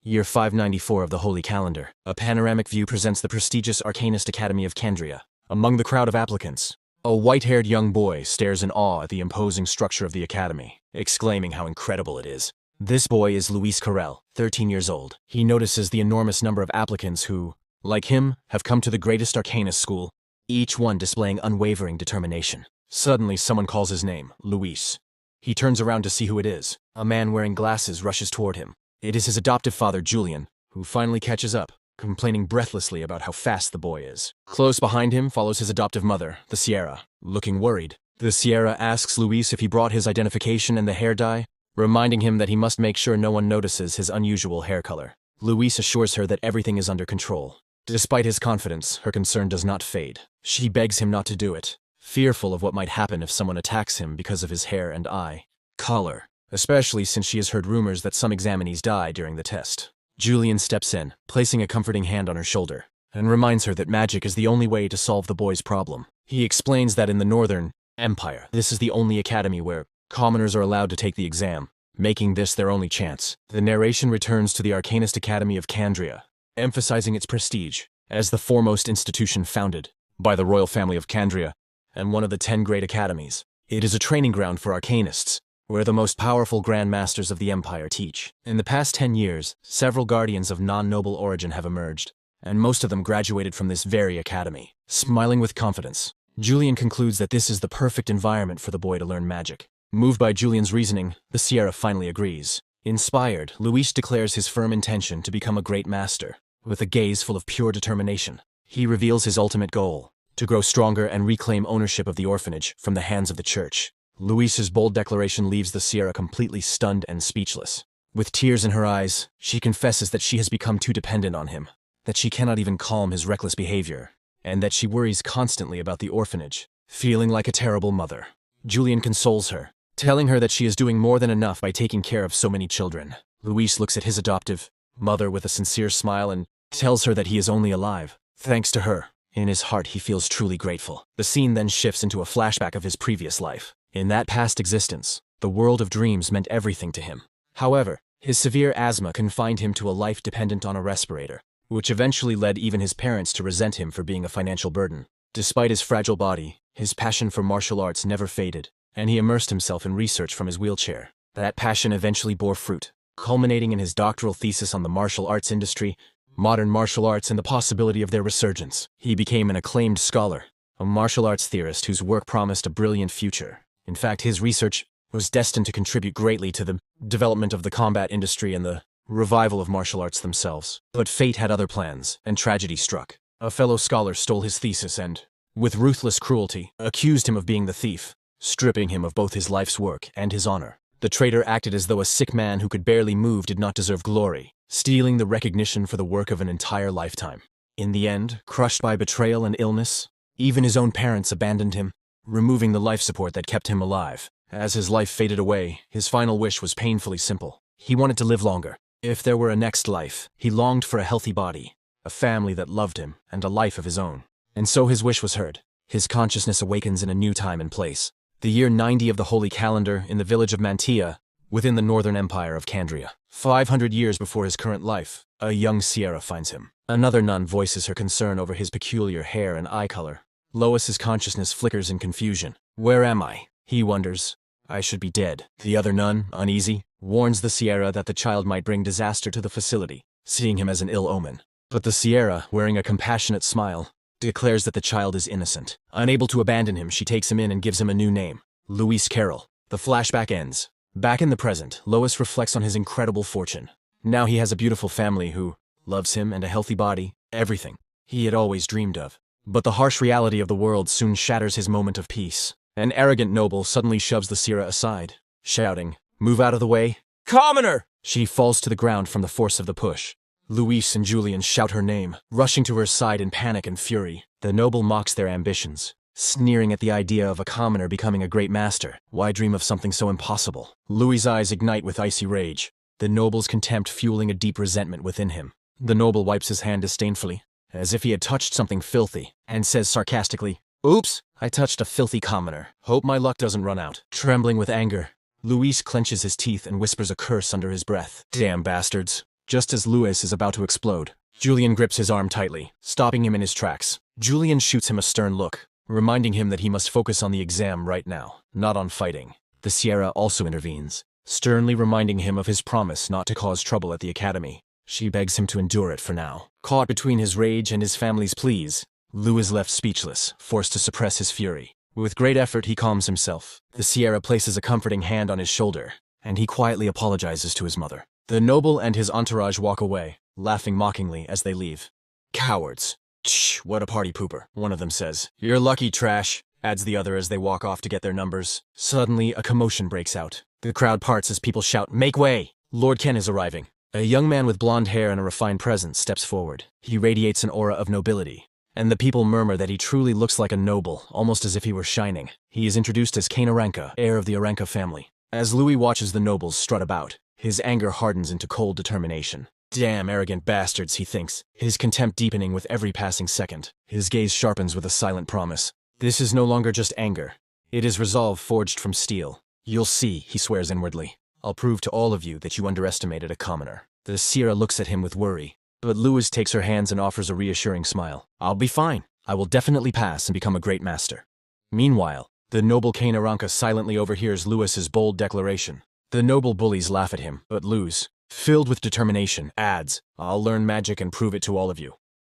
Year 594 of the Holy Calendar. A panoramic view presents the prestigious Arcanist Academy of Candria. Among the crowd of applicants, a white-haired young boy stares in awe at the imposing structure of the academy, exclaiming how incredible it is. This boy is Luis Carrel, 13 years old. He notices the enormous number of applicants who, like him, have come to the greatest Arcanist school, each one displaying unwavering determination. Suddenly, someone calls his name, Luis. He turns around to see who it is. A man wearing glasses rushes toward him. It is his adoptive father, Julian, who finally catches up, complaining breathlessly about how fast the boy is. Close behind him follows his adoptive mother, the Sierra. Looking worried, the Sierra asks Luis if he brought his identification and the hair dye, reminding him that he must make sure no one notices his unusual hair color. Luis assures her that everything is under control. Despite his confidence, her concern does not fade. She begs him not to do it, fearful of what might happen if someone attacks him because of his hair and eye color, especially since she has heard rumors that some examinees die during the test. Julian steps in, placing a comforting hand on her shoulder, and reminds her that magic is the only way to solve the boy's problem. He explains that in the Northern Empire, this is the only academy where commoners are allowed to take the exam, making this their only chance. The narration returns to the Arcanist Academy of Candria, emphasizing its prestige as the foremost institution founded by the royal family of Candria and one of the 10 great academies. It is a training ground for Arcanists, where the most powerful Grand Masters of the Empire teach. In the past 10 years, several guardians of non-noble origin have emerged, and most of them graduated from this very academy. Smiling with confidence, Julian concludes that this is the perfect environment for the boy to learn magic. Moved by Julian's reasoning, the Sierra finally agrees. Inspired, Luis declares his firm intention to become a great master. With a gaze full of pure determination, he reveals his ultimate goal: to grow stronger and reclaim ownership of the orphanage from the hands of the church. Luis's bold declaration leaves the Sierra completely stunned and speechless. With tears in her eyes, she confesses that she has become too dependent on him, that she cannot even calm his reckless behavior, and that she worries constantly about the orphanage, feeling like a terrible mother. Julian consoles her, telling her that she is doing more than enough by taking care of so many children. Luis looks at his adoptive mother with a sincere smile and tells her that he is only alive thanks to her. In his heart, he feels truly grateful. The scene then shifts into a flashback of his previous life. In that past existence, the world of dreams meant everything to him. However, his severe asthma confined him to a life dependent on a respirator, which eventually led even his parents to resent him for being a financial burden. Despite his fragile body, his passion for martial arts never faded, and he immersed himself in research from his wheelchair. That passion eventually bore fruit, culminating in his doctoral thesis on the martial arts industry, modern martial arts, and the possibility of their resurgence. He became an acclaimed scholar, a martial arts theorist whose work promised a brilliant future. In fact, his research was destined to contribute greatly to the development of the combat industry and the revival of martial arts themselves. But fate had other plans, and tragedy struck. A fellow scholar stole his thesis and, with ruthless cruelty, accused him of being the thief, stripping him of both his life's work and his honor. The traitor acted as though a sick man who could barely move did not deserve glory, stealing the recognition for the work of an entire lifetime. In the end, crushed by betrayal and illness, even his own parents abandoned him, removing the life support that kept him alive. As his life faded away, his final wish was painfully simple. He wanted to live longer. If there were a next life, he longed for a healthy body, a family that loved him, and a life of his own. And so his wish was heard. His consciousness awakens in a new time and place. The year 90 of the Holy Calendar, in the village of Mantia, within the Northern Empire of Candria. 500 years before his current life, a young Sierra finds him. Another nun voices her concern over his peculiar hair and eye color. Lois's consciousness flickers in confusion. Where am I? He wonders. I should be dead. The other nun, uneasy, warns the Sierra that the child might bring disaster to the facility, seeing him as an ill omen. But the Sierra, wearing a compassionate smile, declares that the child is innocent. Unable to abandon him, she takes him in and gives him a new name, Luis Carrel. The flashback ends. Back in the present, Lois reflects on his incredible fortune. Now he has a beautiful family who loves him and a healthy body, everything he had always dreamed of. But the harsh reality of the world soon shatters his moment of peace. An arrogant noble suddenly shoves the Sierra aside, shouting, "Move out of the way, commoner!" She falls to the ground from the force of the push. Luis and Julian shout her name, rushing to her side in panic and fury. The noble mocks their ambitions, sneering at the idea of a commoner becoming a great master. Why dream of something so impossible? Louis's eyes ignite with icy rage, the noble's contempt fueling a deep resentment within him. The noble wipes his hand disdainfully, as if he had touched something filthy, and says sarcastically, "Oops, I touched a filthy commoner. Hope my luck doesn't run out." Trembling with anger, Luis clenches his teeth and whispers a curse under his breath. "Damn bastards. just as Louis is about to explode. Julian grips his arm tightly, stopping him in his tracks. Julian shoots him a stern look, reminding him that he must focus on the exam right now, not on fighting. The Sierra also intervenes, sternly reminding him of his promise not to cause trouble at the academy. She begs him to endure it for now. Caught between his rage and his family's pleas, Lou is left speechless, forced to suppress his fury. With great effort, he calms himself. The Sierra places a comforting hand on his shoulder, and he quietly apologizes to his mother. The noble and his entourage walk away, laughing mockingly as they leave. Cowards. Shh, what a party pooper, one of them says. You're lucky, trash, adds the other as they walk off to get their numbers. Suddenly, a commotion breaks out. The crowd parts as people shout, "Make way!" Lord Ken is arriving. A young man with blonde hair and a refined presence steps forward. He radiates an aura of nobility, and the people murmur that he truly looks like a noble, almost as if he were shining. He is introduced as Kane Aranka, heir of the Aranka family. As Louis watches the nobles strut about, his anger hardens into cold determination. Damn arrogant bastards, he thinks, his contempt deepening with every passing second. His gaze sharpens with a silent promise. This is no longer just anger. It is resolve forged from steel. You'll see, he swears inwardly. I'll prove to all of you that you underestimated a commoner. The Sierra looks at him with worry, but Louis takes her hands and offers a reassuring smile. I'll be fine. I will definitely pass and become a great master. Meanwhile, the noble Kane Aranka silently overhears Louis's bold declaration. The noble bullies laugh at him, but Louis, filled with determination, adds, I'll learn magic and prove it to all of you.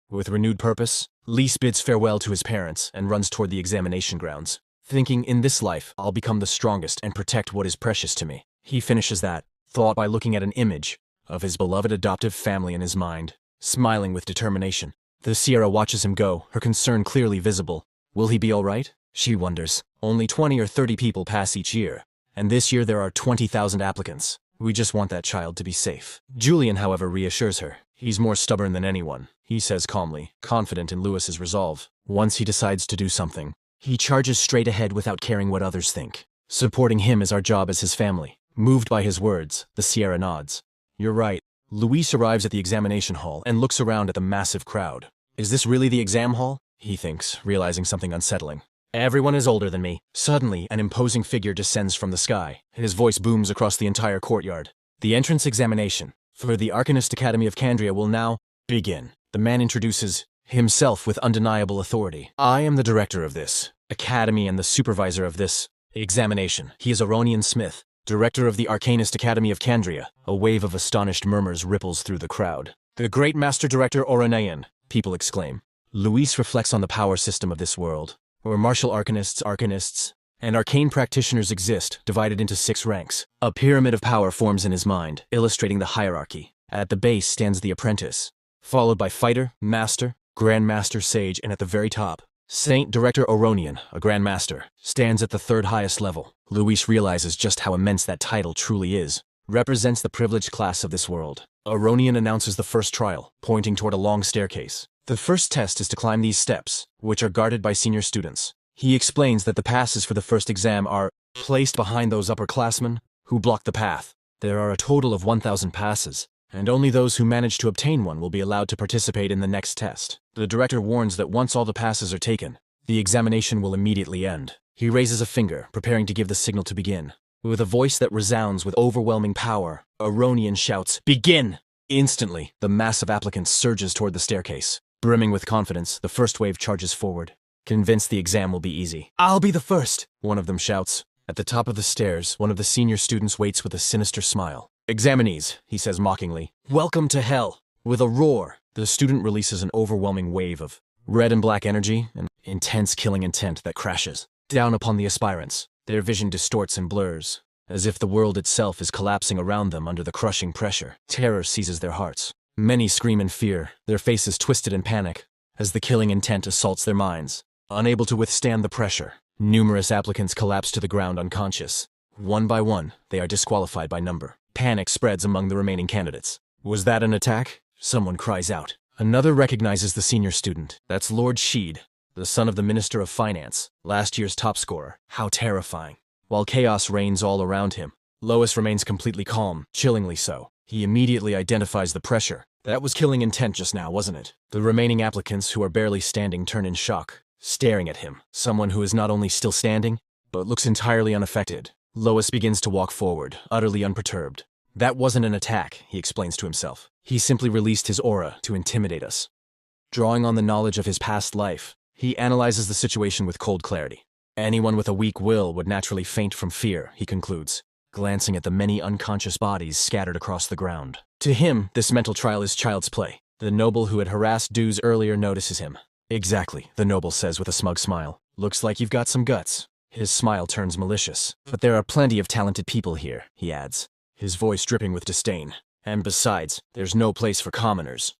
With renewed purpose, Lise bids farewell to his parents and runs toward the examination grounds, thinking in this life I'll become the strongest and protect what is precious to me. He finishes that thought by looking at an image of his beloved adoptive family in his mind, smiling with determination. The Sierra watches him go, her concern clearly visible. Will he be all right? She wonders. Only 20 or 30 people pass each year, and this year there are 20,000 applicants. We just want that child to be safe. Julian, however, reassures her. He's more stubborn than anyone, he says calmly, confident in Louis's resolve. Once he decides to do something, he charges straight ahead without caring what others think. Supporting him is our job as his family. Moved by his words, the Sierra nods. You're right. Louis arrives at the examination hall and looks around at the massive crowd. Is this really the exam hall? He thinks, realizing something unsettling. Everyone is older than me. Suddenly, an imposing figure descends from the sky. His voice booms across the entire courtyard. The entrance examination for the Arcanist Academy of Candria will now begin. The man introduces himself with undeniable authority. I am the director of this academy and the supervisor of this examination. He is Aronian Smith, director of the Arcanist Academy of Candria. A wave of astonished murmurs ripples through the crowd. The great master director Oronean, people exclaim. Louis reflects on the power system of this world, where martial arcanists, and arcane practitioners exist, divided into 6 ranks. A pyramid of power forms in his mind, illustrating the hierarchy. At the base stands the apprentice, followed by fighter, master, grandmaster, sage, and at the very top, Saint Director Oronian, a grandmaster, stands at the 3rd highest level. Louis realizes just how immense that title truly is. Represents the privileged class of this world. Oronian announces the first trial, pointing toward a long staircase. The first test is to climb these steps, which are guarded by senior students. He explains that the passes for the first exam are placed behind those upperclassmen who block the path. There are a total of 1,000 passes, and only those who manage to obtain one will be allowed to participate in the next test. The director warns that once all the passes are taken, the examination will immediately end. He raises a finger, preparing to give the signal to begin. With a voice that resounds with overwhelming power, Aronian shouts, "Begin!" Instantly, the mass of applicants surges toward the staircase. Brimming with confidence, the first wave charges forward, convinced the exam will be easy. "I'll be the first," one of them shouts. At the top of the stairs, one of the senior students waits with a sinister smile. "Examinees," he says mockingly, "welcome to hell." With a roar, the student releases an overwhelming wave of red and black energy and intense killing intent that crashes down upon the aspirants. Their vision distorts and blurs, as if the world itself is collapsing around them under the crushing pressure. Terror seizes their hearts. Many scream in fear, their faces twisted in panic, as the killing intent assaults their minds. Unable to withstand the pressure, numerous applicants collapse to the ground unconscious. One by one, they are disqualified by number. Panic spreads among the remaining candidates. Was that an attack? Someone cries out. Another recognizes the senior student. That's Lord Sheed, the son of the Minister of Finance, last year's top scorer. How terrifying. While chaos reigns all around him, Lois remains completely calm, chillingly so. He immediately identifies the pressure. That was killing intent just now, wasn't it? The remaining applicants who are barely standing turn in shock, staring at him. Someone who is not only still standing, but looks entirely unaffected. Lois begins to walk forward, utterly unperturbed. That wasn't an attack, he explains to himself. He simply released his aura to intimidate us. Drawing on the knowledge of his past life, he analyzes the situation with cold clarity. Anyone with a weak will would naturally faint from fear, he concludes, glancing at the many unconscious bodies scattered across the ground. To him, this mental trial is child's play. The noble who had harassed Duz earlier notices him. Exactly, the noble says with a smug smile. Looks like you've got some guts. His smile turns malicious. But there are plenty of talented people here, he adds, his voice dripping with disdain. And besides, there's no place for commoners.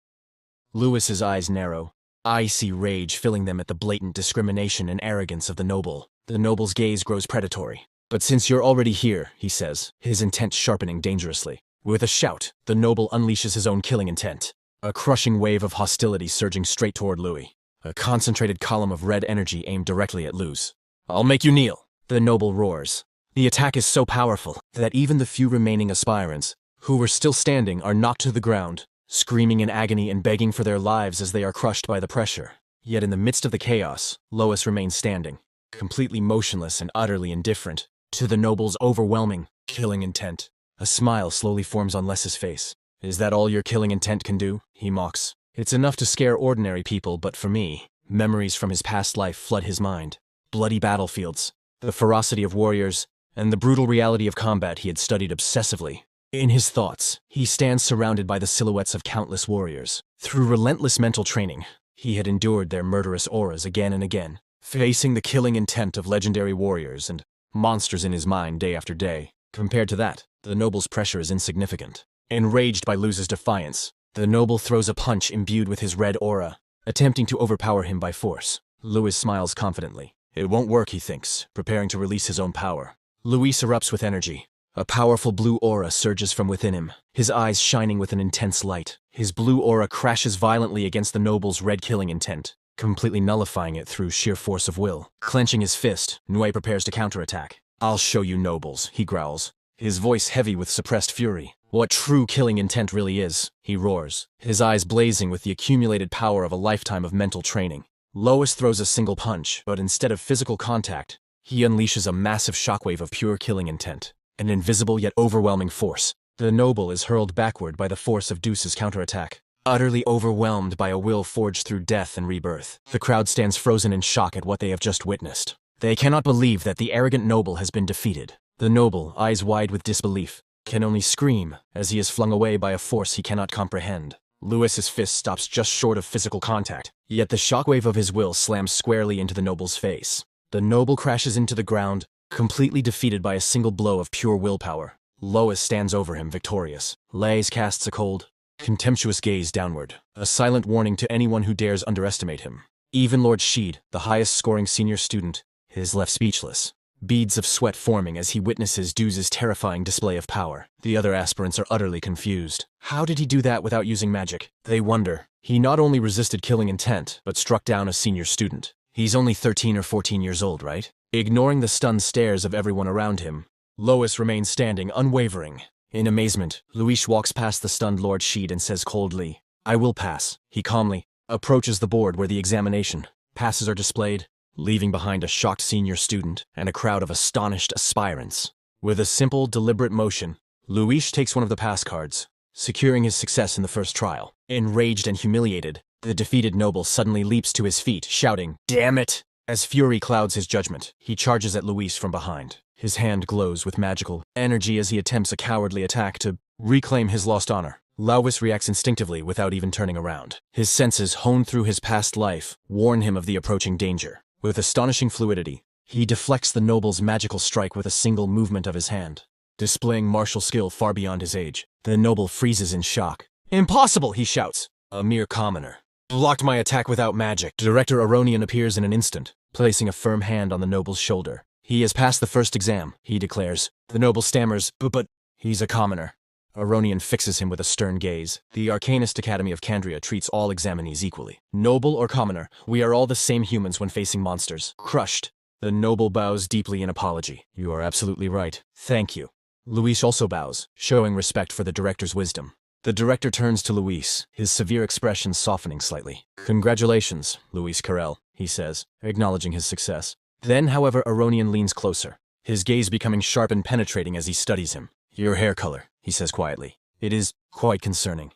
Lewis's eyes narrow, icy rage filling them at the blatant discrimination and arrogance of the noble. The noble's gaze grows predatory. But since you're already here, he says, his intent sharpening dangerously. With a shout, the noble unleashes his own killing intent. A crushing wave of hostility surging straight toward Louis. A concentrated column of red energy aimed directly at Luz. I'll make you kneel, the noble roars. The attack is so powerful that even the few remaining aspirants, who were still standing, are knocked to the ground, screaming in agony and begging for their lives as they are crushed by the pressure. Yet in the midst of the chaos, Lois remains standing, completely motionless and utterly indifferent to the noble's overwhelming killing intent. A smile slowly forms on Les's face. Is that all your killing intent can do? He mocks. It's enough to scare ordinary people, but for me, memories from his past life flood his mind. Bloody battlefields, the ferocity of warriors, and the brutal reality of combat he had studied obsessively. In his thoughts, he stands surrounded by the silhouettes of countless warriors. Through relentless mental training, he had endured their murderous auras again and again, facing the killing intent of legendary warriors and monsters in his mind day after day. Compared to that, the noble's pressure is insignificant. Enraged by Luz's defiance, the noble throws a punch imbued with his red aura, attempting to overpower him by force. Louis smiles confidently. It won't work, he thinks, preparing to release his own power. Luis erupts with energy. A powerful blue aura surges from within him, his eyes shining with an intense light. His blue aura crashes violently against the noble's red killing intent, completely nullifying it through sheer force of will. Clenching his fist, Nue prepares to counterattack. I'll show you nobles, he growls, his voice heavy with suppressed fury. What true killing intent really is, he roars, his eyes blazing with the accumulated power of a lifetime of mental training. Lois throws a single punch, but instead of physical contact, he unleashes a massive shockwave of pure killing intent. An invisible yet overwhelming force. The noble is hurled backward by the force of Deuce's counterattack. Utterly overwhelmed by a will forged through death and rebirth, the crowd stands frozen in shock at what they have just witnessed. They cannot believe that the arrogant noble has been defeated. The noble, eyes wide with disbelief, can only scream as he is flung away by a force he cannot comprehend. Lewis's fist stops just short of physical contact, yet the shockwave of his will slams squarely into the noble's face. The noble crashes into the ground, completely defeated by a single blow of pure willpower. Lois stands over him victorious. Lays casts a cold, contemptuous gaze downward, a silent warning to anyone who dares underestimate him. Even Lord Sheed, the highest-scoring senior student, is left speechless. Beads of sweat forming as he witnesses Duz's terrifying display of power. The other aspirants are utterly confused. How did he do that without using magic? They wonder. He not only resisted killing intent, but struck down a senior student. He's only 13 or 14 years old, right? Ignoring the stunned stares of everyone around him, Lois remains standing, unwavering. In amazement, Luis walks past the stunned Lord Sheed and says coldly, I will pass. He calmly approaches the board where the examination passes are displayed, leaving behind a shocked senior student and a crowd of astonished aspirants. With a simple, deliberate motion, Luis takes one of the pass cards, securing his success in the first trial. Enraged and humiliated, the defeated noble suddenly leaps to his feet, shouting, Damn it! As fury clouds his judgment, he charges at Luis from behind. His hand glows with magical energy as he attempts a cowardly attack to reclaim his lost honor. Louis reacts instinctively without even turning around. His senses, honed through his past life, warn him of the approaching danger. With astonishing fluidity, he deflects the noble's magical strike with a single movement of his hand, displaying martial skill far beyond his age. The noble freezes in shock. Impossible, he shouts. A mere commoner. Blocked my attack without magic. Director Aronian appears in an instant, placing a firm hand on the noble's shoulder. He has passed the first exam, he declares. The noble stammers, but he's a commoner. Aronian fixes him with a stern gaze. The Arcanist Academy of Candria treats all examinees equally. Noble or commoner, we are all the same humans when facing monsters. Crushed. The noble bows deeply in apology. You are absolutely right. Thank you. Luis also bows, showing respect for the director's wisdom. The director turns to Luis, his severe expression softening slightly. Congratulations, Luis Carell, he says, acknowledging his success. Then, however, Aronian leans closer, his gaze becoming sharp and penetrating as he studies him. Your hair color, he says quietly. It is quite concerning.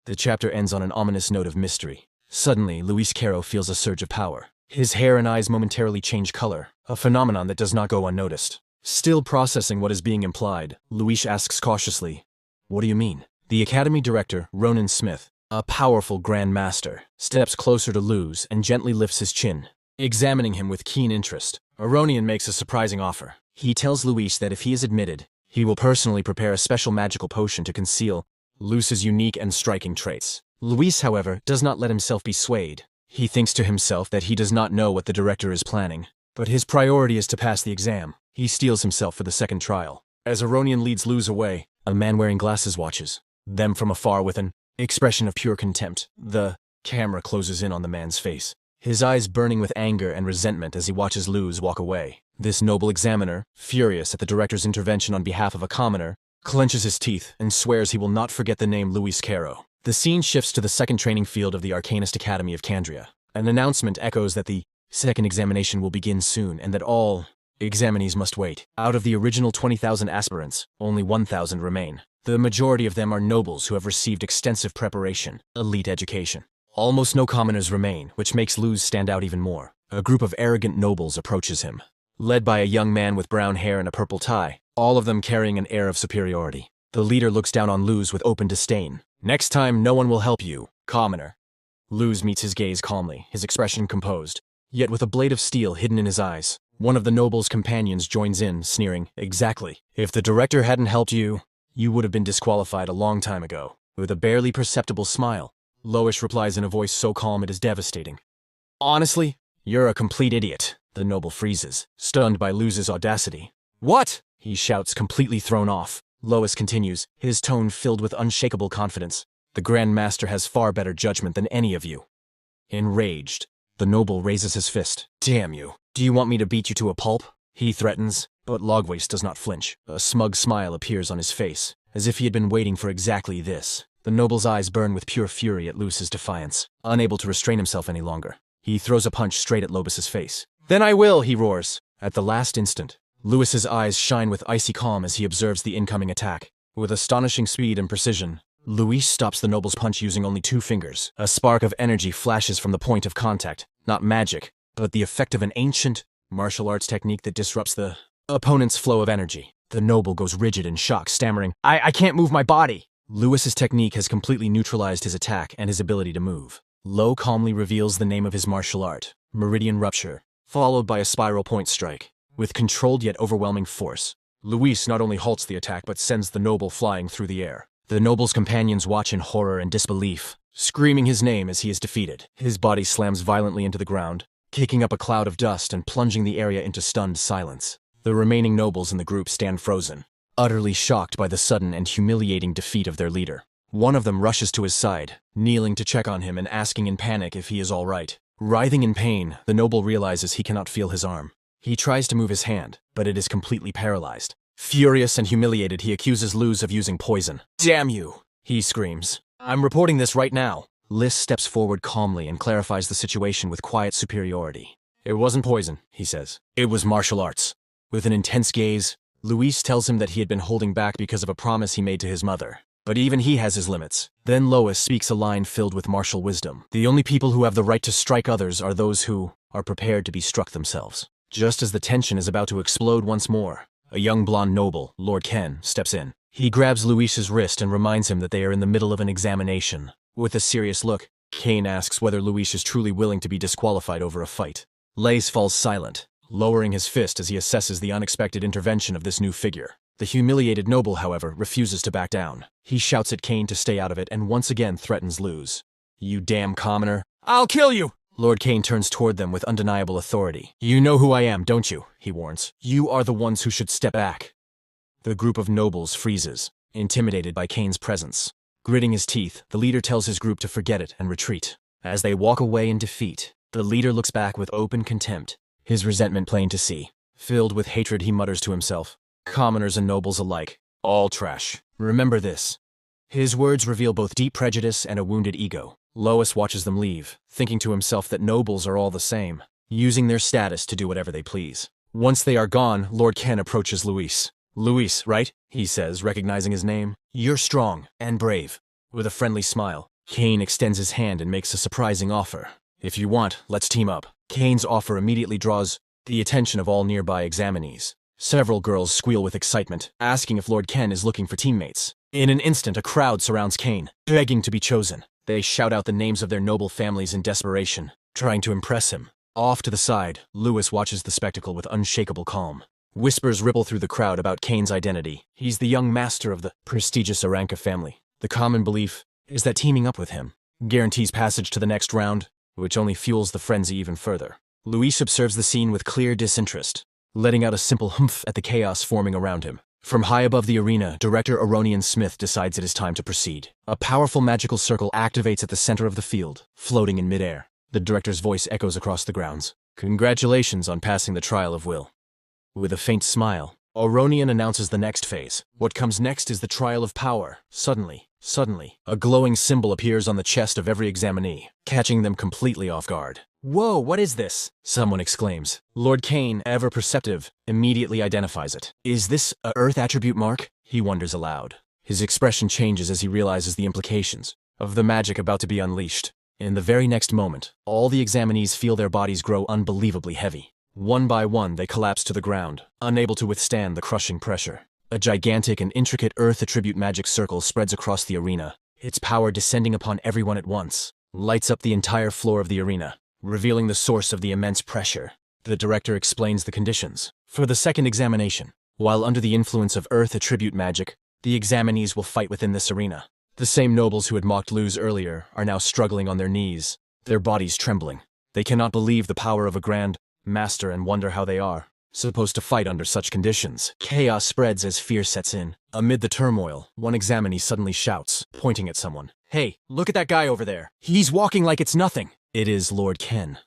The chapter ends on an ominous note of mystery. Suddenly, Luis Caro feels a surge of power. His hair and eyes momentarily change color, a phenomenon that does not go unnoticed. Still processing what is being implied, Luis asks cautiously, "What do you mean?" The Academy Director, Ronan Smith, a powerful Grand Master, steps closer to Luz and gently lifts his chin, examining him with keen interest. Aronian makes a surprising offer. He tells Luis that if he is admitted, he will personally prepare a special magical potion to conceal Luz's unique and striking traits. Luis, however, does not let himself be swayed. He thinks to himself that he does not know what the director is planning, but his priority is to pass the exam. He steels himself for the second trial. As Aronian leads Luz away, a man wearing glasses watches them from afar with an expression of pure contempt. The camera closes in on the man's face, his eyes burning with anger and resentment as he watches Luz walk away. This noble examiner, furious at the director's intervention on behalf of a commoner, clenches his teeth and swears he will not forget the name Luis Caro. The scene shifts to the second training field of the Arcanist Academy of Candria. An announcement echoes that the second examination will begin soon and that all examinees must wait. Out of the original 20,000 aspirants, only 1,000 remain. The majority of them are nobles who have received extensive preparation, elite education. Almost no commoners remain, which makes Luz stand out even more. A group of arrogant nobles approaches him, led by a young man with brown hair and a purple tie, all of them carrying an air of superiority. The leader looks down on Luz with open disdain. "Next time, no one will help you, commoner." Luz meets his gaze calmly, his expression composed, yet with a blade of steel hidden in his eyes. One of the noble's companions joins in, sneering, "Exactly. If the director hadn't helped you, you would have been disqualified a long time ago." With a barely perceptible smile, Lois replies in a voice so calm it is devastating, "Honestly, you're a complete idiot." The noble freezes, stunned by Luz's audacity. "What?" he shouts, completely thrown off. Lois continues, his tone filled with unshakable confidence. "The Grand Master has far better judgment than any of you." Enraged, the noble raises his fist. "Damn you. Do you want me to beat you to a pulp?" he threatens, but Logwaist does not flinch. A smug smile appears on his face, as if he had been waiting for exactly this. The noble's eyes burn with pure fury at Luz's defiance. Unable to restrain himself any longer, he throws a punch straight at Lobus's face. "Then I will," he roars. At the last instant, Luis's eyes shine with icy calm as he observes the incoming attack. With astonishing speed and precision, Luis stops the noble's punch using only 2 fingers. A spark of energy flashes from the point of contact, not magic, but the effect of an ancient martial arts technique that disrupts the opponent's flow of energy. The noble goes rigid in shock, stammering, I can't move my body." Luis's technique has completely neutralized his attack and his ability to move. Lo calmly reveals the name of his martial art, Meridian Rupture, followed by a spiral point strike. With controlled yet overwhelming force, Luis not only halts the attack but sends the noble flying through the air. The noble's companions watch in horror and disbelief, screaming his name as he is defeated. His body slams violently into the ground, kicking up a cloud of dust and plunging the area into stunned silence. The remaining nobles in the group stand frozen, utterly shocked by the sudden and humiliating defeat of their leader. One of them rushes to his side, kneeling to check on him and asking in panic if he is all right. Writhing in pain, the noble realizes he cannot feel his arm. He tries to move his hand, but it is completely paralyzed. Furious and humiliated, he accuses Luz of using poison. "Damn you!" he screams. "I'm reporting this right now." Liz steps forward calmly and clarifies the situation with quiet superiority. "It wasn't poison," he says. "It was martial arts." With an intense gaze, Luis tells him that he had been holding back because of a promise he made to his mother. But even he has his limits. Then Lois speaks a line filled with martial wisdom. "The only people who have the right to strike others are those who are prepared to be struck themselves." Just as the tension is about to explode once more, a young blonde noble, Lord Ken, steps in. He grabs Luis's wrist and reminds him that they are in the middle of an examination. With a serious look, Kane asks whether Luis is truly willing to be disqualified over a fight. Lace falls silent, lowering his fist as he assesses the unexpected intervention of this new figure. The humiliated noble, however, refuses to back down. He shouts at Kane to stay out of it and once again threatens Luz. "You damn commoner. I'll kill you!" Lord Kane turns toward them with undeniable authority. "You know who I am, don't you?" he warns. "You are the ones who should step back." The group of nobles freezes, intimidated by Kane's presence. Gritting his teeth, the leader tells his group to forget it and retreat. As they walk away in defeat, the leader looks back with open contempt, his resentment plain to see. Filled with hatred, he mutters to himself, "Commoners and nobles alike, all trash. Remember this." His words reveal both deep prejudice and a wounded ego. Lois watches them leave, thinking to himself that nobles are all the same, using their status to do whatever they please. Once they are gone, Lord Ken approaches Luis. "Luis, right?" he says, recognizing his name. "You're strong and brave." With a friendly smile, Kane extends his hand and makes a surprising offer. If you want, let's team up. Kane's offer immediately draws the attention of all nearby examinees. Several girls squeal with excitement, asking if Lord Ken is looking for teammates. In an instant, a crowd surrounds Kane, begging to be chosen. They shout out the names of their noble families in desperation, trying to impress him. Off to the side, Lewis watches the spectacle with unshakable calm. Whispers ripple through the crowd about Kane's identity. He's the young master of the prestigious Aranka family. The common belief is that teaming up with him guarantees passage to the next round, which only fuels the frenzy even further. Luis observes the scene with clear disinterest, letting out a simple humph at the chaos forming around him. From high above the arena, Director Aronian Smith decides it is time to proceed. A powerful magical circle activates at the center of the field, floating in midair. The director's voice echoes across the grounds. Congratulations on passing the trial of will. With a faint smile, Aronian announces the next phase. What comes next is the trial of power. Suddenly, a glowing symbol appears on the chest of every examinee, catching them completely off guard. Whoa, what is this? Someone exclaims. Lord Kane, ever perceptive, immediately identifies it. Is this a Earth attribute mark? He wonders aloud. His expression changes as he realizes the implications of the magic about to be unleashed. In the very next moment, all the examinees feel their bodies grow unbelievably heavy. One by one, they collapse to the ground, unable to withstand the crushing pressure. A gigantic and intricate Earth attribute magic circle spreads across the arena, its power descending upon everyone at once, lights up the entire floor of the arena, revealing the source of the immense pressure. The director explains the conditions. For the second examination, while under the influence of Earth attribute magic, the examinees will fight within this arena. The same nobles who had mocked Luz earlier are now struggling on their knees, their bodies trembling. They cannot believe the power of a grand master and wonder how they are supposed to fight under such conditions. Chaos spreads as fear sets in. Amid the turmoil, one examinee suddenly shouts, pointing at someone. Hey, look at that guy over there. He's walking like it's nothing. It is Lord Ken.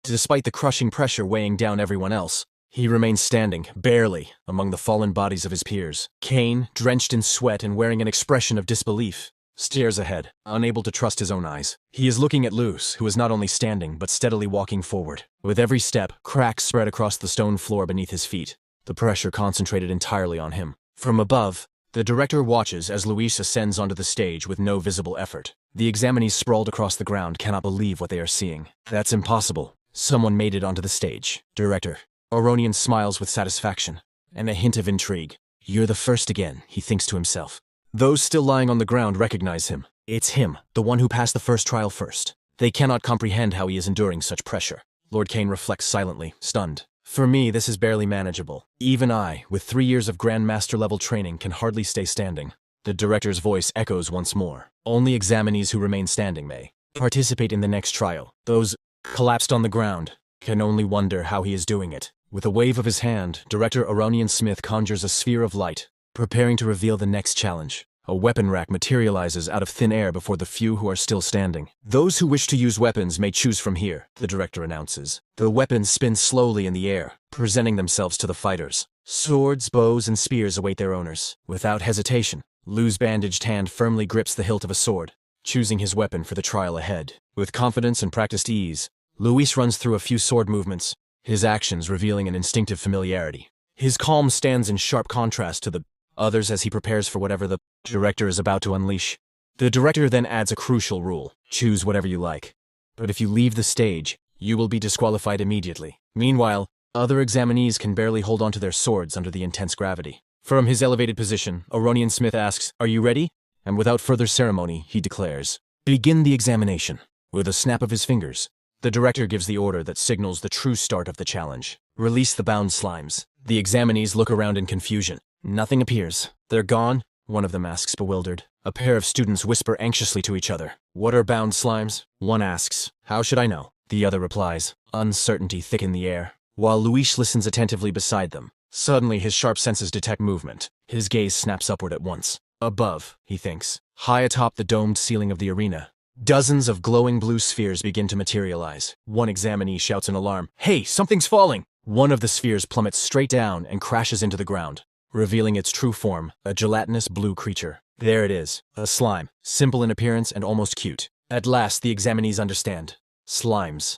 Despite the crushing pressure weighing down everyone else, he remains standing, barely, among the fallen bodies of his peers. Kane, drenched in sweat and wearing an expression of disbelief, stares ahead, unable to trust his own eyes. He is looking at Luz, who is not only standing, but steadily walking forward. With every step, cracks spread across the stone floor beneath his feet, the pressure concentrated entirely on him. From above, the director watches as Luis ascends onto the stage with no visible effort. The examinees sprawled across the ground cannot believe what they are seeing. That's impossible. Someone made it onto the stage. Director. Aronian smiles with satisfaction, and a hint of intrigue. You're the first again, he thinks to himself. Those still lying on the ground recognize him. It's him, the one who passed the first trial first. They cannot comprehend how he is enduring such pressure. Lord Kane reflects silently, stunned. For me, this is barely manageable. Even I, with 3 years of Grand Master level training, can hardly stay standing. The director's voice echoes once more. Only examinees who remain standing may participate in the next trial. Those collapsed on the ground can only wonder how he is doing it. With a wave of his hand, Director Aronian Smith conjures a sphere of light, preparing to reveal the next challenge. A weapon rack materializes out of thin air before the few who are still standing. Those who wish to use weapons may choose from here, the director announces. The weapons spin slowly in the air, presenting themselves to the fighters. Swords, bows, and spears await their owners. Without hesitation, Lu's bandaged hand firmly grips the hilt of a sword, choosing his weapon for the trial ahead. With confidence and practiced ease, Luis runs through a few sword movements, his actions revealing an instinctive familiarity. His calm stands in sharp contrast to the others as he prepares for whatever the director is about to unleash. The director then adds a crucial rule. Choose whatever you like. But if you leave the stage, you will be disqualified immediately. Meanwhile, other examinees can barely hold onto their swords under the intense gravity. From his elevated position, Aronian Smith asks, "Are you ready?" And without further ceremony, he declares, "Begin the examination." With a snap of his fingers, the director gives the order that signals the true start of the challenge. Release the bound slimes. The examinees look around in confusion. Nothing appears. They're gone? One of them asks, bewildered. A pair of students whisper anxiously to each other. What are bound slimes? One asks. How should I know? The other replies. Uncertainty thick in the air. While Luis listens attentively beside them, suddenly his sharp senses detect movement. His gaze snaps upward at once. Above, he thinks, high atop the domed ceiling of the arena, dozens of glowing blue spheres begin to materialize. One examinee shouts in alarm, "Hey, something's falling!" One of the spheres plummets straight down and crashes into the ground, revealing its true form, a gelatinous blue creature. There it is, a slime, simple in appearance and almost cute. At last, the examinees understand. Slimes.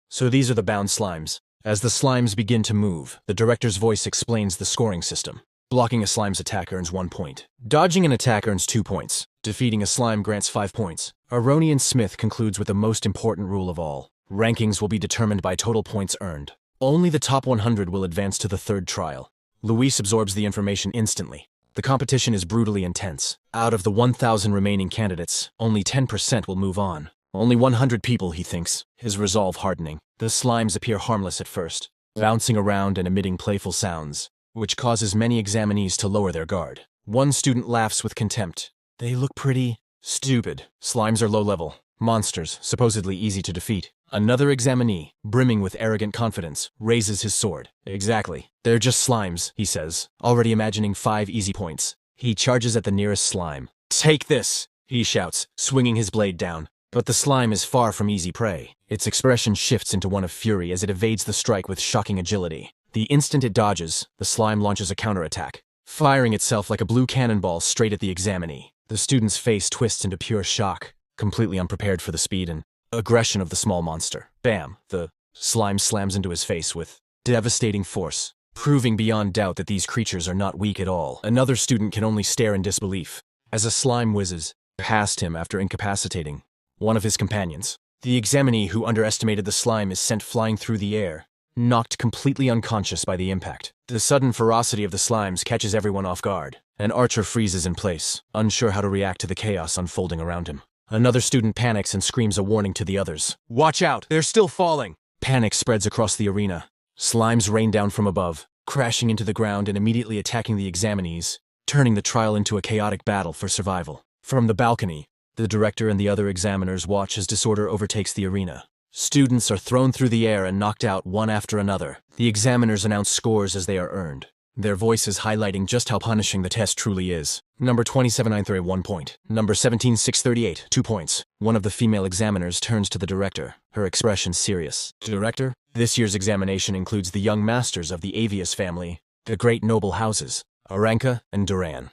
So these are the bound slimes. As the slimes begin to move, the director's voice explains the scoring system. Blocking a slime's attack earns 1 point. Dodging an attack earns 2 points. Defeating a slime grants 5 points. Aronian Smith concludes with the most important rule of all. Rankings will be determined by total points earned. Only the top 100 will advance to the third trial. Luis absorbs the information instantly. The competition is brutally intense. Out of the 1,000 remaining candidates, only 10% will move on. Only 100 people, he thinks, his resolve hardening. The slimes appear harmless at first, bouncing around and emitting playful sounds, which causes many examinees to lower their guard. One student laughs with contempt. They look pretty stupid. Slimes are low-level monsters, supposedly easy to defeat. Another examinee, brimming with arrogant confidence, raises his sword. Exactly. They're just slimes, he says, already imagining 5 easy points. He charges at the nearest slime. Take this, he shouts, swinging his blade down. But the slime is far from easy prey. Its expression shifts into one of fury as it evades the strike with shocking agility. The instant it dodges, the slime launches a counterattack, firing itself like a blue cannonball straight at the examinee. The student's face twists into pure shock, completely unprepared for the speed and aggression of the small monster. Bam! The slime slams into his face with devastating force, proving beyond doubt that these creatures are not weak at all. Another student can only stare in disbelief as a slime whizzes past him after incapacitating one of his companions. The examinee who underestimated the slime is sent flying through the air, knocked completely unconscious by the impact. The sudden ferocity of the slimes catches everyone off guard. An archer freezes in place, unsure how to react to the chaos unfolding around him. Another student panics and screams a warning to the others. Watch out, they're still falling! Panic spreads across the arena. Slimes rain down from above, crashing into the ground and immediately attacking the examinees, turning the trial into a chaotic battle for survival. From the balcony, the director and the other examiners watch as disorder overtakes the arena. Students are thrown through the air and knocked out one after another. The examiners announce scores as they are earned, their voices highlighting just how punishing the test truly is. Number 27938, 1 point. Number 17638, 2 points. One of the female examiners turns to the director, her expression serious. Director, this year's examination includes the young masters of the Avius family, the great noble houses, Aranka and Duran.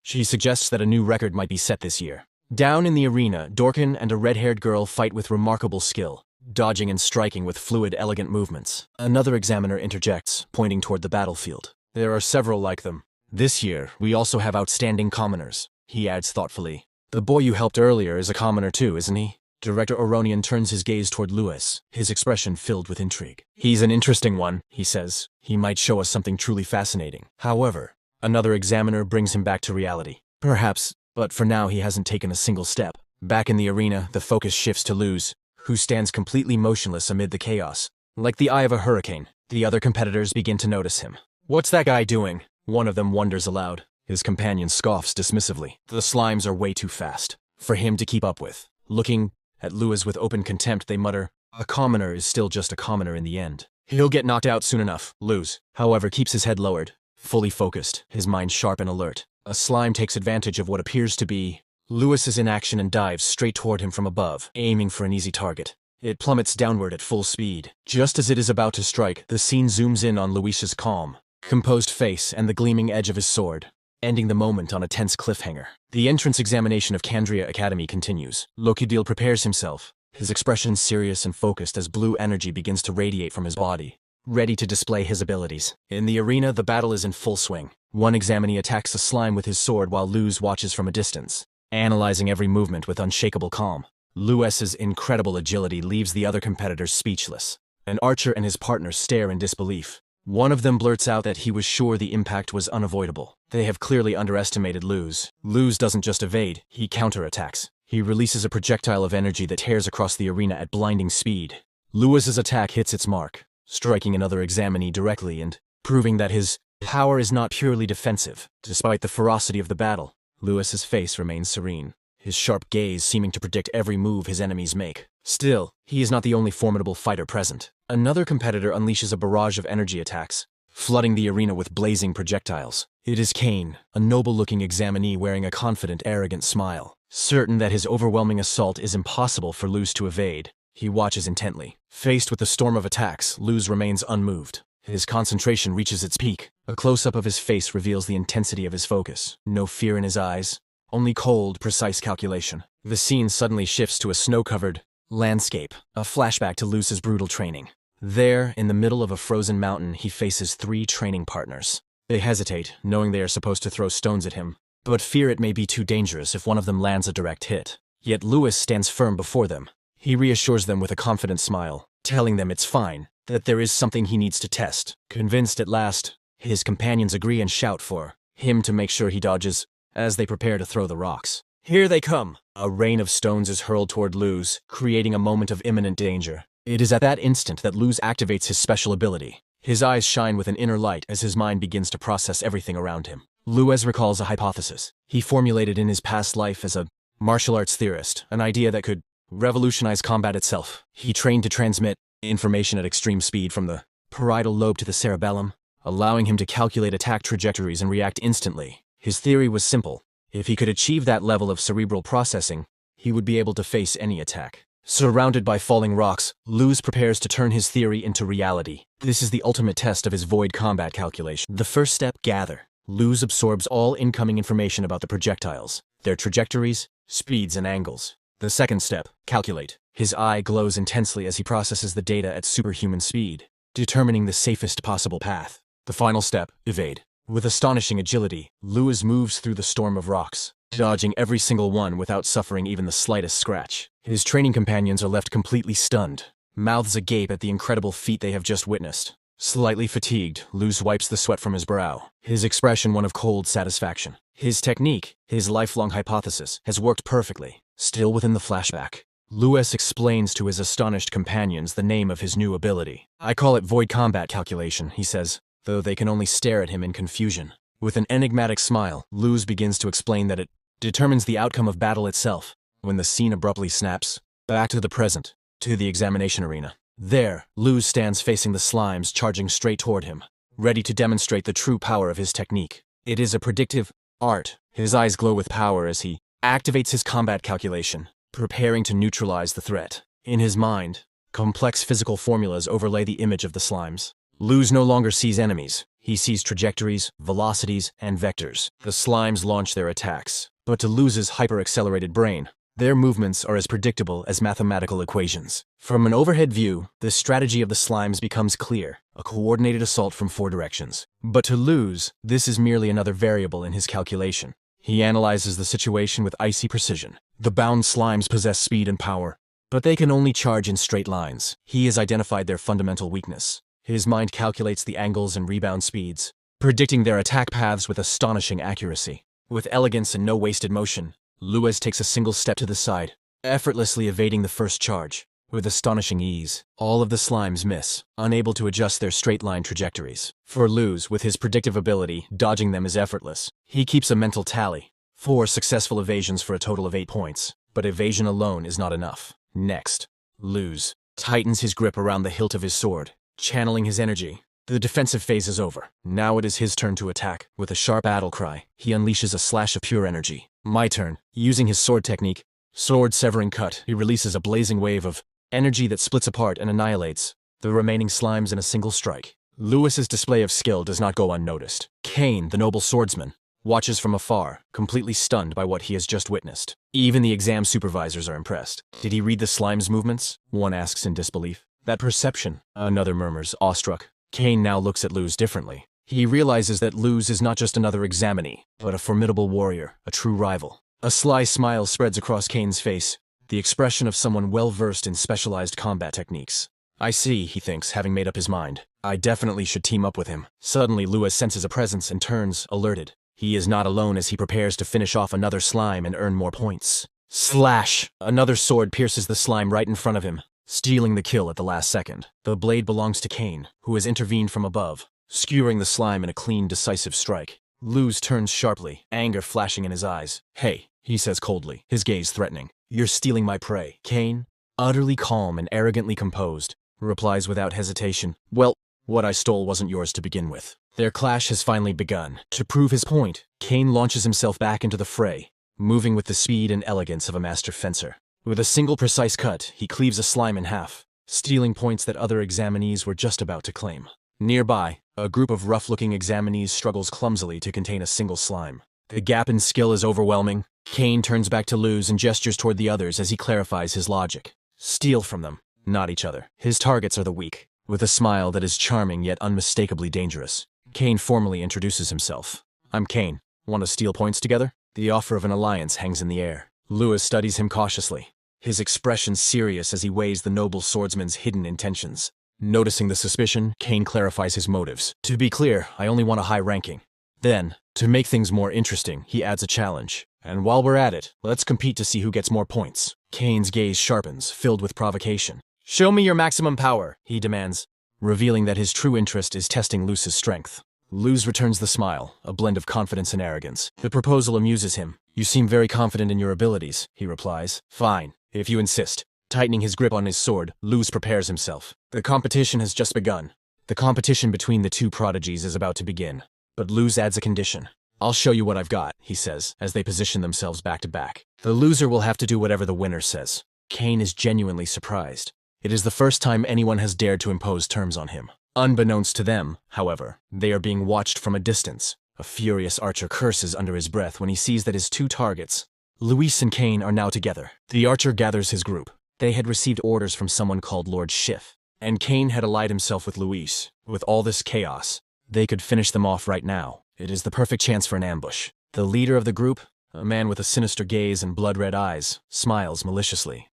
She suggests that a new record might be set this year. Down in the arena, Dorkin and a red-haired girl fight with remarkable skill, dodging and striking with fluid, elegant movements. Another examiner interjects, pointing toward the battlefield. There are several like them. This year, we also have outstanding commoners, he adds thoughtfully. The boy you helped earlier is a commoner too, isn't he? Director Oronian turns his gaze toward Lewis, his expression filled with intrigue. He's an interesting one, he says. He might show us something truly fascinating. However, another examiner brings him back to reality. Perhaps, but for now he hasn't taken a single step. Back in the arena, the focus shifts to Luz, who stands completely motionless amid the chaos. Like the eye of a hurricane, the other competitors begin to notice him. What's that guy doing? One of them wonders aloud. His companion scoffs dismissively. The slimes are way too fast for him to keep up with. Looking at Lewis with open contempt, they mutter, a commoner is still just a commoner in the end. He'll get knocked out soon enough. Luz, however, keeps his head lowered, fully focused, his mind sharp and alert. A slime takes advantage of what appears to be Lewis's inaction and dives straight toward him from above, aiming for an easy target. It plummets downward at full speed. Just as it is about to strike, the scene zooms in on Luis's calm, composed face and the gleaming edge of his sword, ending the moment on a tense cliffhanger. The entrance examination of Candria Academy continues. Lokidil prepares himself, his expression serious and focused as blue energy begins to radiate from his body, ready to display his abilities. In the arena, the battle is in full swing. One examinee attacks a slime with his sword while Luz watches from a distance, analyzing every movement with unshakable calm. Lewis's incredible agility leaves the other competitors speechless. An archer and his partner stare in disbelief. One of them blurts out that he was sure the impact was unavoidable. They have clearly underestimated Luz. Luz doesn't just evade, he counterattacks. He releases a projectile of energy that tears across the arena at blinding speed. Lewis's attack hits its mark, striking another examinee directly and proving that his power is not purely defensive. Despite the ferocity of the battle, Lewis's face remains serene, his sharp gaze seeming to predict every move his enemies make. Still, he is not the only formidable fighter present. Another competitor unleashes a barrage of energy attacks, flooding the arena with blazing projectiles. It is Kane, a noble-looking examinee wearing a confident, arrogant smile. Certain that his overwhelming assault is impossible for Luz to evade, he watches intently. Faced with the storm of attacks, Luz remains unmoved. His concentration reaches its peak. A close-up of his face reveals the intensity of his focus. No fear in his eyes, only cold, precise calculation. The scene suddenly shifts to a snow-covered landscape, a flashback to Luz's brutal training. There, in the middle of a frozen mountain, he faces 3 training partners. They hesitate, knowing they are supposed to throw stones at him, but fear it may be too dangerous if one of them lands a direct hit. Yet Lewis stands firm before them. He reassures them with a confident smile, telling them it's fine, that there is something he needs to test. Convinced at last, his companions agree and shout for him to make sure he dodges as they prepare to throw the rocks. Here they come! A rain of stones is hurled toward Luz, creating a moment of imminent danger. It is at that instant that Luz activates his special ability. His eyes shine with an inner light as his mind begins to process everything around him. Luz recalls a hypothesis he formulated in his past life as a martial arts theorist, an idea that could revolutionize combat itself. He trained to transmit information at extreme speed from the parietal lobe to the cerebellum, allowing him to calculate attack trajectories and react instantly. His theory was simple. If he could achieve that level of cerebral processing, he would be able to face any attack. Surrounded by falling rocks, Luz prepares to turn his theory into reality. This is the ultimate test of his void combat calculation. The first step, gather. Luz absorbs all incoming information about the projectiles, their trajectories, speeds, and angles. The second step, calculate. His eye glows intensely as he processes the data at superhuman speed, determining the safest possible path. The final step, evade. With astonishing agility, Luz moves through the storm of rocks, dodging every single one without suffering even the slightest scratch. His training companions are left completely stunned, mouths agape at the incredible feat they have just witnessed. Slightly fatigued, Luz wipes the sweat from his brow, his expression one of cold satisfaction. His technique, his lifelong hypothesis, has worked perfectly. Still within the flashback, Lewis explains to his astonished companions the name of his new ability. I call it void combat calculation, he says, though they can only stare at him in confusion. With an enigmatic smile, Luz begins to explain that it determines the outcome of battle itself. When the scene abruptly snaps, back to the present, to the examination arena. There, Luz stands facing the slimes charging straight toward him, ready to demonstrate the true power of his technique. It is a predictive art. His eyes glow with power as he activates his combat calculation, preparing to neutralize the threat. In his mind, complex physical formulas overlay the image of the slimes. Luz no longer sees enemies. He sees trajectories, velocities, and vectors. The slimes launch their attacks, but to Luz's hyper-accelerated brain, their movements are as predictable as mathematical equations. From an overhead view, the strategy of the slimes becomes clear, a coordinated assault from 4 directions. But to Luz, this is merely another variable in his calculation. He analyzes the situation with icy precision. The bound slimes possess speed and power, but they can only charge in straight lines. He has identified their fundamental weakness. His mind calculates the angles and rebound speeds, predicting their attack paths with astonishing accuracy. With elegance and no wasted motion, Lewis takes a single step to the side, effortlessly evading the first charge. With astonishing ease, all of the slimes miss, unable to adjust their straight-line trajectories. For Luz, with his predictive ability, dodging them is effortless. He keeps a mental tally. 4 successful evasions for a total of 8 points. But evasion alone is not enough. Next, Luz tightens his grip around the hilt of his sword, channeling his energy. The defensive phase is over. Now it is his turn to attack. With a sharp battle cry, he unleashes a slash of pure energy. My turn. Using his sword technique, sword-severing cut, he releases a blazing wave of energy that splits apart and annihilates the remaining slimes in a single strike. Lewis's display of skill does not go unnoticed. Kane, the noble swordsman, watches from afar, completely stunned by what he has just witnessed. Even the exam supervisors are impressed. Did he read the slime's movements? One asks in disbelief. That perception, another murmurs, awestruck. Kane now looks at Luz differently. He realizes that Luz is not just another examinee, but a formidable warrior, a true rival. A sly smile spreads across Kane's face, the expression of someone well-versed in specialized combat techniques. I see, he thinks, having made up his mind. I definitely should team up with him. Suddenly, Lewis senses a presence and turns, alerted. He is not alone as he prepares to finish off another slime and earn more points. Slash! Another sword pierces the slime right in front of him, stealing the kill at the last second. The blade belongs to Kane, who has intervened from above, skewering the slime in a clean, decisive strike. Luz turns sharply, anger flashing in his eyes. Hey, he says coldly, his gaze threatening. You're stealing my prey. Kane, utterly calm and arrogantly composed, replies without hesitation. Well, what I stole wasn't yours to begin with. Their clash has finally begun. To prove his point, Kane launches himself back into the fray, moving with the speed and elegance of a master fencer. With a single precise cut, he cleaves a slime in half, stealing points that other examinees were just about to claim. Nearby, a group of rough-looking examinees struggles clumsily to contain a single slime. The gap in skill is overwhelming. Kane turns back to Luz and gestures toward the others as he clarifies his logic. Steal from them, not each other. His targets are the weak. With a smile that is charming yet unmistakably dangerous, Kane formally introduces himself. I'm Kane. Want to steal points together? The offer of an alliance hangs in the air. Lewis studies him cautiously, his expression serious as he weighs the noble swordsman's hidden intentions. Noticing the suspicion, Kane clarifies his motives. To be clear, I only want a high ranking. Then, to make things more interesting, he adds a challenge. And while we're at it, let's compete to see who gets more points. Kane's gaze sharpens, filled with provocation. Show me your maximum power, he demands, revealing that his true interest is testing Luz's strength. Luz returns the smile, a blend of confidence and arrogance. The proposal amuses him. You seem very confident in your abilities, he replies. Fine, if you insist. Tightening his grip on his sword, Luz prepares himself. The competition has just begun. The competition between the two prodigies is about to begin. But Luz adds a condition. I'll show you what I've got, he says, as they position themselves back to back. The loser will have to do whatever the winner says. Kane is genuinely surprised. It is the first time anyone has dared to impose terms on him. Unbeknownst to them, however, they are being watched from a distance. A furious archer curses under his breath when he sees that his two targets, Luis and Kane, are now together. The archer gathers his group. They had received orders from someone called Lord Schiff, and Kane had allied himself with Luis. With all this chaos, they could finish them off right now. It is the perfect chance for an ambush. The leader of the group, a man with a sinister gaze and blood-red eyes, smiles maliciously.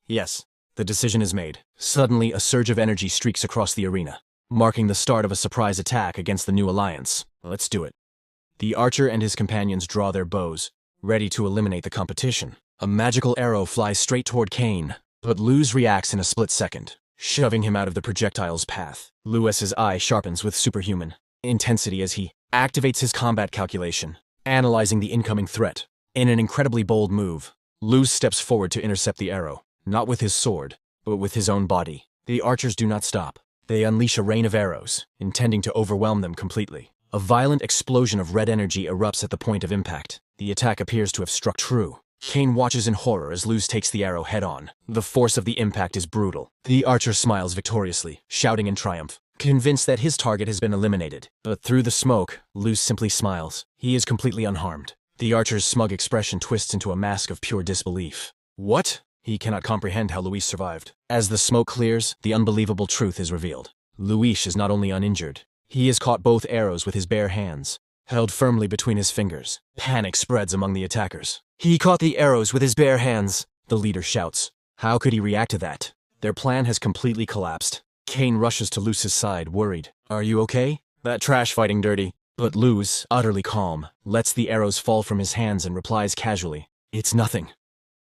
Yes, the decision is made. Suddenly, a surge of energy streaks across the arena, marking the start of a surprise attack against the new alliance. Let's do it. The archer and his companions draw their bows, ready to eliminate the competition. A magical arrow flies straight toward Kane, but Luz reacts in a split second, shoving him out of the projectile's path. Luis's eye sharpens with superhuman intensity as he activates his combat calculation, analyzing the incoming threat. In an incredibly bold move, Luz steps forward to intercept the arrow, not with his sword, but with his own body. The archers do not stop. They unleash a rain of arrows, intending to overwhelm them completely. A violent explosion of red energy erupts at the point of impact. The attack appears to have struck true. Kane watches in horror as Luz takes the arrow head-on. The force of the impact is brutal. The archer smiles victoriously, shouting in triumph, convinced that his target has been eliminated. But through the smoke, Luz simply smiles. He is completely unharmed. The archer's smug expression twists into a mask of pure disbelief. What? He cannot comprehend how Luis survived. As the smoke clears, the unbelievable truth is revealed. Luis is not only uninjured, he has caught both arrows with his bare hands, held firmly between his fingers. Panic spreads among the attackers. He caught the arrows with his bare hands, the leader shouts. How could he react to that? Their plan has completely collapsed. Kane rushes to Luz's side, worried. Are you okay? That trash fighting dirty. But Luz, utterly calm, lets the arrows fall from his hands and replies casually, It's nothing.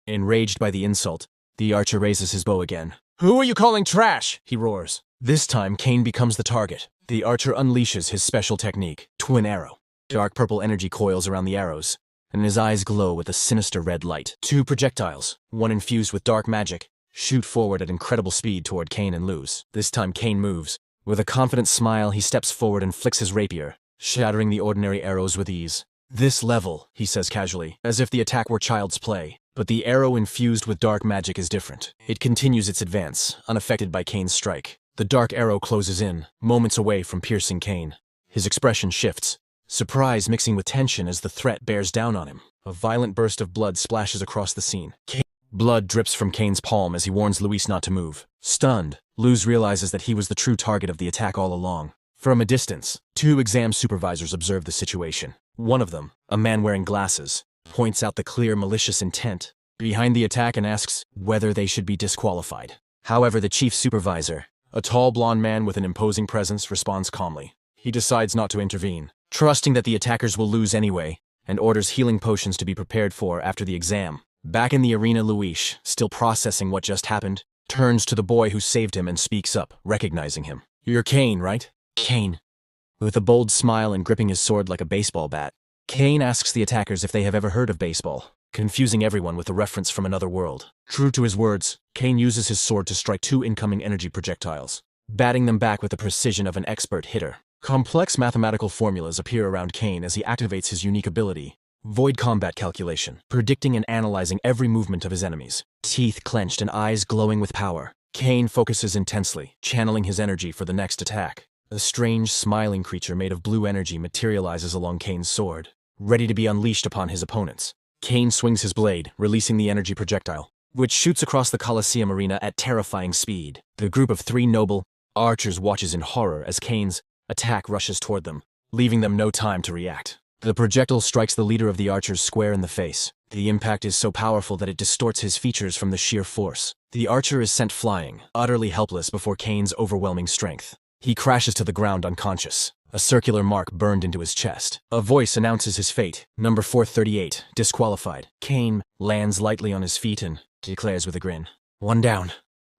Enraged by the insult, the archer raises his bow again. Who are you calling trash? He roars. This time, Kane becomes the target. The archer unleashes his special technique, twin arrow. Dark purple energy coils around the arrows, and his eyes glow with a sinister red light. Two projectiles, one infused with dark magic, shoot forward at incredible speed toward Kane and Luz. This time Kane moves. With a confident smile, he steps forward and flicks his rapier, shattering the ordinary arrows with ease. This level, he says casually, as if the attack were child's play. But the arrow infused with dark magic is different. It continues its advance, unaffected by Kane's strike. The dark arrow closes in, moments away from piercing Kane. His expression shifts, surprise mixing with tension as the threat bears down on him. A violent burst of blood splashes across the scene. Blood drips from Kane's palm as he warns Luis not to move. Stunned, Luz realizes that he was the true target of the attack all along. From a distance, two exam supervisors observe the situation. One of them, a man wearing glasses, points out the clear malicious intent behind the attack and asks whether they should be disqualified. However, the chief supervisor, a tall blonde man with an imposing presence, responds calmly. He decides not to intervene, trusting that the attackers will lose anyway, and orders healing potions to be prepared for after the exam. Back in the arena, Luis, still processing what just happened, turns to the boy who saved him and speaks up, recognizing him. You're Kane, right? Kane. With a bold smile and gripping his sword like a baseball bat, Kane asks the attackers if they have ever heard of baseball, confusing everyone with a reference from another world. True to his words, Kane uses his sword to strike two incoming energy projectiles, batting them back with the precision of an expert hitter. Complex mathematical formulas appear around Kane as he activates his unique ability, Void Combat Calculation, predicting and analyzing every movement of his enemies. Teeth clenched and eyes glowing with power, Kane focuses intensely, channeling his energy for the next attack. A strange, smiling creature made of blue energy materializes along Kane's sword, ready to be unleashed upon his opponents. Kane swings his blade, releasing the energy projectile, which shoots across the Colosseum arena at terrifying speed. The group of three noble archers watches in horror as Kane's attack rushes toward them. leaving them no time to react. The projectile strikes the leader of the archers square in the face. The impact is so powerful that it distorts his features from the sheer force. The archer is sent flying, utterly helpless before Kane's overwhelming strength. He crashes to the ground unconscious. A circular mark burned into his chest. A voice announces his fate. Number 438, disqualified. Kane lands lightly on his feet and declares with a grin, "One down."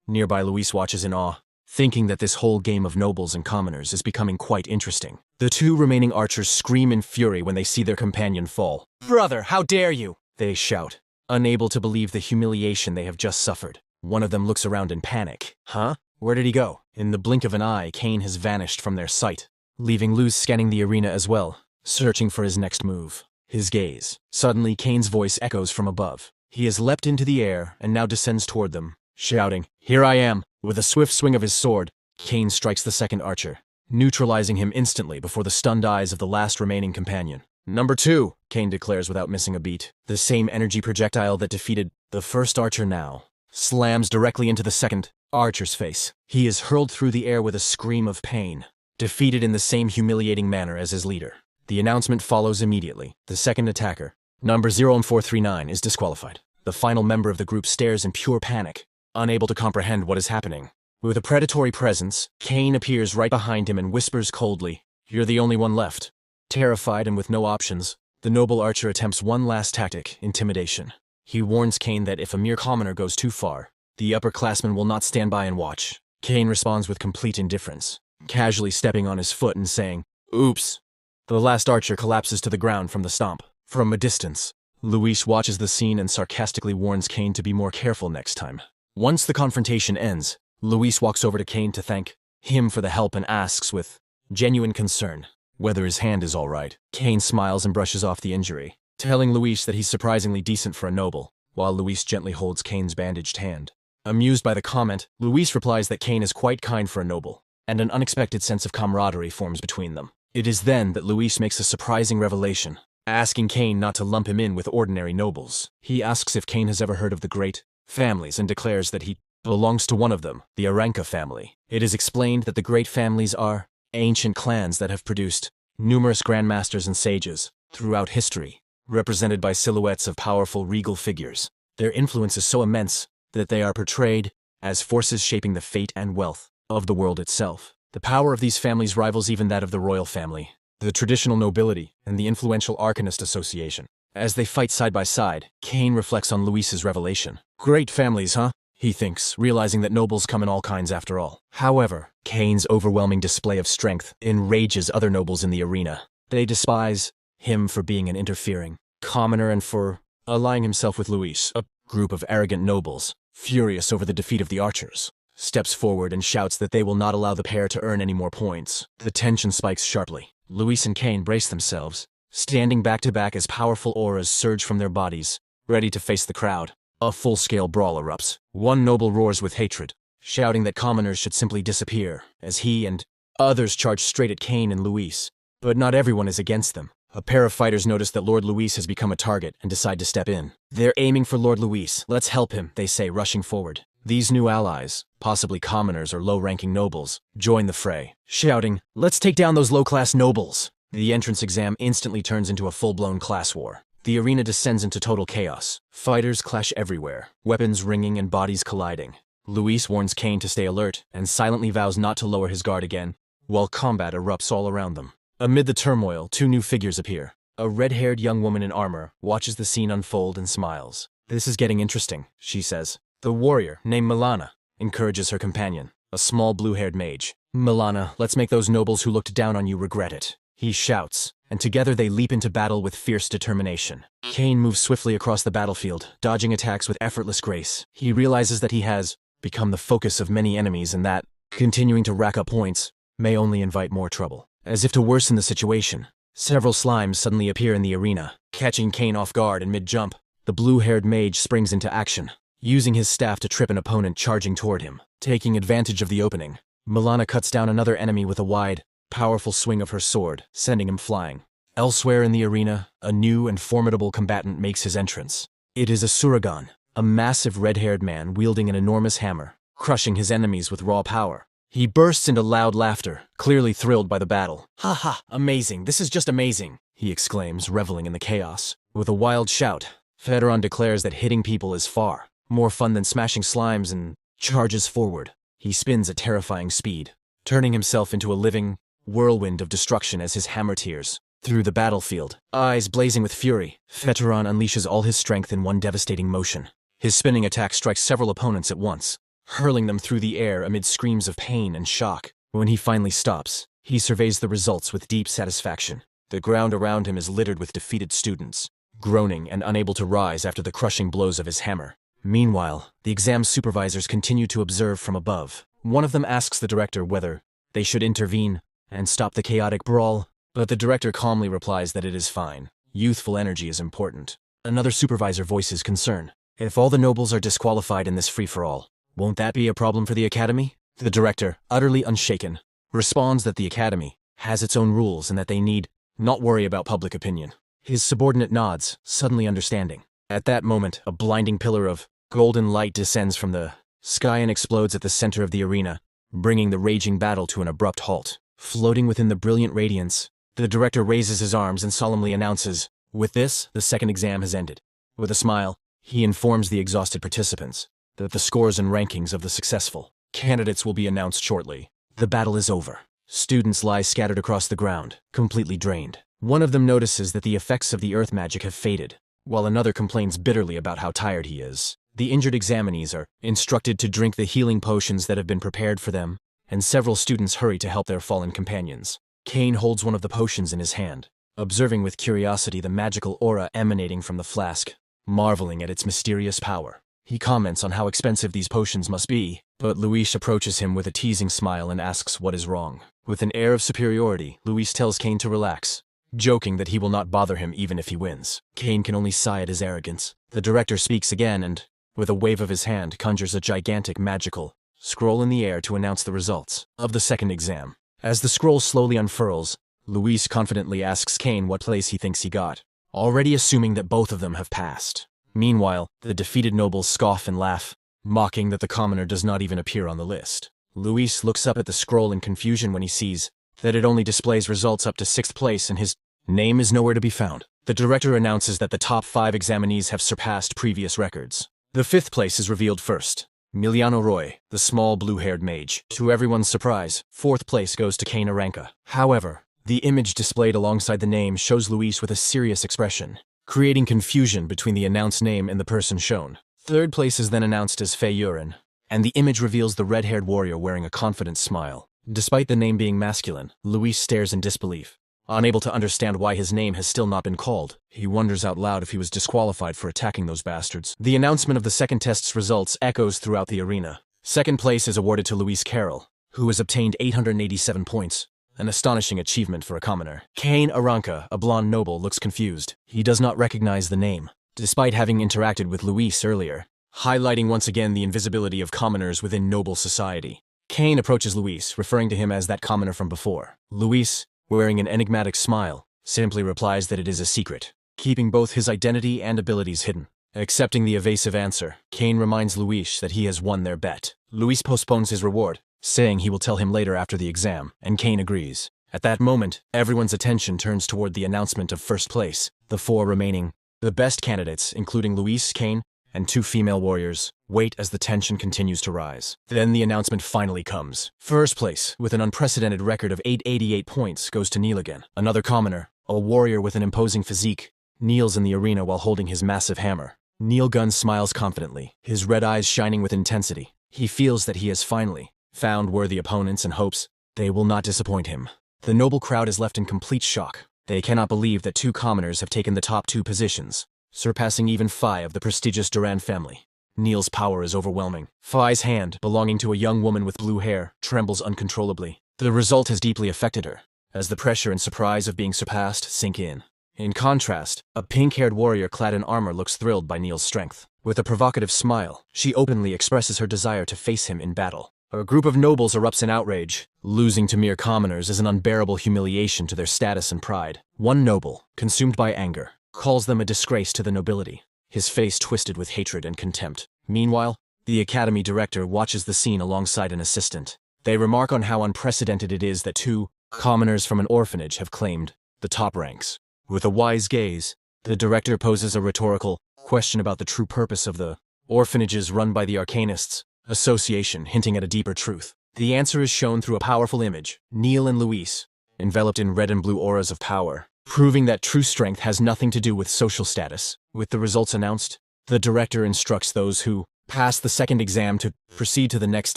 Nearby, Luis watches in awe, thinking that this whole game of nobles and commoners is becoming quite interesting. The two remaining archers scream in fury when they see their companion fall. "Brother, how dare you!" they shout, unable to believe the humiliation they have just suffered. One of them looks around in panic. Huh? Where did he go? In the blink of an eye, Kane has vanished from their sight, leaving Luz scanning the arena as well, searching for his next move. His gaze. Suddenly, Kane's voice echoes from above. He has leapt into the air and now descends toward them, shouting, "Here I am!" With a swift swing of his sword, Kane strikes the second archer, neutralizing him instantly before the stunned eyes of the last remaining companion. "Number 2, Kane declares without missing a beat. The same energy projectile that defeated the first archer now slams directly into the second archer's face. He is hurled through the air with a scream of pain, defeated in the same humiliating manner as his leader. The announcement follows immediately. The second attacker, number 0439, is disqualified. The final member of the group stares in pure panic, unable to comprehend what is happening. With a predatory presence, Kane appears right behind him and whispers coldly, "You're the only one left." Terrified and with no options, the noble archer attempts one last tactic, intimidation. He warns Kane that if a mere commoner goes too far, the upperclassmen will not stand by and watch. Kane responds with complete indifference, casually stepping on his foot and saying, "Oops." The last archer collapses to the ground from the stomp. From a distance, Luis watches the scene and sarcastically warns Kane to be more careful next time. Once the confrontation ends, Luis walks over to Kane to thank him for the help and asks with genuine concern whether his hand is all right. Kane smiles and brushes off the injury, telling Luis that he's surprisingly decent for a noble, while Luis gently holds Kane's bandaged hand. Amused by the comment, Luis replies that Kane is quite kind for a noble, and an unexpected sense of camaraderie forms between them. It is then that Luis makes a surprising revelation, asking Kane not to lump him in with ordinary nobles. He asks if Kane has ever heard of the great families and declares that he belongs to one of them, the Aranka family. It is explained that the great families are ancient clans that have produced numerous grandmasters and sages throughout history, represented by silhouettes of powerful regal figures. Their influence is so immense that they are portrayed as forces shaping the fate and wealth of the world itself. The power of these families rivals even that of the royal family, the traditional nobility, and the influential Arcanist Association. As they fight side by side, Kane reflects on Luis's revelation. Great families, huh? He thinks, realizing that nobles come in all kinds after all. However, Kane's overwhelming display of strength enrages other nobles in the arena. They despise him for being an interfering commoner and for allying himself with Luis. A group of arrogant nobles, furious over the defeat of the archers, steps forward and shouts that they will not allow the pair to earn any more points. The tension spikes sharply. Luis and Kane brace themselves, standing back to back as powerful auras surge from their bodies, ready to face the crowd. A full-scale brawl erupts. One noble roars with hatred, shouting that commoners should simply disappear, as he and others charge straight at Kane and Luis. But not everyone is against them. A pair of fighters notice that Lord Luis has become a target and decide to step in. They're aiming for Lord Luis. "Let's help him," they say, rushing forward. These new allies, possibly commoners or low-ranking nobles, join the fray, shouting, "Let's take down those low-class nobles!" The entrance exam instantly turns into a full-blown class war. The arena descends into total chaos. Fighters clash everywhere, weapons ringing and bodies colliding. Luis warns Kane to stay alert and silently vows not to lower his guard again, while combat erupts all around them. Amid the turmoil, two new figures appear. A red-haired young woman in armor watches the scene unfold and smiles. "This is getting interesting," she says. The warrior, named Milana, encourages her companion, a small blue-haired mage. "Milana, let's make those nobles who looked down on you regret it," he shouts, and together they leap into battle with fierce determination. Kane moves swiftly across the battlefield, dodging attacks with effortless grace. He realizes that he has become the focus of many enemies and that, continuing to rack up points, may only invite more trouble. As if to worsen the situation, several slimes suddenly appear in the arena, catching Kane off guard in mid-jump. The blue-haired mage springs into action, using his staff to trip an opponent charging toward him. Taking advantage of the opening, Milana cuts down another enemy with a wide, powerful swing of her sword, sending him flying. Elsewhere in the arena, a new and formidable combatant makes his entrance. It is a Suragan, a massive red-haired man wielding an enormous hammer, crushing his enemies with raw power. He bursts into loud laughter, clearly thrilled by the battle. "Ha ha, amazing, this is just amazing," he exclaims, reveling in the chaos. With a wild shout, Federon declares that hitting people is far more fun than smashing slimes and charges forward. He spins at terrifying speed, turning himself into a living whirlwind of destruction as his hammer tears through the battlefield. Eyes blazing with fury, Federon unleashes all his strength in one devastating motion. His spinning attack strikes several opponents at once, hurling them through the air amid screams of pain and shock. When he finally stops, he surveys the results with deep satisfaction. The ground around him is littered with defeated students, groaning and unable to rise after the crushing blows of his hammer. Meanwhile, the exam supervisors continue to observe from above. One of them asks the director whether they should intervene and stop the chaotic brawl, but the director calmly replies that it is fine. Youthful energy is important. Another supervisor voices concern. If all the nobles are disqualified in this free-for-all, won't that be a problem for the academy? The director, utterly unshaken, responds that the academy has its own rules and that they need not worry about public opinion. His subordinate nods, suddenly understanding. At that moment, a blinding pillar of golden light descends from the sky and explodes at the center of the arena, bringing the raging battle to an abrupt halt. Floating within the brilliant radiance, the director raises his arms and solemnly announces, "With this, the second exam has ended." With a smile, he informs the exhausted participants that the scores and rankings of the successful candidates will be announced shortly. The battle is over. Students lie scattered across the ground, completely drained. One of them notices that the effects of the earth magic have faded, while another complains bitterly about how tired he is. The injured examinees are instructed to drink the healing potions that have been prepared for them, and several students hurry to help their fallen companions. Kane holds one of the potions in his hand, observing with curiosity the magical aura emanating from the flask, marveling at its mysterious power. He comments on how expensive these potions must be, but Luis approaches him with a teasing smile and asks what is wrong. With an air of superiority, Luis tells Kane to relax, joking that he will not bother him even if he wins. Kane can only sigh at his arrogance. The director speaks again and, with a wave of his hand, conjures a gigantic magical scroll in the air to announce the results of the second exam. As the scroll slowly unfurls, Luis confidently asks Kane what place he thinks he got, already assuming that both of them have passed. Meanwhile, the defeated nobles scoff and laugh, mocking that the commoner does not even appear on the list. Luis looks up at the scroll in confusion when he sees that it only displays results up to 6th place and his name is nowhere to be found. The director announces that the top 5 examinees have surpassed previous records. The 5th place is revealed first. Miliano Roy, the small blue-haired mage. To everyone's surprise, 4th place goes to Kane Aranka. However, the image displayed alongside the name shows Luis with a serious expression, creating confusion between the announced name and the person shown. 3rd place is then announced as Fei Yurin, and the image reveals the red-haired warrior wearing a confident smile. Despite the name being masculine, Luis stares in disbelief. Unable to understand why his name has still not been called, he wonders out loud if he was disqualified for attacking those bastards. The announcement of the second test's results echoes throughout the arena. 2nd place is awarded to Luis Carroll, who has obtained 887 points, an astonishing achievement for a commoner. Kane Aranka, a blonde noble, looks confused. He does not recognize the name, despite having interacted with Luis earlier, highlighting once again the invisibility of commoners within noble society. Kane approaches Luis, referring to him as that commoner from before. Luis, wearing an enigmatic smile, simply replies that it is a secret, keeping both his identity and abilities hidden. Accepting the evasive answer, Kane reminds Luis that he has won their bet. Luis postpones his reward, saying he will tell him later after the exam, and Kane agrees. At that moment, everyone's attention turns toward the announcement of 1st place. The 4 remaining, the best candidates, including Luis, Kane, and 2 female warriors, wait as the tension continues to rise. Then the announcement finally comes. 1st place, with an unprecedented record of 888 points, goes to Neilligan. Another commoner, a warrior with an imposing physique, kneels in the arena while holding his massive hammer. Neilgun smiles confidently, his red eyes shining with intensity. He feels that he has finally found worthy opponents and hopes they will not disappoint him. The noble crowd is left in complete shock. They cannot believe that 2 commoners have taken the top 2 positions, surpassing even Phi of the prestigious Duran family. Neil's power is overwhelming. Phi's hand, belonging to a young woman with blue hair, trembles uncontrollably. The result has deeply affected her, as the pressure and surprise of being surpassed sink in. In contrast, a pink-haired warrior clad in armor looks thrilled by Neil's strength. With a provocative smile, she openly expresses her desire to face him in battle. A group of nobles erupts in outrage. Losing to mere commoners is an unbearable humiliation to their status and pride. One noble, consumed by anger, calls them a disgrace to the nobility, his face twisted with hatred and contempt. Meanwhile, the academy director watches the scene alongside an assistant. They remark on how unprecedented it is that two commoners from an orphanage have claimed the top ranks. With a wise gaze, the director poses a rhetorical question about the true purpose of the orphanages run by the Arcanists Association, hinting at a deeper truth. The answer is shown through a powerful image, Neil and Luis, enveloped in red and blue auras of power, proving that true strength has nothing to do with social status. With the results announced, the director instructs those who pass the second exam to proceed to the next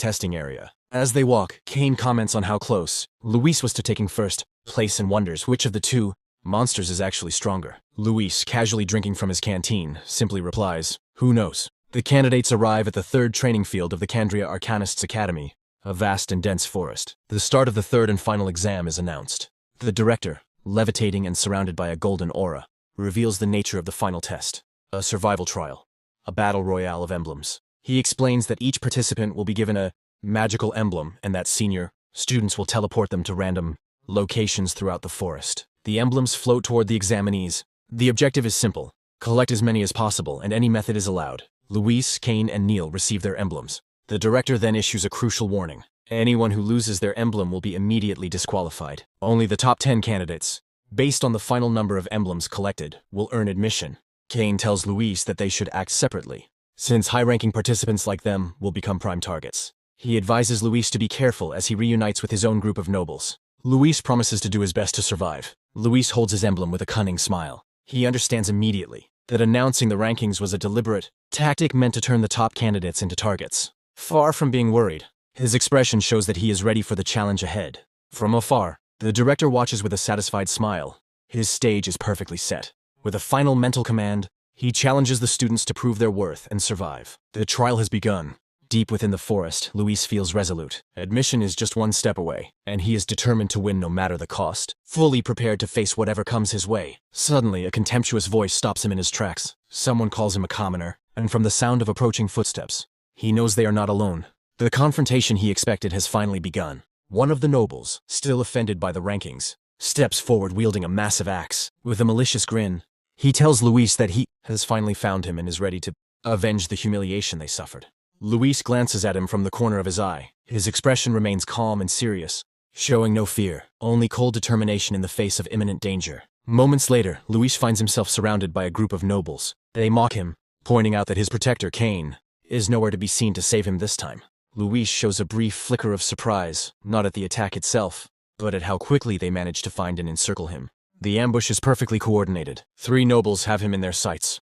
testing area. As they walk, Kane comments on how close Luis was to taking first place and wonders which of the two monsters is actually stronger. Luis, casually drinking from his canteen, simply replies, "Who knows?" The candidates arrive at the third training field of the Candria Arcanists Academy, a vast and dense forest. The start of the third and final exam is announced. The director, levitating and surrounded by a golden aura, reveals the nature of the final test. A survival trial. A battle royale of emblems. He explains that each participant will be given a magical emblem and that senior students will teleport them to random locations throughout the forest. The emblems float toward the examinees. The objective is simple. Collect as many as possible and any method is allowed. Luis, Kane, and Neil receive their emblems. The director then issues a crucial warning. Anyone who loses their emblem will be immediately disqualified. Only the top 10 candidates, based on the final number of emblems collected, will earn admission. Kane tells Luis that they should act separately, since high-ranking participants like them will become prime targets. He advises Luis to be careful as he reunites with his own group of nobles. Luis promises to do his best to survive. Luis holds his emblem with a cunning smile. He understands immediately that announcing the rankings was a deliberate tactic meant to turn the top candidates into targets. Far from being worried, his expression shows that he is ready for the challenge ahead. From afar, the director watches with a satisfied smile. His stage is perfectly set. With a final mental command, he challenges the students to prove their worth and survive. The trial has begun. Deep within the forest, Luis feels resolute. Admission is just one step away, and he is determined to win no matter the cost, fully prepared to face whatever comes his way. Suddenly, a contemptuous voice stops him in his tracks. Someone calls him a commoner, and from the sound of approaching footsteps, he knows they are not alone. The confrontation he expected has finally begun. One of the nobles, still offended by the rankings, steps forward wielding a massive axe. With a malicious grin, he tells Luis that he has finally found him and is ready to avenge the humiliation they suffered. Luis glances at him from the corner of his eye. His expression remains calm and serious, showing no fear, only cold determination in the face of imminent danger. Moments later, Luis finds himself surrounded by a group of nobles. They mock him, pointing out that his protector, Kane, is nowhere to be seen to save him this time. Luis shows a brief flicker of surprise, not at the attack itself, but at how quickly they manage to find and encircle him. The ambush is perfectly coordinated. 3 nobles have him in their sights.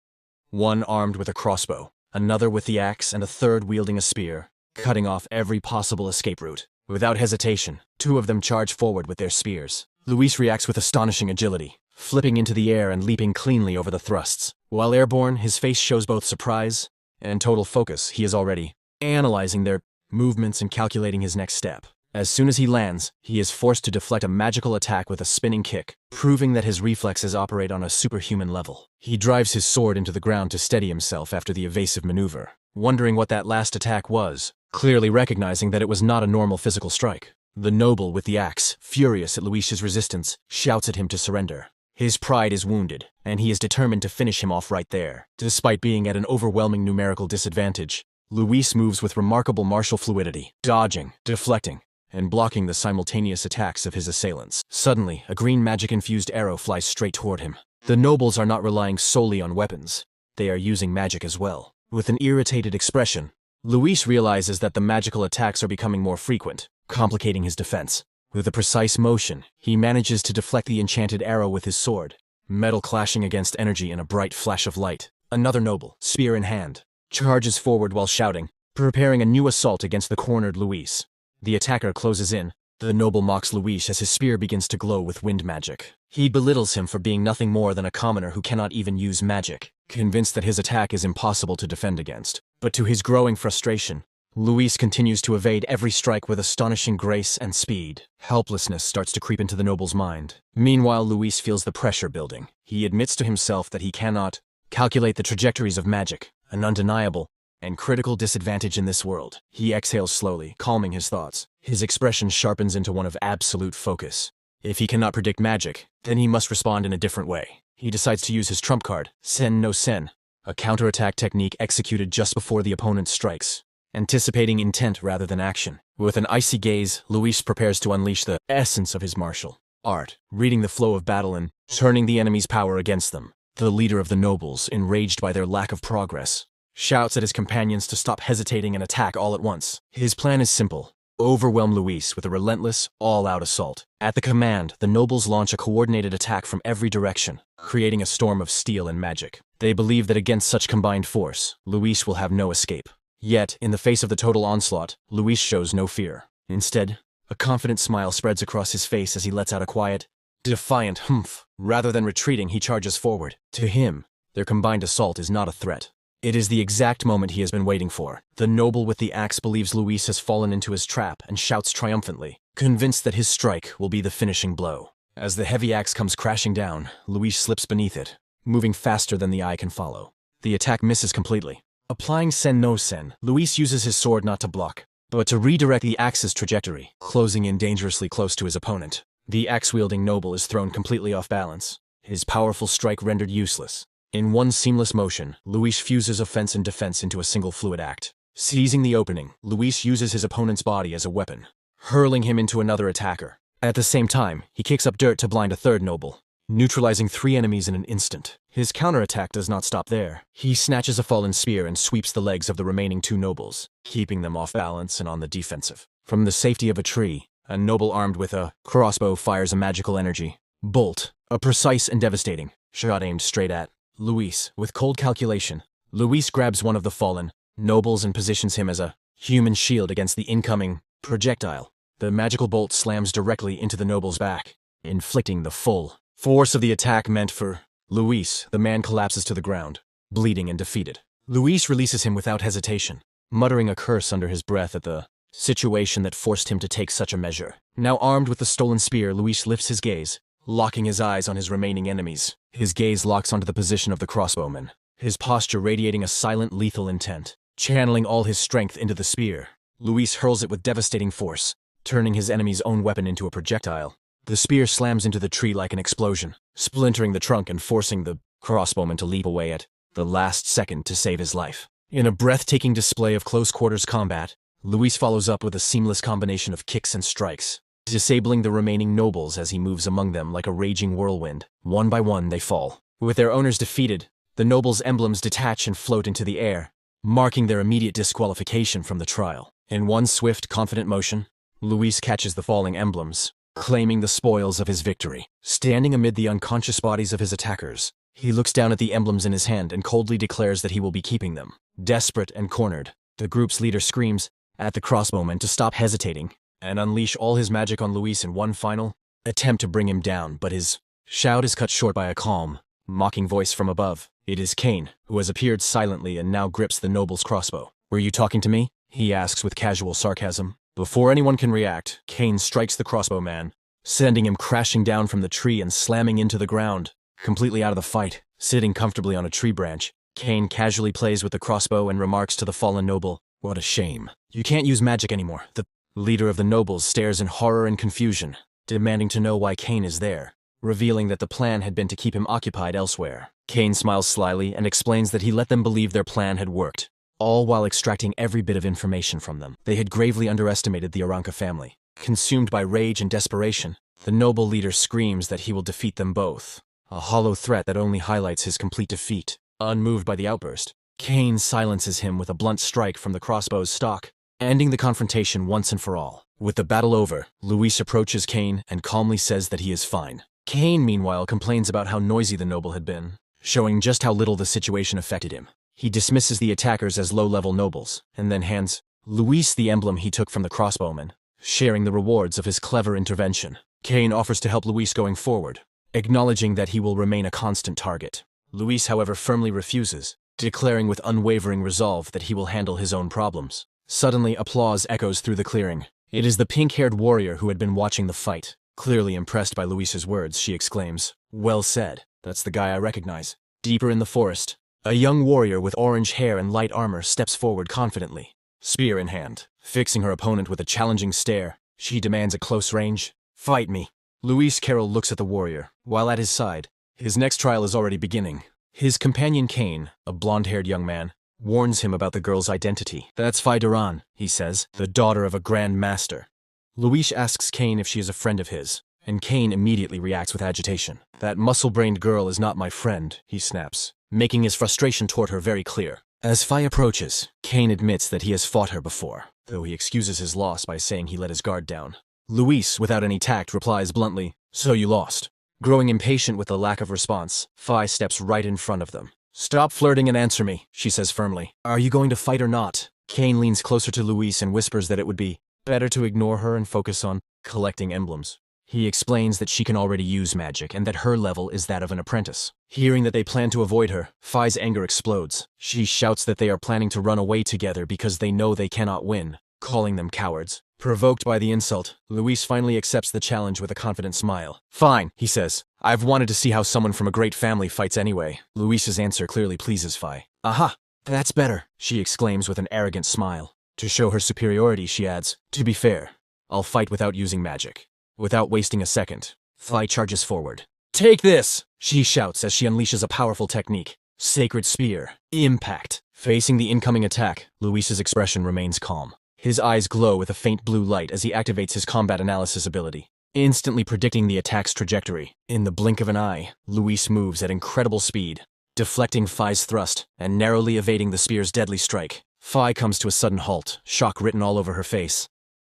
One armed with a crossbow, another with the axe, and a third wielding a spear, cutting off every possible escape route. Without hesitation, 2 of them charge forward with their spears. Luis reacts with astonishing agility, flipping into the air and leaping cleanly over the thrusts. While airborne, his face shows both surprise and total focus. He is already analyzing their movements and calculating his next step. As soon as he lands, he is forced to deflect a magical attack with a spinning kick, proving that his reflexes operate on a superhuman level. He drives his sword into the ground to steady himself after the evasive maneuver, wondering what that last attack was, clearly recognizing that it was not a normal physical strike. The noble with the axe, furious at Luis's resistance, shouts at him to surrender. His pride is wounded, and he is determined to finish him off right there. Despite being at an overwhelming numerical disadvantage, Luis moves with remarkable martial fluidity, dodging, deflecting, and blocking the simultaneous attacks of his assailants. Suddenly, a green magic-infused arrow flies straight toward him. The nobles are not relying solely on weapons. They are using magic as well. With an irritated expression, Luis realizes that the magical attacks are becoming more frequent, complicating his defense. With a precise motion, he manages to deflect the enchanted arrow with his sword, metal clashing against energy in a bright flash of light. Another noble, spear in hand, charges forward while shouting, preparing a new assault against the cornered Luis. The attacker closes in. The noble mocks Luis as his spear begins to glow with wind magic. He belittles him for being nothing more than a commoner who cannot even use magic, convinced that his attack is impossible to defend against. But to his growing frustration, Luis continues to evade every strike with astonishing grace and speed. Helplessness starts to creep into the noble's mind. Meanwhile, Luis feels the pressure building. He admits to himself that he cannot calculate the trajectories of magic, an undeniable and critical disadvantage in this world. He exhales slowly, calming his thoughts. His expression sharpens into one of absolute focus. If he cannot predict magic, then he must respond in a different way. He decides to use his trump card, Sen no Sen, a counterattack technique executed just before the opponent strikes. anticipating intent rather than action. With an icy gaze, Luis prepares to unleash the essence of his martial art, reading the flow of battle and turning the enemy's power against them. The leader of the nobles, enraged by their lack of progress, shouts at his companions to stop hesitating and attack all at once. His plan is simple: overwhelm Luis with a relentless, all-out assault. At the command, the nobles launch a coordinated attack from every direction, creating a storm of steel and magic. They believe that against such combined force, Luis will have no escape. Yet, in the face of the total onslaught, Luis shows no fear. Instead, a confident smile spreads across his face as he lets out a quiet, defiant humph. Rather than retreating, he charges forward. To him, their combined assault is not a threat. It is the exact moment he has been waiting for. The noble with the axe believes Luis has fallen into his trap and shouts triumphantly, convinced that his strike will be the finishing blow. As the heavy axe comes crashing down, Luis slips beneath it, moving faster than the eye can follow. The attack misses completely. Applying sen no sen, Luis uses his sword not to block, but to redirect the axe's trajectory, closing in dangerously close to his opponent. The axe-wielding noble is thrown completely off balance, his powerful strike rendered useless. In one seamless motion, Luis fuses offense and defense into a single fluid act. Seizing the opening, Luis uses his opponent's body as a weapon, hurling him into another attacker. At the same time, he kicks up dirt to blind a third noble, neutralizing 3 enemies in an instant. His counterattack does not stop there. He snatches a fallen spear and sweeps the legs of the remaining 2 nobles, keeping them off balance and on the defensive. From the safety of a tree, a noble armed with a crossbow fires a magical energy bolt, a precise and devastating shot aimed straight at Luis. With cold calculation, Luis grabs one of the fallen nobles and positions him as a human shield against the incoming projectile. The magical bolt slams directly into the noble's back, inflicting the full force of the attack meant for Luis. The man collapses to the ground, bleeding and defeated. Luis releases him without hesitation, muttering a curse under his breath at the situation that forced him to take such a measure. Now armed with the stolen spear, Luis lifts his gaze, locking his eyes on his remaining enemies. His gaze locks onto the position of the crossbowman, his posture radiating a silent, lethal intent. Channeling all his strength into the spear, Luis hurls it with devastating force, turning his enemy's own weapon into a projectile. The spear slams into the tree like an explosion, splintering the trunk and forcing the crossbowman to leap away at the last second to save his life. In a breathtaking display of close-quarters combat, Luis follows up with a seamless combination of kicks and strikes, disabling the remaining nobles as he moves among them like a raging whirlwind. One by one they fall. With their owners defeated, the nobles' emblems detach and float into the air, marking their immediate disqualification from the trial. In one swift, confident motion, Luis catches the falling emblems, claiming the spoils of his victory. Standing amid the unconscious bodies of his attackers, he looks down at the emblems in his hand and coldly declares that he will be keeping them. Desperate and cornered, the group's leader screams at the crossbowman to stop hesitating and unleash all his magic on Luis in one final attempt to bring him down, but his shout is cut short by a calm, mocking voice from above. It is Cain, who has appeared silently and now grips the noble's crossbow. "Were you talking to me?" he asks with casual sarcasm. Before anyone can react, Cain strikes the crossbowman, sending him crashing down from the tree and slamming into the ground. Completely out of the fight, sitting comfortably on a tree branch, Cain casually plays with the crossbow and remarks to the fallen noble, "What a shame. You can't use magic anymore." The leader of the nobles stares in horror and confusion, demanding to know why Cain is there, revealing that the plan had been to keep him occupied elsewhere. Cain smiles slyly and explains that he let them believe their plan had worked, all while extracting every bit of information from them. They had gravely underestimated the Aranka family. Consumed by rage and desperation, the noble leader screams that he will defeat them both, a hollow threat that only highlights his complete defeat. Unmoved by the outburst, Cain silences him with a blunt strike from the crossbow's stock, ending the confrontation once and for all. With the battle over, Luis approaches Cain and calmly says that he is fine. Cain, meanwhile, complains about how noisy the noble had been, showing just how little the situation affected him. He dismisses the attackers as low-level nobles, and then hands Luis the emblem he took from the crossbowman, sharing the rewards of his clever intervention. Cain offers to help Luis going forward, acknowledging that he will remain a constant target. Luis, however, firmly refuses, declaring with unwavering resolve that he will handle his own problems. Suddenly, applause echoes through the clearing. It is the pink-haired warrior who had been watching the fight. Clearly impressed by Luis's words, she exclaims, "Well said. That's the guy I recognize." Deeper in the forest, a young warrior with orange hair and light armor steps forward confidently, spear in hand. Fixing her opponent with a challenging stare, she demands at close range, "Fight me." Luis Carroll looks at the warrior, while at his side, his next trial is already beginning. His companion Cain, a blonde-haired young man, warns him about the girl's identity. That's Phi Duran, he says, the daughter of a Grand Master. Luis asks Kane if she is a friend of his, and Kane immediately reacts with agitation. That muscle-brained girl is not my friend, he snaps, making his frustration toward her very clear. As Phi approaches, Kane admits that he has fought her before, though he excuses his loss by saying he let his guard down. Luis, without any tact, replies bluntly, "So you lost." Growing impatient with the lack of response, Phi steps right in front of them. "Stop flirting and answer me," she says firmly. "Are you going to fight or not?" Kane leans closer to Luis and whispers that it would be better to ignore her and focus on collecting emblems. He explains that she can already use magic and that her level is that of an apprentice. Hearing that they plan to avoid her, Phi's anger explodes. She shouts that they are planning to run away together because they know they cannot win, calling them cowards. Provoked by the insult, Luis finally accepts the challenge with a confident smile. "Fine," he says. "I've wanted to see how someone from a great family fights anyway." Luis's answer clearly pleases Phi. "Aha! That's better," she exclaims with an arrogant smile. To show her superiority, she adds, "To be fair, I'll fight without using magic." Without wasting a second, Phi charges forward. "Take this!" she shouts as she unleashes a powerful technique. Sacred Spear. Impact. Facing the incoming attack, Luis's expression remains calm. His eyes glow with a faint blue light as he activates his combat analysis ability, instantly predicting the attack's trajectory. In the blink of an eye, Luis moves at incredible speed, deflecting Phi's thrust and narrowly evading the spear's deadly strike. Phi comes to a sudden halt, shock written all over her face.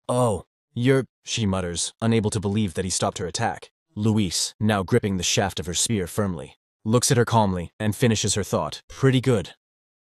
"Oh, she mutters, unable to believe that he stopped her attack. Luis, now gripping the shaft of her spear firmly, looks at her calmly and finishes her thought. "Pretty good."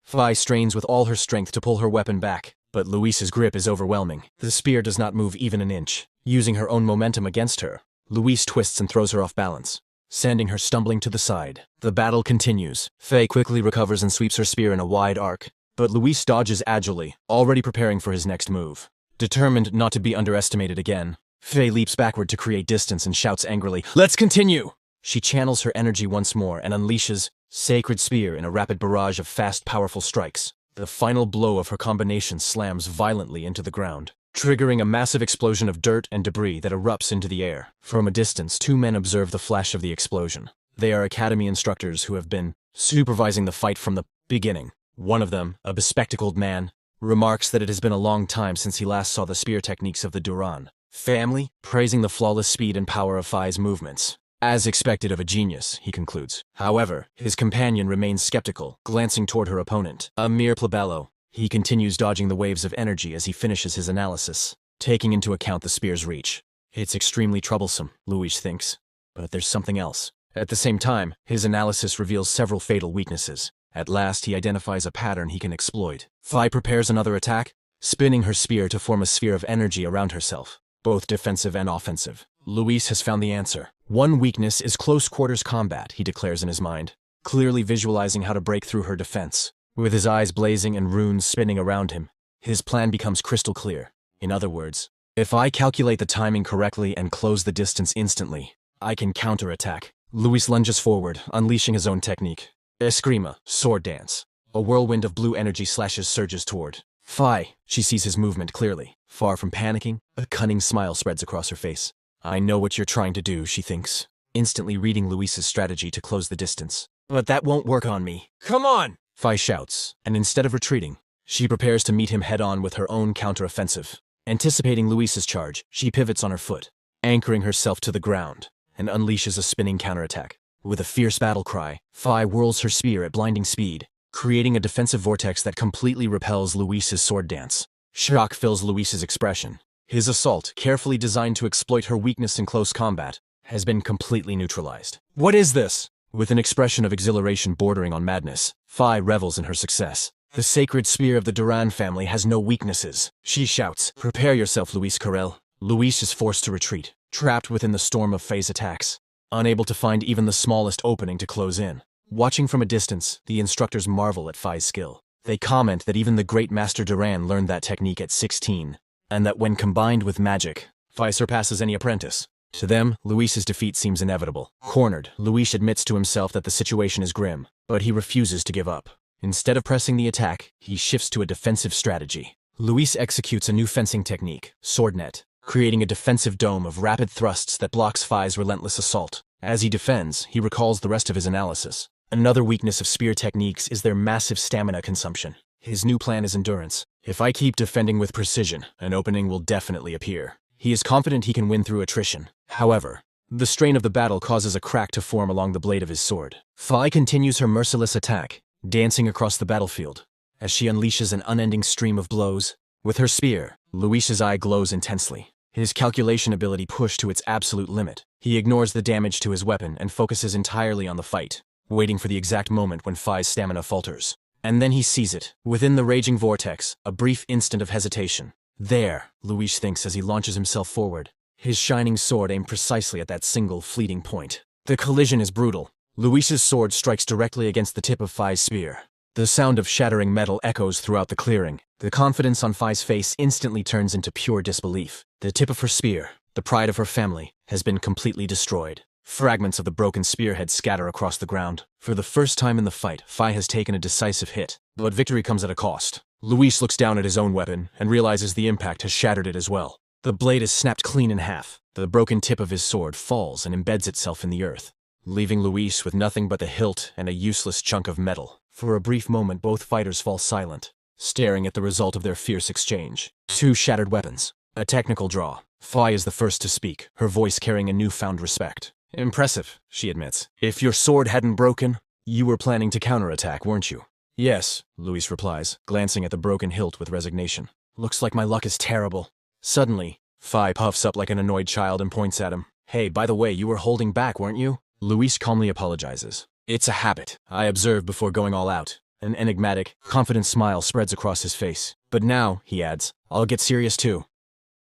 Phi strains with all her strength to pull her weapon back, but Luis's grip is overwhelming. The spear does not move even an inch. Using her own momentum against her, Luis twists and throws her off balance, sending her stumbling to the side. The battle continues. Phi quickly recovers and sweeps her spear in a wide arc, but Luis dodges agilely, already preparing for his next move. Determined not to be underestimated again, Phi leaps backward to create distance and shouts angrily, "Let's continue!" She channels her energy once more and unleashes Sacred Spear in a rapid barrage of fast, powerful strikes. The final blow of her combination slams violently into the ground, triggering a massive explosion of dirt and debris that erupts into the air. From a distance, two men observe the flash of the explosion. They are academy instructors who have been supervising the fight from the beginning. One of them, a bespectacled man, remarks that it has been a long time since he last saw the spear techniques of the Duran family, praising the flawless speed and power of Phi's movements. As expected of a genius, he concludes. However, his companion remains skeptical, glancing toward her opponent. A mere plebello, he continues dodging the waves of energy as he finishes his analysis, taking into account the spear's reach. It's extremely troublesome, Luis thinks. But there's something else. At the same time, his analysis reveals several fatal weaknesses. At last, he identifies a pattern he can exploit. Phi prepares another attack, spinning her spear to form a sphere of energy around herself, both defensive and offensive. Luis has found the answer. One weakness is close quarters combat, he declares in his mind, clearly visualizing how to break through her defense. With his eyes blazing and runes spinning around him, his plan becomes crystal clear. In other words, if I calculate the timing correctly and close the distance instantly, I can counterattack. Luis lunges forward, unleashing his own technique. Eskrima, sword dance. A whirlwind of blue energy surges toward Phi. She sees his movement clearly. Far from panicking, a cunning smile spreads across her face. "I know what you're trying to do," she thinks, instantly reading Luis's strategy to close the distance. "But that won't work on me." "Come on!" Phi shouts, and instead of retreating, she prepares to meet him head-on with her own counteroffensive. Anticipating Luis's charge, she pivots on her foot, anchoring herself to the ground, and unleashes a spinning counterattack. With a fierce battle cry, Phi whirls her spear at blinding speed, creating a defensive vortex that completely repels Luis's sword dance. Shock fills Luis's expression. His assault, carefully designed to exploit her weakness in close combat, has been completely neutralized. "What is this?" With an expression of exhilaration bordering on madness, Phi revels in her success. "The sacred spear of the Duran family has no weaknesses," she shouts. "Prepare yourself, Luis Carrel." Luis is forced to retreat, trapped within the storm of Phi's attacks, unable to find even the smallest opening to close in. Watching from a distance, the instructors marvel at Phi's skill. They comment that even the great Master Duran learned that technique at 16, and that when combined with magic, Phi surpasses any apprentice. To them, Luis's defeat seems inevitable. Cornered, Luis admits to himself that the situation is grim, but he refuses to give up. Instead of pressing the attack, he shifts to a defensive strategy. Luis executes a new fencing technique, swordnet, creating a defensive dome of rapid thrusts that blocks Phi's relentless assault. As he defends, he recalls the rest of his analysis. Another weakness of spear techniques is their massive stamina consumption. His new plan is endurance. If I keep defending with precision, an opening will definitely appear. He is confident he can win through attrition. However, the strain of the battle causes a crack to form along the blade of his sword. Fai continues her merciless attack, dancing across the battlefield. As she unleashes an unending stream of blows, with her spear, Luis's eye glows intensely. His calculation ability pushed to its absolute limit. He ignores the damage to his weapon and focuses entirely on the fight, waiting for the exact moment when Fai's stamina falters. And then he sees it. Within the raging vortex, a brief instant of hesitation. There, Luis thinks as he launches himself forward, his shining sword aimed precisely at that single fleeting point. The collision is brutal. Luis's sword strikes directly against the tip of Fai's spear. The sound of shattering metal echoes throughout the clearing. The confidence on Fai's face instantly turns into pure disbelief. The tip of her spear, the pride of her family, has been completely destroyed. Fragments of the broken spearhead scatter across the ground. For the first time in the fight, Fai has taken a decisive hit, but victory comes at a cost. Luis looks down at his own weapon and realizes the impact has shattered it as well. The blade is snapped clean in half. The broken tip of his sword falls and embeds itself in the earth, leaving Luis with nothing but the hilt and a useless chunk of metal. For a brief moment, both fighters fall silent, staring at the result of their fierce exchange. Two shattered weapons. A technical draw. Fai is the first to speak, her voice carrying a newfound respect. Impressive, she admits. If your sword hadn't broken, you were planning to counterattack, weren't you? Yes, Luis replies, glancing at the broken hilt with resignation. Looks like my luck is terrible. Suddenly, Fai puffs up like an annoyed child and points at him. Hey, by the way, you were holding back, weren't you? Luis calmly apologizes. It's a habit I observed before going all out. An enigmatic, confident smile spreads across his face. But now, he adds, I'll get serious too.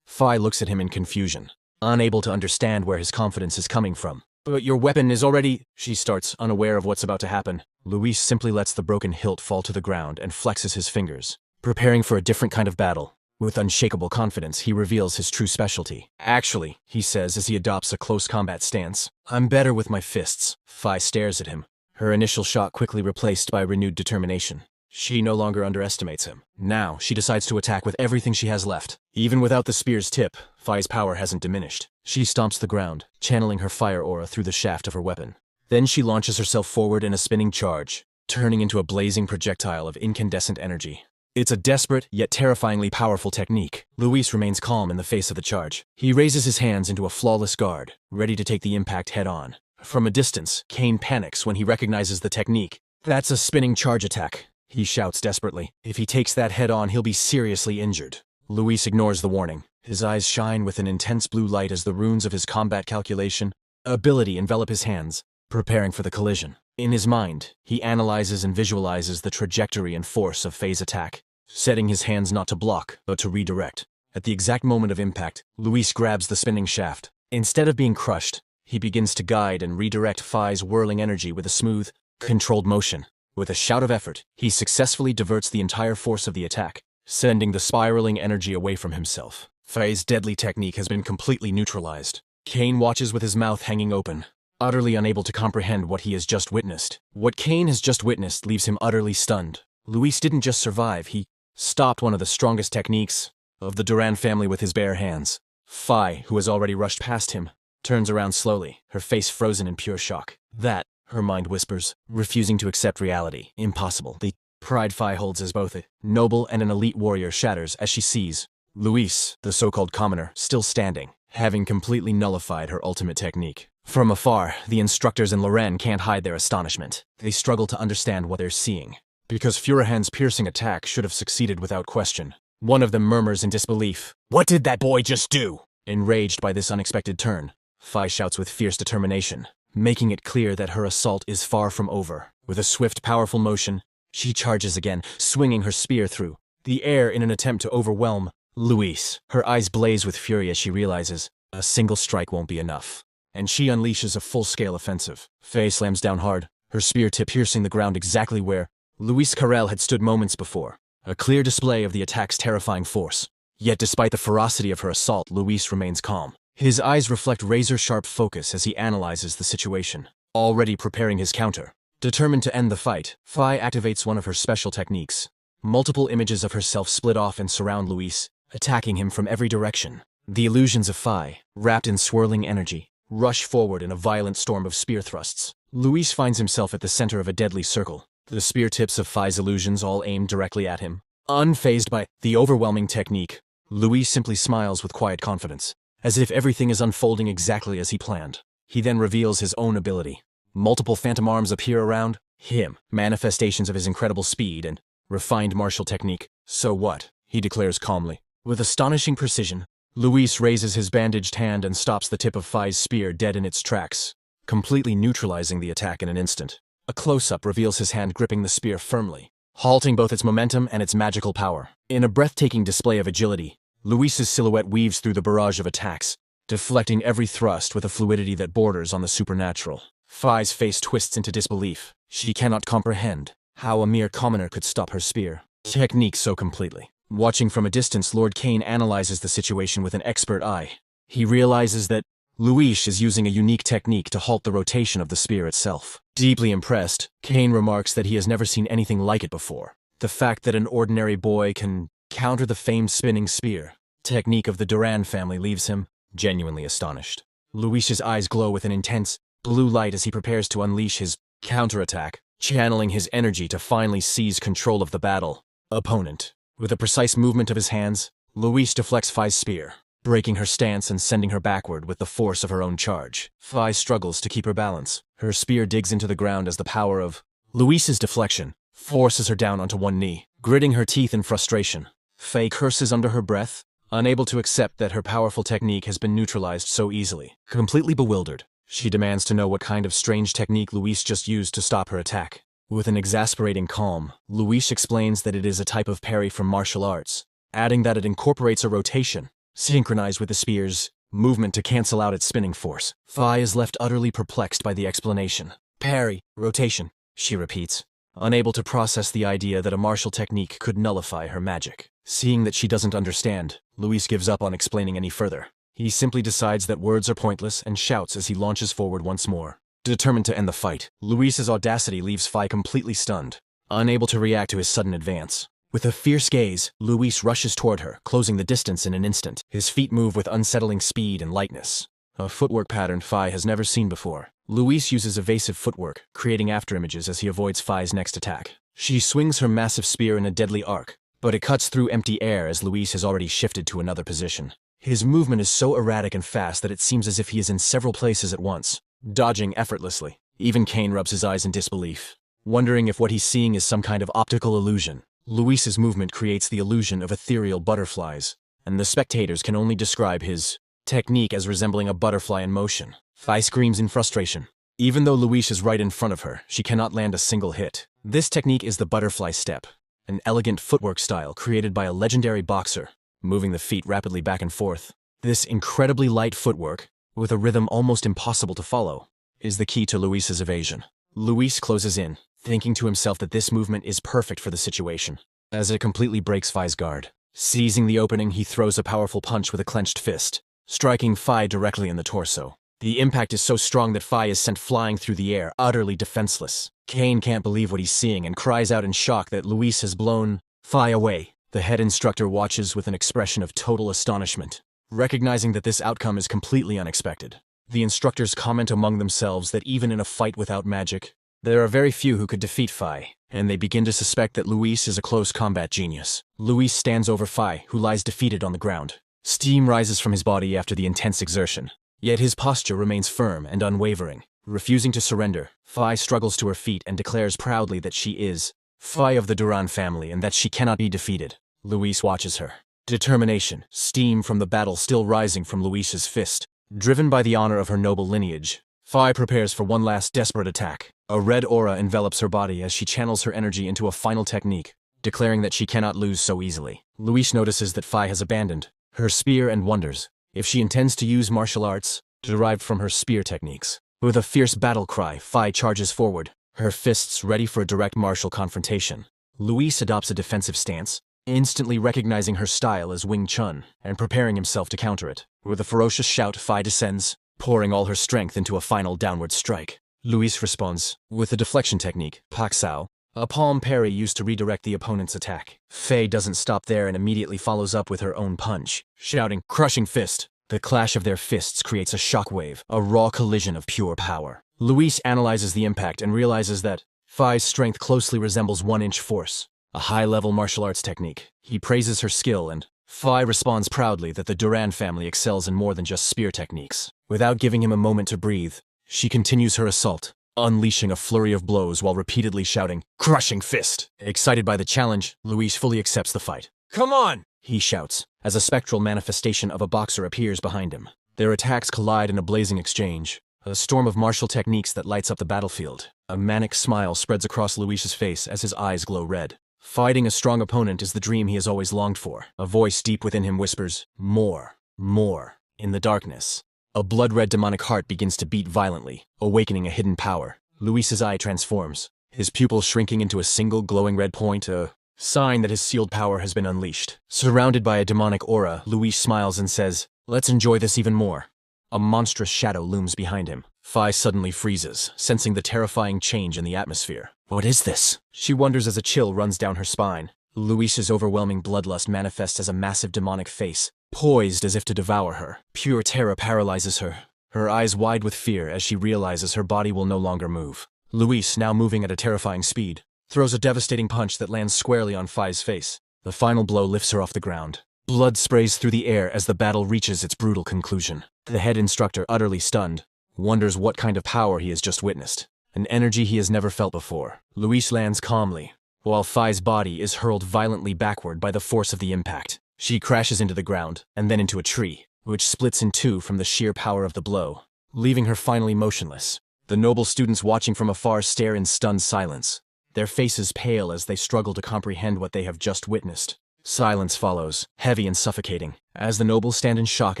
Fai looks at him in confusion, unable to understand where his confidence is coming from. But your weapon is already… She starts, unaware of what's about to happen. Luis simply lets the broken hilt fall to the ground and flexes his fingers, preparing for a different kind of battle. With unshakable confidence, he reveals his true specialty. Actually, he says as he adopts a close combat stance, I'm better with my fists. Fai stares at him, her initial shock quickly replaced by renewed determination. She no longer underestimates him. Now, she decides to attack with everything she has left. Even without the spear's tip, Fai's power hasn't diminished. She stomps the ground, channeling her fire aura through the shaft of her weapon. Then she launches herself forward in a spinning charge, turning into a blazing projectile of incandescent energy. It's a desperate, yet terrifyingly powerful technique. Luis remains calm in the face of the charge. He raises his hands into a flawless guard, ready to take the impact head-on. From a distance, Kane panics when he recognizes the technique. That's a spinning charge attack, he shouts desperately. If he takes that head-on, he'll be seriously injured. Luis ignores the warning. His eyes shine with an intense blue light as the runes of his combat calculation ability envelop his hands, preparing for the collision. In his mind, he analyzes and visualizes the trajectory and force of Fai's attack, setting his hands not to block, but to redirect. At the exact moment of impact, Luis grabs the spinning shaft. Instead of being crushed, he begins to guide and redirect Fai's whirling energy with a smooth, controlled motion. With a shout of effort, he successfully diverts the entire force of the attack, sending the spiraling energy away from himself. Fai's deadly technique has been completely neutralized. Kane watches with his mouth hanging open, utterly unable to comprehend what he has just witnessed. What Kane has just witnessed leaves him utterly stunned. Luis didn't just survive, he stopped one of the strongest techniques of the Duran family with his bare hands. Fai, who has already rushed past him, turns around slowly, her face frozen in pure shock. That, her mind whispers, refusing to accept reality. Impossible. The pride Fai holds as both a noble and an elite warrior shatters as she sees Luis, the so-called commoner, still standing, having completely nullified her ultimate technique. From afar, the instructors in Loren can't hide their astonishment. They struggle to understand what they're seeing, because Furahan's piercing attack should have succeeded without question. One of them murmurs in disbelief. What did that boy just do? Enraged by this unexpected turn, Fai shouts with fierce determination, making it clear that her assault is far from over. With a swift, powerful motion, she charges again, swinging her spear through the air in an attempt to overwhelm Luis. Her eyes blaze with fury as she realizes a single strike won't be enough, and she unleashes a full-scale offensive. Fai slams down hard, her spear tip piercing the ground exactly where Luis Carrel had stood moments before, a clear display of the attack's terrifying force. Yet despite the ferocity of her assault, Luis remains calm. His eyes reflect razor-sharp focus as he analyzes the situation, already preparing his counter. Determined to end the fight, Fai activates one of her special techniques. Multiple images of herself split off and surround Luis, attacking him from every direction. The illusions of Fai, wrapped in swirling energy, rush forward in a violent storm of spear thrusts. Luis finds himself at the center of a deadly circle, the spear tips of Fai's illusions all aimed directly at him. Unfazed by the overwhelming technique, Luis simply smiles with quiet confidence, as if everything is unfolding exactly as he planned. He then reveals his own ability. Multiple phantom arms appear around him, manifestations of his incredible speed and refined martial technique. "So what?" he declares calmly. With astonishing precision, Luis raises his bandaged hand and stops the tip of Fai's spear dead in its tracks, completely neutralizing the attack in an instant. A close-up reveals his hand gripping the spear firmly, halting both its momentum and its magical power. In a breathtaking display of agility, Luis's silhouette weaves through the barrage of attacks, deflecting every thrust with a fluidity that borders on the supernatural. Fai's face twists into disbelief. She cannot comprehend how a mere commoner could stop her spear technique so completely. Watching from a distance, Lord Kane analyzes the situation with an expert eye. He realizes that Luis is using a unique technique to halt the rotation of the spear itself. Deeply impressed, Kane remarks that he has never seen anything like it before. The fact that an ordinary boy can counter the famed spinning spear technique of the Duran family leaves him genuinely astonished. Luis's eyes glow with an intense blue light as he prepares to unleash his counterattack, channeling his energy to finally seize control of the battle opponent. With a precise movement of his hands, Luis deflects Fai's spear, breaking her stance and sending her backward with the force of her own charge. Fai struggles to keep her balance. Her spear digs into the ground as the power of Luis's deflection forces her down onto one knee, gritting her teeth in frustration. Fai curses under her breath, unable to accept that her powerful technique has been neutralized so easily. Completely bewildered, she demands to know what kind of strange technique Luis just used to stop her attack. With an exasperating calm, Luis explains that it is a type of parry from martial arts, adding that it incorporates a rotation, synchronized with the spear's movement to cancel out its spinning force. Fai is left utterly perplexed by the explanation. "Parry, rotation," she repeats, unable to process the idea that a martial technique could nullify her magic. Seeing that she doesn't understand, Luis gives up on explaining any further. He simply decides that words are pointless and shouts as he launches forward once more. Determined to end the fight, Luis's audacity leaves Fai completely stunned, unable to react to his sudden advance. With a fierce gaze, Luis rushes toward her, closing the distance in an instant. His feet move with unsettling speed and lightness, a footwork pattern Fai has never seen before. Luis uses evasive footwork, creating afterimages as he avoids Fai's next attack. She swings her massive spear in a deadly arc, but it cuts through empty air as Luis has already shifted to another position. His movement is so erratic and fast that it seems as if he is in several places at once, dodging effortlessly. Even Kane rubs his eyes in disbelief, wondering if what he's seeing is some kind of optical illusion. Luis's movement creates the illusion of ethereal butterflies, and the spectators can only describe his technique as resembling a butterfly in motion. Fai screams in frustration. Even though Luis is right in front of her, she cannot land a single hit. This technique is the butterfly step, an elegant footwork style created by a legendary boxer, moving the feet rapidly back and forth. This incredibly light footwork, with a rhythm almost impossible to follow, is the key to Luis's evasion. Luis closes in, thinking to himself that this movement is perfect for the situation, as it completely breaks Fai's guard. Seizing the opening, he throws a powerful punch with a clenched fist, striking Fai directly in the torso. The impact is so strong that Fai is sent flying through the air, utterly defenseless. Kane can't believe what he's seeing and cries out in shock that Luis has blown Fai away. The head instructor watches with an expression of total astonishment, recognizing that this outcome is completely unexpected. The instructors comment among themselves that even in a fight without magic, there are very few who could defeat Fai, and they begin to suspect that Luis is a close combat genius. Luis stands over Fai, who lies defeated on the ground. Steam rises from his body after the intense exertion, yet his posture remains firm and unwavering. Refusing to surrender, Fai struggles to her feet and declares proudly that she is Fai of the Duran family and that she cannot be defeated. Luis watches her. Determination, steam from the battle still rising from Luis's fist. Driven by the honor of her noble lineage, Fai prepares for one last desperate attack. A red aura envelops her body as she channels her energy into a final technique, declaring that she cannot lose so easily. Luis notices that Fai has abandoned her spear and wonders if she intends to use martial arts derived from her spear techniques. With a fierce battle cry, Fai charges forward, her fists ready for a direct martial confrontation. Luis adopts a defensive stance, instantly recognizing her style as Wing Chun and preparing himself to counter it. With a ferocious shout, Fai descends, pouring all her strength into a final downward strike. Luis responds with a deflection technique, Pak Sao, a palm parry used to redirect the opponent's attack. Fai doesn't stop there and immediately follows up with her own punch, shouting, "Crushing fist!" The clash of their fists creates a shockwave, a raw collision of pure power. Luis analyzes the impact and realizes that Fai's strength closely resembles one-inch force, a high-level martial arts technique. He praises her skill, and Fai responds proudly that the Duran family excels in more than just spear techniques. Without giving him a moment to breathe, she continues her assault, unleashing a flurry of blows while repeatedly shouting, "Crushing fist!" Excited by the challenge, Luis fully accepts the fight. "Come on!" he shouts, as a spectral manifestation of a boxer appears behind him. Their attacks collide in a blazing exchange, a storm of martial techniques that lights up the battlefield. A manic smile spreads across Luis's face as his eyes glow red. Fighting a strong opponent is the dream he has always longed for. A voice deep within him whispers, "More, more." In the darkness, a blood-red demonic heart begins to beat violently, awakening a hidden power. Luis's eye transforms, his pupils shrinking into a single glowing red point, a sign that his sealed power has been unleashed. Surrounded by a demonic aura, Luis smiles and says, "Let's enjoy this even more." A monstrous shadow looms behind him. Fai suddenly freezes, sensing the terrifying change in the atmosphere. What is this? She wonders as a chill runs down her spine. Luis's overwhelming bloodlust manifests as a massive demonic face, poised as if to devour her. Pure terror paralyzes her, her eyes wide with fear as she realizes her body will no longer move. Luis, now moving at a terrifying speed, throws a devastating punch that lands squarely on Fai's face. The final blow lifts her off the ground. Blood sprays through the air as the battle reaches its brutal conclusion. The head instructor, utterly stunned, wonders what kind of power he has just witnessed. An energy he has never felt before. Luis lands calmly, while Fai's body is hurled violently backward by the force of the impact. She crashes into the ground, and then into a tree, which splits in two from the sheer power of the blow, leaving her finally motionless. The noble students watching from afar stare in stunned silence, their faces pale as they struggle to comprehend what they have just witnessed. Silence follows, heavy and suffocating, as the nobles stand in shock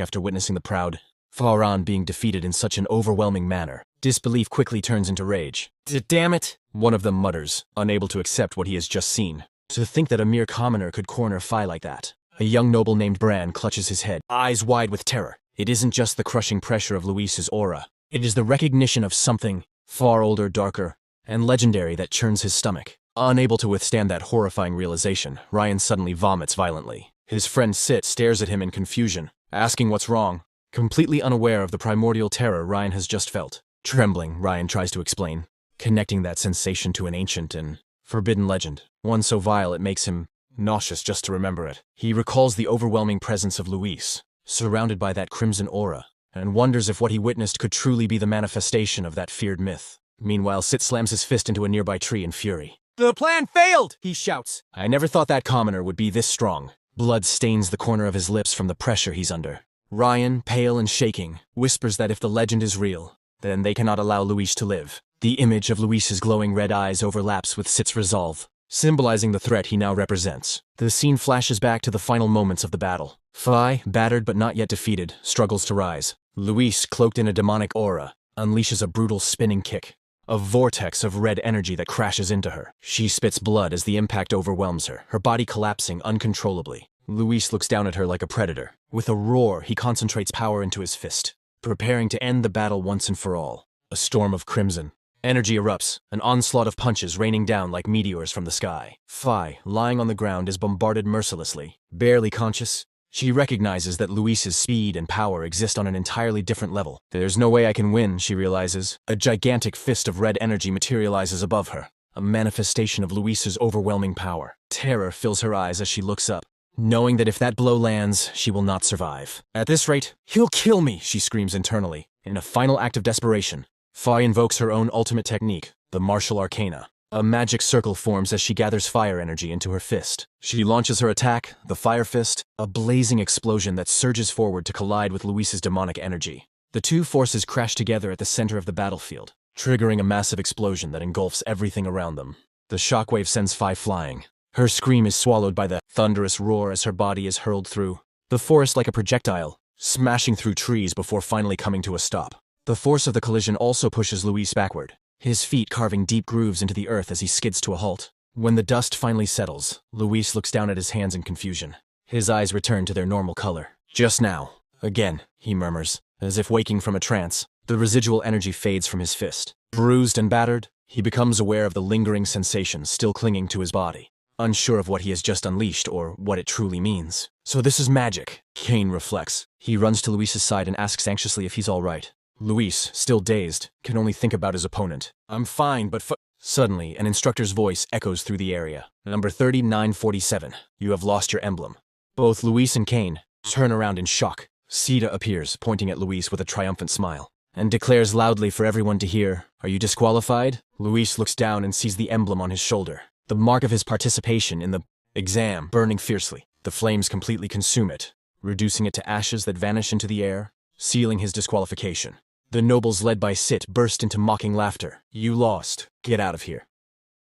after witnessing the proud Faran being defeated in such an overwhelming manner. Disbelief quickly turns into rage. "Damn it!" one of them mutters, unable to accept what he has just seen. To think that a mere commoner could corner Fai like that. A young noble named Bran clutches his head, eyes wide with terror. It isn't just the crushing pressure of Luis's aura. It is the recognition of something far older, darker, and legendary that churns his stomach. Unable to withstand that horrifying realization, Ryan suddenly vomits violently. His friend Sit stares at him in confusion, asking what's wrong. Completely unaware of the primordial terror Ryan has just felt. Trembling, Ryan tries to explain, connecting that sensation to an ancient and forbidden legend, one so vile it makes him nauseous just to remember it. He recalls the overwhelming presence of Luis, surrounded by that crimson aura, and wonders if what he witnessed could truly be the manifestation of that feared myth. Meanwhile, Sit slams his fist into a nearby tree in fury. "The plan failed!" he shouts. "I never thought that commoner would be this strong." Blood stains the corner of his lips from the pressure he's under. Ryan, pale and shaking, whispers that if the legend is real, then they cannot allow Luis to live. The image of Luis's glowing red eyes overlaps with Sit's resolve, symbolizing the threat he now represents. The scene flashes back to the final moments of the battle. Fai, battered but not yet defeated, struggles to rise. Luis, cloaked in a demonic aura, unleashes a brutal spinning kick, a vortex of red energy that crashes into her. She spits blood as the impact overwhelms her, her body collapsing uncontrollably. Luis looks down at her like a predator. With a roar, he concentrates power into his fist, preparing to end the battle once and for all. A storm of crimson energy erupts, an onslaught of punches raining down like meteors from the sky. Fai, lying on the ground, is bombarded mercilessly. Barely conscious, she recognizes that Luis's speed and power exist on an entirely different level. There's no way I can win, she realizes. A gigantic fist of red energy materializes above her, a manifestation of Luis's overwhelming power. Terror fills her eyes as she looks up, knowing that if that blow lands, she will not survive. At this rate, he'll kill me, she screams internally. In a final act of desperation, Fai invokes her own ultimate technique, the martial arcana. A magic circle forms as she gathers fire energy into her fist. She launches her attack, the fire fist, a blazing explosion that surges forward to collide with Luis's demonic energy. The two forces crash together at the center of the battlefield, triggering a massive explosion that engulfs everything around them. The shockwave sends Fai flying. Her scream is swallowed by the thunderous roar as her body is hurled through the forest like a projectile, smashing through trees before finally coming to a stop. The force of the collision also pushes Luis backward, his feet carving deep grooves into the earth as he skids to a halt. When the dust finally settles, Luis looks down at his hands in confusion. His eyes return to their normal color. "Just now. Again," he murmurs, as if waking from a trance. The residual energy fades from his fist. Bruised and battered, he becomes aware of the lingering sensations still clinging to his body. unsure of what he has just unleashed or what it truly means. So this is magic, Kane reflects. He runs to Luis's side and asks anxiously if he's all right. Luis, still dazed, can only think about his opponent. I'm fine, but Suddenly, an instructor's voice echoes through the area. Number 3947, you have lost your emblem. Both Luis and Kane turn around in shock. Sita appears, pointing at Luis with a triumphant smile, and declares loudly for everyone to hear, "Are you disqualified?" Luis looks down and sees the emblem on his shoulder, the mark of his participation in the exam, burning fiercely. The flames completely consume it, reducing it to ashes that vanish into the air, sealing his disqualification. The nobles led by Sit burst into mocking laughter. You lost. Get out of here.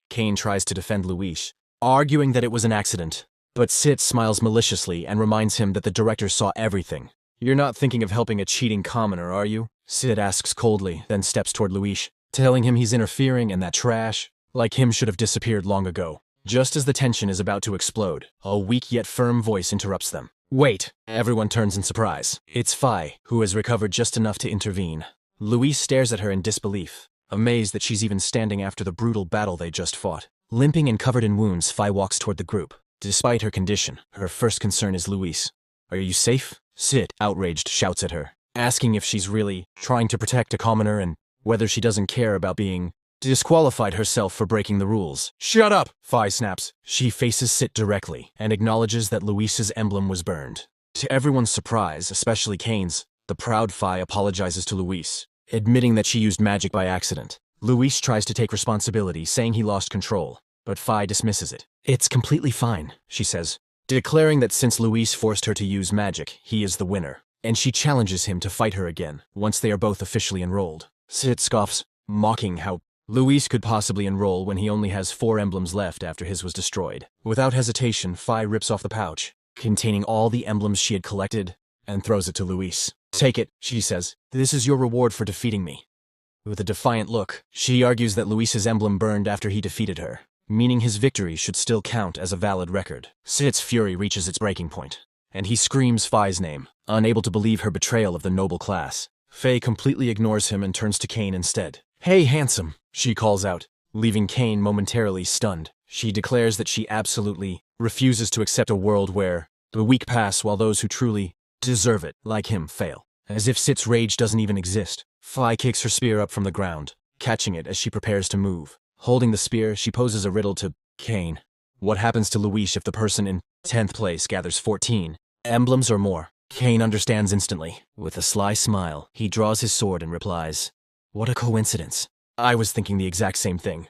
Kane tries to defend Luis, arguing that it was an accident, but Sit smiles maliciously and reminds him that the director saw everything. You're not thinking of helping a cheating commoner, are you? Sit asks coldly, then steps toward Luis, telling him he's interfering and that trash, like him, should have disappeared long ago. Just as the tension is about to explode, a weak yet firm voice interrupts them. Wait! Everyone turns in surprise. It's Phi, who has recovered just enough to intervene. Luis stares at her in disbelief, amazed that she's even standing after the brutal battle they just fought. Limping and covered in wounds, Phi walks toward the group. Despite her condition, her first concern is Luis. Are you safe? Sit, outraged, shouts at her, asking if she's really trying to protect a commoner and whether she doesn't care about being disqualified herself for breaking the rules. Shut up! Phi snaps. She faces Sit directly and acknowledges that Luis's emblem was burned. To everyone's surprise, especially Kane's, the proud Phi apologizes to Luis, admitting that she used magic by accident. Luis tries to take responsibility, saying he lost control, but Phi dismisses it. It's completely fine, she says, declaring that since Luis forced her to use magic, he is the winner, and she challenges him to fight her again once they are both officially enrolled. Sit scoffs, mocking how Luis could possibly enroll when he only has 4 emblems left after his was destroyed. Without hesitation, Phi rips off the pouch, containing all the emblems she had collected, and throws it to Luis. Take it, she says. This is your reward for defeating me. With a defiant look, she argues that Luis's emblem burned after he defeated her, meaning his victory should still count as a valid record. Sit's fury reaches its breaking point, and he screams Phi's name, unable to believe her betrayal of the noble class. Faye completely ignores him and turns to Kane instead. Hey, handsome, she calls out, leaving Kane momentarily stunned. She declares that she absolutely refuses to accept a world where the weak pass while those who truly deserve it, like him, fail. As if Sit's rage doesn't even exist, Phi kicks her spear up from the ground, catching it as she prepares to move. Holding the spear, she poses a riddle to Kane. What happens to Luis if the person in 10th place gathers 14 emblems or more? Kane understands instantly. With a sly smile, he draws his sword and replies, "What a coincidence. I was thinking the exact same thing."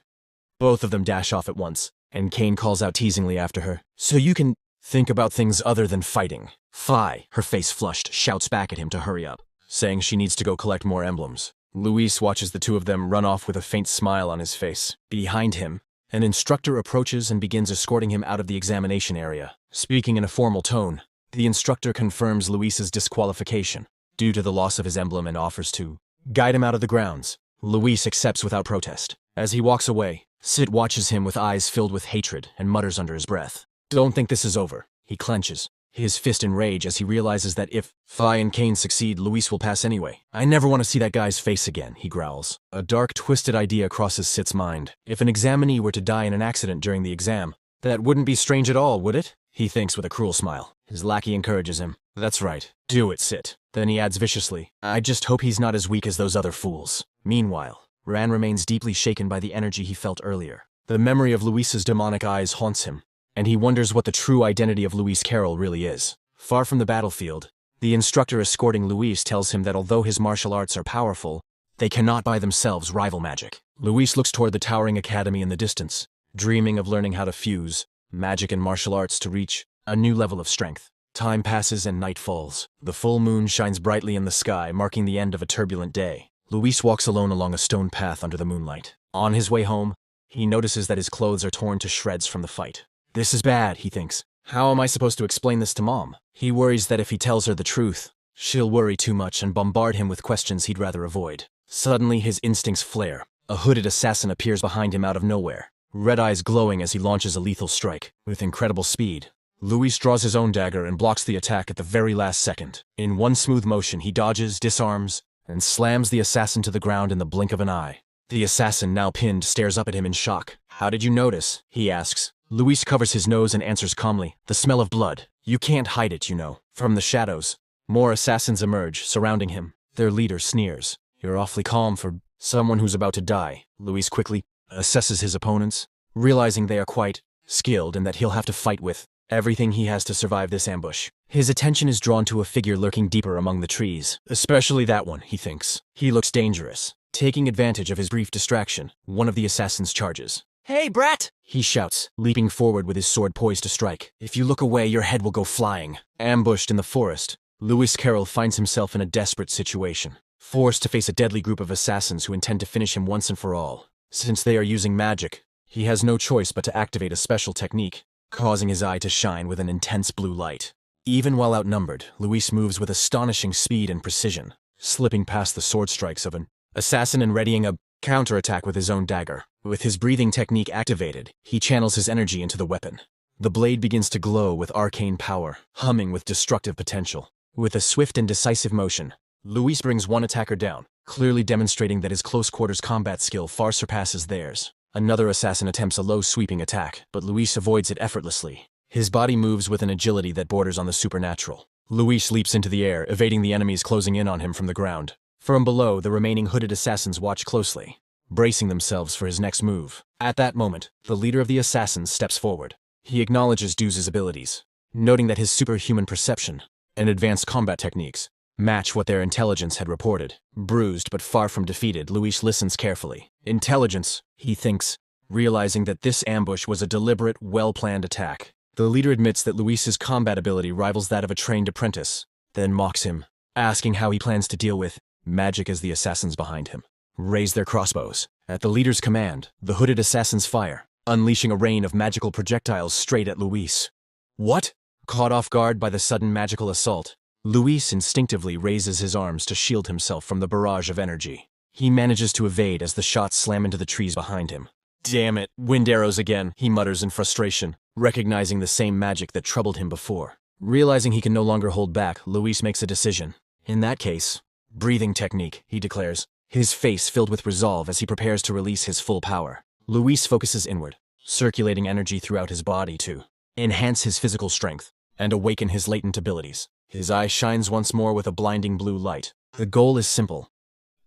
Both of them dash off at once, and Kane calls out teasingly after her, "So you can think about things other than fighting." Phi, her face flushed, shouts back at him to hurry up, saying she needs to go collect more emblems. Luis watches the two of them run off with a faint smile on his face. Behind him, an instructor approaches and begins escorting him out of the examination area. Speaking in a formal tone, the instructor confirms Luis's disqualification due to the loss of his emblem and offers to guide him out of the grounds. Luis accepts without protest. As he walks away, Sit watches him with eyes filled with hatred and mutters under his breath, "Don't think this is over." He clenches, his fist in rage as he realizes that if Phi and Kane succeed, Luis will pass anyway. "I never want to see that guy's face again," he growls. A dark, twisted idea crosses Sit's mind. If an examinee were to die in an accident during the exam, that wouldn't be strange at all, would it? He thinks with a cruel smile. His lackey encourages him. "That's right. Do it, Sit." Then he adds viciously, "I just hope he's not as weak as those other fools." Meanwhile, Ran remains deeply shaken by the energy he felt earlier. The memory of Luis's demonic eyes haunts him, and he wonders what the true identity of Luis Carroll really is. Far from the battlefield, the instructor escorting Luis tells him that although his martial arts are powerful, they cannot by themselves rival magic. Luis looks toward the towering academy in the distance, dreaming of learning how to fuse magic and martial arts to reach a new level of strength. Time passes and night falls. The full moon shines brightly in the sky, marking the end of a turbulent day. Luis walks alone along a stone path under the moonlight. On his way home, he notices that his clothes are torn to shreds from the fight. This is bad, he thinks. How am I supposed to explain this to Mom? He worries that if he tells her the truth, she'll worry too much and bombard him with questions he'd rather avoid. Suddenly, his instincts flare. A hooded assassin appears behind him out of nowhere, red eyes glowing as he launches a lethal strike. With incredible speed, Luis draws his own dagger and blocks the attack at the very last second. In one smooth motion, he dodges, disarms, and slams the assassin to the ground in the blink of an eye. The assassin, now pinned, stares up at him in shock. "How did you notice?" he asks, Luis covers his nose and answers calmly, "The smell of blood. You can't hide it, you know." From the shadows, more assassins emerge, surrounding him. Their leader sneers. "You're awfully calm for someone who's about to die." Luis quickly assesses his opponents, realizing they are quite skilled and that he'll have to fight with everything he has to survive this ambush. His attention is drawn to a figure lurking deeper among the trees. Especially that one, he thinks. He looks dangerous. Taking advantage of his brief distraction, one of the assassins charges. "Hey, brat!" he shouts, leaping forward with his sword poised to strike. "If you look away, your head will go flying." Ambushed in the forest, Lewis Carroll finds himself in a desperate situation, forced to face a deadly group of assassins who intend to finish him once and for all. Since they are using magic, he has no choice but to activate a special technique, causing his eye to shine with an intense blue light. Even while outnumbered, Luis moves with astonishing speed and precision, slipping past the sword strikes of an assassin and readying a counterattack with his own dagger. With his breathing technique activated, he channels his energy into the weapon. The blade begins to glow with arcane power, humming with destructive potential. With a swift and decisive motion, Luis brings one attacker down, clearly demonstrating that his close-quarters combat skill far surpasses theirs. Another assassin attempts a low sweeping attack, but Luis avoids it effortlessly. His body moves with an agility that borders on the supernatural. Luis leaps into the air, evading the enemies closing in on him from the ground. From below, the remaining hooded assassins watch closely, bracing themselves for his next move. At that moment, the leader of the assassins steps forward. He acknowledges Dew's abilities, noting that his superhuman perception and advanced combat techniques match what their intelligence had reported. Bruised but far from defeated, Luis listens carefully. Intelligence, he thinks, realizing that this ambush was a deliberate, well-planned attack. The leader admits that Luis's combat ability rivals that of a trained apprentice, then mocks him, asking how he plans to deal with magic as the assassins behind him raise their crossbows. At the leader's command, the hooded assassins fire, unleashing a rain of magical projectiles straight at Luis. What? Caught off guard by the sudden magical assault, Luis instinctively raises his arms to shield himself from the barrage of energy. He manages to evade as the shots slam into the trees behind him. "Damn it, wind arrows again," he mutters in frustration, recognizing the same magic that troubled him before. Realizing he can no longer hold back, Luis makes a decision. In that case, breathing technique, he declares, his face filled with resolve as he prepares to release his full power. Luis focuses inward, circulating energy throughout his body to enhance his physical strength and awaken his latent abilities. His eye shines once more with a blinding blue light. The goal is simple: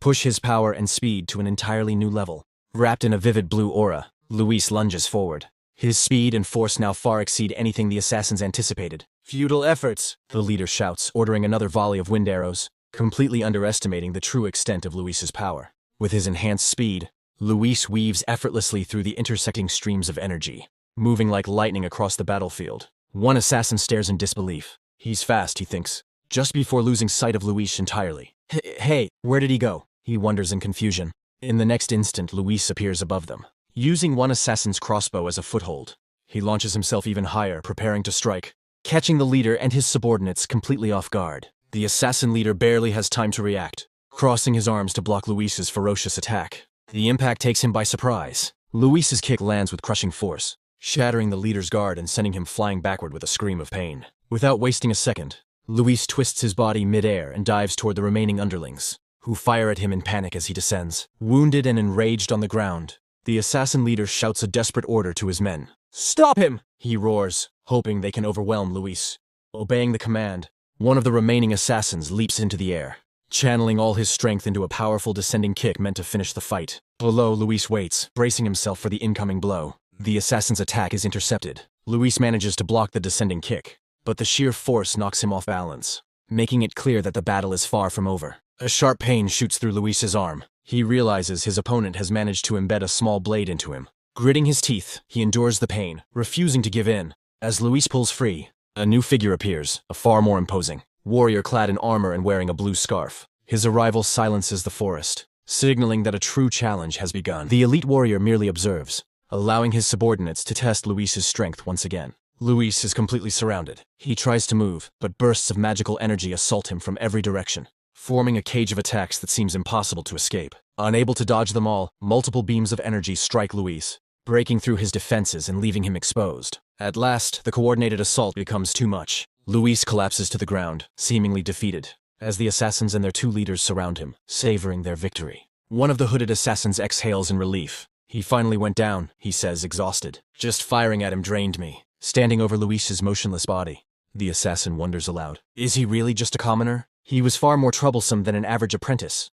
push his power and speed to an entirely new level. Wrapped in a vivid blue aura, Luis lunges forward. His speed and force now far exceed anything the assassins anticipated. "Futile efforts," the leader shouts, ordering another volley of wind arrows, completely underestimating the true extent of Luis's power. With his enhanced speed, Luis weaves effortlessly through the intersecting streams of energy, moving like lightning across the battlefield. One assassin stares in disbelief. He's fast, he thinks, just before losing sight of Luis entirely. Hey, where did he go? He wonders in confusion. In the next instant, Luis appears above them, using one assassin's crossbow as a foothold. He launches himself even higher, preparing to strike, catching the leader and his subordinates completely off guard. The assassin leader barely has time to react, crossing his arms to block Luis's ferocious attack. The impact takes him by surprise. Luis's kick lands with crushing force, shattering the leader's guard and sending him flying backward with a scream of pain. Without wasting a second, Luis twists his body mid-air and dives toward the remaining underlings, who fire at him in panic as he descends. Wounded and enraged on the ground, the assassin leader shouts a desperate order to his men. "Stop him!" he roars, hoping they can overwhelm Luis. Obeying the command, one of the remaining assassins leaps into the air, channeling all his strength into a powerful descending kick meant to finish the fight. Below, Luis waits, bracing himself for the incoming blow. The assassin's attack is intercepted. Luis manages to block the descending kick, but the sheer force knocks him off balance, making it clear that the battle is far from over. A sharp pain shoots through Luis's arm. He realizes his opponent has managed to embed a small blade into him. Gritting his teeth, he endures the pain, refusing to give in. As Luis pulls free, a new figure appears, a far more imposing warrior clad in armor and wearing a blue scarf. His arrival silences the forest, signaling that a true challenge has begun. The elite warrior merely observes, allowing his subordinates to test Luis's strength once again. Luis is completely surrounded. He tries to move, but bursts of magical energy assault him from every direction, forming a cage of attacks that seems impossible to escape. Unable to dodge them all, multiple beams of energy strike Luis, breaking through his defenses and leaving him exposed. At last, the coordinated assault becomes too much. Luis collapses to the ground, seemingly defeated, as the assassins and their two leaders surround him, savoring their victory. One of the hooded assassins exhales in relief. He finally went down, he says, exhausted. Just firing at him drained me. Standing over Luis's motionless body, the assassin wonders aloud. Is he really just a commoner? He was far more troublesome than an average apprentice.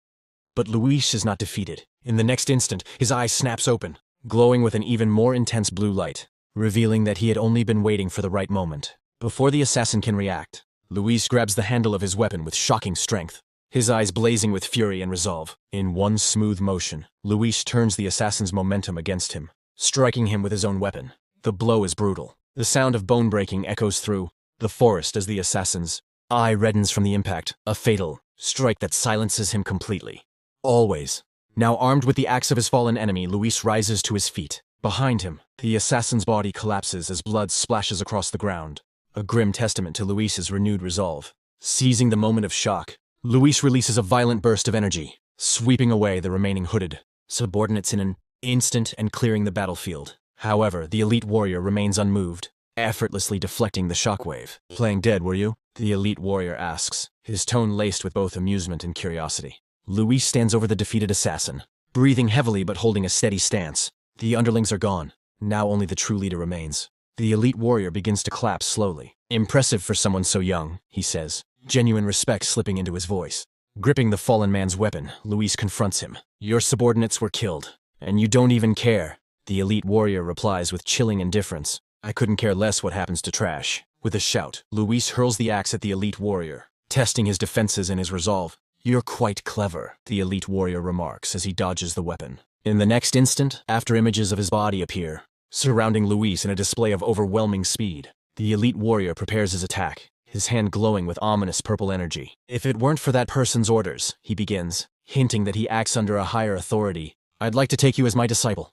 But Luis is not defeated. In the next instant, his eye snaps open, glowing with an even more intense blue light, revealing that he had only been waiting for the right moment. Before the assassin can react, Luis grabs the handle of his weapon with shocking strength, his eyes blazing with fury and resolve. In one smooth motion, Luis turns the assassin's momentum against him, striking him with his own weapon. The blow is brutal. The sound of bone breaking echoes through the forest as the assassin's eye reddens from the impact, a fatal strike that silences him completely. Always. Now armed with the axe of his fallen enemy, Luis rises to his feet. Behind him, the assassin's body collapses as blood splashes across the ground, a grim testament to Luis's renewed resolve. Seizing the moment of shock, Luis releases a violent burst of energy, sweeping away the remaining hooded subordinates in an instant and clearing the battlefield. However, the elite warrior remains unmoved, effortlessly deflecting the shockwave. Playing dead, were you? The elite warrior asks, his tone laced with both amusement and curiosity. Luis stands over the defeated assassin, breathing heavily but holding a steady stance. The underlings are gone. Now only the true leader remains. The elite warrior begins to clap slowly. Impressive for someone so young, he says, genuine respect slipping into his voice. Gripping the fallen man's weapon, Luis confronts him. Your subordinates were killed, and you don't even care. The elite warrior replies with chilling indifference. I couldn't care less what happens to trash. With a shout, Luis hurls the axe at the elite warrior, testing his defenses and his resolve. You're quite clever, the elite warrior remarks as he dodges the weapon. In the next instant, after images of his body appear, surrounding Luis in a display of overwhelming speed, the elite warrior prepares his attack, his hand glowing with ominous purple energy. If it weren't for that person's orders, he begins, hinting that he acts under a higher authority, I'd like to take you as my disciple.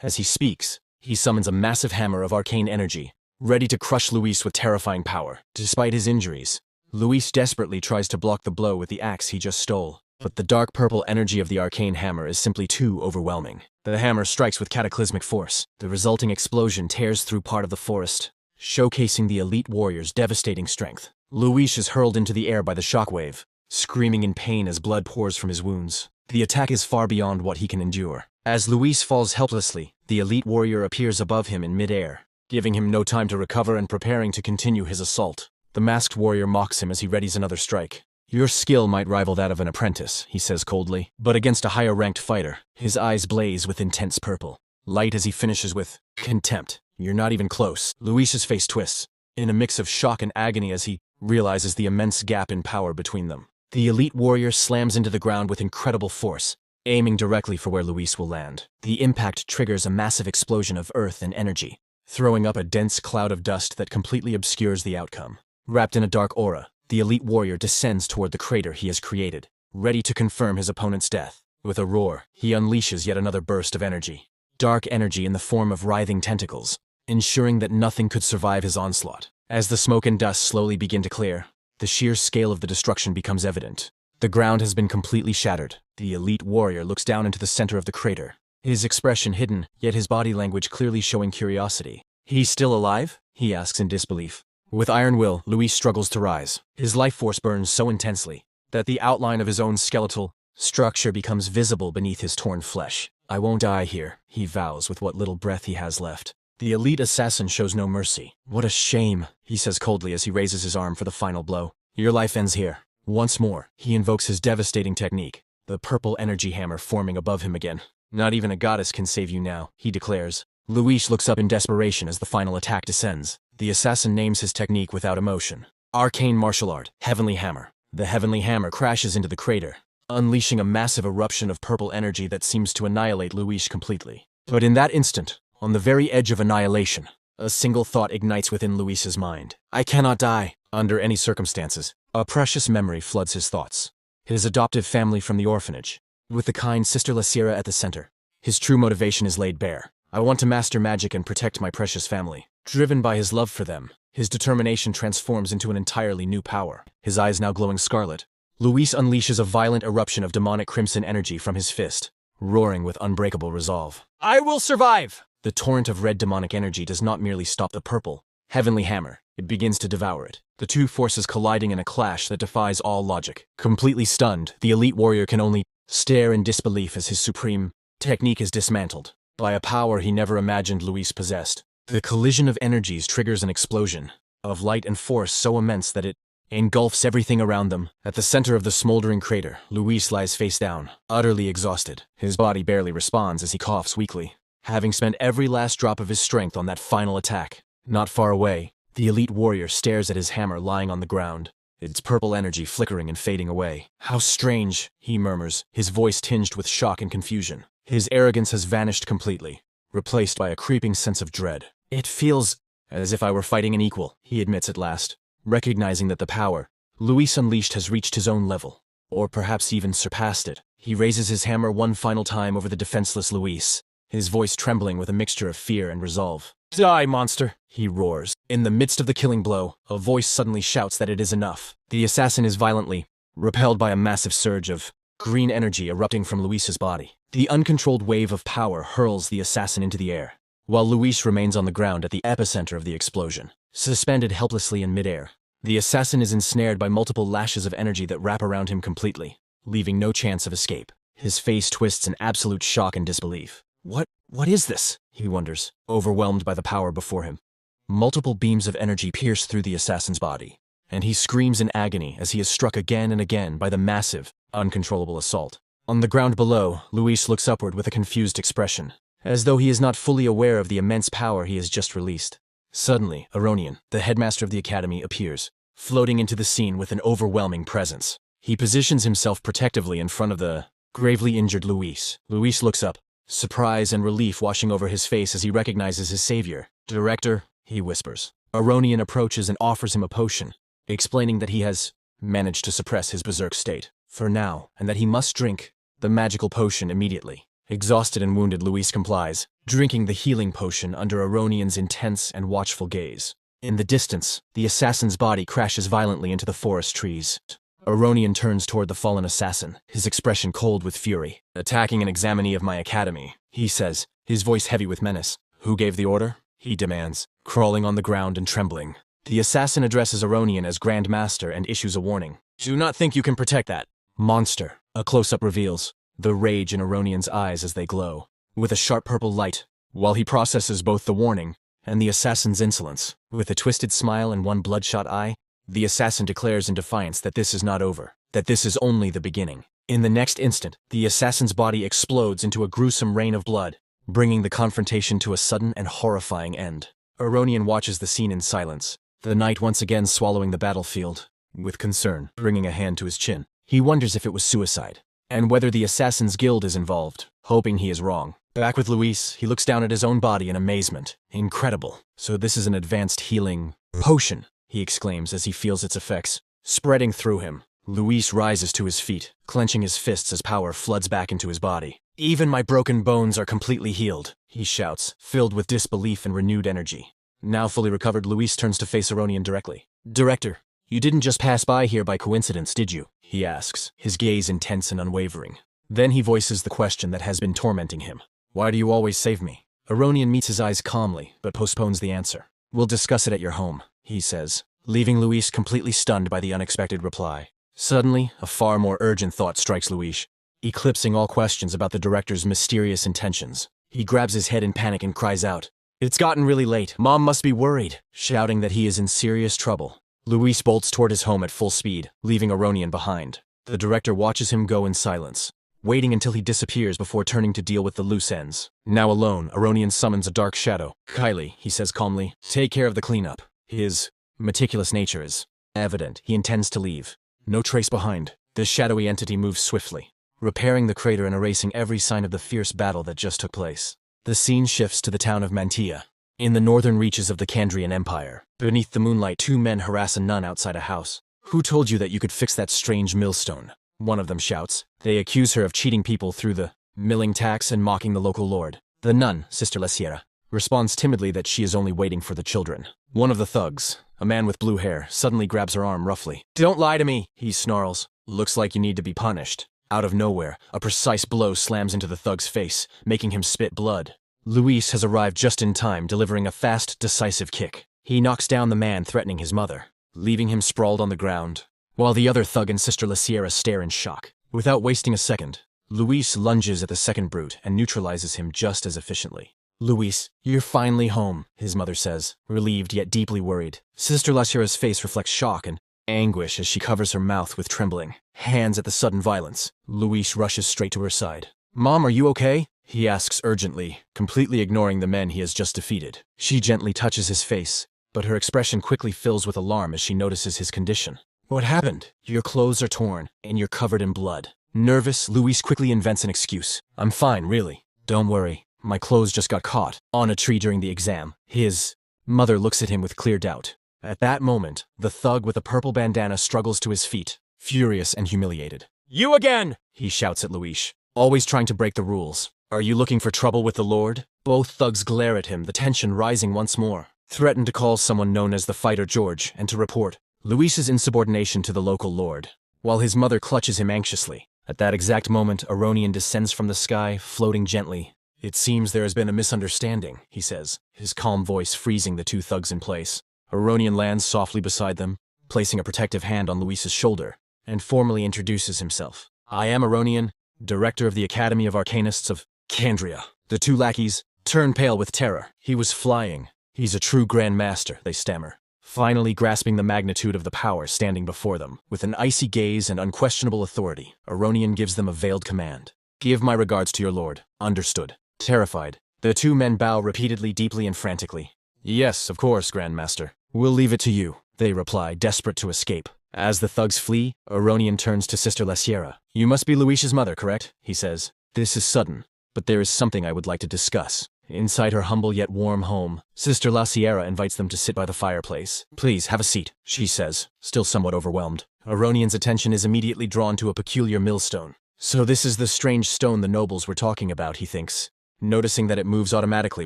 As he speaks, he summons a massive hammer of arcane energy, ready to crush Luis with terrifying power. Despite his injuries, Luis desperately tries to block the blow with the axe he just stole, but the dark purple energy of the arcane hammer is simply too overwhelming. The hammer strikes with cataclysmic force. The resulting explosion tears through part of the forest, showcasing the elite warrior's devastating strength. Luis is hurled into the air by the shockwave, screaming in pain as blood pours from his wounds. The attack is far beyond what he can endure. As Luis falls helplessly, the elite warrior appears above him in midair, giving him no time to recover and preparing to continue his assault. The masked warrior mocks him as he readies another strike. Your skill might rival that of an apprentice, he says coldly, but against a higher-ranked fighter. His eyes blaze with intense purple, light as he finishes with contempt. You're not even close. Luis's face twists, in a mix of shock and agony as he realizes the immense gap in power between them. The elite warrior slams into the ground with incredible force, aiming directly for where Luis will land. The impact triggers a massive explosion of earth and energy, throwing up a dense cloud of dust that completely obscures the outcome. Wrapped in a dark aura, the elite warrior descends toward the crater he has created, ready to confirm his opponent's death. With a roar, he unleashes yet another burst of energy. Dark energy in the form of writhing tentacles, ensuring that nothing could survive his onslaught. As the smoke and dust slowly begin to clear, the sheer scale of the destruction becomes evident. The ground has been completely shattered. The elite warrior looks down into the center of the crater, his expression hidden, yet his body language clearly showing curiosity. He's still alive? He asks in disbelief. With iron will, Luis struggles to rise. His life force burns so intensely that the outline of his own skeletal structure becomes visible beneath his torn flesh. I won't die here, he vows with what little breath he has left. The elite assassin shows no mercy. What a shame, he says coldly as he raises his arm for the final blow. Your life ends here. Once more, he invokes his devastating technique, the purple energy hammer forming above him again. Not even a goddess can save you now, he declares. Luis looks up in desperation as the final attack descends. The assassin names his technique without emotion. Arcane martial art, Heavenly Hammer. The Heavenly Hammer crashes into the crater, unleashing a massive eruption of purple energy that seems to annihilate Luis completely. But in that instant, on the very edge of annihilation, a single thought ignites within Luis's mind. I cannot die. Under any circumstances, a precious memory floods his thoughts. His adoptive family from the orphanage, with the kind Sister La Sierra at the center. His true motivation is laid bare. I want to master magic and protect my precious family. Driven by his love for them, his determination transforms into an entirely new power. His eyes now glowing scarlet, Luis unleashes a violent eruption of demonic crimson energy from his fist, roaring with unbreakable resolve. I will survive! The torrent of red demonic energy does not merely stop the purple, heavenly hammer, it begins to devour it. The two forces colliding in a clash that defies all logic. Completely stunned, the elite warrior can only stare in disbelief as his supreme technique is dismantled. by a power he never imagined Luis possessed. The collision of energies triggers an explosion of light and force so immense that it engulfs everything around them. At the center of the smoldering crater, Luis lies face down, utterly exhausted. His body barely responds as he coughs weakly, having spent every last drop of his strength on that final attack. Not far away, the elite warrior stares at his hammer lying on the ground, its purple energy flickering and fading away. "How strange," he murmurs, his voice tinged with shock and confusion. His arrogance has vanished completely, replaced by a creeping sense of dread. "It feels as if I were fighting an equal," he admits at last, recognizing that the power Luis unleashed has reached his own level, or perhaps even surpassed it. He raises his hammer one final time over the defenseless Luis, his voice trembling with a mixture of fear and resolve. "Die, monster!" he roars. In the midst of the killing blow, a voice suddenly shouts that it is enough. The assassin is violently repelled by a massive surge of green energy erupting from Luis's body. The uncontrolled wave of power hurls the assassin into the air, while Luis remains on the ground at the epicenter of the explosion, suspended helplessly in midair. The assassin is ensnared by multiple lashes of energy that wrap around him completely, leaving no chance of escape. His face twists in absolute shock and disbelief. What is this?" he wonders, overwhelmed by the power before him. Multiple beams of energy pierce through the assassin's body, and he screams in agony as he is struck again and again by the massive, uncontrollable assault. On the ground below, Luis looks upward with a confused expression, as though he is not fully aware of the immense power he has just released. Suddenly, Aronian, the headmaster of the academy, appears, floating into the scene with an overwhelming presence. He positions himself protectively in front of the gravely injured Luis. Luis looks up, surprise and relief washing over his face as he recognizes his savior. "Director," he whispers. Aronian approaches and offers him a potion, explaining that he has managed to suppress his berserk state for now, and that he must drink the magical potion immediately. Exhausted and wounded, Luis complies, drinking the healing potion under Aronian's intense and watchful gaze. In the distance, the assassin's body crashes violently into the forest trees. Aronian turns toward the fallen assassin, his expression cold with fury. "Attacking an examinee of my academy," he says, his voice heavy with menace. "Who gave the order?" he demands, crawling on the ground and trembling. The assassin addresses Aronian as Grand Master and issues a warning. "Do not think you can protect that monster." A close-up reveals the rage in Aronian's eyes as they glow with a sharp purple light, while he processes both the warning and the assassin's insolence. With a twisted smile and one bloodshot eye, the assassin declares in defiance that this is not over, that this is only the beginning. In the next instant, the assassin's body explodes into a gruesome rain of blood, bringing the confrontation to a sudden and horrifying end. Aronian watches the scene in silence, the night once again swallowing the battlefield. With concern, bringing a hand to his chin, he wonders if it was suicide, and whether the assassin's guild is involved, hoping he is wrong. Back with Luis, he looks down at his own body in amazement. "Incredible. So this is an advanced healing potion," he exclaims as he feels its effects spreading through him. Luis rises to his feet, clenching his fists as power floods back into his body. "Even my broken bones are completely healed," he shouts, filled with disbelief and renewed energy. Now fully recovered, Luis turns to face Aronian directly. "Director, you didn't just pass by here by coincidence, did you?" he asks, his gaze intense and unwavering. Then he voices the question that has been tormenting him. "Why do you always save me?" Aronian meets his eyes calmly, but postpones the answer. "We'll discuss it at your home," he says, leaving Luis completely stunned by the unexpected reply. Suddenly, a far more urgent thought strikes Luis, eclipsing all questions about the director's mysterious intentions. He grabs his head in panic and cries out, "It's gotten really late. Mom must be worried," shouting that he is in serious trouble. Luis bolts toward his home at full speed, leaving Aronian behind. The director watches him go in silence, waiting until he disappears before turning to deal with the loose ends. Now alone, Aronian summons a dark shadow. "Kylie," he says calmly, "take care of the cleanup." His meticulous nature is evident. He intends to leave no trace behind. The shadowy entity moves swiftly, repairing the crater and erasing every sign of the fierce battle that just took place. The scene shifts to the town of Mantia, in the northern reaches of the Kandrian Empire. Beneath the moonlight, two men harass a nun outside a house. "Who told you that you could fix that strange millstone?" one of them shouts. They accuse her of cheating people through the milling tax and mocking the local lord. The nun, Sister La Sierra, responds timidly that she is only waiting for the children. One of the thugs, a man with blue hair, suddenly grabs her arm roughly. "Don't lie to me," he snarls. "Looks like you need to be punished." Out of nowhere, a precise blow slams into the thug's face, making him spit blood. Luis has arrived just in time, delivering a fast, decisive kick. He knocks down the man threatening his mother, leaving him sprawled on the ground, while the other thug and Sister La Sierra stare in shock. Without wasting a second, Luis lunges at the second brute and neutralizes him just as efficiently. Luis, you're finally home, his mother says, relieved yet deeply worried. Sister La Sierra's face reflects shock and anguish as she covers her mouth with trembling hands at the sudden violence. Luis rushes straight to her side. Mom, are you okay? He asks urgently, completely ignoring the men he has just defeated. She gently touches his face, but her expression quickly fills with alarm as she notices his condition. What happened? Your clothes are torn, and you're covered in blood. Nervous, Luis quickly invents an excuse. I'm fine, really. Don't worry. My clothes just got caught on a tree during the exam. His mother looks at him with clear doubt. At that moment, the thug with a purple bandana struggles to his feet, furious and humiliated. You again! He shouts at Luis, always trying to break the rules. Are you looking for trouble with the Lord? Both thugs glare at him, the tension rising once more. Threaten to call someone known as the Fighter George and to report Luis's insubordination to the local lord, while his mother clutches him anxiously. At that exact moment, Aronian descends from the sky, floating gently. It seems there has been a misunderstanding, he says, his calm voice freezing the two thugs in place. Aronian lands softly beside them, placing a protective hand on Luis's shoulder, and formally introduces himself. I am Aronian, director of the Academy of Arcanists of Candria. The two lackeys turn pale with terror. He was flying. He's a true Grand Master, they stammer, finally grasping the magnitude of the power standing before them. With an icy gaze and unquestionable authority, Aronian gives them a veiled command. Give my regards to your lord. Understood. Terrified, the two men bow repeatedly, deeply and frantically. Yes, of course, Grand Master. We'll leave it to you, they reply, desperate to escape. As the thugs flee, Aronian turns to Sister La Sierra. You must be Luis's mother, correct? He says. This is sudden, but there is something I would like to discuss. Inside her humble yet warm home, Sister La Sierra invites them to sit by the fireplace. Please, have a seat, she says, still somewhat overwhelmed. Aronian's attention is immediately drawn to a peculiar millstone. So this is the strange stone the nobles were talking about, he thinks. Noticing that it moves automatically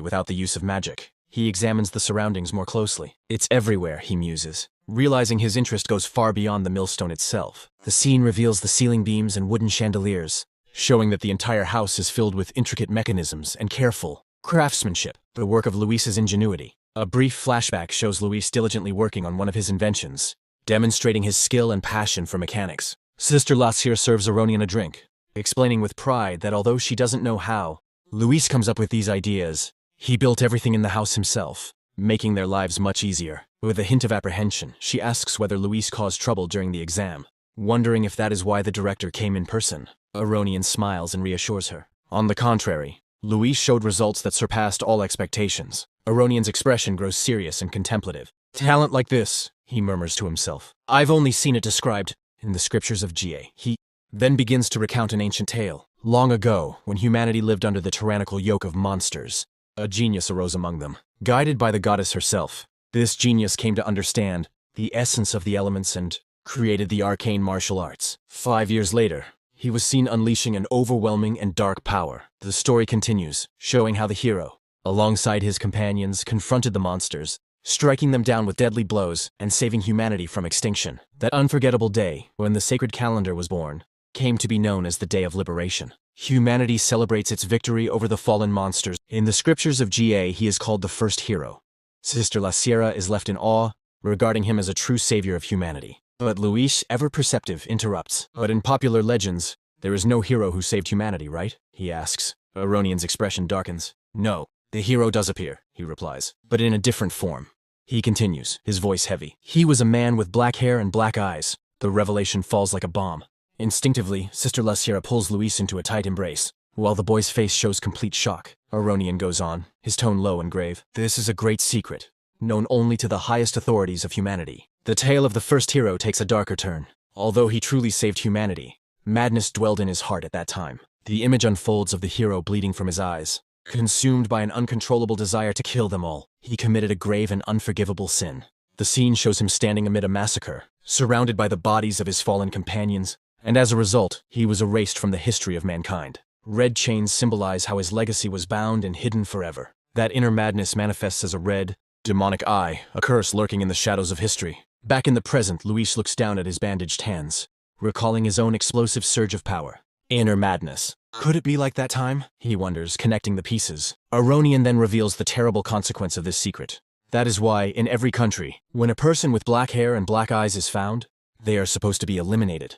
without the use of magic, he examines the surroundings more closely. It's everywhere, he muses. Realizing his interest goes far beyond the millstone itself, the scene reveals the ceiling beams and wooden chandeliers, showing that the entire house is filled with intricate mechanisms and careful craftsmanship, the work of Luis's ingenuity. A brief flashback shows Luis diligently working on one of his inventions, demonstrating his skill and passion for mechanics. Sister La Sierra serves Aronian a drink, explaining with pride that although she doesn't know how Luis comes up with these ideas, he built everything in the house himself, making their lives much easier. With a hint of apprehension, she asks whether Luis caused trouble during the exam, wondering if that is why the director came in person. Aronian smiles and reassures her. On the contrary, Luis showed results that surpassed all expectations. Aronian's expression grows serious and contemplative. Talent like this, he murmurs to himself. I've only seen it described in the scriptures of Jie. He then begins to recount an ancient tale. Long ago, when humanity lived under the tyrannical yoke of monsters, a genius arose among them. Guided by the goddess herself, this genius came to understand the essence of the elements and created the arcane martial arts. 5 years later, he was seen unleashing an overwhelming and dark power. The story continues, showing how the hero, alongside his companions, confronted the monsters, striking them down with deadly blows and saving humanity from extinction. That unforgettable day, when the sacred calendar was born, came to be known as the Day of Liberation. Humanity celebrates its victory over the fallen monsters. In the scriptures of Ga, he is called the first hero. Sister La Sierra is left in awe, regarding him as a true savior of humanity. But Luis, ever perceptive, interrupts. But in popular legends, there is no hero who saved humanity, right? He asks. Aronian's expression darkens. No, the hero does appear, he replies, but in a different form. He continues, his voice heavy. He was a man with black hair and black eyes. The revelation falls like a bomb. Instinctively, Sister La Sierra pulls Luis into a tight embrace, while the boy's face shows complete shock. Aronian goes on, his tone low and grave. This is a great secret, known only to the highest authorities of humanity. The tale of the first hero takes a darker turn. Although he truly saved humanity, madness dwelled in his heart at that time. The image unfolds of the hero bleeding from his eyes. Consumed by an uncontrollable desire to kill them all, he committed a grave and unforgivable sin. The scene shows him standing amid a massacre, surrounded by the bodies of his fallen companions, and as a result, he was erased from the history of mankind. Red chains symbolize how his legacy was bound and hidden forever. That inner madness manifests as a red, demonic eye, a curse lurking in the shadows of history. Back in the present, Luis looks down at his bandaged hands, recalling his own explosive surge of power. Inner madness. Could it be like that time? He wonders, connecting the pieces. Aronian then reveals the terrible consequence of this secret. That is why, in every country, when a person with black hair and black eyes is found, they are supposed to be eliminated.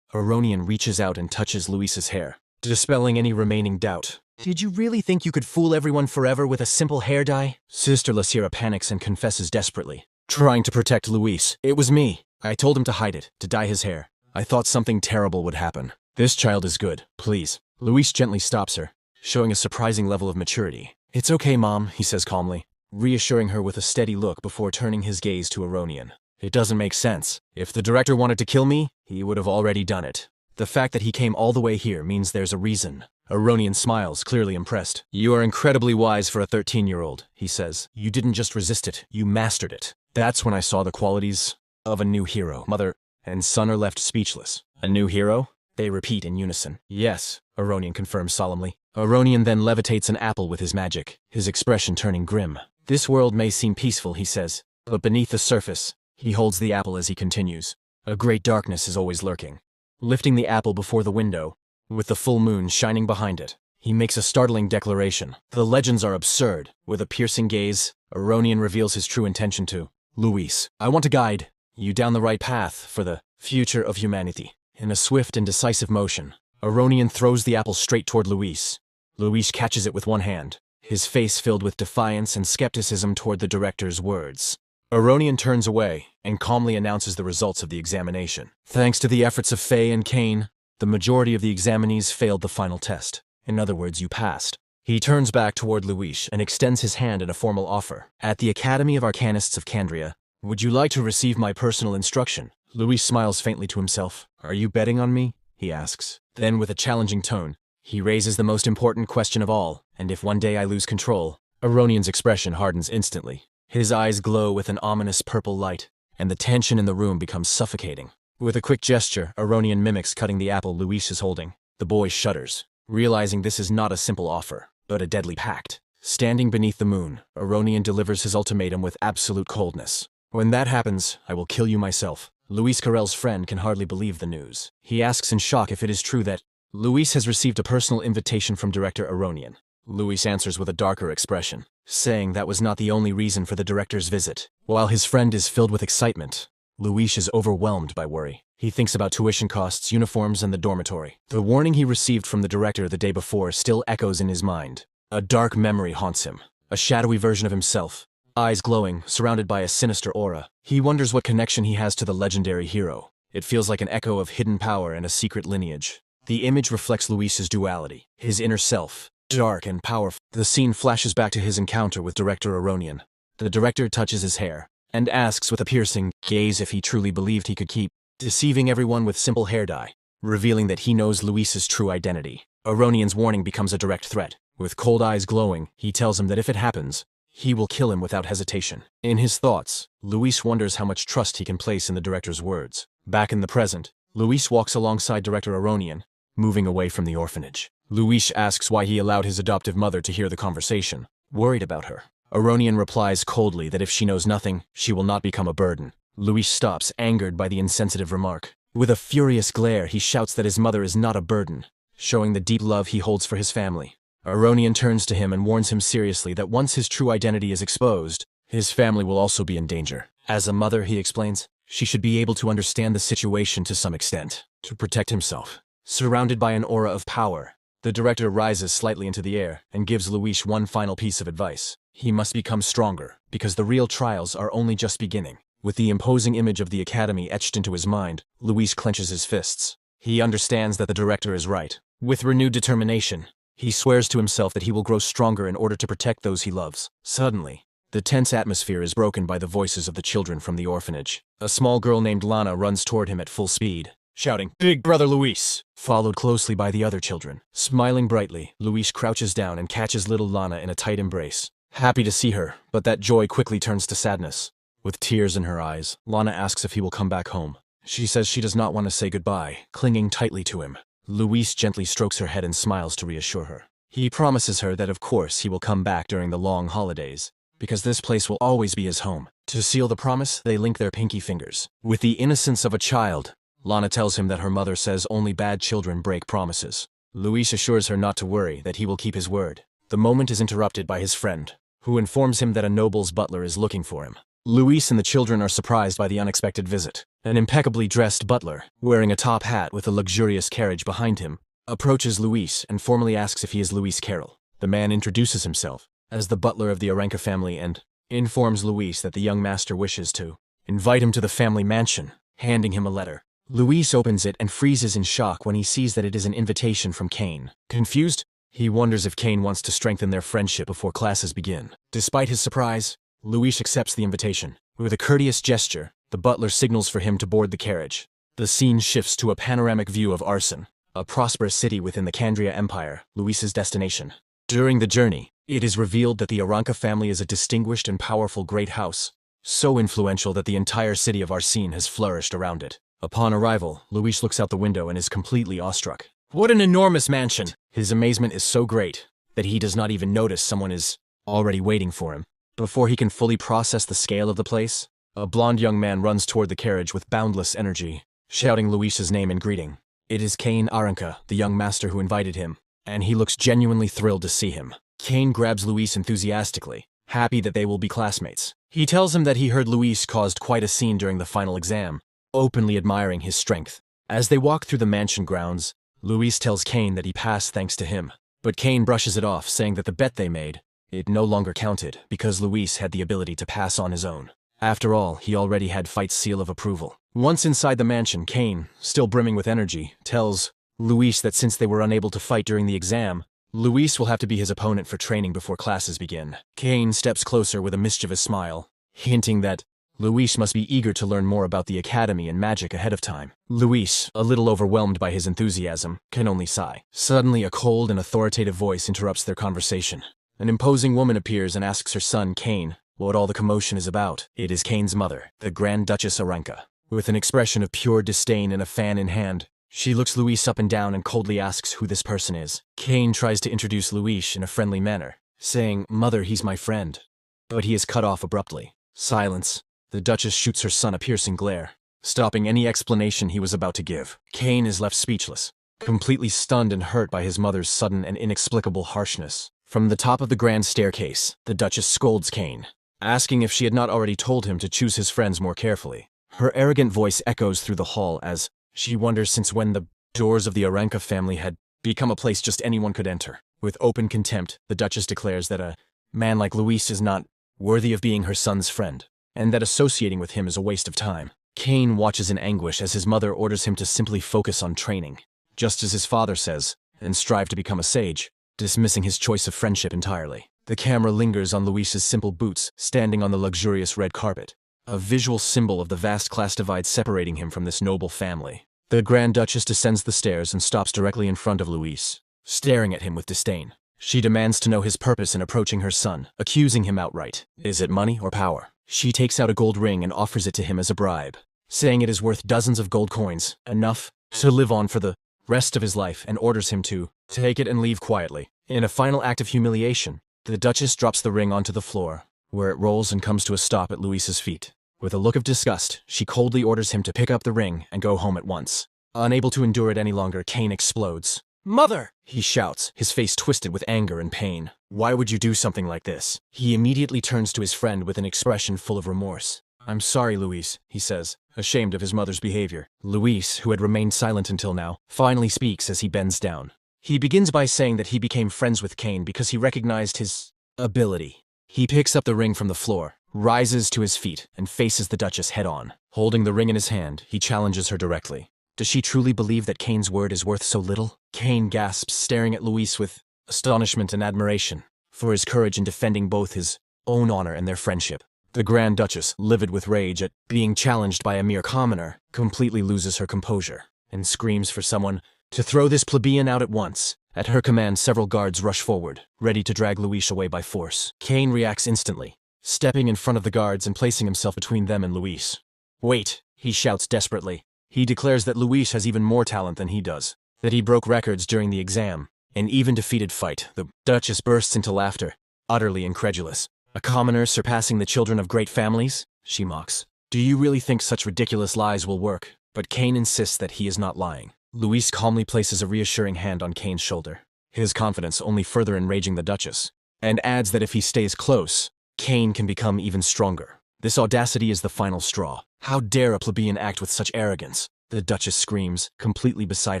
Aronian reaches out and touches Luis's hair. dispelling any remaining doubt. Did you really think you could fool everyone forever with a simple hair dye? Sister Lacira panics and confesses desperately. Trying to protect Luis. It was me. I told him to hide it, to dye his hair. I thought something terrible would happen. This child is good, please. Luis gently stops her, showing a surprising level of maturity. It's okay, Mom, he says calmly, reassuring her with a steady look before turning his gaze to Aronian. It doesn't make sense. If the director wanted to kill me, he would have already done it. The fact that he came all the way here means there's a reason. Aronian smiles, clearly impressed. You are incredibly wise for a 13-year-old, he says. You didn't just resist it, you mastered it. That's when I saw the qualities of a new hero. Mother and son are left speechless. A new hero? They repeat in unison. Yes, Aronian confirms solemnly. Aronian then levitates an apple with his magic, his expression turning grim. This world may seem peaceful, he says, but beneath the surface, he holds the apple as he continues. A great darkness is always lurking. Lifting the apple before the window, with the full moon shining behind it, he makes a startling declaration. The legends are absurd. With a piercing gaze, Aronian reveals his true intention to Luis. I want to guide you down the right path for the future of humanity. In a swift and decisive motion, Aronian throws the apple straight toward Luis. Luis catches it with one hand, his face filled with defiance and skepticism toward the director's words. Aronian turns away and calmly announces the results of the examination. Thanks to the efforts of Faye and Kane, the majority of the examinees failed the final test. In other words, you passed. He turns back toward Luis and extends his hand in a formal offer. At the Academy of Arcanists of Candria, would you like to receive my personal instruction? Luis smiles faintly to himself. Are you betting on me? He asks. Then, with a challenging tone, he raises the most important question of all, and if one day I lose control, Aronian's expression hardens instantly. His eyes glow with an ominous purple light, and the tension in the room becomes suffocating. With a quick gesture, Aronian mimics cutting the apple Luis is holding. The boy shudders, realizing this is not a simple offer, but a deadly pact. Standing beneath the moon, Aronian delivers his ultimatum with absolute coldness. When that happens, I will kill you myself. Luis Carell's friend can hardly believe the news. He asks in shock if it is true that Luis has received a personal invitation from director Aronian. Luis answers with a darker expression, saying that was not the only reason for the director's visit. While his friend is filled with excitement, Luis is overwhelmed by worry. He thinks about tuition costs, uniforms, and the dormitory. The warning he received from the director the day before still echoes in his mind. A dark memory haunts him, a shadowy version of himself, eyes glowing, surrounded by a sinister aura. He wonders what connection he has to the legendary hero. It feels like an echo of hidden power and a secret lineage. The image reflects Luis's duality, his inner self, dark and powerful. The scene flashes back to his encounter with director Aronian. The director touches his hair and asks with a piercing gaze if he truly believed he could keep deceiving everyone with simple hair dye, revealing that he knows Luis's true identity. Aronian's warning becomes a direct threat. With cold eyes glowing, he tells him that if it happens, he will kill him without hesitation. In his thoughts, Luis wonders how much trust he can place in the director's words. Back in the present, Luis walks alongside director Aronian, moving away from the orphanage. Luis asks why he allowed his adoptive mother to hear the conversation, worried about her. Aronian replies coldly that if she knows nothing, she will not become a burden. Luis stops, angered by the insensitive remark. With a furious glare, he shouts that his mother is not a burden, showing the deep love he holds for his family. Aronian turns to him and warns him seriously that once his true identity is exposed, his family will also be in danger. As a mother, he explains, she should be able to understand the situation to some extent, to protect himself. Surrounded by an aura of power, the director rises slightly into the air and gives Luis one final piece of advice. He must become stronger, because the real trials are only just beginning. With the imposing image of the academy etched into his mind, Luis clenches his fists. He understands that the director is right. With renewed determination, he swears to himself that he will grow stronger in order to protect those he loves. Suddenly, the tense atmosphere is broken by the voices of the children from the orphanage. A small girl named Lana runs toward him at full speed, shouting, "Big Brother Luis!" followed closely by the other children. Smiling brightly, Luis crouches down and catches little Lana in a tight embrace. Happy to see her, but that joy quickly turns to sadness. With tears in her eyes, Lana asks if he will come back home. She says she does not want to say goodbye, clinging tightly to him. Luis gently strokes her head and smiles to reassure her. He promises her that of course he will come back during the long holidays, because this place will always be his home. To seal the promise, they link their pinky fingers. With the innocence of a child, Lana tells him that her mother says only bad children break promises. Luis assures her not to worry, that he will keep his word. The moment is interrupted by his friend, who informs him that a noble's butler is looking for him. Luis and the children are surprised by the unexpected visit. An impeccably dressed butler, wearing a top hat with a luxurious carriage behind him, approaches Luis and formally asks if he is Luis Carroll. The man introduces himself as the butler of the Aranca family and informs Luis that the young master wishes to invite him to the family mansion, handing him a letter. Luis opens it and freezes in shock when he sees that it is an invitation from Kane. Confused, he wonders if Kane wants to strengthen their friendship before classes begin. Despite his surprise, Luis accepts the invitation. With a courteous gesture, the butler signals for him to board the carriage. The scene shifts to a panoramic view of Arson, a prosperous city within the Candria Empire, Luis's destination. During the journey, it is revealed that the Aranca family is a distinguished and powerful great house, so influential that the entire city of Arsene has flourished around it. Upon arrival, Luis looks out the window and is completely awestruck. What an enormous mansion! His amazement is so great that he does not even notice someone is already waiting for him. Before he can fully process the scale of the place, a blond young man runs toward the carriage with boundless energy, shouting Luis's name in greeting. It is Kane Aranca, the young master who invited him, and he looks genuinely thrilled to see him. Kane grabs Luis enthusiastically, happy that they will be classmates. He tells him that he heard Luis caused quite a scene during the final exam, openly admiring his strength. As they walk through the mansion grounds, Luis tells Kane that he passed thanks to him, but Kane brushes it off, saying that the bet they made, it no longer counted because Luis had the ability to pass on his own. After all, he already had Fight's seal of approval. Once inside the mansion, Kane, still brimming with energy, tells Luis that since they were unable to fight during the exam, Luis will have to be his opponent for training before classes begin. Kane steps closer with a mischievous smile, hinting that Luis must be eager to learn more about the academy and magic ahead of time. Luis, a little overwhelmed by his enthusiasm, can only sigh. Suddenly, a cold and authoritative voice interrupts their conversation. An imposing woman appears and asks her son, Kane, what all the commotion is about. It is Kane's mother, the Grand Duchess Aranca. With an expression of pure disdain and a fan in hand, she looks Luis up and down and coldly asks who this person is. Kane tries to introduce Luis in a friendly manner, saying, Mother, he's my friend. But he is cut off abruptly. Silence. The Duchess shoots her son a piercing glare, stopping any explanation he was about to give. Kane is left speechless, completely stunned and hurt by his mother's sudden and inexplicable harshness. From the top of the grand staircase, the Duchess scolds Kane, asking if she had not already told him to choose his friends more carefully. Her arrogant voice echoes through the hall as she wonders since when the doors of the Aranca family had become a place just anyone could enter. With open contempt, the Duchess declares that a man like Luis is not worthy of being her son's friend, and that associating with him is a waste of time. Kane watches in anguish as his mother orders him to simply focus on training, just as his father says, and strive to become a sage, dismissing his choice of friendship entirely. The camera lingers on Luis's simple boots, standing on the luxurious red carpet, a visual symbol of the vast class divide separating him from this noble family. The Grand Duchess descends the stairs and stops directly in front of Luis, staring at him with disdain. She demands to know his purpose in approaching her son, accusing him outright. Is it money or power? She takes out a gold ring and offers it to him as a bribe, saying it is worth dozens of gold coins, enough to live on for the rest of his life, and orders him to take it and leave quietly. In a final act of humiliation, the Duchess drops the ring onto the floor, where it rolls and comes to a stop at Luis's feet. With a look of disgust, she coldly orders him to pick up the ring and go home at once. Unable to endure it any longer, Kane explodes. Mother! He shouts, his face twisted with anger and pain. Why would you do something like this? He immediately turns to his friend with an expression full of remorse. I'm sorry, Luis, he says, ashamed of his mother's behavior. Luis, who had remained silent until now, finally speaks as he bends down. He begins by saying that he became friends with Kane because he recognized his ability. He picks up the ring from the floor, rises to his feet, and faces the Duchess head-on. Holding the ring in his hand, he challenges her directly. Does she truly believe that Kane's word is worth so little? Kane gasps, staring at Luis with astonishment and admiration for his courage in defending both his own honor and their friendship. The Grand Duchess, livid with rage at being challenged by a mere commoner, completely loses her composure and screams for someone to throw this plebeian out at once. At her command, several guards rush forward, ready to drag Luis away by force. Kane reacts instantly, stepping in front of the guards and placing himself between them and Luis. Wait, he shouts desperately. He declares that Luis has even more talent than he does, that he broke records during the exam, and even defeated Fight. The Duchess bursts into laughter, utterly incredulous. A commoner surpassing the children of great families? She mocks. Do you really think such ridiculous lies will work? But Kane insists that he is not lying. Luis calmly places a reassuring hand on Kane's shoulder, his confidence only further enraging the Duchess, and adds that if he stays close, Kane can become even stronger. This audacity is the final straw. How dare a plebeian act with such arrogance? The Duchess screams, completely beside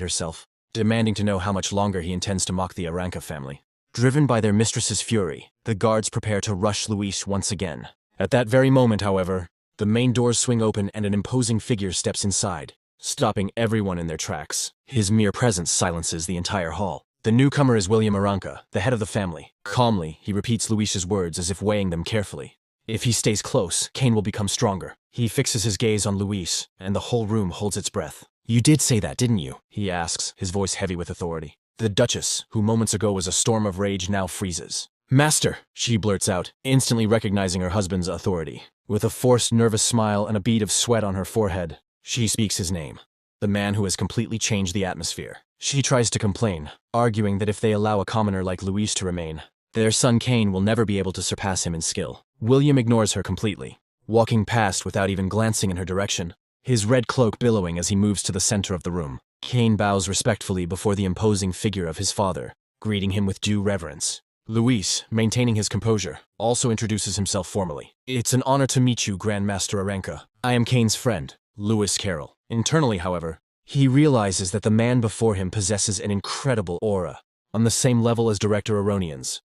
herself. demanding to know how much longer he intends to mock the Aranka family. Driven by their mistress's fury, the guards prepare to rush Luis once again. At that very moment, however, the main doors swing open and an imposing figure steps inside, stopping everyone in their tracks. His mere presence silences the entire hall. The newcomer is William Aranka, the head of the family. Calmly, he repeats Luis's words as if weighing them carefully. If he stays close, Kane will become stronger. He fixes his gaze on Luis, and the whole room holds its breath. "You did say that, didn't you?" he asks, his voice heavy with authority. The Duchess, who moments ago was a storm of rage, now freezes. "Master," she blurts out, instantly recognizing her husband's authority. With a forced, nervous smile and a bead of sweat on her forehead, she speaks his name, the man who has completely changed the atmosphere. She tries to complain, arguing that if they allow a commoner like Luis to remain, their son Kane will never be able to surpass him in skill. William ignores her completely, walking past without even glancing in her direction, his red cloak billowing as he moves to the center of the room. Kane bows respectfully before the imposing figure of his father, greeting him with due reverence. Luis, maintaining his composure, also introduces himself formally. "It's an honor to meet you, Grand Master Aranka. I am Kane's friend, Lewis Carroll." Internally, however, he realizes that the man before him possesses an incredible aura, on the same level as Director Aronian's.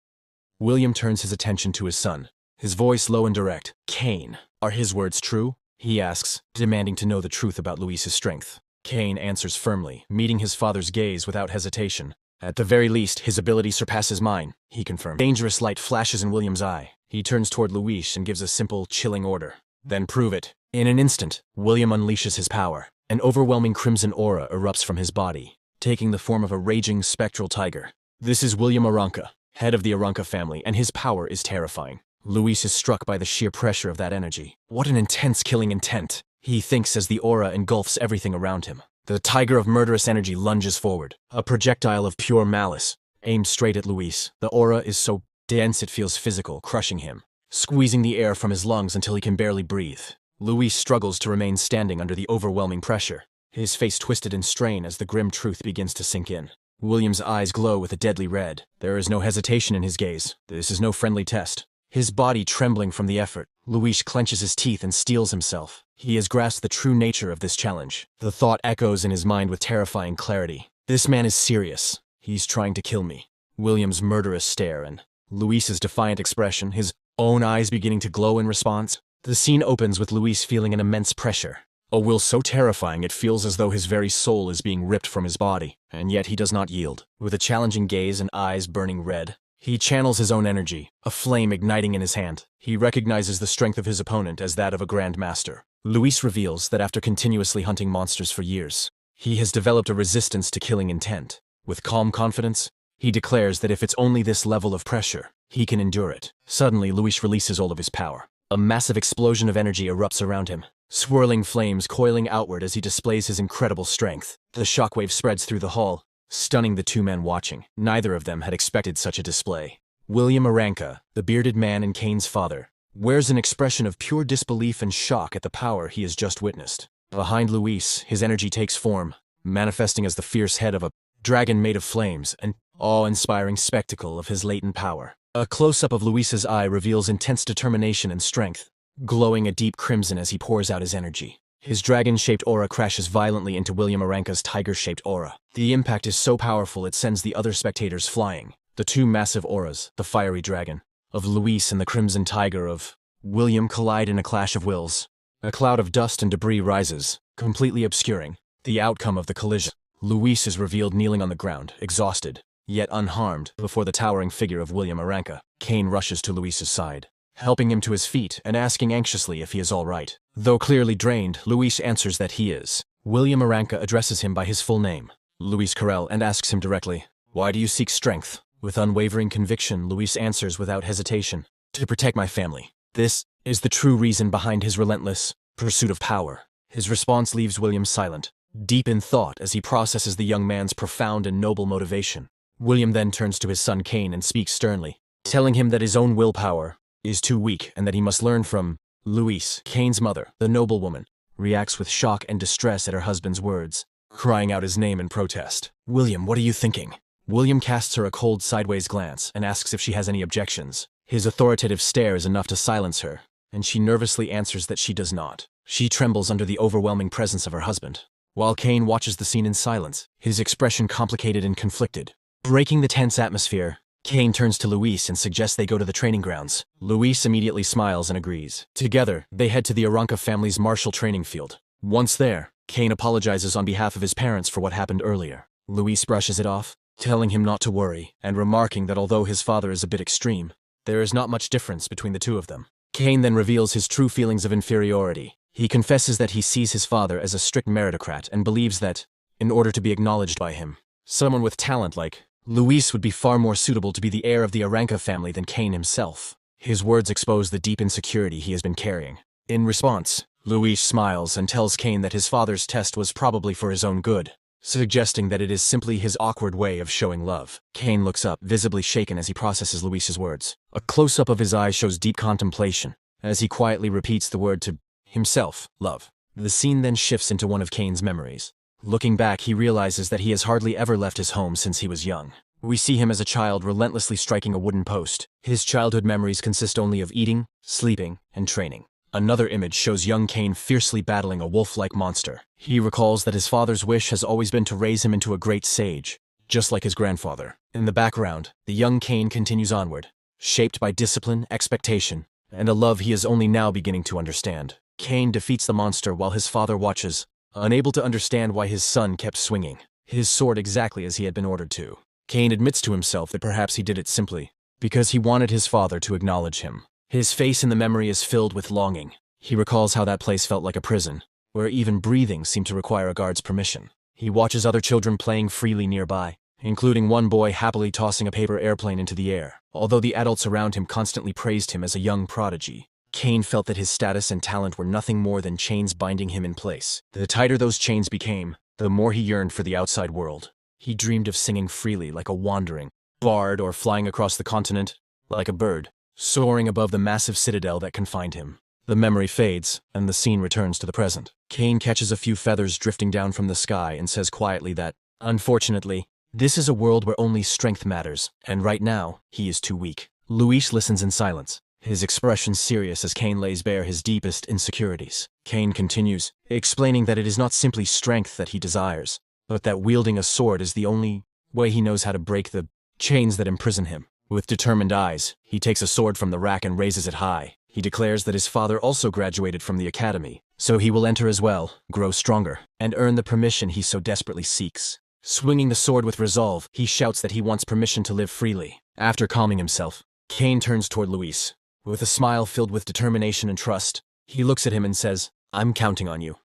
William turns his attention to his son, his voice low and direct. "Kane, are his words true?" he asks, demanding to know the truth about Luis's strength. Kane answers firmly, meeting his father's gaze without hesitation. "At the very least, his ability surpasses mine," he confirmed. Dangerous light flashes in William's eye. He turns toward Luis and gives a simple, chilling order. "Then prove it." In an instant, William unleashes his power. An overwhelming crimson aura erupts from his body, taking the form of a raging, spectral tiger. This is William Aranka, head of the Aranka family, and his power is terrifying. Luis is struck by the sheer pressure of that energy. What an intense killing intent, he thinks as the aura engulfs everything around him. The tiger of murderous energy lunges forward, a projectile of pure malice, aimed straight at Luis. The aura is so dense it feels physical, crushing him, squeezing the air from his lungs until he can barely breathe. Luis struggles to remain standing under the overwhelming pressure, his face twisted in strain as the grim truth begins to sink in. William's eyes glow with a deadly red. There is no hesitation in his gaze. This is no friendly test. His body trembling from the effort, Luis clenches his teeth and steels himself. He has grasped the true nature of this challenge. The thought echoes in his mind with terrifying clarity. This man is serious. He's trying to kill me. William's murderous stare and Luis's defiant expression, his own eyes beginning to glow in response. The scene opens with Luis feeling an immense pressure. A will so terrifying it feels as though his very soul is being ripped from his body, and yet he does not yield. With a challenging gaze and eyes burning red, he channels his own energy, a flame igniting in his hand. He recognizes the strength of his opponent as that of a Grand Master. Luis reveals that after continuously hunting monsters for years, he has developed a resistance to killing intent. With calm confidence, he declares that if it's only this level of pressure, he can endure it. Suddenly, Luis releases all of his power. A massive explosion of energy erupts around him, swirling flames coiling outward as he displays his incredible strength. The shockwave spreads through the hall, stunning the two men watching. Neither of them had expected such a display. William Aranka, the bearded man and Kane's father, wears an expression of pure disbelief and shock at the power he has just witnessed. Behind Luis, his energy takes form, manifesting as the fierce head of a dragon made of flames, an awe-inspiring spectacle of his latent power. A close-up of Luis's eye reveals intense determination and strength, glowing a deep crimson as he pours out his energy. His dragon-shaped aura crashes violently into William Aranka's tiger-shaped aura. The impact is so powerful it sends the other spectators flying. The two massive auras, the fiery dragon of Luis and the crimson tiger of William, collide in a clash of wills. A cloud of dust and debris rises, completely obscuring the outcome of the collision. Luis is revealed kneeling on the ground, exhausted, yet unharmed, before the towering figure of William Aranka. Kane rushes to Luis's side, helping him to his feet and asking anxiously if he is all right. Though clearly drained, Luis answers that he is. William Aranka addresses him by his full name, Luis Carroll, and asks him directly, "Why do you seek strength?" With unwavering conviction, Luis answers without hesitation, "To protect my family." This is the true reason behind his relentless pursuit of power. His response leaves William silent, deep in thought as he processes the young man's profound and noble motivation. William then turns to his son Kane and speaks sternly, telling him that his own willpower is too weak and that he must learn from Luis. Kane's mother, the noblewoman, reacts with shock and distress at her husband's words, crying out his name in protest. "William, what are you thinking?" William casts her a cold sideways glance and asks if she has any objections. His authoritative stare is enough to silence her, and she nervously answers that she does not. She trembles under the overwhelming presence of her husband. While Kane watches the scene in silence, his expression complicated and conflicted. Breaking the tense atmosphere, Kane turns to Luis and suggests they go to the training grounds. Luis immediately smiles and agrees. Together, they head to the Aranka family's martial training field. Once there, Kane apologizes on behalf of his parents for what happened earlier. Luis brushes it off, telling him not to worry, and remarking that although his father is a bit extreme, there is not much difference between the two of them. Kane then reveals his true feelings of inferiority. He confesses that he sees his father as a strict meritocrat and believes that, in order to be acknowledged by him, someone with talent like Luis would be far more suitable to be the heir of the Aranka family than Kane himself. His words expose the deep insecurity he has been carrying. In response, Luis smiles and tells Kane that his father's test was probably for his own good, suggesting that it is simply his awkward way of showing love. Kane looks up, visibly shaken as he processes Luis's words. A close-up of his eyes shows deep contemplation, as he quietly repeats the word to himself, love. The scene then shifts into one of Kane's memories. Looking back, he realizes that he has hardly ever left his home since he was young. We see him as a child relentlessly striking a wooden post. His childhood memories consist only of eating, sleeping, and training. Another image shows young Kane fiercely battling a wolf-like monster. He recalls that his father's wish has always been to raise him into a great sage, just like his grandfather. In the background, the young Kane continues onward, shaped by discipline, expectation, and a love he is only now beginning to understand. Kane defeats the monster while his father watches, unable to understand why his son kept swinging his sword exactly as he had been ordered to. Kane admits to himself that perhaps he did it simply because he wanted his father to acknowledge him. His face in the memory is filled with longing. He recalls how that place felt like a prison, where even breathing seemed to require a guard's permission. He watches other children playing freely nearby, including one boy happily tossing a paper airplane into the air. Although the adults around him constantly praised him as a young prodigy, Kane felt that his status and talent were nothing more than chains binding him in place. The tighter those chains became, the more he yearned for the outside world. He dreamed of singing freely like a wandering bard or flying across the continent like a bird, soaring above the massive citadel that confined him. The memory fades, and the scene returns to the present. Kane catches a few feathers drifting down from the sky and says quietly that, unfortunately, this is a world where only strength matters, and right now, he is too weak. Luis listens in silence, his expression serious as Kane lays bare his deepest insecurities. Kane continues, explaining that it is not simply strength that he desires, but that wielding a sword is the only way he knows how to break the chains that imprison him. With determined eyes, he takes a sword from the rack and raises it high. He declares that his father also graduated from the academy, so he will enter as well, grow stronger, and earn the permission he so desperately seeks. Swinging the sword with resolve, he shouts that he wants permission to live freely. After calming himself, Kane turns toward Luis. With a smile filled with determination and trust, he looks at him and says, "I'm counting on you."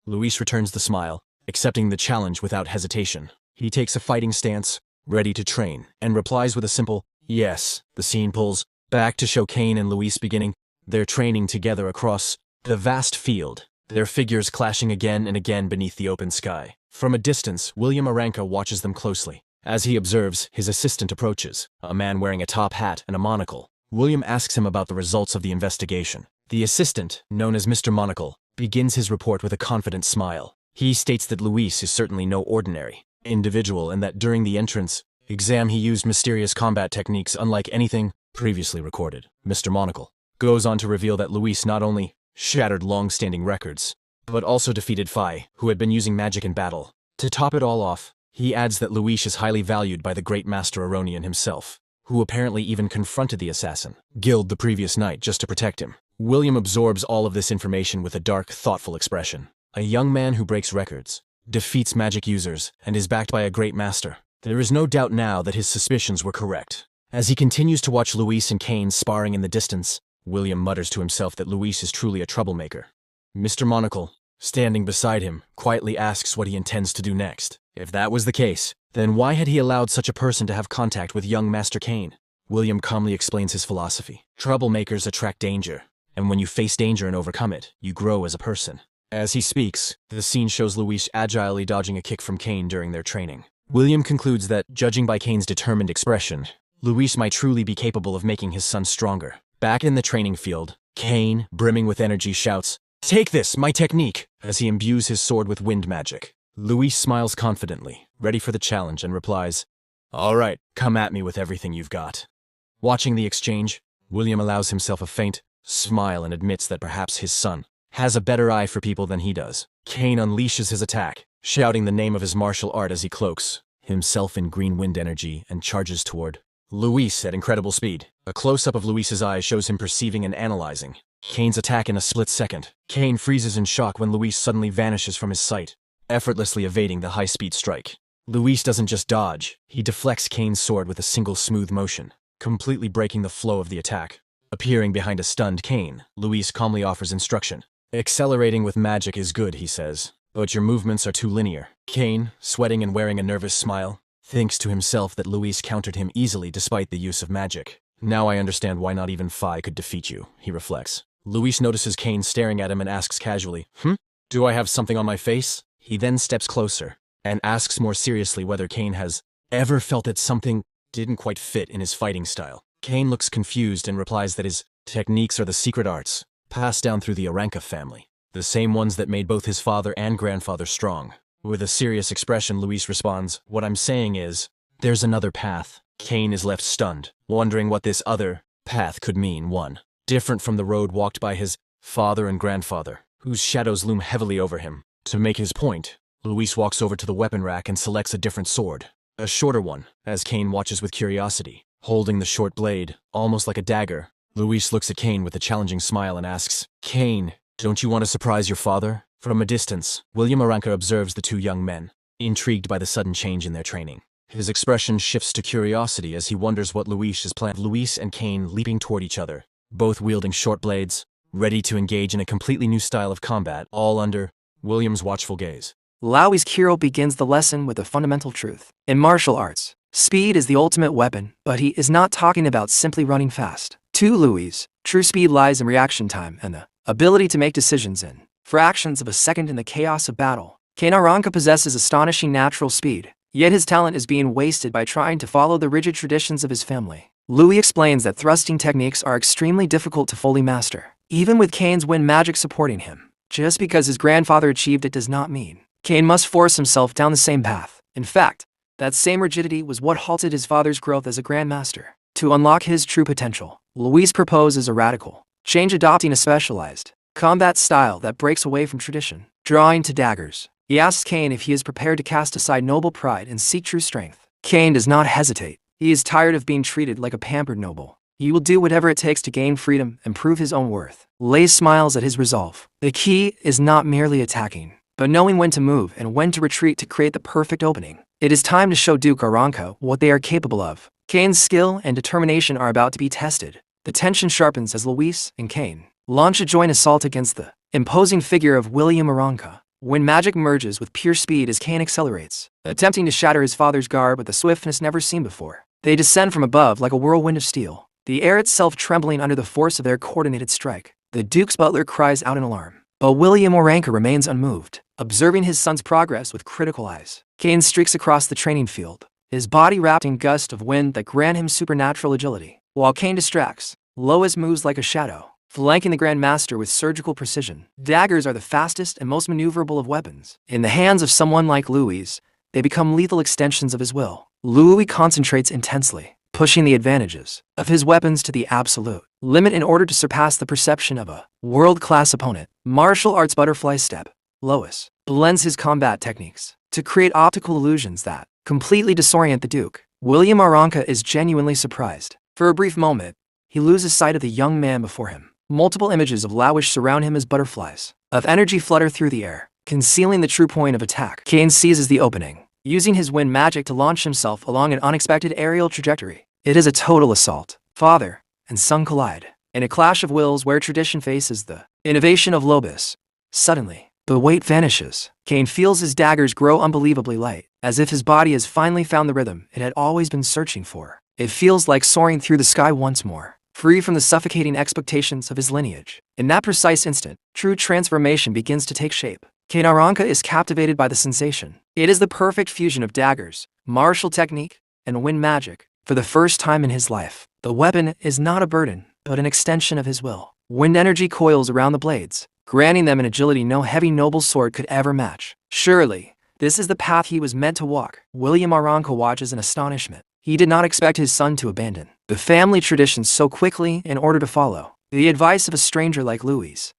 Luis returns the smile, accepting the challenge without hesitation. He takes a fighting stance, ready to train, and replies with a simple, "Yes." The scene pulls back to show Kane and Luis beginning their training together across the vast field, their figures clashing again and again beneath the open sky. From a distance, William Aranka watches them closely. As he observes, his assistant approaches, a man wearing a top hat and a monocle. William asks him about the results of the investigation. The assistant, known as Mr. Monocle, begins his report with a confident smile. He states that Luis is certainly no ordinary individual and that during the entrance exam he used mysterious combat techniques unlike anything previously recorded. Mr. Monocle goes on to reveal that Luis not only shattered long-standing records, but also defeated Phi, who had been using magic in battle. To top it all off, he adds that Luis is highly valued by the great Master Aronian himself, who apparently even confronted the assassin guild the previous night just to protect him. William absorbs all of this information with a dark, thoughtful expression. A young man who breaks records, defeats magic users, and is backed by a great master. There is no doubt now that his suspicions were correct. As he continues to watch Luis and Kane sparring in the distance, William mutters to himself that Luis is truly a troublemaker. Mr. Monocle, standing beside him, quietly asks what he intends to do next. If that was the case, then why had he allowed such a person to have contact with young Master Kane? William calmly explains his philosophy. Troublemakers attract danger, and when you face danger and overcome it, you grow as a person. As he speaks, the scene shows Luis agilely dodging a kick from Kane during their training. William concludes that, judging by Kane's determined expression, Luis might truly be capable of making his son stronger. Back in the training field, Kane, brimming with energy, shouts, "Take this, my technique!" as he imbues his sword with wind magic. Luis smiles confidently, ready for the challenge, and replies, "All right, come at me with everything you've got." Watching the exchange, William allows himself a faint smile and admits that perhaps his son has a better eye for people than he does. Kane unleashes his attack, shouting the name of his martial art as he cloaks himself in green wind energy and charges toward Luis at incredible speed. A close-up of Luis's eyes shows him perceiving and analyzing Kane's attack in a split second. Kane freezes in shock when Luis suddenly vanishes from his sight, effortlessly evading the high-speed strike. Luis doesn't just dodge, he deflects Kane's sword with a single smooth motion, completely breaking the flow of the attack. Appearing behind a stunned Kane, Luis calmly offers instruction. Accelerating with magic is good, he says, but your movements are too linear. Kane, sweating and wearing a nervous smile, thinks to himself that Luis countered him easily despite the use of magic. Now I understand why not even Phi could defeat you, he reflects. Luis notices Kane staring at him and asks casually, Do I have something on my face? He then steps closer and asks more seriously whether Kane has ever felt that something didn't quite fit in his fighting style. Kane looks confused and replies that his techniques are the secret arts passed down through the Aranka family, the same ones that made both his father and grandfather strong. With a serious expression, Luis responds, What I'm saying is, there's another path. Kane is left stunned, wondering what this other path could mean. One, different from the road walked by his father and grandfather, whose shadows loom heavily over him. To make his point, Luis walks over to the weapon rack and selects a different sword, a shorter one, as Kane watches with curiosity. Holding the short blade, almost like a dagger, Luis looks at Kane with a challenging smile and asks, Kane, don't you want to surprise your father? From a distance, William Aranka observes the two young men, intrigued by the sudden change in their training. His expression shifts to curiosity as he wonders what Luis is planning. Luis and Kane leaping toward each other, both wielding short blades, ready to engage in a completely new style of combat, all under William's watchful gaze. Luis Kiro begins the lesson with a fundamental truth. In martial arts, speed is the ultimate weapon, but he is not talking about simply running fast. To Luis, true speed lies in reaction time and the ability to make decisions in fractions of a second in the chaos of battle. Kane Aranka possesses astonishing natural speed, yet his talent is being wasted by trying to follow the rigid traditions of his family. Luis explains that thrusting techniques are extremely difficult to fully master, even with Kane's wind magic supporting him. Just because his grandfather achieved it does not mean Kane must force himself down the same path. In fact, that same rigidity was what halted his father's growth as a grandmaster. To unlock his true potential, Luis proposes a radical change, adopting a specialized combat style that breaks away from tradition. Drawing to daggers, he asks Kane if he is prepared to cast aside noble pride and seek true strength. Kane does not hesitate. He is tired of being treated like a pampered noble. He will do whatever it takes to gain freedom and prove his own worth. Lei smiles at his resolve. The key is not merely attacking, but knowing when to move and when to retreat to create the perfect opening. It is time to show Duke Aranka what they are capable of. Kane's skill and determination are about to be tested. The tension sharpens as Luis and Kane launch a joint assault against the imposing figure of William Aranka. When magic merges with pure speed as Kane accelerates, attempting to shatter his father's guard with a swiftness never seen before. They descend from above like a whirlwind of steel, the air itself trembling under the force of their coordinated strike. The Duke's butler cries out in alarm, but William Aranka remains unmoved, observing his son's progress with critical eyes. Kane streaks across the training field, his body wrapped in gusts of wind that grant him supernatural agility. While Kane distracts, Lois moves like a shadow, flanking the Grand Master with surgical precision. Daggers are the fastest and most maneuverable of weapons. In the hands of someone like Luis, they become lethal extensions of his will. Luis concentrates intensely, pushing the advantages of his weapons to the absolute limit in order to surpass the perception of a world-class opponent. Martial arts butterfly step. Lois blends his combat techniques to create optical illusions that completely disorient the Duke. William Aranka is genuinely surprised. For a brief moment, he loses sight of the young man before him. Multiple images of Luis surround him as butterflies of energy flutter through the air, concealing the true point of attack. Kane seizes the opening, using his wind magic to launch himself along an unexpected aerial trajectory. It is a total assault. Father and son collide in a clash of wills where tradition faces the innovation of Lobis. Suddenly, the weight vanishes. Kane feels his daggers grow unbelievably light, as if his body has finally found the rhythm it had always been searching for. It feels like soaring through the sky once more, free from the suffocating expectations of his lineage. In that precise instant, true transformation begins to take shape. Kane Aranka is captivated by the sensation. It is the perfect fusion of daggers, martial technique, and wind magic. For the first time in his life, the weapon is not a burden, but an extension of his will. Wind energy coils around the blades, granting them an agility no heavy noble sword could ever match. Surely, this is the path he was meant to walk. William Aranka watches in astonishment. He did not expect his son to abandon the family traditions so quickly in order to follow the advice of a stranger like Luis.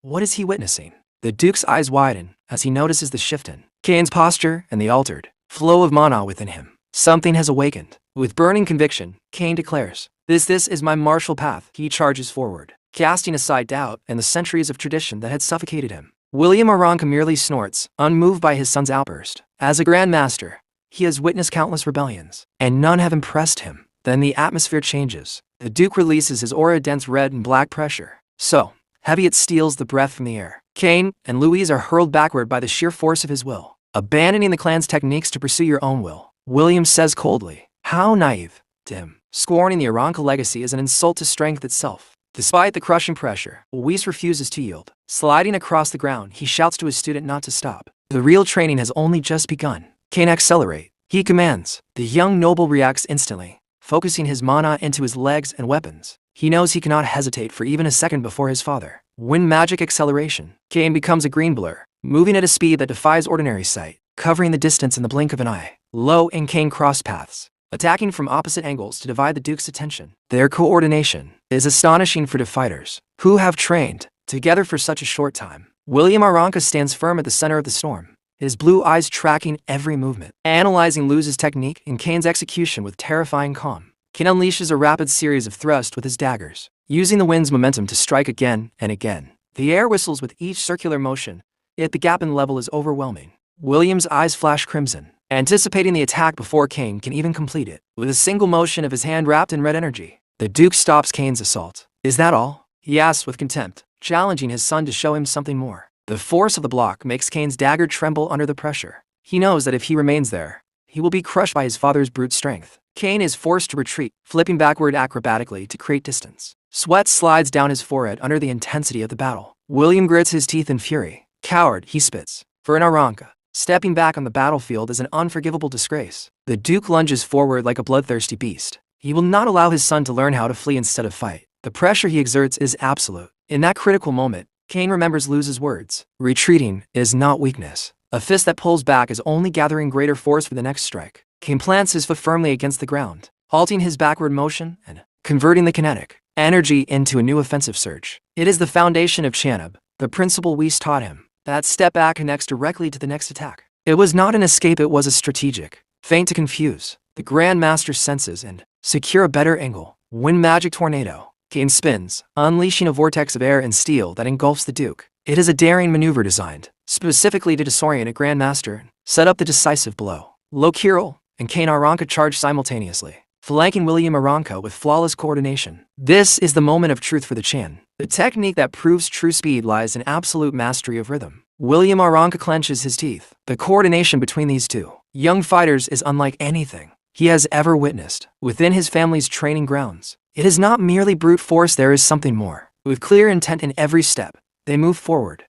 What is he witnessing? The Duke's eyes widen as he notices the shift in Kane's posture and the altered flow of mana within him. Something has awakened. With burning conviction, Kane declares, This is my martial path." He charges forward, casting aside doubt and the centuries of tradition that had suffocated him. William Aranka merely snorts, unmoved by his son's outburst. As a Grand Master, he has witnessed countless rebellions, and none have impressed him. Then the atmosphere changes. The Duke releases his aura-dense red and black pressure. So heavy it steals the breath from the air. Kane and Louise are hurled backward by the sheer force of his will. Abandoning the clan's techniques to pursue your own will, William says coldly. How naive, to him. Scorning the Aranka legacy is an insult to strength itself. Despite the crushing pressure, Louise refuses to yield. Sliding across the ground, he shouts to his student not to stop. The real training has only just begun. Kane, accelerate, he commands. The young noble reacts instantly, focusing his mana into his legs and weapons. He knows he cannot hesitate for even a second before his father. When magic acceleration, Kane becomes a green blur, moving at a speed that defies ordinary sight, covering the distance in the blink of an eye. Lo and Kane cross paths, attacking from opposite angles to divide the Duke's attention. Their coordination is astonishing for the fighters, who have trained together for such a short time. William Aranka stands firm at the center of the storm, his blue eyes tracking every movement, analyzing Lu's technique and Kane's execution with terrifying calm. Kane unleashes a rapid series of thrusts with his daggers, using the wind's momentum to strike again and again. The air whistles with each circular motion, yet the gap in level is overwhelming. William's eyes flash crimson, anticipating the attack before Kane can even complete it. With a single motion of his hand wrapped in red energy, the Duke stops Kane's assault. Is that all? He asks with contempt, challenging his son to show him something more. The force of the block makes Kane's dagger tremble under the pressure. He knows that if he remains there, he will be crushed by his father's brute strength. Kane is forced to retreat, flipping backward acrobatically to create distance. Sweat slides down his forehead under the intensity of the battle. William grits his teeth in fury. Coward, he spits. For an Aranka, stepping back on the battlefield is an unforgivable disgrace. The Duke lunges forward like a bloodthirsty beast. He will not allow his son to learn how to flee instead of fight. The pressure he exerts is absolute. In that critical moment, Kane remembers Lu's words. Retreating is not weakness. A fist that pulls back is only gathering greater force for the next strike. Kane plants his foot firmly against the ground, halting his backward motion and converting the kinetic energy into a new offensive surge. It is the foundation of Chanab, the principle Whis taught him. That step back connects directly to the next attack. It was not an escape, it was a strategic feint to confuse the Grand Master's senses and secure a better angle. When magic tornado, Kane spins, unleashing a vortex of air and steel that engulfs the Duke. It is a daring maneuver designed specifically to disorient a Grand Master and set up the decisive blow. Lokiril and Kane Aranka charge simultaneously, flanking William Aranka with flawless coordination. This is the moment of truth for the Chan. The technique that proves true speed lies in absolute mastery of rhythm. William Aranka clenches his teeth. The coordination between these two young fighters is unlike anything he has ever witnessed within his family's training grounds. It is not merely brute force, there is something more. With clear intent in every step, they move forward.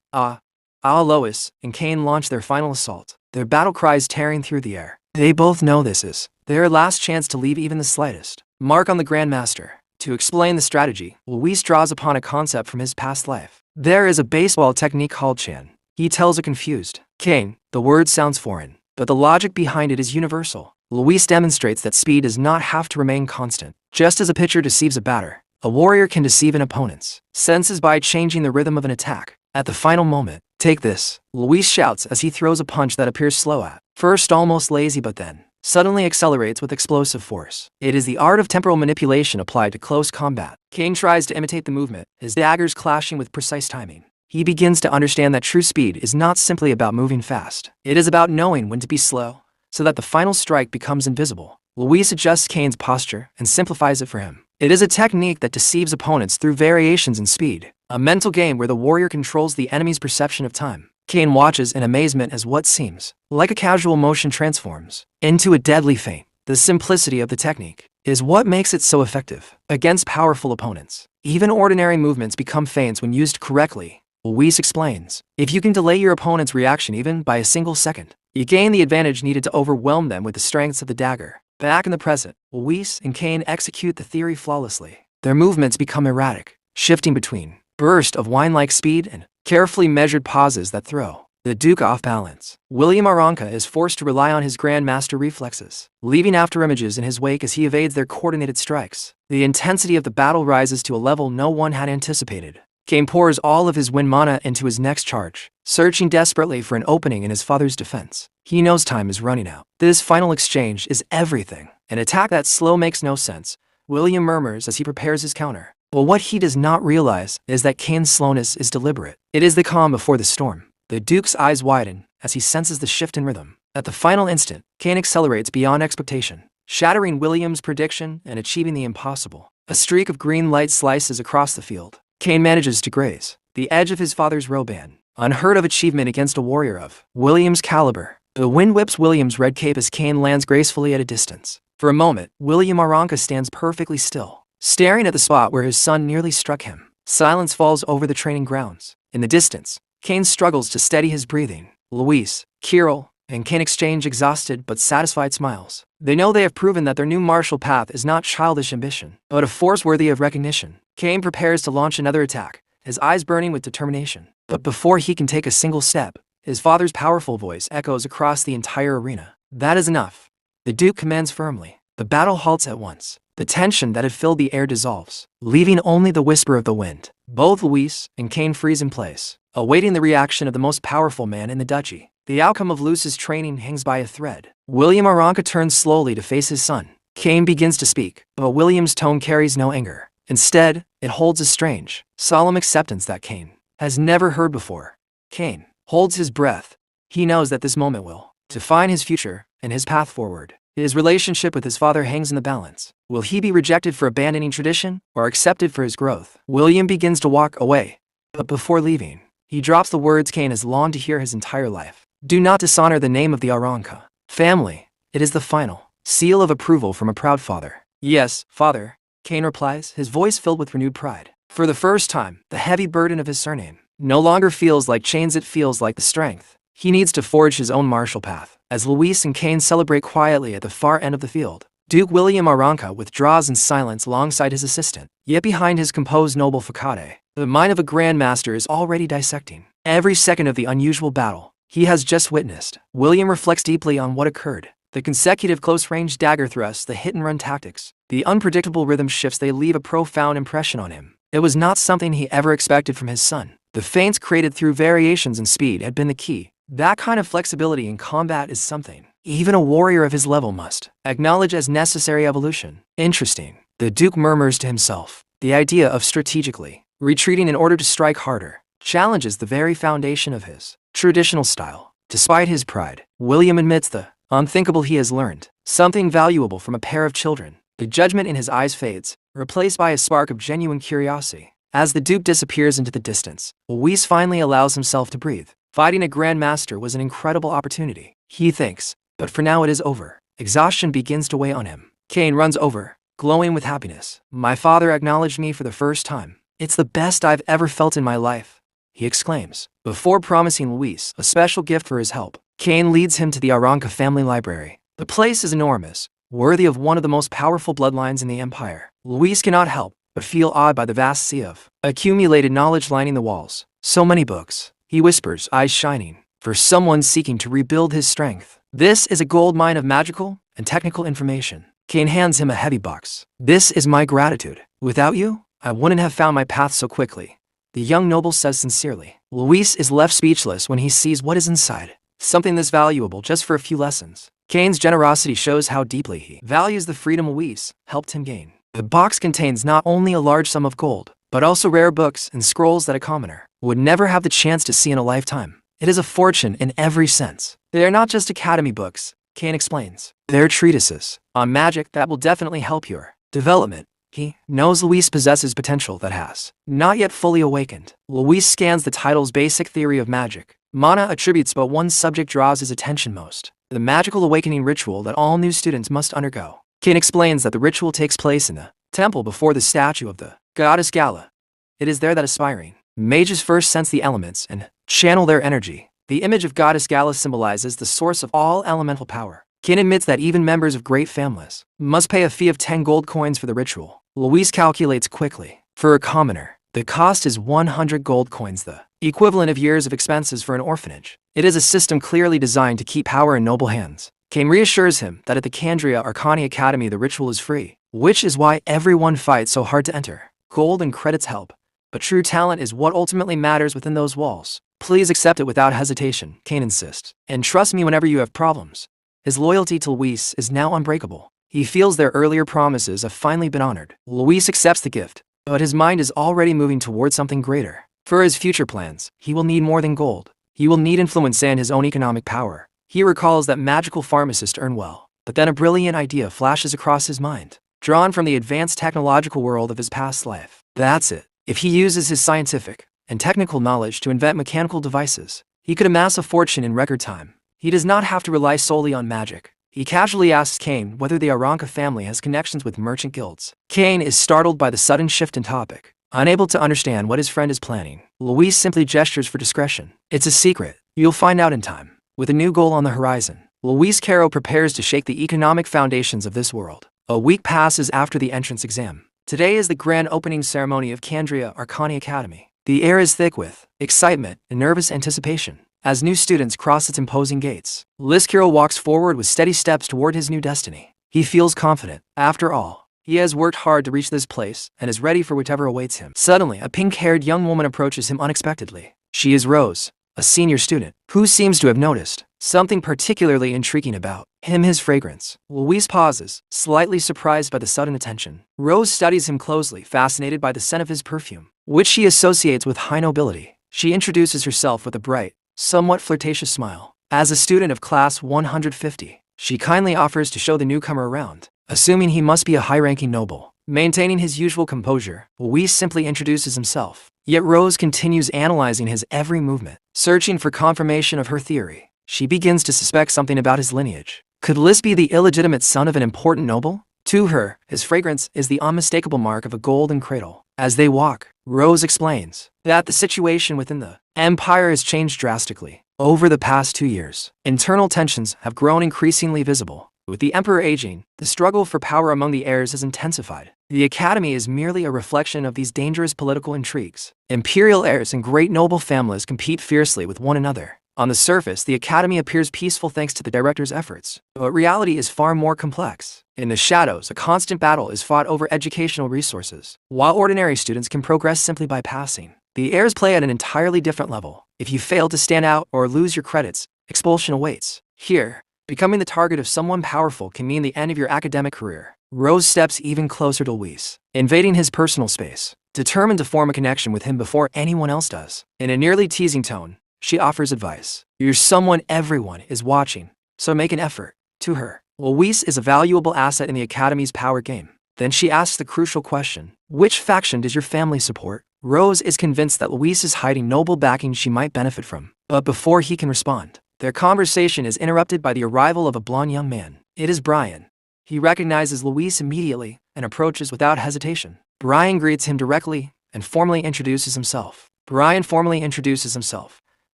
Lois and Kane launch their final assault, their battle cries tearing through the air. They both know this is their last chance to leave even the slightest mark on the Grand Master. To explain the strategy, Luis draws upon a concept from his past life. There is a baseball technique called Chan. He tells a confused Kane. The word sounds foreign, but the logic behind it is universal. Luis demonstrates that speed does not have to remain constant. Just as a pitcher deceives a batter, a warrior can deceive an opponent's senses by changing the rhythm of an attack. At the final moment, take this, Luis shouts as he throws a punch that appears slow at first almost lazy but then suddenly accelerates with explosive force. It is the art of temporal manipulation applied to close combat. Kane tries to imitate the movement, his daggers clashing with precise timing. He begins to understand that true speed is not simply about moving fast. It is about knowing when to be slow, so that the final strike becomes invisible. Luis adjusts Kane's posture and simplifies it for him. It is a technique that deceives opponents through variations in speed, a mental game where the warrior controls the enemy's perception of time. Kane watches in amazement as what seems like a casual motion transforms into a deadly feint. The simplicity of the technique is what makes it so effective against powerful opponents. Even ordinary movements become feints when used correctly. Luis explains, if you can delay your opponent's reaction even by a single second, you gain the advantage needed to overwhelm them with the strengths of the dagger. Back in the present, Luis and Kane execute the theory flawlessly. Their movements become erratic, shifting between bursts of wine-like speed and carefully measured pauses that throw the Duke off balance. William Aranka is forced to rely on his Grand Master reflexes, leaving after images in his wake as he evades their coordinated strikes. The intensity of the battle rises to a level no one had anticipated. Kane pours all of his wind mana into his next charge, searching desperately for an opening in his father's defense. He knows time is running out. This final exchange is everything. An attack that slow makes no sense, William murmurs as he prepares his counter. But what he does not realize is that Kane's slowness is deliberate. It is the calm before the storm. The Duke's eyes widen as he senses the shift in rhythm. At the final instant, Kane accelerates beyond expectation, shattering William's prediction and achieving the impossible. A streak of green light slices across the field. Kane manages to graze the edge of his father's roband. Unheard of achievement against a warrior of William's caliber. The wind whips William's red cape as Kane lands gracefully at a distance. For a moment, William Aranka stands perfectly still, staring at the spot where his son nearly struck him. Silence falls over the training grounds. In the distance, Kane struggles to steady his breathing. Luis, Kirill, and Kane exchange exhausted but satisfied smiles. They know they have proven that their new martial path is not childish ambition, but a force worthy of recognition. Kane prepares to launch another attack, his eyes burning with determination. But before he can take a single step, his father's powerful voice echoes across the entire arena. That is enough. The Duke commands firmly. The battle halts at once. The tension that had filled the air dissolves, leaving only the whisper of the wind. Both Luis and Kane freeze in place, awaiting the reaction of the most powerful man in the duchy. The outcome of Luis's training hangs by a thread. William Aranka turns slowly to face his son. Kane begins to speak, but William's tone carries no anger. Instead, it holds a strange, solemn acceptance that Kane has never heard before. Kane holds his breath. He knows that this moment will define his future and his path forward. His relationship with his father hangs in the balance. Will he be rejected for abandoning tradition or accepted for his growth? William begins to walk away, but before leaving, he drops the words Kane has longed to hear his entire life. Do not dishonor the name of the Aranka family. It is the final seal of approval from a proud father. Yes, father, Kane replies, his voice filled with renewed pride. For the first time, the heavy burden of his surname no longer feels like chains, it feels like the strength he needs to forge his own martial path. As Luis and Kane celebrate quietly at the far end of the field, Duke William Aranka withdraws in silence alongside his assistant. Yet behind his composed noble facade, the mind of a grandmaster is already dissecting every second of the unusual battle he has just witnessed. William reflects deeply on what occurred. The consecutive close-range dagger thrusts, the hit-and-run tactics, the unpredictable rhythm shifts, they leave a profound impression on him. It was not something he ever expected from his son. The feints created through variations in speed had been the key. That kind of flexibility in combat is something even a warrior of his level must acknowledge as necessary evolution. Interesting, the Duke murmurs to himself. The idea of strategically retreating in order to strike harder challenges the very foundation of his traditional style. Despite his pride, William admits the unthinkable. He has learned something valuable from a pair of children. The judgment in his eyes fades, replaced by a spark of genuine curiosity. As the Duke disappears into the distance, Luis finally allows himself to breathe. Fighting a grandmaster was an incredible opportunity, he thinks, but for now it is over. Exhaustion begins to weigh on him. Kane runs over, glowing with happiness. My father acknowledged me for the first time. It's the best I've ever felt in my life, he exclaims. Before promising Luis a special gift for his help, Kane leads him to the Aranka family library. The place is enormous, worthy of one of the most powerful bloodlines in the empire. Luis cannot help but feel awed by the vast sea of accumulated knowledge lining the walls. So many books, he whispers, eyes shining, for someone seeking to rebuild his strength. This is a gold mine of magical and technical information. Kane hands him a heavy box. This is my gratitude. Without you, I wouldn't have found my path so quickly, the young noble says sincerely. Luis is left speechless when he sees what is inside. Something this valuable just for a few lessons. Kane's generosity shows how deeply he values the freedom Luis helped him gain. The box contains not only a large sum of gold, but also rare books and scrolls that a commoner would never have the chance to see in a lifetime. It is a fortune in every sense. They are not just academy books, Kane explains. They're treatises on magic that will definitely help your development. He knows Luis possesses potential that has not yet fully awakened. Luis scans the title's basic theory of magic. Mana attributes, but one subject draws his attention most: the magical awakening ritual that all new students must undergo. Kane explains that the ritual takes place in the temple before the statue of the goddess Gala. It is there that aspiring mages first sense the elements and channel their energy. The image of goddess Gala symbolizes the source of all elemental power. Kane admits that even members of great families must pay a fee of 10 gold coins for the ritual. Luis calculates quickly. For a commoner, the cost is 100 gold coins, the equivalent of years of expenses for an orphanage. It is a system clearly designed to keep power in noble hands. Kane reassures him that at the Candria Arcani Academy the ritual is free, which is why everyone fights so hard to enter. Gold and credits help, but true talent is what ultimately matters within those walls. Please accept it without hesitation, Kane insists. And trust me whenever you have problems. His loyalty to Luis is now unbreakable. He feels their earlier promises have finally been honored. Luis accepts the gift, but his mind is already moving towards something greater. For his future plans, he will need more than gold. He will need influence and his own economic power. He recalls that magical pharmacists earn well, but then a brilliant idea flashes across his mind, drawn from the advanced technological world of his past life. That's it. If he uses his scientific and technical knowledge to invent mechanical devices, he could amass a fortune in record time. He does not have to rely solely on magic. He casually asks Kane whether the Aranka family has connections with merchant guilds. Kane is startled by the sudden shift in topic. Unable to understand what his friend is planning, Luis simply gestures for discretion. It's a secret. You'll find out in time. With a new goal on the horizon, Luis Caro prepares to shake the economic foundations of this world. A week passes after the entrance exam. Today is the grand opening ceremony of Candria Arcani Academy. The air is thick with excitement and nervous anticipation as new students cross its imposing gates. Liskiro walks forward with steady steps toward his new destiny. He feels confident. After all, he has worked hard to reach this place and is ready for whatever awaits him. Suddenly, a pink-haired young woman approaches him unexpectedly. She is Rose, a senior student, who seems to have noticed something particularly intriguing about him, his fragrance. Luis pauses, slightly surprised by the sudden attention. Rose studies him closely, fascinated by the scent of his perfume, which she associates with high nobility. She introduces herself with a bright, somewhat flirtatious smile. As a student of class 150, she kindly offers to show the newcomer around, assuming he must be a high-ranking noble. Maintaining his usual composure, Luis simply introduces himself. Yet Rose continues analyzing his every movement, searching for confirmation of her theory. She begins to suspect something about his lineage. Could Lis be the illegitimate son of an important noble? To her, his fragrance is the unmistakable mark of a golden cradle. As they walk, Rose explains that the situation within the empire has changed drastically. Over the past 2 years, internal tensions have grown increasingly visible. With the emperor aging, the struggle for power among the heirs has intensified. The academy is merely a reflection of these dangerous political intrigues. Imperial heirs and great noble families compete fiercely with one another. On the surface, the academy appears peaceful thanks to the director's efforts, but reality is far more complex. In the shadows, a constant battle is fought over educational resources. While ordinary students can progress simply by passing, the heirs play at an entirely different level. If you fail to stand out or lose your credits, expulsion awaits. Here, becoming the target of someone powerful can mean the end of your academic career. Rose steps even closer to Luis, invading his personal space, determined to form a connection with him before anyone else does. In a nearly teasing tone, she offers advice. You're someone everyone is watching, so make an effort. To her, Luis is a valuable asset in the academy's power game. Then she asks the crucial question, which faction does your family support? Rose is convinced that Luis is hiding noble backing she might benefit from. But before he can respond, their conversation is interrupted by the arrival of a blond young man. It is Brian. He recognizes Luis immediately and approaches without hesitation. Brian greets him directly and formally introduces himself.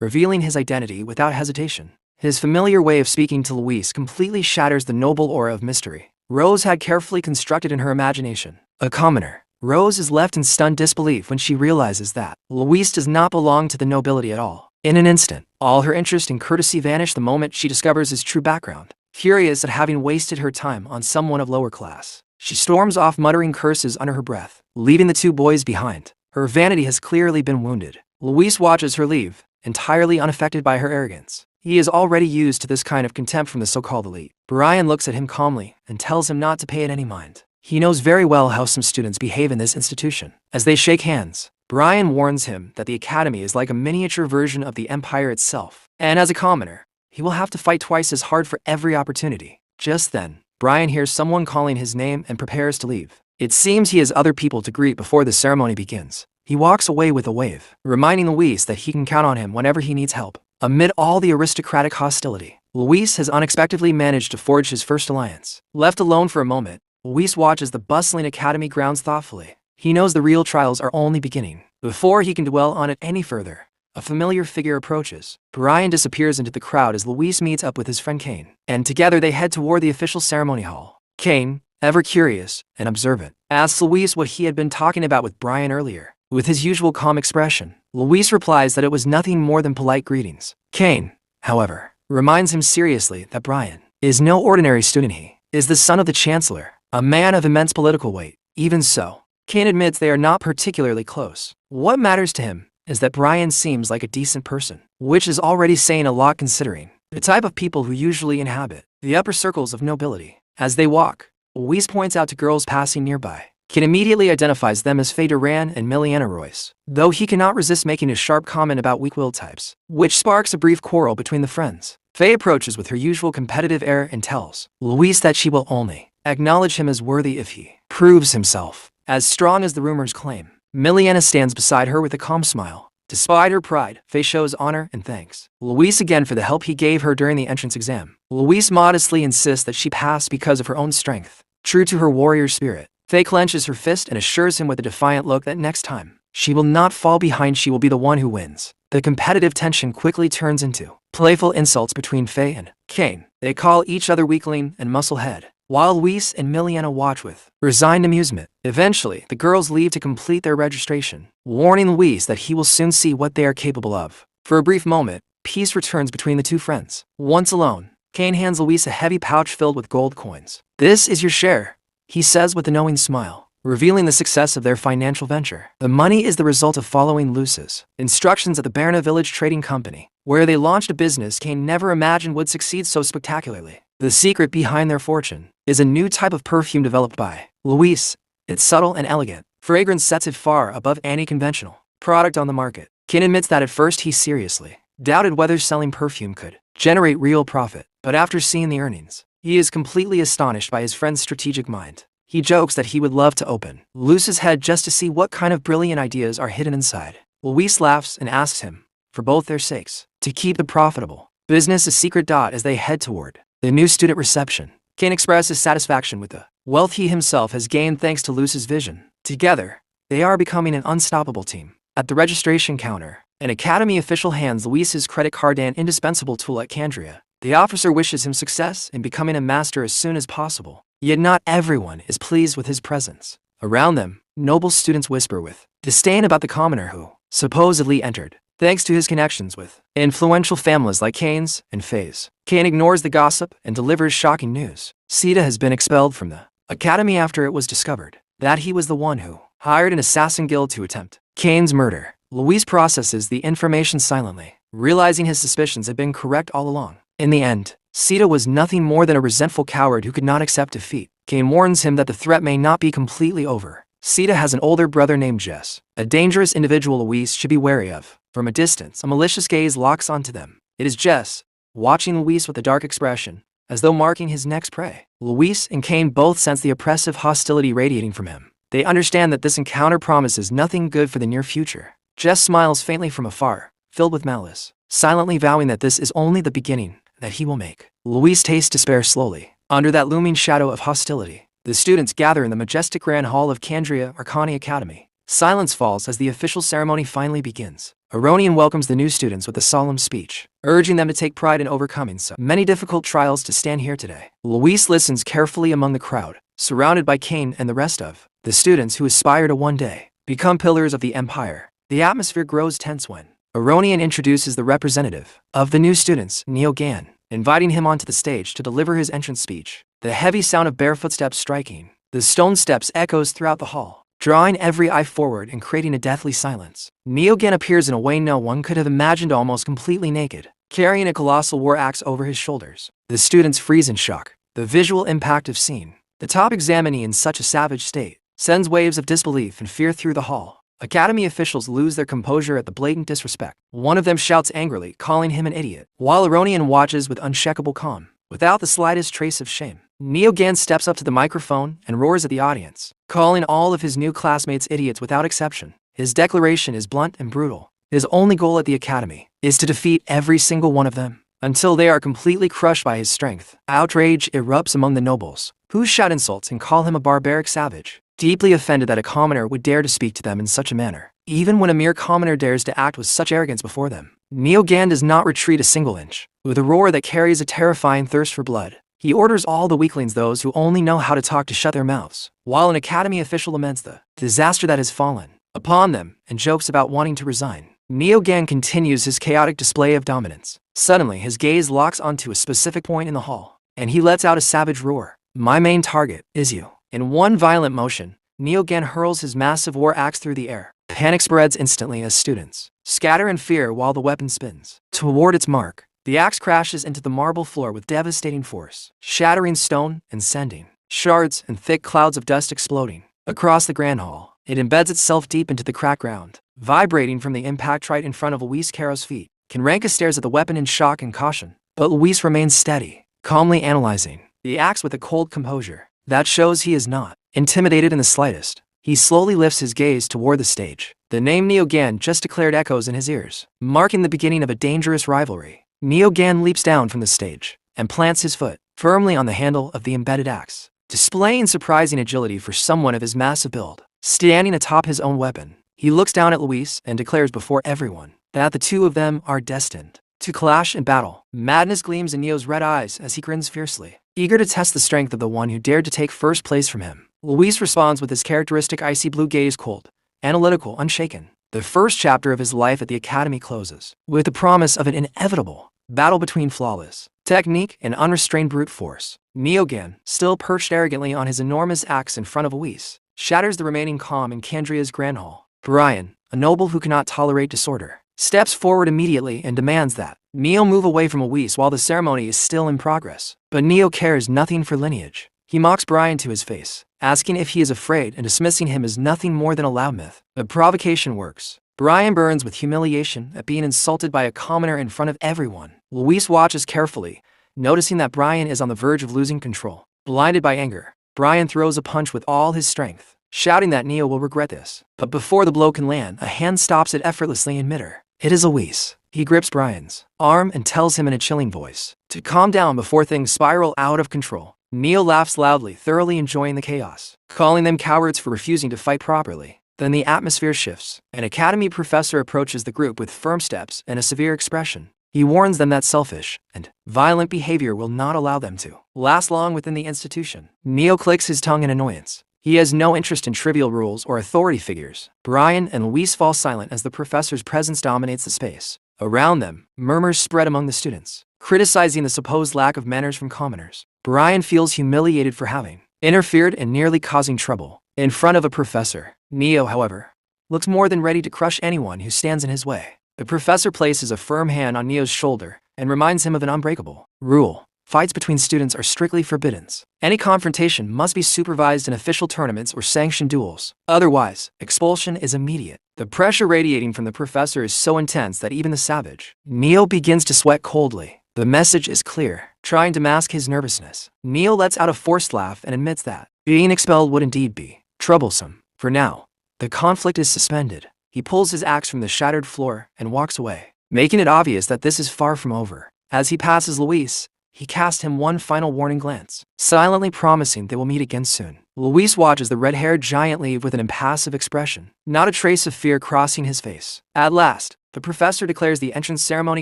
Revealing his identity without hesitation. His familiar way of speaking to Luis completely shatters the noble aura of mystery Rose had carefully constructed in her imagination. A commoner, Rose is left in stunned disbelief when she realizes that Luis does not belong to the nobility at all. In an instant, all her interest and courtesy vanish the moment she discovers his true background. Furious at having wasted her time on someone of lower class, she storms off muttering curses under her breath, leaving the two boys behind. Her vanity has clearly been wounded. Luis watches her leave, entirely unaffected by her arrogance. He is already used to this kind of contempt from the so-called elite. Brian looks at him calmly and tells him not to pay it any mind. He knows very well how some students behave in this institution. As they shake hands, Brian warns him that the academy is like a miniature version of the empire itself, and as a commoner, he will have to fight twice as hard for every opportunity. Just then, Brian hears someone calling his name and prepares to leave. It seems he has other people to greet before the ceremony begins. He walks away with a wave, reminding Luis that he can count on him whenever he needs help. Amid all the aristocratic hostility, Luis has unexpectedly managed to forge his first alliance. Left alone for a moment, Luis watches the bustling academy grounds thoughtfully. He knows the real trials are only beginning. Before he can dwell on it any further, a familiar figure approaches. Brian disappears into the crowd as Luis meets up with his friend Kane, and together they head toward the official ceremony hall. Kane, ever curious and observant, asks Luis what he had been talking about with Brian earlier. With his usual calm expression, Luis replies that it was nothing more than polite greetings. Kane, however, reminds him seriously that Brian is no ordinary student. He is the son of the chancellor, a man of immense political weight. Even so, Kane admits they are not particularly close. What matters to him is that Brian seems like a decent person, which is already saying a lot considering the type of people who usually inhabit the upper circles of nobility. As they walk, Louise points out to girls passing nearby. Kane immediately identifies them as Faye Duran and Miliana Royce, though he cannot resist making a sharp comment about weak-willed types, which sparks a brief quarrel between the friends. Faye approaches with her usual competitive air and tells Louise that she will only acknowledge him as worthy if he proves himself as strong as the rumors claim. Miliana stands beside her with a calm smile. Despite her pride, Faye shows honor and thanks Louise again for the help he gave her during the entrance exam. Louise modestly insists that she pass because of her own strength. True to her warrior spirit, Faye clenches her fist and assures him with a defiant look that next time, she will not fall behind, she will be the one who wins. The competitive tension quickly turns into playful insults between Faye and Kane. They call each other weakling and musclehead, while Louise and Miliana watch with resigned amusement. Eventually, the girls leave to complete their registration, warning Louise that he will soon see what they are capable of. For a brief moment, peace returns between the two friends. Once alone, Kane hands Louise a heavy pouch filled with gold coins. "This is your share," he says with a knowing smile, revealing the success of their financial venture. The money is the result of following Luce's instructions at the Berna Village Trading Company, where they launched a business Kane never imagined would succeed so spectacularly. The secret behind their fortune is a new type of perfume developed by Louise. It's subtle and elegant. Fragrance sets it far above any conventional product on the market. Kane admits that at first he seriously doubted whether selling perfume could generate real profit, but after seeing the earnings, he is completely astonished by his friend's strategic mind. He jokes that he would love to open Luce's head just to see what kind of brilliant ideas are hidden inside. Louise laughs and asks him, for both their sakes, to keep the profitable business a secret. As they head toward the new student reception, Kane expresses satisfaction with the wealth he himself has gained thanks to Luce's vision. Together, they are becoming an unstoppable team. At the registration counter, an academy official hands Louise credit card, an indispensable tool at Candria. The officer wishes him success in becoming a master as soon as possible. Yet not everyone is pleased with his presence. Around them, noble students whisper with disdain about the commoner who supposedly entered thanks to his connections with influential families like Kane's and Faye's. Kane ignores the gossip and delivers shocking news. Sita has been expelled from the academy after it was discovered that he was the one who hired an assassin guild to attempt Kane's murder. Louise processes the information silently, realizing his suspicions had been correct all along. In the end, Sita was nothing more than a resentful coward who could not accept defeat. Kane warns him that the threat may not be completely over. Sita has an older brother named Jess, a dangerous individual Louise should be wary of. From a distance, a malicious gaze locks onto them. It is Jess, watching Louise with a dark expression, as though marking his next prey. Louise and Kane both sense the oppressive hostility radiating from him. They understand that this encounter promises nothing good for the near future. Jess smiles faintly from afar, filled with malice, silently vowing that this is only the beginning that he will make. Louise tastes despair slowly. Under that looming shadow of hostility, the students gather in the majestic grand hall of Candria Arcani Academy. Silence falls as the official ceremony finally begins. Aronian welcomes the new students with a solemn speech, urging them to take pride in overcoming so many difficult trials to stand here today. Louise listens carefully among the crowd, surrounded by Kane and the rest of the students who aspire to one day become pillars of the empire. The atmosphere grows tense when Aronian introduces the representative of the new students, Neo Gan, inviting him onto the stage to deliver his entrance speech. The heavy sound of bare footsteps striking the stone steps echoes throughout the hall, drawing every eye forward and creating a deathly silence. Neo Gan appears in a way no one could have imagined, almost completely naked, carrying a colossal war axe over his shoulders. The students freeze in shock. The visual impact of seeing the top examinee in such a savage state sends waves of disbelief and fear through the hall. Academy officials lose their composure at the blatant disrespect. One of them shouts angrily, calling him an idiot, while Aronian watches with unshakable calm, without the slightest trace of shame. Neo Gan steps up to the microphone and roars at the audience, calling all of his new classmates idiots without exception. His declaration is blunt and brutal. His only goal at the academy is to defeat every single one of them, until they are completely crushed by his strength. Outrage erupts among the nobles, who shout insults and call him a barbaric savage, deeply offended that a commoner would dare to speak to them in such a manner. Even when a mere commoner dares to act with such arrogance before them, Neo Gan does not retreat a single inch. With a roar that carries a terrifying thirst for blood, he orders all the weaklings, those who only know how to talk, to shut their mouths, while an academy official laments the disaster that has fallen upon them and jokes about wanting to resign. Neo Gan continues his chaotic display of dominance. Suddenly, his gaze locks onto a specific point in the hall, and he lets out a savage roar. "My main target is you." In one violent motion, Neo again hurls his massive war axe through the air. Panic spreads instantly as students scatter in fear while the weapon spins. Toward its mark, the axe crashes into the marble floor with devastating force, shattering stone and sending shards and thick clouds of dust exploding across the grand hall. It embeds itself deep into the cracked ground, vibrating from the impact right in front of Luis Caro's feet. Kenrenka stares at the weapon in shock and caution, but Luis remains steady, calmly analyzing the axe with a cold composure that shows he is not intimidated in the slightest. He slowly lifts his gaze toward the stage. The name Neo Gan just declared echoes in his ears, marking the beginning of a dangerous rivalry. Neo Gan leaps down from the stage and plants his foot firmly on the handle of the embedded axe, displaying surprising agility for someone of his massive build. Standing atop his own weapon, he looks down at Luis and declares before everyone that the two of them are destined to clash in battle. Madness gleams in Neo's red eyes as he grins fiercely, eager to test the strength of the one who dared to take first place from him. Luis responds with his characteristic icy blue gaze, cold, analytical, unshaken. The first chapter of his life at the academy closes with the promise of an inevitable battle between flawless technique and unrestrained brute force. Neo Gan, still perched arrogantly on his enormous axe in front of Luis, shatters the remaining calm in Kandria's grand hall. Brian, a noble who cannot tolerate disorder, steps forward immediately and demands that Neo move away from Luis while the ceremony is still in progress. But Neo cares nothing for lineage. He mocks Brian to his face, asking if he is afraid and dismissing him as nothing more than a loudmouth. The provocation works. Brian burns with humiliation at being insulted by a commoner in front of everyone. Luis watches carefully, noticing that Brian is on the verge of losing control. Blinded by anger, Brian throws a punch with all his strength, shouting that Neo will regret this. But before the blow can land, a hand stops it effortlessly in midair. It is Luis. He grips Brian's arm and tells him in a chilling voice to calm down before things spiral out of control. Neo laughs loudly, thoroughly enjoying the chaos, calling them cowards for refusing to fight properly. Then the atmosphere shifts. An academy professor approaches the group with firm steps and a severe expression. He warns them that selfish and violent behavior will not allow them to last long within the institution. Neo clicks his tongue in annoyance. He has no interest in trivial rules or authority figures. Brian and Luis fall silent as the professor's presence dominates the space. Around them, murmurs spread among the students, criticizing the supposed lack of manners from commoners. Brian feels humiliated for having interfered and nearly causing trouble in front of a professor. Neo, however, looks more than ready to crush anyone who stands in his way. The professor places a firm hand on Neo's shoulder and reminds him of an unbreakable rule. Fights between students are strictly forbidden. Any confrontation must be supervised in official tournaments or sanctioned duels. Otherwise, expulsion is immediate. The pressure radiating from the professor is so intense that even the savage Neo begins to sweat coldly. The message is clear. Trying to mask his nervousness, Neo lets out a forced laugh and admits that being expelled would indeed be troublesome. For now, the conflict is suspended. He pulls his axe from the shattered floor and walks away, making it obvious that this is far from over. As he passes Luis, he casts him one final warning glance, silently promising they will meet again soon. Luis watches the red-haired giant leave with an impassive expression, not a trace of fear crossing his face. At last, the professor declares the entrance ceremony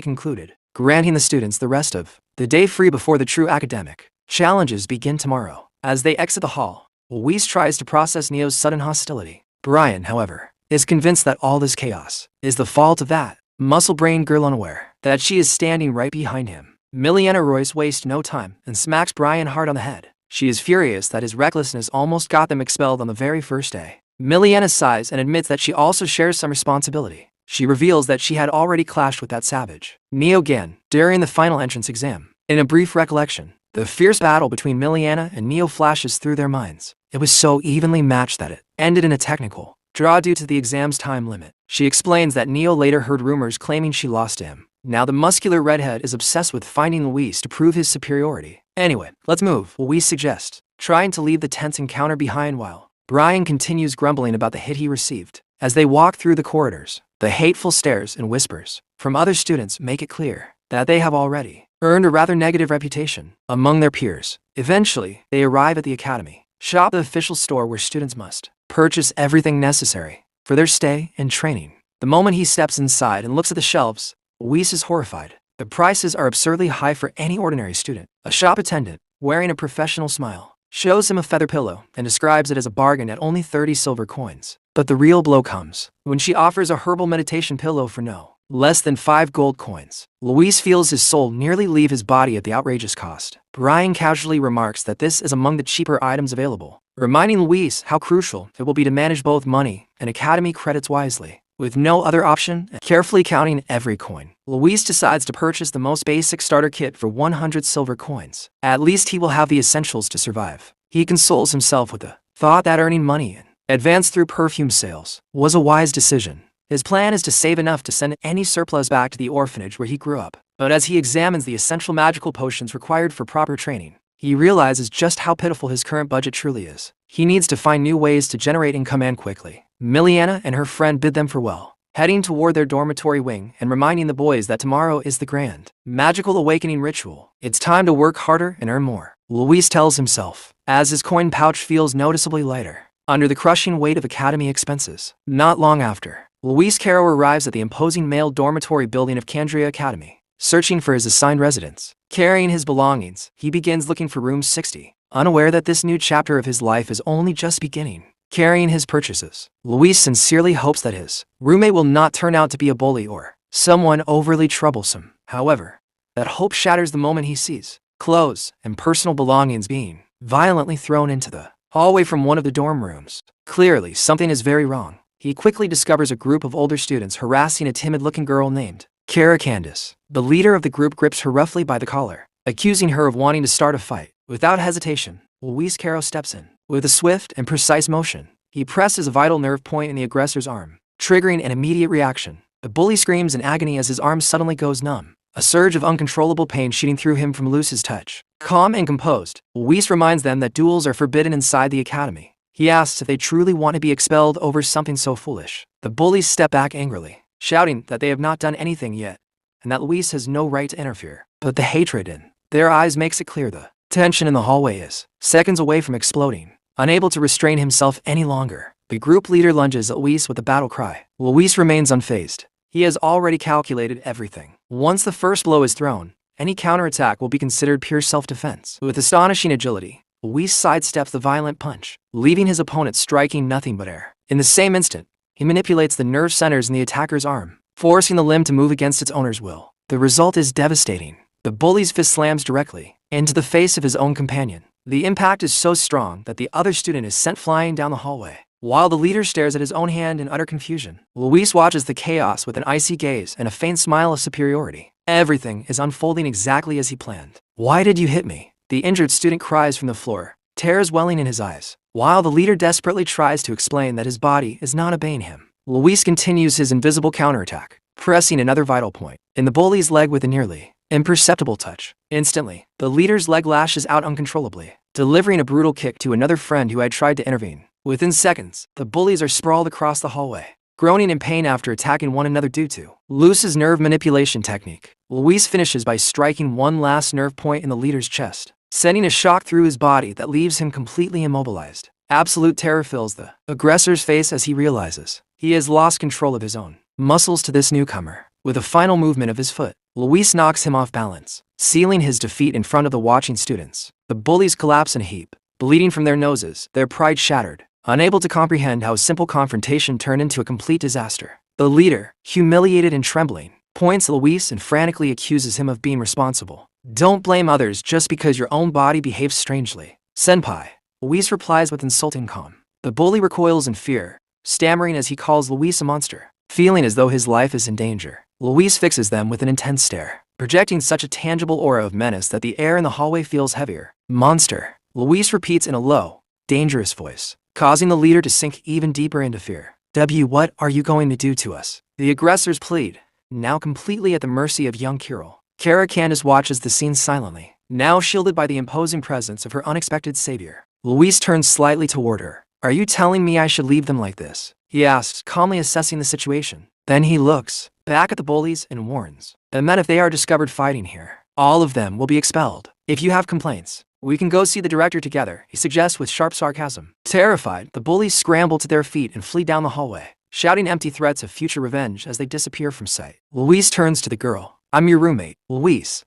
concluded, granting the students the rest of the day free before the true academic challenges begin tomorrow. As they exit the hall, Luis tries to process Neo's sudden hostility. Brian, however, is convinced that all this chaos is the fault of that muscle-brained girl, unaware that she is standing right behind him. Miliana Royce wastes no time and smacks Brian hard on the head. She is furious that his recklessness almost got them expelled on the very first day. Miliana sighs and admits that she also shares some responsibility. She reveals that she had already clashed with that savage Neo Gan during the final entrance exam. In a brief recollection, the fierce battle between Miliana and Neo flashes through their minds. It was so evenly matched that it ended in a technical draw due to the exam's time limit. She explains that Neo later heard rumors claiming she lost to him. Now the muscular redhead is obsessed with finding Luis to prove his superiority. Anyway, let's move, Luis suggests, trying to leave the tense encounter behind while Brian continues grumbling about the hit he received. As they walk through the corridors, the hateful stares and whispers from other students make it clear that they have already earned a rather negative reputation among their peers. Eventually, they arrive at the academy shop, the official store where students must purchase everything necessary for their stay and training. The moment he steps inside and looks at the shelves, Luis is horrified. The prices are absurdly high for any ordinary student. A shop attendant, wearing a professional smile, shows him a feather pillow and describes it as a bargain at only 30 silver coins. But the real blow comes when she offers a herbal meditation pillow for no less than 5 gold coins. Luis feels his soul nearly leave his body at the outrageous cost. Brian casually remarks that this is among the cheaper items available, reminding Luis how crucial it will be to manage both money and academy credits wisely. With no other option, and carefully counting every coin, Luis decides to purchase the most basic starter kit for 100 silver coins. At least he will have the essentials to survive. He consoles himself with the thought that earning money and advance through perfume sales was a wise decision. His plan is to save enough to send any surplus back to the orphanage where he grew up. But as he examines the essential magical potions required for proper training, he realizes just how pitiful his current budget truly is. He needs to find new ways to generate income and quickly. Miliana and her friend bid them farewell, heading toward their dormitory wing and reminding the boys that tomorrow is the grand magical awakening ritual. It's time to work harder and earn more, Luis tells himself, as his coin pouch feels noticeably lighter under the crushing weight of academy expenses. Not long after, Luis Caro arrives at the imposing male dormitory building of Candria Academy. Searching for his assigned residence, carrying his belongings, he begins looking for room 60, unaware that this new chapter of his life is only just beginning. Carrying his purchases, Luis sincerely hopes that his roommate will not turn out to be a bully or someone overly troublesome. However, that hope shatters the moment he sees clothes and personal belongings being violently thrown into the hallway from one of the dorm rooms. Clearly, something is very wrong. He quickly discovers a group of older students harassing a timid-looking girl named Kara Candace. The leader of the group grips her roughly by the collar, accusing her of wanting to start a fight. Without hesitation, Luis Caro steps in. With a swift and precise motion, he presses a vital nerve point in the aggressor's arm, triggering an immediate reaction. The bully screams in agony as his arm suddenly goes numb, a surge of uncontrollable pain shooting through him from Luis's touch. Calm and composed, Luis reminds them that duels are forbidden inside the academy. He asks if they truly want to be expelled over something so foolish. The bullies step back angrily, shouting that they have not done anything yet, and that Luis has no right to interfere. But the hatred in their eyes makes it clear the tension in the hallway is seconds away from exploding. Unable to restrain himself any longer, the group leader lunges at Luis with a battle cry. Luis remains unfazed. He has already calculated everything. Once the first blow is thrown, any counterattack will be considered pure self-defense. With astonishing agility, Luis sidesteps the violent punch, leaving his opponent striking nothing but air. In the same instant, he manipulates the nerve centers in the attacker's arm, forcing the limb to move against its owner's will. The result is devastating. The bully's fist slams directly into the face of his own companion. The impact is so strong that the other student is sent flying down the hallway. While the leader stares at his own hand in utter confusion, Luis watches the chaos with an icy gaze and a faint smile of superiority. Everything is unfolding exactly as he planned. "Why did you hit me?" The injured student cries from the floor, tears welling in his eyes. While the leader desperately tries to explain that his body is not obeying him, Luis continues his invisible counterattack, pressing another vital point in the bully's leg with a nearly imperceptible touch. Instantly, the leader's leg lashes out uncontrollably, delivering a brutal kick to another friend who had tried to intervene. Within seconds, the bullies are sprawled across the hallway, groaning in pain after attacking one another due to Luis's nerve manipulation technique. Luis finishes by striking one last nerve point in the leader's chest, sending a shock through his body that leaves him completely immobilized. Absolute terror fills the aggressor's face as he realizes he has lost control of his own muscles to this newcomer. With a final movement of his foot, Luis knocks him off balance, sealing his defeat in front of the watching students. The bullies collapse in a heap, bleeding from their noses, their pride shattered, unable to comprehend how a simple confrontation turned into a complete disaster. The leader, humiliated and trembling, points at Luis and frantically accuses him of being responsible. "Don't blame others just because your own body behaves strangely, Senpai," Luis replies with insulting calm. The bully recoils in fear, stammering as he calls Luis a monster. Feeling as though his life is in danger, Luis fixes them with an intense stare, projecting such a tangible aura of menace that the air in the hallway feels heavier. "Monster," Luis repeats in a low, dangerous voice, causing the leader to sink even deeper into fear. "What are you going to do to us?" The aggressors plead, now completely at the mercy of young Kirill. Kara Candace watches the scene silently, now shielded by the imposing presence of her unexpected savior. Luis turns slightly toward her. "Are you telling me I should leave them like this?" he asks, calmly assessing the situation. Then he looks back at the bullies and warns, "And then if they are discovered fighting here, all of them will be expelled. If you have complaints, we can go see the director together," he suggests with sharp sarcasm. Terrified, the bullies scramble to their feet and flee down the hallway, shouting empty threats of future revenge as they disappear from sight. Luis turns to the girl. "I'm your roommate, Luis.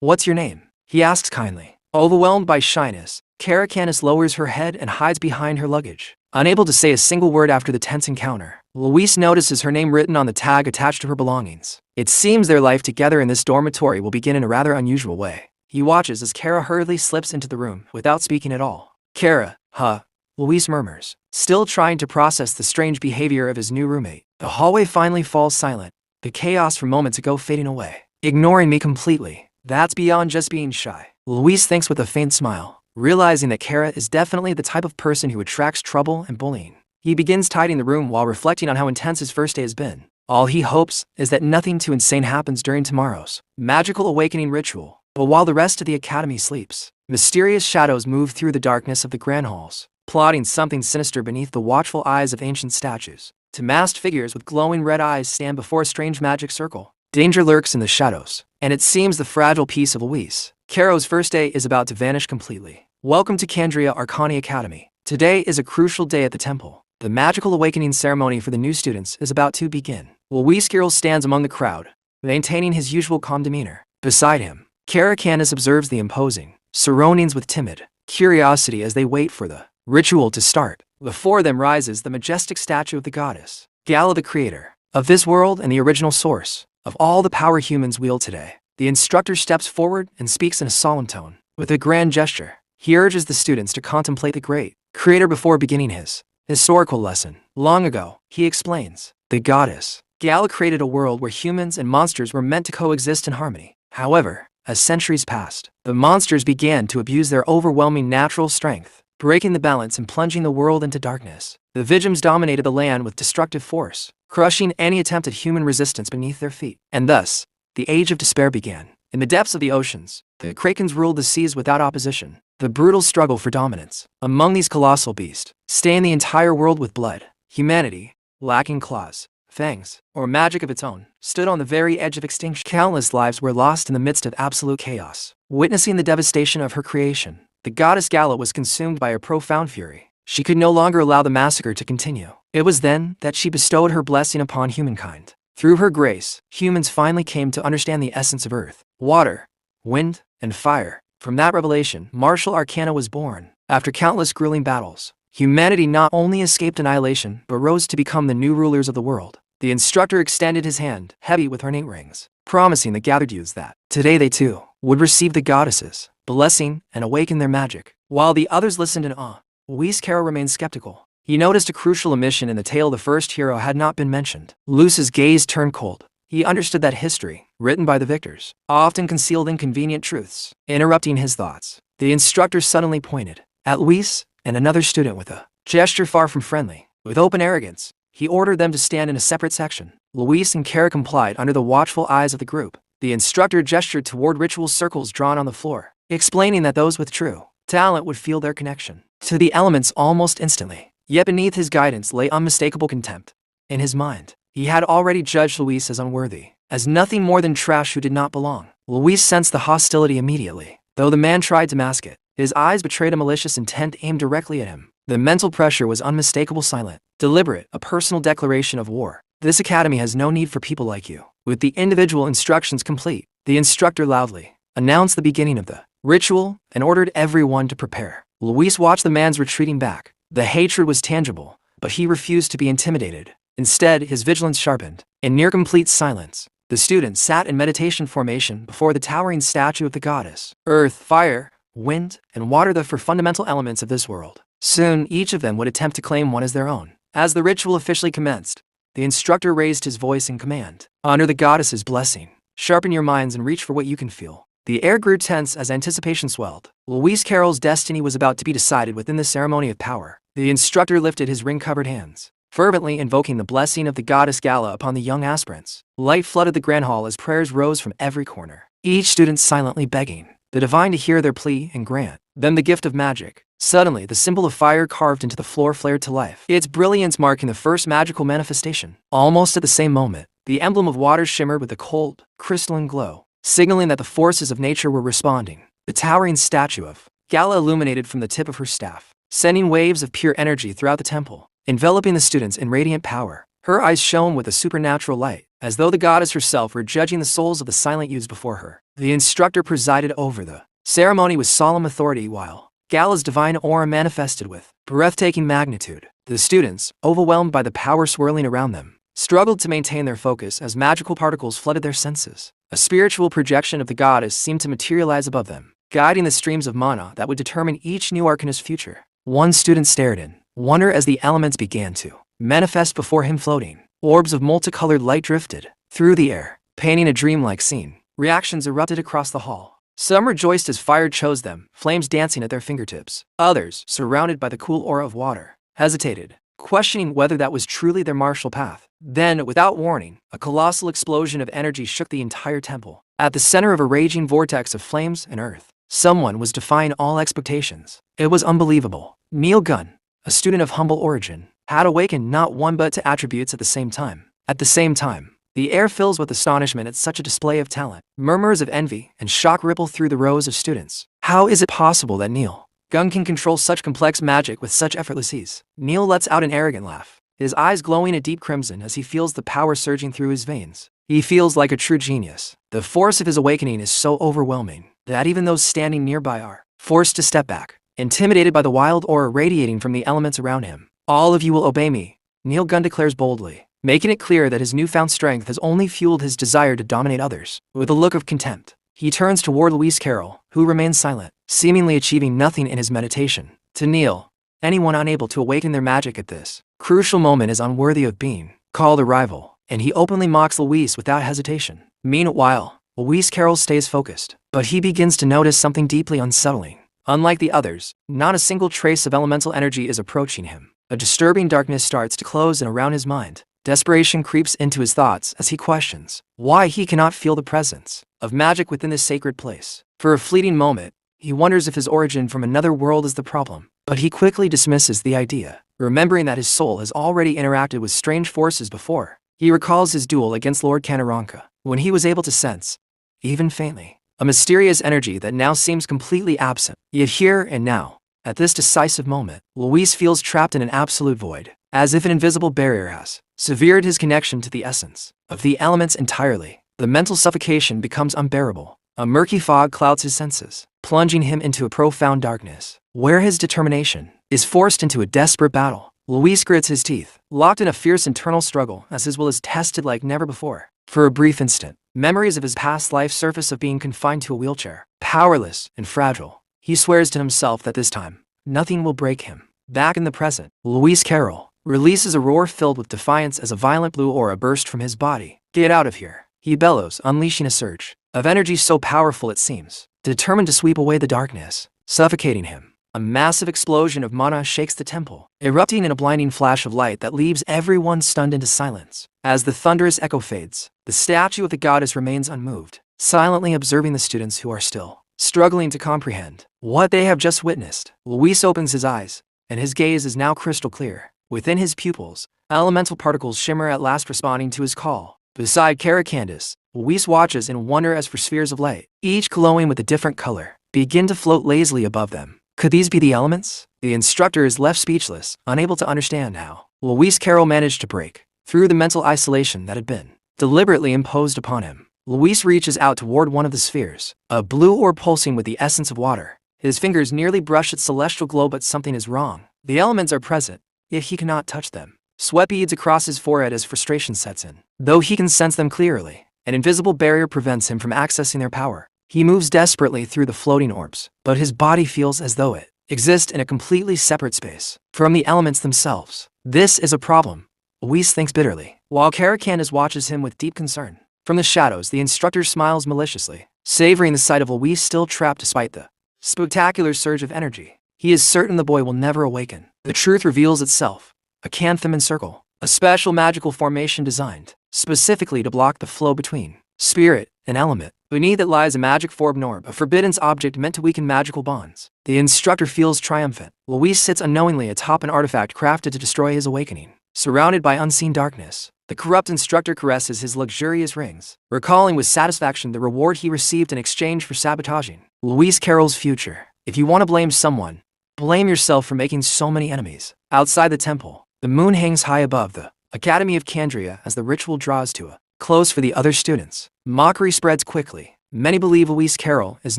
What's your name?" he asks kindly. Overwhelmed by shyness, Kara Candace lowers her head and hides behind her luggage. Unable to say a single word after the tense encounter, Luis notices her name written on the tag attached to her belongings. It seems their life together in this dormitory will begin in a rather unusual way. He watches as Kara hurriedly slips into the room without speaking at all. Kara, huh? Luis murmurs, still trying to process the strange behavior of his new roommate. The hallway finally falls silent, the chaos from moments ago fading away. Ignoring me completely. That's beyond just being shy. Luis thinks with a faint smile, realizing that Kara is definitely the type of person who attracts trouble and bullying. He begins tidying the room while reflecting on how intense his first day has been. All he hopes is that nothing too insane happens during tomorrow's magical awakening ritual. But while the rest of the academy sleeps, mysterious shadows move through the darkness of the grand halls, plotting something sinister beneath the watchful eyes of ancient statues. Two masked figures with glowing red eyes stand before a strange magic circle. Danger lurks in the shadows, and it seems the fragile peace of Luis. Caro's first day is about to vanish completely. Welcome to Candria Arcani Academy. Today is a crucial day at the temple. The magical awakening ceremony for the new students is about to begin. Luis Carroll stands among the crowd, maintaining his usual calm demeanor. Beside him, Kara Candace observes the imposing surroundings with timid curiosity as they wait for the ritual to start. Before them rises the majestic statue of the goddess, Gala, the creator of this world and the original source of all the power humans wield today. The instructor steps forward and speaks in a solemn tone. With a grand gesture, he urges the students to contemplate the great creator before beginning his historical lesson. Long ago, he explains, the goddess Gala created a world where humans and monsters were meant to coexist in harmony. However, as centuries passed, the monsters began to abuse their overwhelming natural strength, breaking the balance and plunging the world into darkness. The Vigims dominated the land with destructive force, crushing any attempt at human resistance beneath their feet. And thus, the Age of Despair began. In the depths of the oceans, the Krakens ruled the seas without opposition. The brutal struggle for dominance. Among these colossal beasts, stained the entire world with blood. Humanity, lacking claws, fangs, or magic of its own, stood on the very edge of extinction. Countless lives were lost in the midst of absolute chaos. Witnessing the devastation of her creation, the goddess Gala was consumed by a profound fury. She could no longer allow the massacre to continue. It was then that she bestowed her blessing upon humankind. Through her grace, humans finally came to understand the essence of earth, water, wind, and fire. From that revelation, martial arcana was born. After countless grueling battles, humanity not only escaped annihilation, but rose to become the new rulers of the world. The instructor extended his hand, heavy with ornate rings, promising the gathered youths that today they too would receive the goddess's blessing and awaken their magic. While the others listened in awe, Luis Carroll remained skeptical. He noticed a crucial omission in the tale. The first hero had not been mentioned. Luis's gaze turned cold. He understood that history, written by the victors, often concealed inconvenient truths. Interrupting his thoughts, the instructor suddenly pointed at Luis and another student with a gesture far from friendly. With open arrogance, he ordered them to stand in a separate section. Luis and Kara complied under the watchful eyes of the group. The instructor gestured toward ritual circles drawn on the floor, explaining that those with true talent would feel their connection to the elements almost instantly. Yet beneath his guidance lay unmistakable contempt. In his mind, he had already judged Luis as unworthy, as nothing more than trash who did not belong. Luis sensed the hostility immediately, though the man tried to mask it. His eyes betrayed a malicious intent aimed directly at him. The mental pressure was unmistakable, silent, deliberate, a personal declaration of war. This academy has no need for people like you. With the individual instructions complete, the instructor loudly announced the beginning of the ritual and ordered everyone to prepare. Luis watched the man's retreating back. The hatred was tangible, but he refused to be intimidated. Instead, his vigilance sharpened. In near complete silence, the students sat in meditation formation before the towering statue of the goddess. Earth, fire, wind, and water, the four fundamental elements of this world. Soon, each of them would attempt to claim one as their own. As the ritual officially commenced, the instructor raised his voice in command. Honor the goddess's blessing. Sharpen your minds and reach for what you can feel. The air grew tense as anticipation swelled. Luis Carroll's destiny was about to be decided within the ceremony of power. The instructor lifted his ring-covered hands, fervently invoking the blessing of the goddess Gala upon the young aspirants. Light flooded the grand hall as prayers rose from every corner, each student silently begging the divine to hear their plea and grant them the gift of magic. Suddenly, the symbol of fire carved into the floor flared to life, its brilliance marking the first magical manifestation. Almost at the same moment, the emblem of water shimmered with a cold, crystalline glow, signaling that the forces of nature were responding. The towering statue of Gala illuminated from the tip of her staff, sending waves of pure energy throughout the temple, enveloping the students in radiant power. Her eyes shone with a supernatural light, as though the goddess herself were judging the souls of the silent youths before her. The instructor presided over the ceremony with solemn authority while Gala's divine aura manifested with breathtaking magnitude. The students, overwhelmed by the power swirling around them, struggled to maintain their focus as magical particles flooded their senses. A spiritual projection of the goddess seemed to materialize above them, guiding the streams of mana that would determine each new arcanist's future. One student stared in wonder as the elements began to manifest before him, floating. Orbs of multicolored light drifted through the air, painting a dreamlike scene. Reactions erupted across the hall. Some rejoiced as fire chose them, flames dancing at their fingertips. Others, surrounded by the cool aura of water, hesitated, questioning whether that was truly their martial path. Then, without warning, a colossal explosion of energy shook the entire temple. At the center of a raging vortex of flames and earth, someone was defying all expectations. It was unbelievable. Neil Gunn, a student of humble origin, had awakened not one but two attributes at the same time. At the same time, the air fills with astonishment at such a display of talent. Murmurs of envy and shock ripple through the rows of students. How is it possible that Neil Gunn can control such complex magic with such effortless ease? Neil lets out an arrogant laugh, his eyes glowing a deep crimson as he feels the power surging through his veins. He feels like a true genius. The force of his awakening is so overwhelming that even those standing nearby are forced to step back, intimidated by the wild aura radiating from the elements around him. All of you will obey me, Neil Gunn declares boldly, making it clear that his newfound strength has only fueled his desire to dominate others. With a look of contempt, he turns toward Louise Carroll, who remains silent, seemingly achieving nothing in his meditation. To Neil, anyone unable to awaken their magic at this crucial moment is unworthy of being called a rival, and he openly mocks Louise without hesitation. Meanwhile, Louise Carroll stays focused, but he begins to notice something deeply unsettling. Unlike the others, not a single trace of elemental energy is approaching him. A disturbing darkness starts to close in around his mind. Desperation creeps into his thoughts as he questions why he cannot feel the presence of magic within this sacred place. For a fleeting moment, he wonders if his origin from another world is the problem, but he quickly dismisses the idea, remembering that his soul has already interacted with strange forces before. He recalls his duel against Lord Kanaranka, when he was able to sense, even faintly, a mysterious energy that now seems completely absent. Yet here and now, at this decisive moment, Louise feels trapped in an absolute void, as if an invisible barrier has severed his connection to the essence of the elements entirely. The mental suffocation becomes unbearable. A murky fog clouds his senses, plunging him into a profound darkness, where his determination is forced into a desperate battle. Louise grits his teeth, locked in a fierce internal struggle as his will is tested like never before. For a brief instant, memories of his past life surface of being confined to a wheelchair, powerless and fragile. He swears to himself that this time, nothing will break him. Back in the present, Louise Carroll releases a roar filled with defiance as a violent blue aura burst from his body. Get out of here, he bellows, unleashing a surge of energy so powerful it seems determined to sweep away the darkness, suffocating him. A massive explosion of mana shakes the temple, erupting in a blinding flash of light that leaves everyone stunned into silence. As the thunderous echo fades, the statue of the goddess remains unmoved, silently observing the students who are still struggling to comprehend what they have just witnessed. Luis opens his eyes, and his gaze is now crystal clear. Within his pupils, elemental particles shimmer at last, responding to his call. Beside Caracandus, Luis watches in wonder as for spheres of light, each glowing with a different color, begin to float lazily above them. Could these be the elements? The instructor is left speechless, unable to understand how Louise Carroll managed to break through the mental isolation that had been deliberately imposed upon him. Luis reaches out toward one of the spheres, a blue orb pulsing with the essence of water. His fingers nearly brush its celestial glow, but something is wrong. The elements are present, yet he cannot touch them. Sweat beads across his forehead as frustration sets in. Though he can sense them clearly, an invisible barrier prevents him from accessing their power. He moves desperately through the floating orbs, but his body feels as though it exists in a completely separate space from the elements themselves. This is a problem, Luis thinks bitterly, while Caracandus watches him with deep concern. From the shadows, the instructor smiles maliciously, savoring the sight of Luis still trapped despite the spectacular surge of energy. He is certain the boy will never awaken. The truth reveals itself. A Canthaman circle, a special magical formation designed specifically to block the flow between spirit and element. Beneath it lies a magic forbidden orb, a forbidden object meant to weaken magical bonds. The instructor feels triumphant. Luis sits unknowingly atop an artifact crafted to destroy his awakening. Surrounded by unseen darkness, the corrupt instructor caresses his luxurious rings, recalling with satisfaction the reward he received in exchange for sabotaging Louise Carroll's future. If you want to blame someone, blame yourself for making so many enemies. Outside the temple, the moon hangs high above the Academy of Candria as the ritual draws to a close for the other students. Mockery spreads quickly. Many believe Louise Carroll is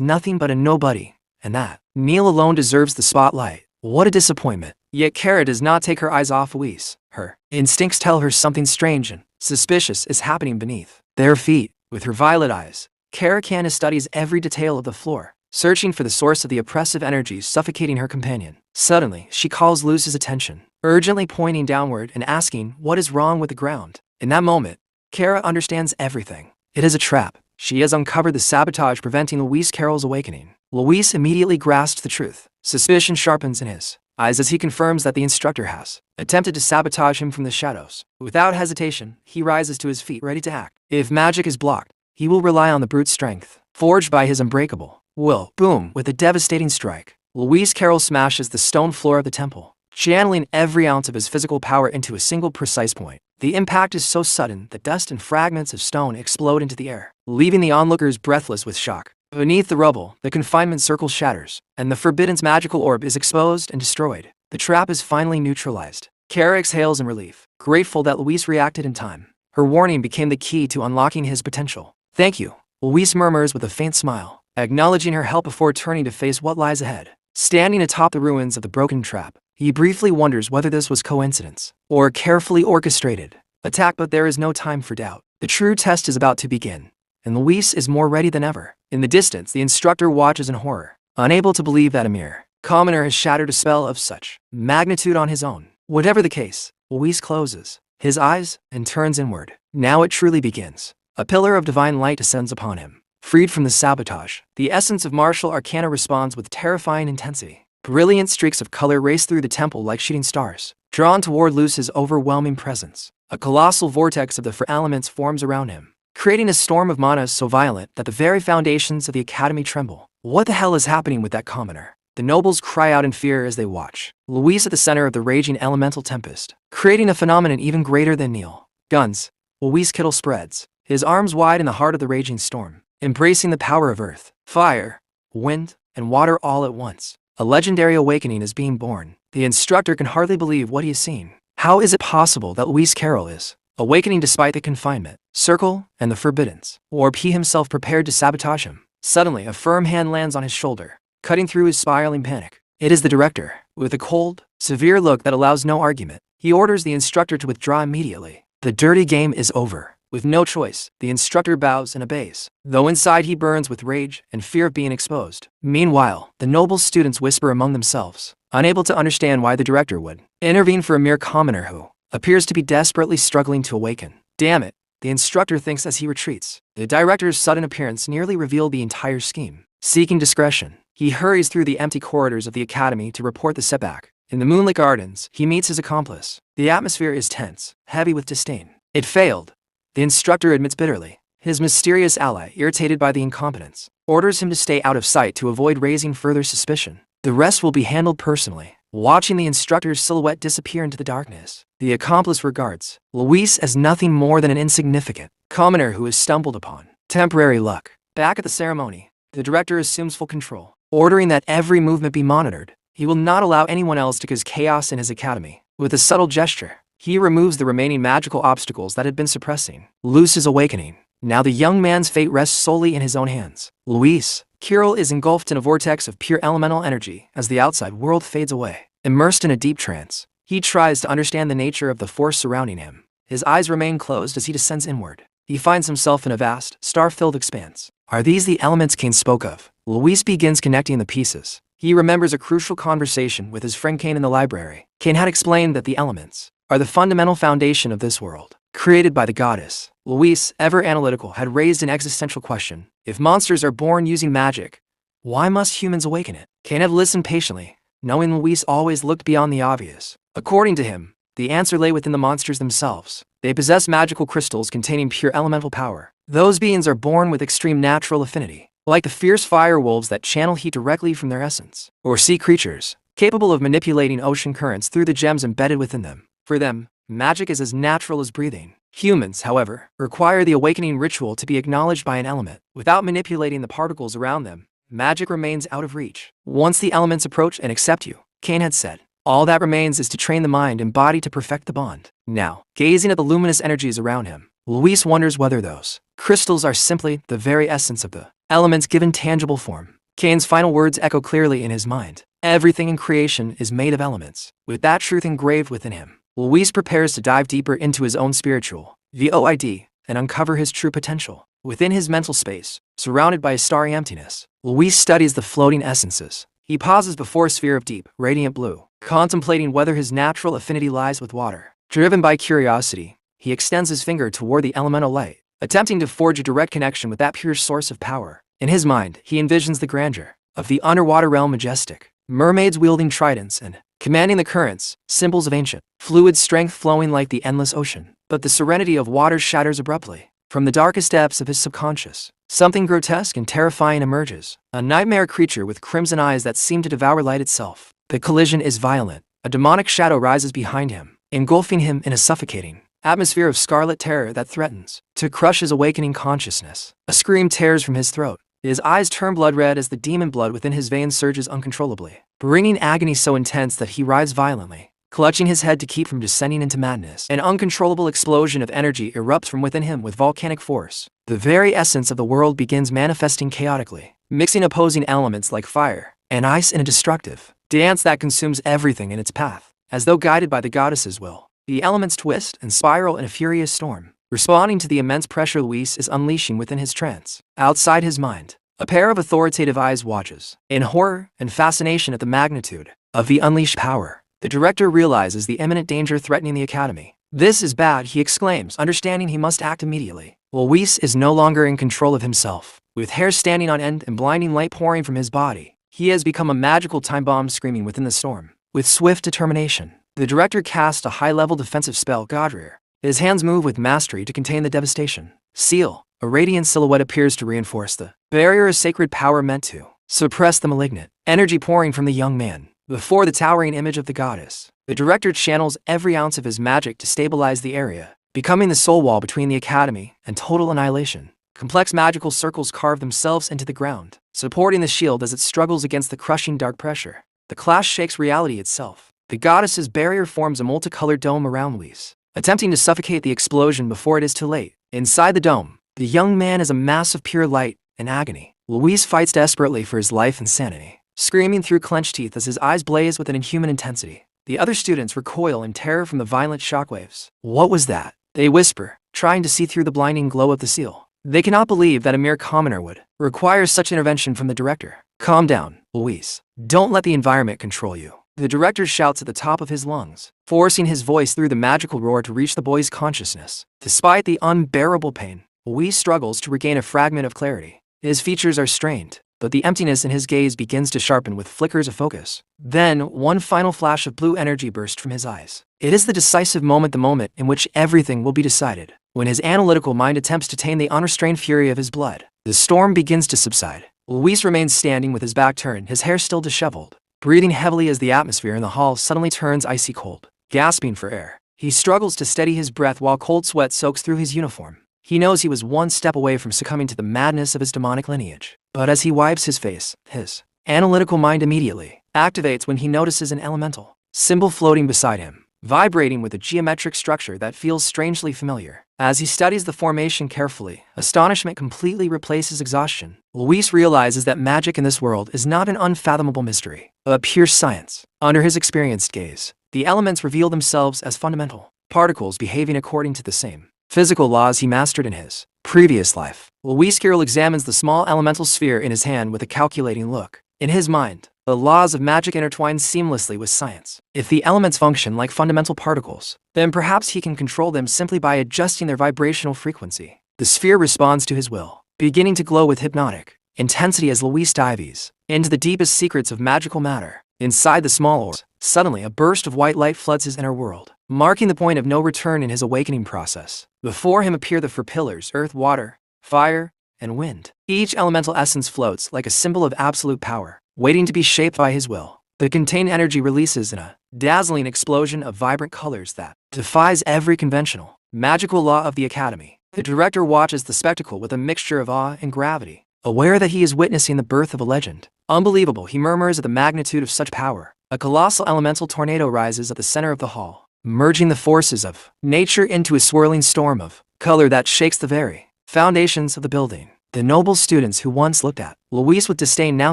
nothing but a nobody, and that Neil alone deserves the spotlight. What a disappointment. Yet Kara does not take her eyes off Louise. Her instincts tell her something strange and suspicious is happening beneath their feet. With her violet eyes, Karakana studies every detail of the floor, searching for the source of the oppressive energies suffocating her companion. Suddenly, she calls Luce's attention, urgently pointing downward and asking what is wrong with the ground. In that moment, Kara understands everything. It is a trap. She has uncovered the sabotage preventing Luis Carroll's awakening. Luis immediately grasps the truth. Suspicion sharpens in his eyes as he confirms that the instructor has attempted to sabotage him from the shadows. Without hesitation, he rises to his feet, ready to act. If magic is blocked, he will rely on the brute strength forged by his unbreakable will. Boom! With a devastating strike, Luis Carroll smashes the stone floor of the temple, channeling every ounce of his physical power into a single precise point. The impact is so sudden that dust and fragments of stone explode into the air, leaving the onlookers breathless with shock. Beneath the rubble, the confinement circle shatters, and the Forbidden's magical orb is exposed and destroyed. The trap is finally neutralized. Kara exhales in relief, grateful that Luis reacted in time. Her warning became the key to unlocking his potential. "Thank you," Luis murmurs with a faint smile, acknowledging her help before turning to face what lies ahead. Standing atop the ruins of the broken trap, he briefly wonders whether this was coincidence or a carefully orchestrated attack, but there is no time for doubt. The true test is about to begin, and Luis is more ready than ever. In the distance, the instructor watches in horror, unable to believe that a mere commoner has shattered a spell of such magnitude on his own. Whatever the case, Luis closes his eyes and turns inward. Now it truly begins. A pillar of divine light descends upon him. Freed from the sabotage, the essence of martial arcana responds with terrifying intensity. Brilliant streaks of color race through the temple like shooting stars, drawn toward Luce's overwhelming presence. A colossal vortex of the four elements forms around him, creating a storm of mana so violent that the very foundations of the academy tremble. What the hell is happening with that commoner? The nobles cry out in fear as they watch Luis at the center of the raging elemental tempest, creating a phenomenon even greater than Neil. Guns. Luis Kittle spreads, his arms wide in the heart of the raging storm, embracing the power of earth, fire, wind, and water all at once. A legendary awakening is being born. The instructor can hardly believe what he is seeing. How is it possible that Luis Carroll is awakening despite the confinement, circle, and the forbiddens? Or he himself prepared to sabotage him? Suddenly, a firm hand lands on his shoulder, cutting through his spiraling panic. It is the director. With a cold, severe look that allows no argument, he orders the instructor to withdraw immediately. The dirty game is over. With no choice, the instructor bows and obeys, though inside he burns with rage and fear of being exposed. Meanwhile, the noble students whisper among themselves, unable to understand why the director would intervene for a mere commoner who appears to be desperately struggling to awaken. Damn it, the instructor thinks as he retreats. The director's sudden appearance nearly revealed the entire scheme. Seeking discretion, he hurries through the empty corridors of the academy to report the setback. In the moonlit gardens, he meets his accomplice. The atmosphere is tense, heavy with disdain. It failed, the instructor admits bitterly. His mysterious ally, irritated by the incompetence, orders him to stay out of sight to avoid raising further suspicion. The rest will be handled personally. Watching the instructor's silhouette disappear into the darkness, the accomplice regards Luis as nothing more than an insignificant commoner who has stumbled upon temporary luck. Back at the ceremony, the director assumes full control, ordering that every movement be monitored. He will not allow anyone else to cause chaos in his academy. With a subtle gesture, he removes the remaining magical obstacles that had been suppressing Luce's awakening. Now the young man's fate rests solely in his own hands. Luis Carroll is engulfed in a vortex of pure elemental energy as the outside world fades away. Immersed in a deep trance, he tries to understand the nature of the force surrounding him. His eyes remain closed as he descends inward. He finds himself in a vast, star-filled expanse. Are these the elements Kane spoke of? Luis begins connecting the pieces. He remembers a crucial conversation with his friend Kane in the library. Kane had explained that the elements are the fundamental foundation of this world, created by the goddess. Luis, ever analytical, had raised an existential question. If monsters are born using magic, why must humans awaken it? Kane had listened patiently, knowing Luis always looked beyond the obvious. According to him, the answer lay within the monsters themselves. They possess magical crystals containing pure elemental power. Those beings are born with extreme natural affinity, like the fierce fire wolves that channel heat directly from their essence, or sea creatures, capable of manipulating ocean currents through the gems embedded within them. For them, magic is as natural as breathing. Humans, however, require the awakening ritual to be acknowledged by an element. Without manipulating the particles around them, magic remains out of reach. Once the elements approach and accept you, Kane had said, all that remains is to train the mind and body to perfect the bond. Now, gazing at the luminous energies around him, Luis wonders whether those crystals are simply the very essence of the elements given tangible form. Kane's final words echo clearly in his mind. Everything in creation is made of elements. With that truth engraved within him, Luis prepares to dive deeper into his own spiritual void, and uncover his true potential. Within his mental space, surrounded by a starry emptiness, Luis studies the floating essences. He pauses before a sphere of deep, radiant blue, contemplating whether his natural affinity lies with water. Driven by curiosity, he extends his finger toward the elemental light, attempting to forge a direct connection with that pure source of power. In his mind, he envisions the grandeur of the underwater realm, majestic mermaids wielding tridents and commanding the currents, symbols of ancient fluid strength flowing like the endless ocean. But the serenity of water shatters abruptly. From the darkest depths of his subconscious, something grotesque and terrifying emerges, a nightmare creature with crimson eyes that seem to devour light itself. The collision is violent. A demonic shadow rises behind him, engulfing him in a suffocating atmosphere of scarlet terror that threatens to crush his awakening consciousness. A scream tears from his throat. His eyes turn blood red as the demon blood within his veins surges uncontrollably, bringing agony so intense that he writhes violently, clutching his head to keep from descending into madness. An uncontrollable explosion of energy erupts from within him with volcanic force. The very essence of the world begins manifesting chaotically, mixing opposing elements like fire and ice in a destructive dance that consumes everything in its path. As though guided by the goddess's will, the elements twist and spiral in a furious storm. Responding to the immense pressure Luis is unleashing within his trance. Outside his mind, a pair of authoritative eyes watches, in horror and fascination at the magnitude of the unleashed power. The director realizes the imminent danger threatening the academy. "This is bad," he exclaims, understanding he must act immediately. Luis is no longer in control of himself. With hair standing on end and blinding light pouring from his body, he has become a magical time bomb screaming within the storm. With swift determination, the director casts a high-level defensive spell, Godrear. His hands move with mastery to contain the devastation. Seal, a radiant silhouette appears to reinforce the barrier of sacred power meant to suppress the malignant energy pouring from the young man. Before the towering image of the goddess, the director channels every ounce of his magic to stabilize the area, becoming the soul wall between the academy and total annihilation. Complex magical circles carve themselves into the ground, supporting the shield as it struggles against the crushing dark pressure. The clash shakes reality itself. The goddess's barrier forms a multicolored dome around Luis, attempting to suffocate the explosion before it is too late. Inside the dome, the young man is a mass of pure light and agony. Luis fights desperately for his life and sanity, screaming through clenched teeth as his eyes blaze with an inhuman intensity. The other students recoil in terror from the violent shockwaves. "What was that?" they whisper, trying to see through the blinding glow of the seal. They cannot believe that a mere commoner would require such intervention from the director. "Calm down, Luis. Don't let the environment control you," the director shouts at the top of his lungs, forcing his voice through the magical roar to reach the boy's consciousness. Despite the unbearable pain, Luis struggles to regain a fragment of clarity. His features are strained, but the emptiness in his gaze begins to sharpen with flickers of focus. Then, one final flash of blue energy bursts from his eyes. It is the decisive moment, the moment in which everything will be decided. When his analytical mind attempts to tame the unrestrained fury of his blood, the storm begins to subside. Luis remains standing with his back turned, his hair still disheveled, breathing heavily as the atmosphere in the hall suddenly turns icy cold. Gasping for air, he struggles to steady his breath while cold sweat soaks through his uniform. He knows he was one step away from succumbing to the madness of his demonic lineage. But as he wipes his face, his analytical mind immediately activates when he notices an elemental symbol floating beside him, vibrating with a geometric structure that feels strangely familiar. As he studies the formation carefully, astonishment completely replaces exhaustion. Luis realizes that magic in this world is not an unfathomable mystery, but a pure science. Under his experienced gaze, the elements reveal themselves as fundamental particles behaving according to the same physical laws he mastered in his previous life. Luis Carroll examines the small elemental sphere in his hand with a calculating look. In his mind, the laws of magic intertwine seamlessly with science. If the elements function like fundamental particles, then perhaps he can control them simply by adjusting their vibrational frequency. The sphere responds to his will, beginning to glow with hypnotic intensity as Luis dives into the deepest secrets of magical matter. Inside the small orb, suddenly a burst of white light floods his inner world, marking the point of no return in his awakening process. Before him appear the four pillars: earth, water, fire, and wind. Each elemental essence floats like a symbol of absolute power, waiting to be shaped by his will. The contained energy releases in a dazzling explosion of vibrant colors that defies every conventional magical law of the academy. The director watches the spectacle with a mixture of awe and gravity, aware that he is witnessing the birth of a legend. Unbelievable, he murmurs at the magnitude of such power. A colossal elemental tornado rises at the center of the hall, merging the forces of nature into a swirling storm of color that shakes the very foundations of the building. The noble students who once looked at Luis with disdain now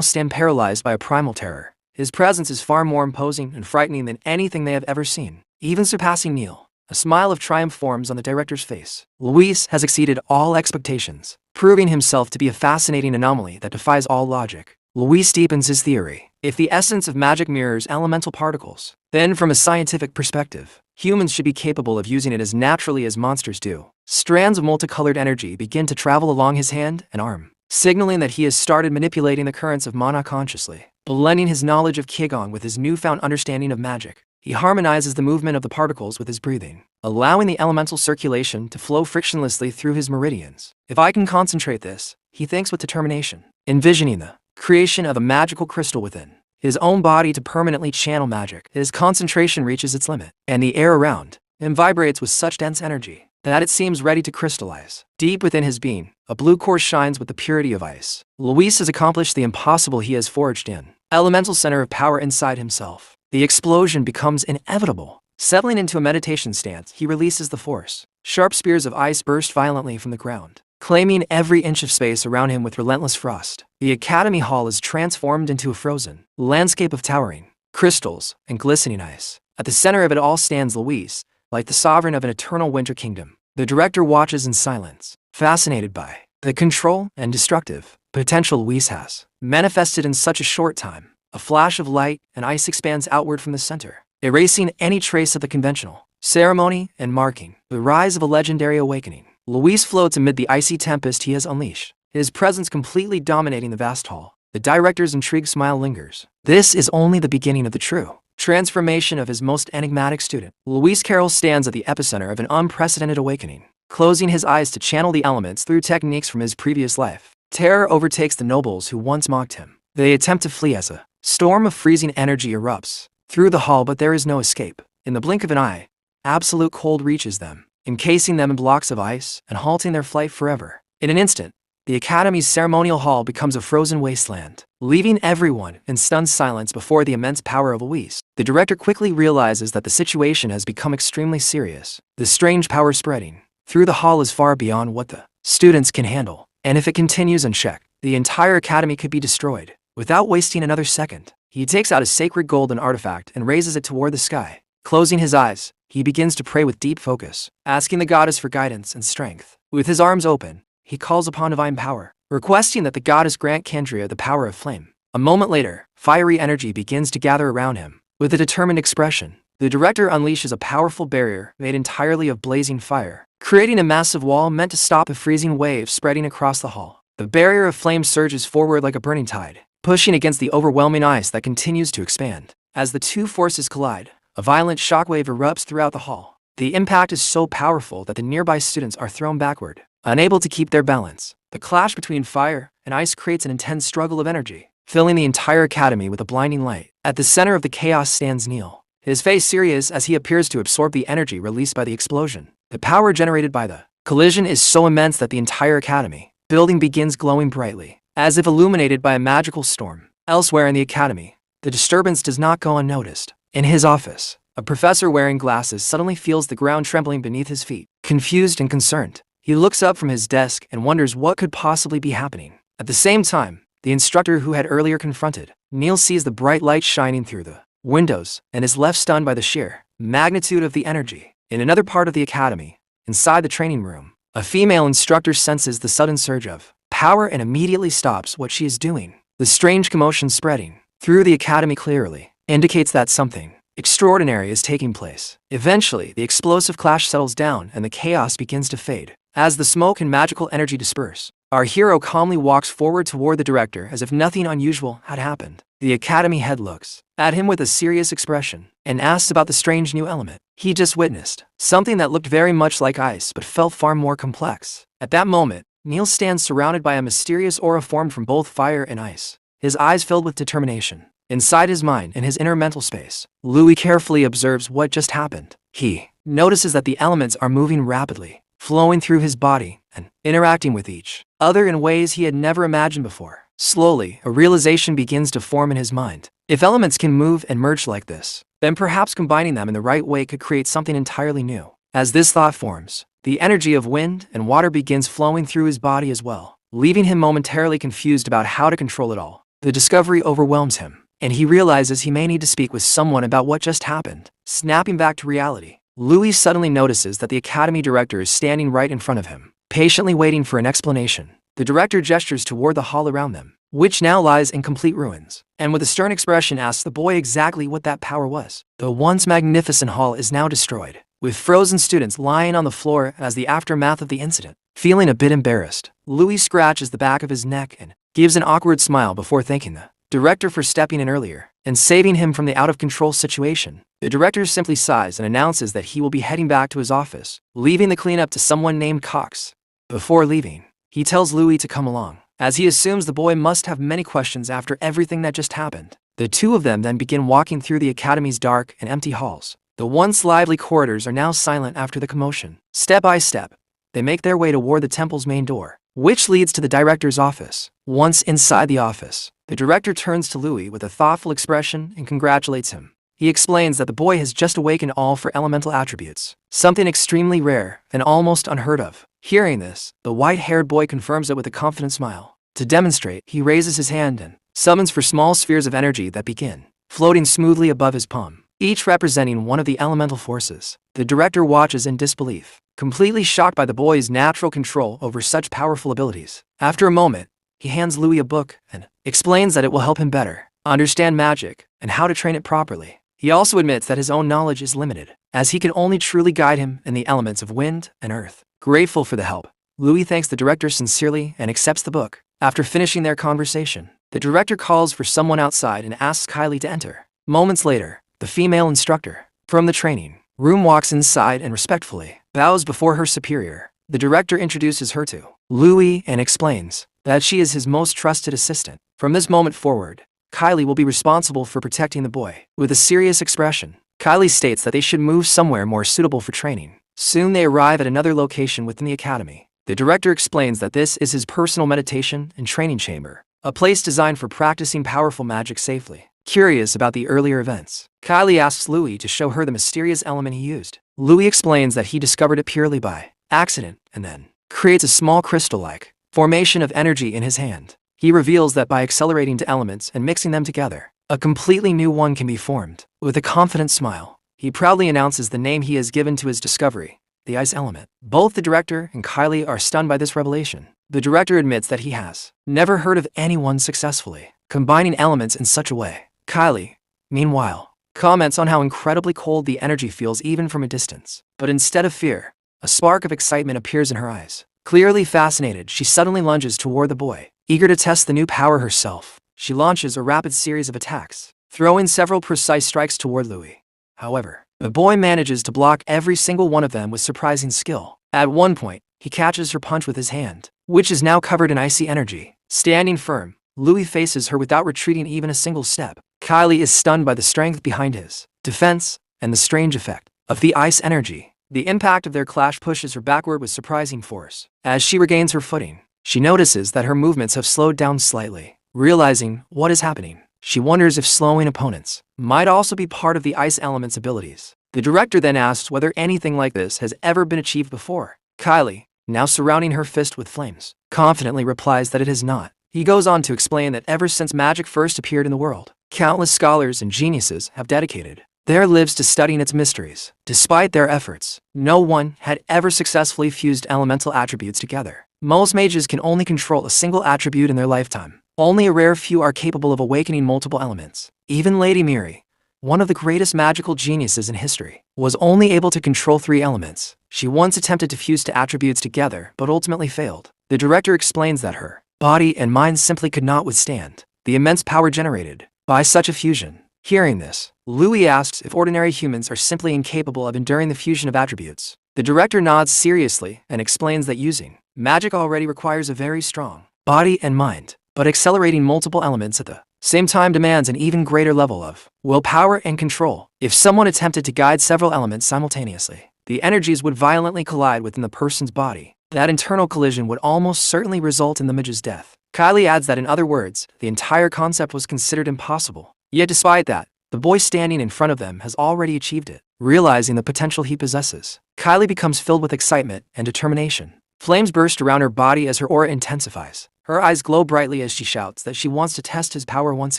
stand paralyzed by a primal terror. His presence is far more imposing and frightening than anything they have ever seen, even surpassing Neil. A smile of triumph forms on the director's face. Luis has exceeded all expectations, proving himself to be a fascinating anomaly that defies all logic. Luis deepens his theory. If the essence of magic mirrors elemental particles, then from a scientific perspective, humans should be capable of using it as naturally as monsters do. Strands of multicolored energy begin to travel along his hand and arm, signaling that he has started manipulating the currents of mana consciously. Blending his knowledge of Qigong with his newfound understanding of magic, he harmonizes the movement of the particles with his breathing, allowing the elemental circulation to flow frictionlessly through his meridians. If I can concentrate this, he thinks with determination, envisioning the creation of a magical crystal within his own body to permanently channel magic. His concentration reaches its limit, and the air around him vibrates with such dense energy that it seems ready to crystallize. Deep within his being, a blue core shines with the purity of ice. Luis has accomplished the impossible. He has forged an elemental center of power inside himself. The explosion becomes inevitable. Settling into a meditation stance, he releases the force. Sharp spears of ice burst violently from the ground, claiming every inch of space around him with relentless frost. The Academy Hall is transformed into a frozen landscape of towering crystals and glistening ice. At the center of it all stands Luis, like the sovereign of an eternal winter kingdom. The director watches in silence, fascinated by the control and destructive potential Luis has manifested in such a short time. A flash of light and ice expands outward from the center, erasing any trace of the conventional ceremony and marking the rise of a legendary awakening. Luis floats amid the icy tempest he has unleashed, his presence completely dominating the vast hall. The director's intrigued smile lingers. This is only the beginning of the true transformation of his most enigmatic student. Luis Carroll stands at the epicenter of an unprecedented awakening, closing his eyes to channel the elements through techniques from his previous life. Terror overtakes the nobles who once mocked him. They attempt to flee as a storm of freezing energy erupts through the hall, but there is no escape. In the blink of an eye, absolute cold reaches them, encasing them in blocks of ice and halting their flight forever. In an instant, the Academy's ceremonial hall becomes a frozen wasteland, leaving everyone in stunned silence before the immense power of Luis. The director quickly realizes that the situation has become extremely serious. The strange power spreading through the hall is far beyond what the students can handle, and if it continues unchecked, the entire academy could be destroyed. Without wasting another second, he takes out a sacred golden artifact and raises it toward the sky. Closing his eyes, he begins to pray with deep focus, asking the goddess for guidance and strength. With his arms open, he calls upon divine power, requesting that the goddess grant Kendria the power of flame. A moment later, fiery energy begins to gather around him. With a determined expression, the director unleashes a powerful barrier made entirely of blazing fire, creating a massive wall meant to stop a freezing wave spreading across the hall. The barrier of flame surges forward like a burning tide, pushing against the overwhelming ice that continues to expand. As the two forces collide, a violent shockwave erupts throughout the hall. The impact is so powerful that the nearby students are thrown backward, unable to keep their balance. The clash between fire and ice creates an intense struggle of energy, filling the entire academy with a blinding light. At the center of the chaos stands Neil, his face serious as he appears to absorb the energy released by the explosion. The power generated by the collision is so immense that the entire academy building begins glowing brightly, as if illuminated by a magical storm. Elsewhere in the academy, the disturbance does not go unnoticed. In his office, a professor wearing glasses suddenly feels the ground trembling beneath his feet. Confused and concerned, he looks up from his desk and wonders what could possibly be happening. At the same time, the instructor who had earlier confronted Neil sees the bright light shining through the windows and is left stunned by the sheer magnitude of the energy. In another part of the academy, inside the training room, a female instructor senses the sudden surge of power and immediately stops what she is doing. The strange commotion spreading through the academy clearly indicates that something extraordinary is taking place. Eventually, the explosive clash settles down and the chaos begins to fade. As the smoke and magical energy disperse, our hero calmly walks forward toward the director as if nothing unusual had happened. The academy head looks at him with a serious expression and asks about the strange new element he just witnessed, something that looked very much like ice but felt far more complex. At that moment, Neil stands surrounded by a mysterious aura formed from both fire and ice, his eyes filled with determination. Inside his mind, in his inner mental space, Louis carefully observes what just happened. He notices that the elements are moving rapidly, flowing through his body and interacting with each other in ways he had never imagined before. Slowly, a realization begins to form in his mind. If elements can move and merge like this, then perhaps combining them in the right way could create something entirely new. As this thought forms, the energy of wind and water begins flowing through his body as well, leaving him momentarily confused about how to control it all. The discovery overwhelms him, and he realizes he may need to speak with someone about what just happened. Snapping back to reality, Louis suddenly notices that the academy director is standing right in front of him, patiently waiting for an explanation. The director gestures toward the hall around them, which now lies in complete ruins, and with a stern expression asks the boy exactly what that power was. The once magnificent hall is now destroyed, with frozen students lying on the floor as the aftermath of the incident. Feeling a bit embarrassed, Louis scratches the back of his neck and gives an awkward smile before thanking the director for stepping in earlier and saving him from the out-of-control situation. The director simply sighs and announces that he will be heading back to his office, leaving the cleanup to someone named Cox. Before leaving, he tells Louis to come along, as he assumes the boy must have many questions after everything that just happened. The two of them then begin walking through the academy's dark and empty halls. The once lively corridors are now silent after the commotion. Step by step, they make their way toward the temple's main door, which leads to the director's office. Once inside the office, the director turns to Louis with a thoughtful expression and congratulates him. He explains that the boy has just awakened all four elemental attributes, something extremely rare and almost unheard of. Hearing this, the white-haired boy confirms it with a confident smile. To demonstrate, he raises his hand and summons four small spheres of energy that begin floating smoothly above his palm, each representing one of the elemental forces. The director watches in disbelief, completely shocked by the boy's natural control over such powerful abilities. After a moment, he hands Louis a book and explains that it will help him better understand magic and how to train it properly. He also admits that his own knowledge is limited, as he can only truly guide him in the elements of wind and earth. Grateful for the help, Louis thanks the director sincerely and accepts the book. After finishing their conversation, the director calls for someone outside and asks Kylie to enter. Moments later, the female instructor from the training room walks inside and respectfully bows before her superior. The director introduces her to Louis and explains that she is his most trusted assistant. From this moment forward, Kylie will be responsible for protecting the boy. With a serious expression, Kylie states that they should move somewhere more suitable for training. Soon they arrive at another location within the academy. The director explains that this is his personal meditation and training chamber, a place designed for practicing powerful magic safely. Curious about the earlier events, Kylie asks Louis to show her the mysterious element he used. Louis explains that he discovered it purely by accident and then creates a small crystal-like formation of energy in his hand. He reveals that by accelerating to elements and mixing them together, a completely new one can be formed. With a confident smile, he proudly announces the name he has given to his discovery, the ice element. Both the director and Kylie are stunned by this revelation. The director admits that he has never heard of anyone successfully combining elements in such a way. Kylie, meanwhile, comments on how incredibly cold the energy feels even from a distance. But instead of fear, a spark of excitement appears in her eyes. Clearly fascinated, she suddenly lunges toward the boy. Eager to test the new power herself, she launches a rapid series of attacks, throwing several precise strikes toward Louis. However, the boy manages to block every single one of them with surprising skill. At one point, he catches her punch with his hand, which is now covered in icy energy. Standing firm, Louis faces her without retreating even a single step. Kylie is stunned by the strength behind his defense and the strange effect of the ice energy. The impact of their clash pushes her backward with surprising force. As she regains her footing, she notices that her movements have slowed down slightly. Realizing what is happening, she wonders if slowing opponents might also be part of the ice element's abilities. The director then asks whether anything like this has ever been achieved before. Kylie, now surrounding her fist with flames, confidently replies that it has not. He goes on to explain that ever since magic first appeared in the world, countless scholars and geniuses have dedicated their lives to studying its mysteries. Despite their efforts, no one had ever successfully fused elemental attributes together. Most mages can only control a single attribute in their lifetime. Only a rare few are capable of awakening multiple elements. Even Lady Miri, one of the greatest magical geniuses in history, was only able to control 3 elements. She once attempted to fuse 2 attributes together, but ultimately failed. The director explains that her body and mind simply could not withstand the immense power generated by such a fusion. Hearing this, Louis asks if ordinary humans are simply incapable of enduring the fusion of attributes. The director nods seriously and explains that using magic already requires a very strong body and mind, but accelerating multiple elements at the same time demands an even greater level of willpower and control. If someone attempted to guide several elements simultaneously, the energies would violently collide within the person's body. That internal collision would almost certainly result in the mage's death. Kylie adds that in other words, the entire concept was considered impossible. Yet despite that, the boy standing in front of them has already achieved it. Realizing the potential he possesses, Kylie becomes filled with excitement and determination. Flames burst around her body as her aura intensifies. Her eyes glow brightly as she shouts that she wants to test his power once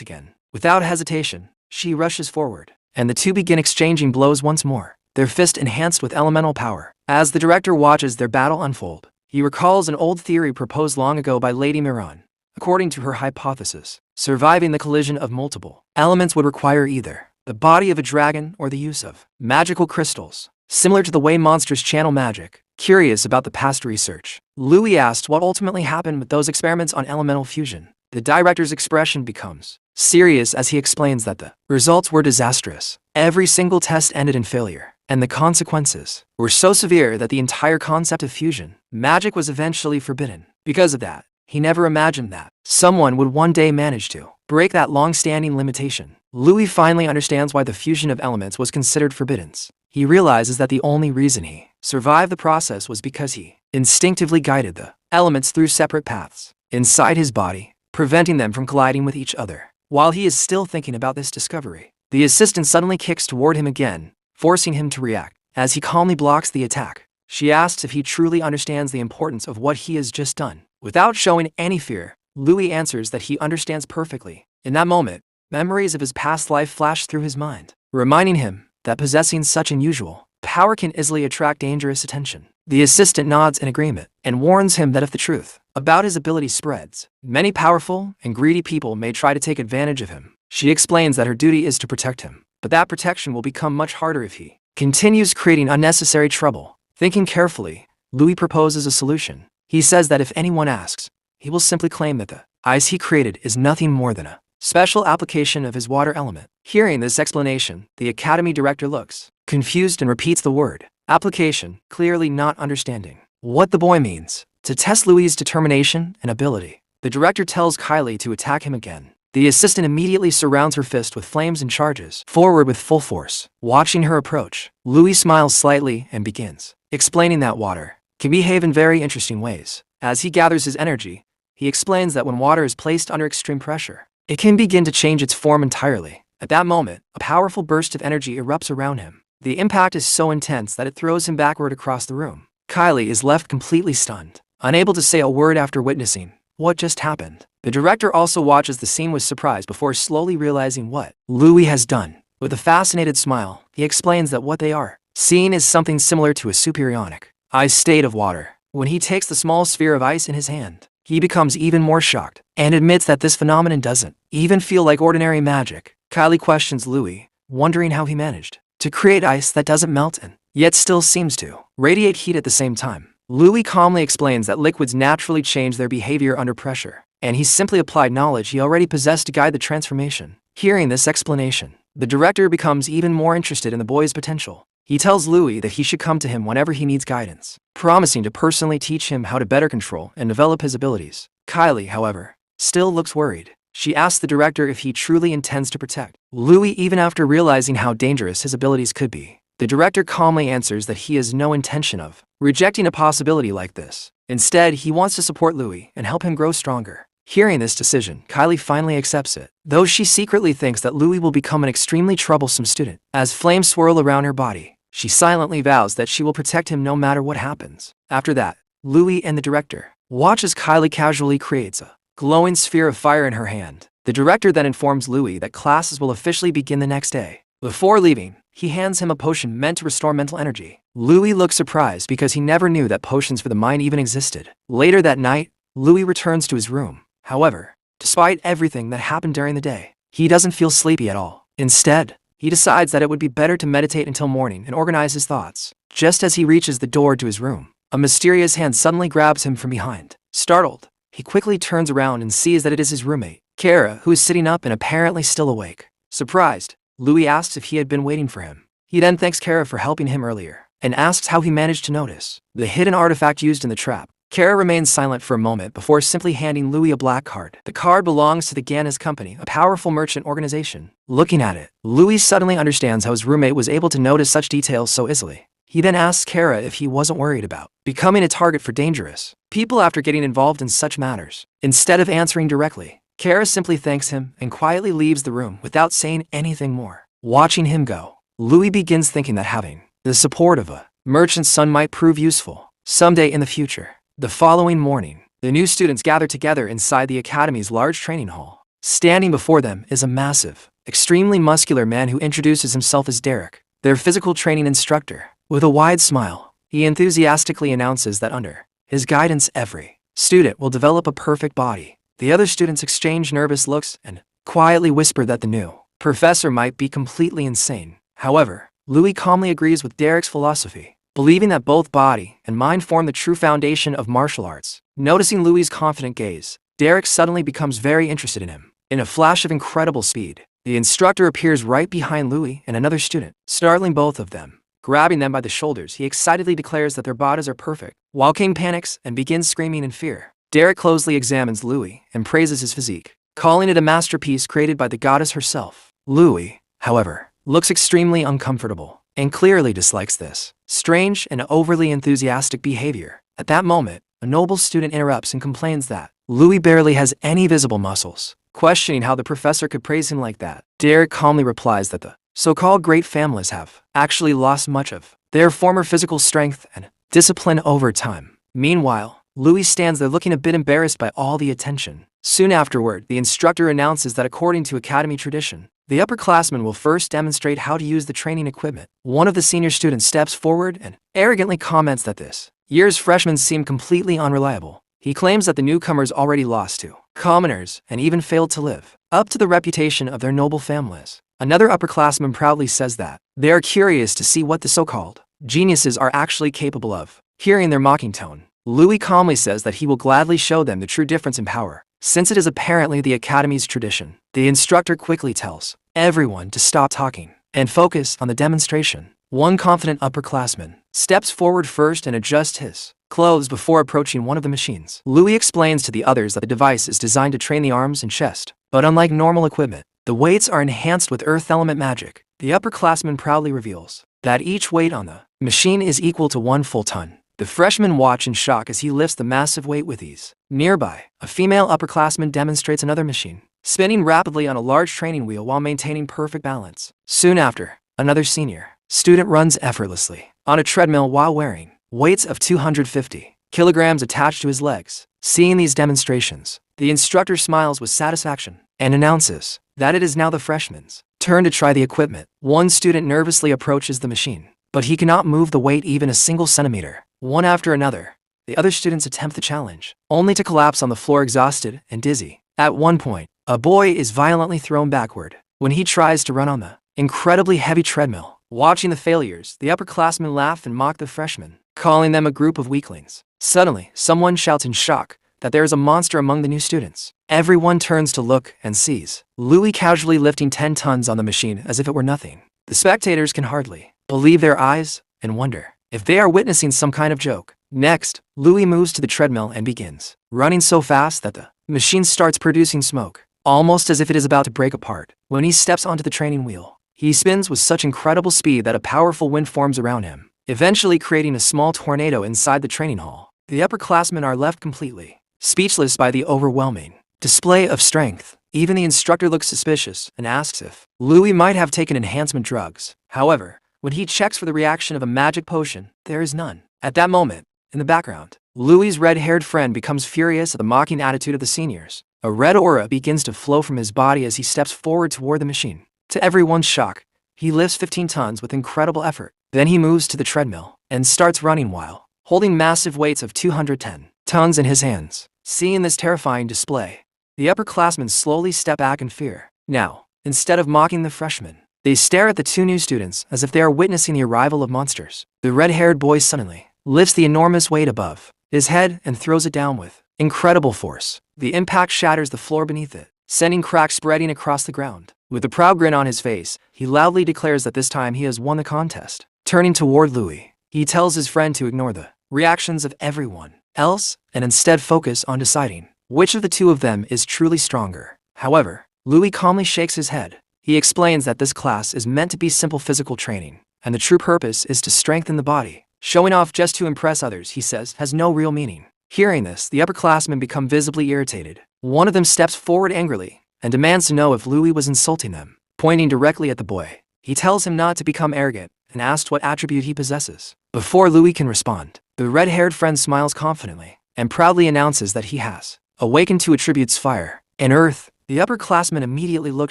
again. Without hesitation, she rushes forward, and the two begin exchanging blows once more. their fist enhanced with elemental power. As the director watches their battle unfold, he recalls an old theory proposed long ago by Lady Miran. According to her hypothesis, surviving the collision of multiple elements would require either the body of a dragon or the use of magical crystals, similar to the way monsters channel magic. Curious about the past research, Louis asked what ultimately happened with those experiments on elemental fusion. The director's expression becomes serious as he explains that the results were disastrous. Every single test ended in failure, and the consequences were so severe that the entire concept of fusion magic was eventually forbidden. Because of that, he never imagined that someone would one day manage to break that long-standing limitation. Louis finally understands why the fusion of elements was considered forbidden. He realizes that the only reason he survived the process was because he instinctively guided the elements through separate paths inside his body, preventing them from colliding with each other. While he is still thinking about this discovery, the assistant suddenly kicks toward him again, forcing him to react. As he calmly blocks the attack, she asks if he truly understands the importance of what he has just done. Without showing any fear, Louis answers that he understands perfectly. In that moment, memories of his past life flash through his mind, reminding him that possessing such unusual power can easily attract dangerous attention. The assistant nods in agreement and warns him that if the truth about his ability spreads, many powerful and greedy people may try to take advantage of him. She explains that her duty is to protect him, but that protection will become much harder if he continues creating unnecessary trouble. Thinking carefully, Louis proposes a solution. He says that if anyone asks, he will simply claim that the ice he created is nothing more than a special application of his water element. Hearing this explanation, the academy director looks confused and repeats the word application, clearly not understanding what the boy means. To test Louis' determination and ability, the director tells Kylie to attack him again. The assistant immediately surrounds her fist with flames and charges forward with full force. Watching her approach, Louis smiles slightly and begins explaining that water can behave in very interesting ways. As he gathers his energy, he explains that when water is placed under extreme pressure, it can begin to change its form entirely. At that moment, a powerful burst of energy erupts around him. The impact is so intense that it throws him backward across the room. Kylie is left completely stunned, unable to say a word after witnessing what just happened. The director also watches the scene with surprise before slowly realizing what Louis has done. With a fascinated smile, he explains that what they are seeing is something similar to a superionic ice state of water. When he takes the small sphere of ice in his hand, he becomes even more shocked and admits that this phenomenon doesn't even feel like ordinary magic. Kylie questions Louis, wondering how he managed to create ice that doesn't melt and yet still seems to radiate heat at the same time. Louis calmly explains that liquids naturally change their behavior under pressure, and he simply applied knowledge he already possessed to guide the transformation. Hearing this explanation, the director becomes even more interested in the boy's potential. He tells Louis that he should come to him whenever he needs guidance, promising to personally teach him how to better control and develop his abilities. Kylie, however, still looks worried. She asks the director if he truly intends to protect Louis even after realizing how dangerous his abilities could be. The director calmly answers that he has no intention of rejecting a possibility like this. Instead, he wants to support Louis and help him grow stronger. Hearing this decision, Kylie finally accepts it, though she secretly thinks that Louis will become an extremely troublesome student. As flames swirl around her body, she silently vows that she will protect him no matter what happens. After that, Louis and the director watch as Kylie casually creates a glowing sphere of fire in her hand. The director then informs Louis that classes will officially begin the next day. Before leaving, he hands him a potion meant to restore mental energy. Louis looks surprised because he never knew that potions for the mind even existed. Later that night, Louis returns to his room. However, despite everything that happened during the day, he doesn't feel sleepy at all. Instead, he decides that it would be better to meditate until morning and organize his thoughts. Just as he reaches the door to his room, a mysterious hand suddenly grabs him from behind. Startled, he quickly turns around and sees that it is his roommate, Kara, who is sitting up and apparently still awake. Surprised, Louis asks if he had been waiting for him. He then thanks Kara for helping him earlier, and asks how he managed to notice the hidden artifact used in the trap. Kara remains silent for a moment before simply handing Louis a black card. The card belongs to the Ganna's Company, a powerful merchant organization. Looking at it, Louis suddenly understands how his roommate was able to notice such details so easily. He then asks Kara if he wasn't worried about becoming a target for dangerous people after getting involved in such matters. Instead of answering directly, Kara simply thanks him and quietly leaves the room without saying anything more. Watching him go, Louis begins thinking that having the support of a merchant's son might prove useful someday in the future. The following morning, the new students gather together inside the academy's large training hall. Standing before them is a massive, extremely muscular man who introduces himself as Derek. their physical training instructor. With a wide smile, he enthusiastically announces that under his guidance every student will develop a perfect body. The other students exchange nervous looks and quietly whisper that the new professor might be completely insane. However, Louis calmly agrees with Derek's philosophy, believing that both body and mind form the true foundation of martial arts. Noticing Louis's confident gaze, Derek suddenly becomes very interested in him. In a flash of incredible speed, the instructor appears right behind Louis and another student, startling both of them. Grabbing them by the shoulders, he excitedly declares that their bodies are perfect. While King panics and begins screaming in fear, Derek closely examines Louis and praises his physique, calling it a masterpiece created by the goddess herself. Louis, however, looks extremely uncomfortable and clearly dislikes this strange and overly enthusiastic behavior. At that moment, a noble student interrupts and complains that Louis barely has any visible muscles. Questioning how the professor could praise him like that, Derek calmly replies that the so-called great families have actually lost much of their former physical strength and discipline over time. Meanwhile, Louis stands there looking a bit embarrassed by all the attention. Soon afterward, the instructor announces that according to academy tradition, the upperclassmen will first demonstrate how to use the training equipment. One of the senior students steps forward and arrogantly comments that this year's freshmen seem completely unreliable. He claims that the newcomers already lost to commoners and even failed to live up to the reputation of their noble families. Another upperclassman proudly says that they are curious to see what the so-called geniuses are actually capable of. Hearing their mocking tone, Louis calmly says that he will gladly show them the true difference in power, since it is apparently the academy's tradition. The instructor quickly tells everyone to stop talking and focus on the demonstration. One confident upperclassman steps forward first and adjusts his clothes before approaching one of the machines. Louis explains to the others that the device is designed to train the arms and chest, but unlike normal equipment, the weights are enhanced with earth element magic. The upperclassman proudly reveals that each weight on the machine is equal to 1 full ton. The freshmen watch in shock as he lifts the massive weight with ease. Nearby, a female upperclassman demonstrates another machine, spinning rapidly on a large training wheel while maintaining perfect balance. Soon after, another senior student runs effortlessly on a treadmill while wearing weights of 250 kilograms attached to his legs. Seeing these demonstrations, the instructor smiles with satisfaction and announces that it is now the freshmen's turn to try the equipment. One student nervously approaches the machine, but he cannot move the weight even a single centimeter. One after another, the other students attempt the challenge, only to collapse on the floor exhausted and dizzy. At one point, a boy is violently thrown backward when he tries to run on the incredibly heavy treadmill. Watching the failures, the upperclassmen laugh and mock the freshmen, calling them a group of weaklings. Suddenly, someone shouts in shock that there is a monster among the new students. Everyone turns to look and sees Louis casually lifting 10 tons on the machine as if it were nothing. The spectators can hardly believe their eyes and wonder if they are witnessing some kind of joke. Next, Louis moves to the treadmill and begins running so fast that the machine starts producing smoke, almost as if it is about to break apart. When he steps onto the training wheel, he spins with such incredible speed that a powerful wind forms around him, eventually creating a small tornado inside the training hall. The upperclassmen are left completely speechless by the overwhelming display of strength. Even the instructor looks suspicious and asks if Louis might have taken enhancement drugs. However, when he checks for the reaction of a magic potion, there is none. At that moment, in the background, Louis's red-haired friend becomes furious at the mocking attitude of the seniors. A red aura begins to flow from his body as he steps forward toward the machine. To everyone's shock, he lifts 15 tons with incredible effort. Then he moves to the treadmill and starts running while holding massive weights of 210 tons in his hands. Seeing this terrifying display, the upperclassmen slowly step back in fear. Now, instead of mocking the freshmen, they stare at the two new students as if they are witnessing the arrival of monsters. The red-haired boy suddenly lifts the enormous weight above his head and throws it down with incredible force. The impact shatters the floor beneath it, sending cracks spreading across the ground. With a proud grin on his face, he loudly declares that this time he has won the contest. Turning toward Louis, he tells his friend to ignore the reactions of everyone else and instead focus on deciding which of the two of them is truly stronger. However, Louis calmly shakes his head. He explains that this class is meant to be simple physical training, and the true purpose is to strengthen the body. Showing off just to impress others, he says, has no real meaning. Hearing this, the upperclassmen become visibly irritated. One of them steps forward angrily and demands to know if Louis was insulting them. Pointing directly at the boy, he tells him not to become arrogant and asks what attribute he possesses. Before Louis can respond, the red-haired friend smiles confidently and proudly announces that he has awakened two attributes: fire and earth. The upperclassmen immediately look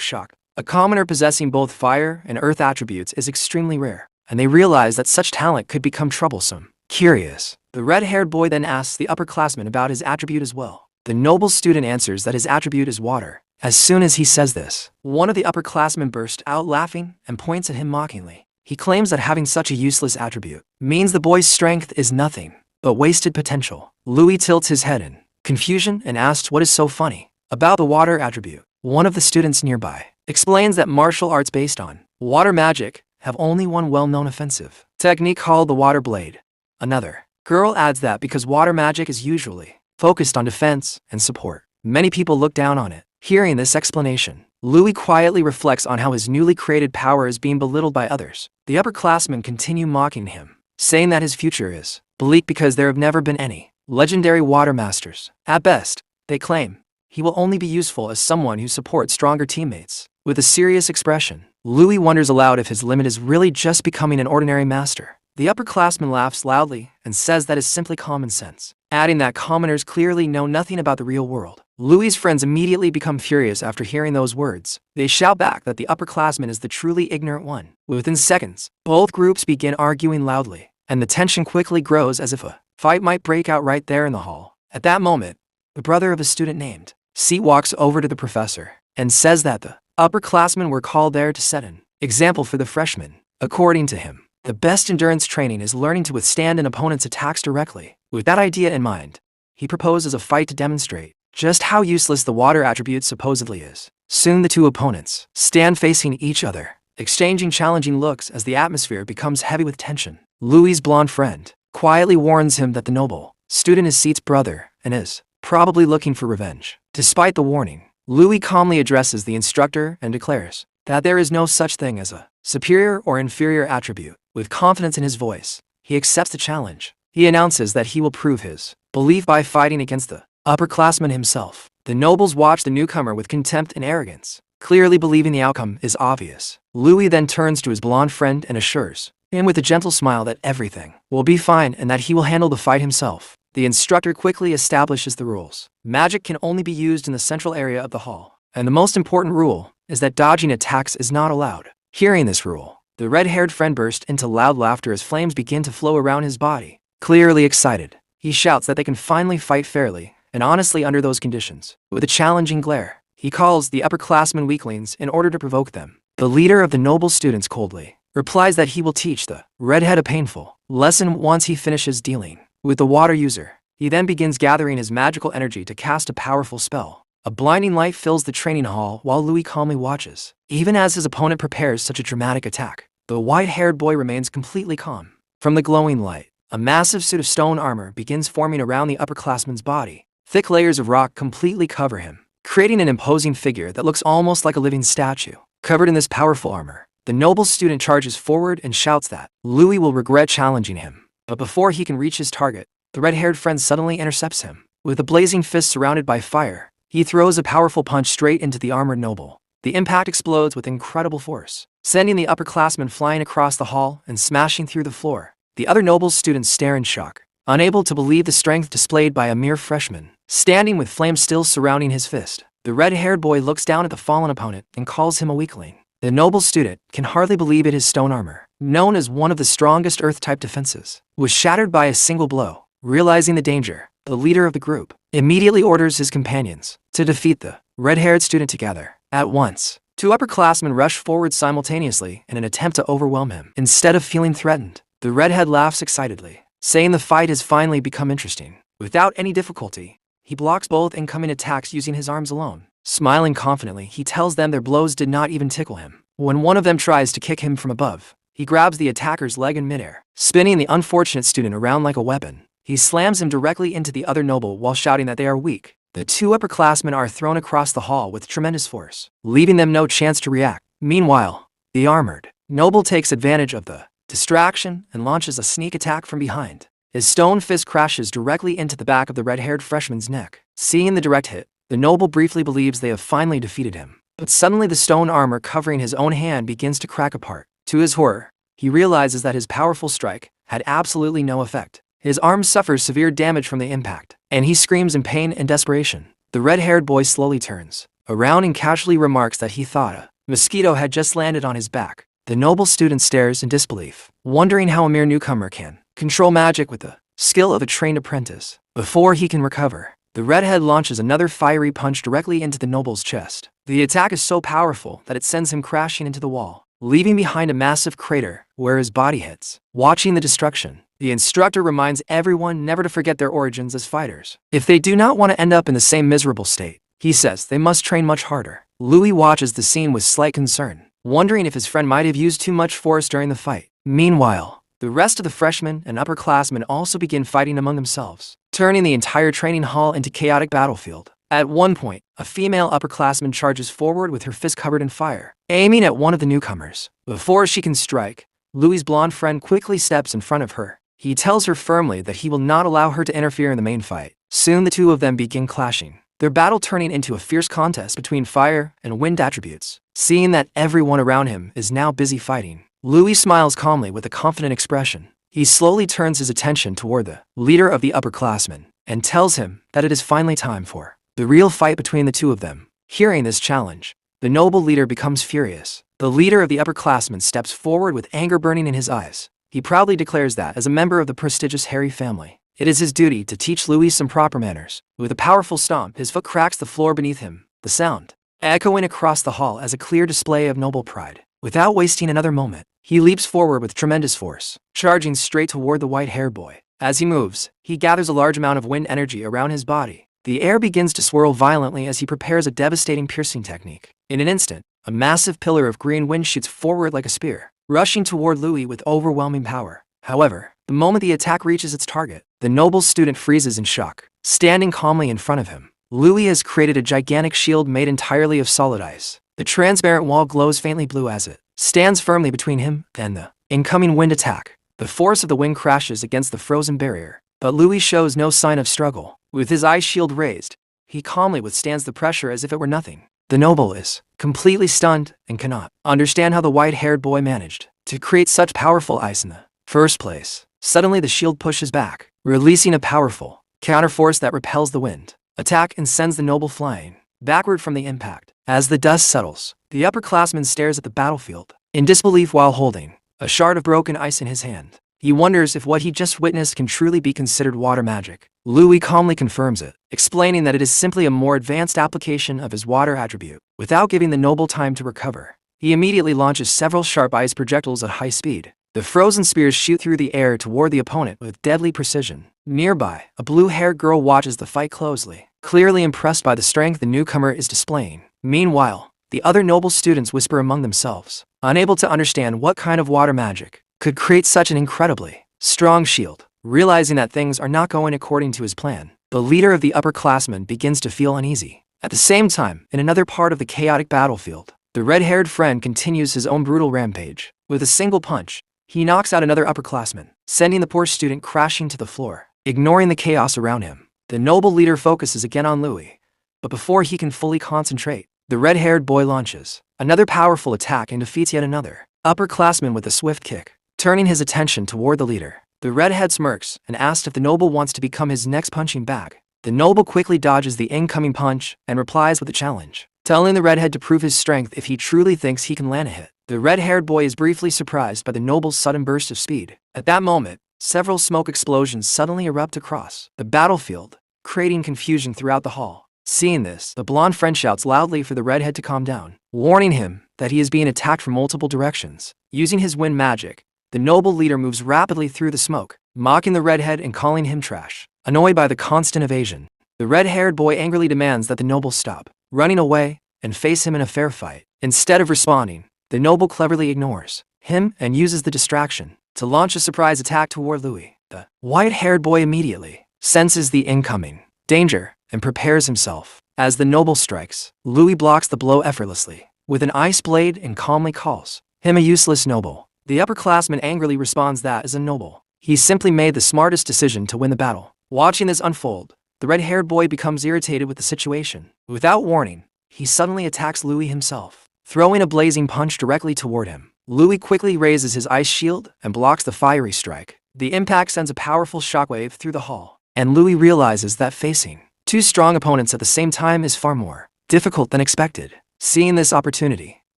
shocked. A commoner possessing both fire and earth attributes is extremely rare, and they realize that such talent could become troublesome. Curious, the red-haired boy then asks the upperclassman about his attribute as well. The noble student answers that his attribute is water. As soon as he says this, one of the upperclassmen bursts out laughing and points at him mockingly. He claims that having such a useless attribute means the boy's strength is nothing but wasted potential. Louis tilts his head in confusion and asks what is so funny about the water attribute. One of the students nearby explains that martial arts based on water magic have only one well-known offensive technique called the water blade. Another girl adds that because water magic is usually focused on defense and support, many people look down on it. Hearing this explanation, Louis quietly reflects on how his newly created power is being belittled by others. The upperclassmen continue mocking him, saying that his future is bleak because there have never been any legendary water masters. At best, they claim, he will only be useful as someone who supports stronger teammates. With a serious expression, Louis wonders aloud if his limit is really just becoming an ordinary master. The upperclassman laughs loudly and says that is simply common sense, adding that commoners clearly know nothing about the real world. Louis's friends immediately become furious after hearing those words. They shout back that the upperclassman is the truly ignorant one. Within seconds, both groups begin arguing loudly, and the tension quickly grows as if a fight might break out right there in the hall. At that moment, the brother of a student named C walks over to the professor and says that the upperclassmen were called there to set an example for the freshmen. According to him, the best endurance training is learning to withstand an opponent's attacks directly. With that idea in mind, he proposes a fight to demonstrate just how useless the water attribute supposedly is. Soon the two opponents stand facing each other, exchanging challenging looks as the atmosphere becomes heavy with tension. Louis's blonde friend quietly warns him that the noble student is Seat's brother and is probably looking for revenge. Despite the warning, Louis calmly addresses the instructor and declares that there is no such thing as a superior or inferior attribute. With confidence in his voice, he accepts the challenge. He announces that he will prove his belief by fighting against the upperclassman himself. The nobles watch the newcomer with contempt and arrogance, clearly believing the outcome is obvious. Louis then turns to his blonde friend and assures him with a gentle smile that everything will be fine and that he will handle the fight himself. The instructor quickly establishes the rules. Magic can only be used in the central area of the hall, and the most important rule is that dodging attacks is not allowed. Hearing this rule, the red-haired friend burst into loud laughter as flames begin to flow around his body. Clearly excited, he shouts that they can finally fight fairly and honestly under those conditions. With a challenging glare, he calls the upperclassmen weaklings in order to provoke them. The leader of the noble students coldly replies that he will teach the redhead a painful lesson once he finishes dealing with the water user. He then begins gathering his magical energy to cast a powerful spell. A blinding light fills the training hall while Louis calmly watches. Even as his opponent prepares such a dramatic attack, the white-haired boy remains completely calm. From the glowing light, a massive suit of stone armor begins forming around the upperclassman's body. Thick layers of rock completely cover him, creating an imposing figure that looks almost like a living statue. Covered in this powerful armor, the noble student charges forward and shouts that Louis will regret challenging him. But before he can reach his target, the red-haired friend suddenly intercepts him. With a blazing fist surrounded by fire, he throws a powerful punch straight into the armored noble. The impact explodes with incredible force, sending the upperclassman flying across the hall and smashing through the floor. The other noble students stare in shock, unable to believe the strength displayed by a mere freshman, standing with flames still surrounding his fist. The red-haired boy looks down at the fallen opponent and calls him a weakling. The noble student can hardly believe it. His stone armor, known as one of the strongest earth-type defenses, was shattered by a single blow. Realizing the danger, the leader of the group immediately orders his companions to defeat the red-haired student together. At once, two upperclassmen rush forward simultaneously in an attempt to overwhelm him. Instead of feeling threatened, the redhead laughs excitedly, saying the fight has finally become interesting. Without any difficulty, he blocks both incoming attacks using his arms alone. Smiling confidently, he tells them their blows did not even tickle him. When one of them tries to kick him from above, he grabs the attacker's leg in midair, spinning the unfortunate student around like a weapon. He slams him directly into the other noble while shouting that they are weak. The two upperclassmen are thrown across the hall with tremendous force, leaving them no chance to react. Meanwhile, the armored noble takes advantage of the distraction and launches a sneak attack from behind. His stone fist crashes directly into the back of the red-haired freshman's neck. Seeing the direct hit, the noble briefly believes they have finally defeated him. But suddenly the stone armor covering his own hand begins to crack apart. To his horror, he realizes that his powerful strike had absolutely no effect. His arm suffers severe damage from the impact, and he screams in pain and desperation. The red-haired boy slowly turns around and casually remarks that he thought a mosquito had just landed on his back. The noble student stares in disbelief, wondering how a mere newcomer can control magic with the skill of a trained apprentice. Before he can recover, the redhead launches another fiery punch directly into the noble's chest. The attack is so powerful that it sends him crashing into the wall, leaving behind a massive crater where his body hits. Watching the destruction, the instructor reminds everyone never to forget their origins as fighters. If they do not want to end up in the same miserable state, he says they must train much harder. Louis watches the scene with slight concern, wondering if his friend might have used too much force during the fight. Meanwhile, the rest of the freshmen and upperclassmen also begin fighting among themselves, turning the entire training hall into chaotic battlefield. At one point, a female upperclassman charges forward with her fist covered in fire, aiming at one of the newcomers. Before she can strike, Louis' blonde friend quickly steps in front of her. He tells her firmly that he will not allow her to interfere in the main fight. Soon the two of them begin clashing, their battle turning into a fierce contest between fire and wind attributes. Seeing that everyone around him is now busy fighting, Louis smiles calmly with a confident expression. He slowly turns his attention toward the leader of the upperclassmen and tells him that it is finally time for the real fight between the two of them. Hearing this challenge, the noble leader becomes furious. The leader of the upperclassmen steps forward with anger burning in his eyes. He proudly declares that, as a member of the prestigious Harry family, it is his duty to teach Louis some proper manners. With a powerful stomp, his foot cracks the floor beneath him, the sound echoing across the hall as a clear display of noble pride. Without wasting another moment, he leaps forward with tremendous force, charging straight toward the white-haired boy. As he moves, he gathers a large amount of wind energy around his body. The air begins to swirl violently as he prepares a devastating piercing technique. In an instant, a massive pillar of green wind shoots forward like a spear, rushing toward Louis with overwhelming power. However, the moment the attack reaches its target, the noble student freezes in shock. Standing calmly in front of him, Louis has created a gigantic shield made entirely of solid ice. The transparent wall glows faintly blue as it stands firmly between him and the incoming wind attack. The force of the wind crashes against the frozen barrier, but Louis shows no sign of struggle. With his ice shield raised, he calmly withstands the pressure as if it were nothing. The noble is completely stunned and cannot understand how the white-haired boy managed to create such powerful ice in the first place. Suddenly the shield pushes back, releasing a powerful counterforce that repels the wind attack and sends the noble flying backward from the impact. As the dust settles, the upperclassman stares at the battlefield in disbelief while holding a shard of broken ice in his hand. He wonders if what he just witnessed can truly be considered water magic. Louis calmly confirms it, explaining that it is simply a more advanced application of his water attribute. Without giving the noble time to recover, he immediately launches several sharp ice projectiles at high speed. The frozen spears shoot through the air toward the opponent with deadly precision. Nearby, a blue-haired girl watches the fight closely, clearly impressed by the strength the newcomer is displaying. Meanwhile, the other noble students whisper among themselves, unable to understand what kind of water magic could create such an incredibly strong shield. Realizing that things are not going according to his plan, the leader of the upperclassmen begins to feel uneasy. At the same time, in another part of the chaotic battlefield, the red-haired friend continues his own brutal rampage. With a single punch, he knocks out another upperclassman, sending the poor student crashing to the floor. Ignoring the chaos around him, the noble leader focuses again on Louis. But before he can fully concentrate, the red-haired boy launches another powerful attack and defeats yet another upperclassman with a swift kick. Turning his attention toward the leader, the redhead smirks and asks if the noble wants to become his next punching bag. The noble quickly dodges the incoming punch and replies with a challenge, telling the redhead to prove his strength if he truly thinks he can land a hit. The red-haired boy is briefly surprised by the noble's sudden burst of speed. At that moment, several smoke explosions suddenly erupt across the battlefield, creating confusion throughout the hall. Seeing this, the blonde friend shouts loudly for the redhead to calm down, warning him that he is being attacked from multiple directions. Using his wind magic, the noble leader moves rapidly through the smoke, mocking the redhead and calling him trash. Annoyed by the constant evasion, the red-haired boy angrily demands that the noble stop running away and face him in a fair fight. Instead of responding, the noble cleverly ignores him and uses the distraction to launch a surprise attack toward Louis. The white-haired boy immediately senses the incoming danger and prepares himself. As the noble strikes, Louis blocks the blow effortlessly with an ice blade and calmly calls him a useless noble. The upperclassman angrily responds that, as a noble, he simply made the smartest decision to win the battle. Watching this unfold, the red-haired boy becomes irritated with the situation. Without warning, he suddenly attacks Louis himself, throwing a blazing punch directly toward him. Louis quickly raises his ice shield and blocks the fiery strike. The impact sends a powerful shockwave through the hall, and Louis realizes that facing two strong opponents at the same time is far more difficult than expected. Seeing this opportunity,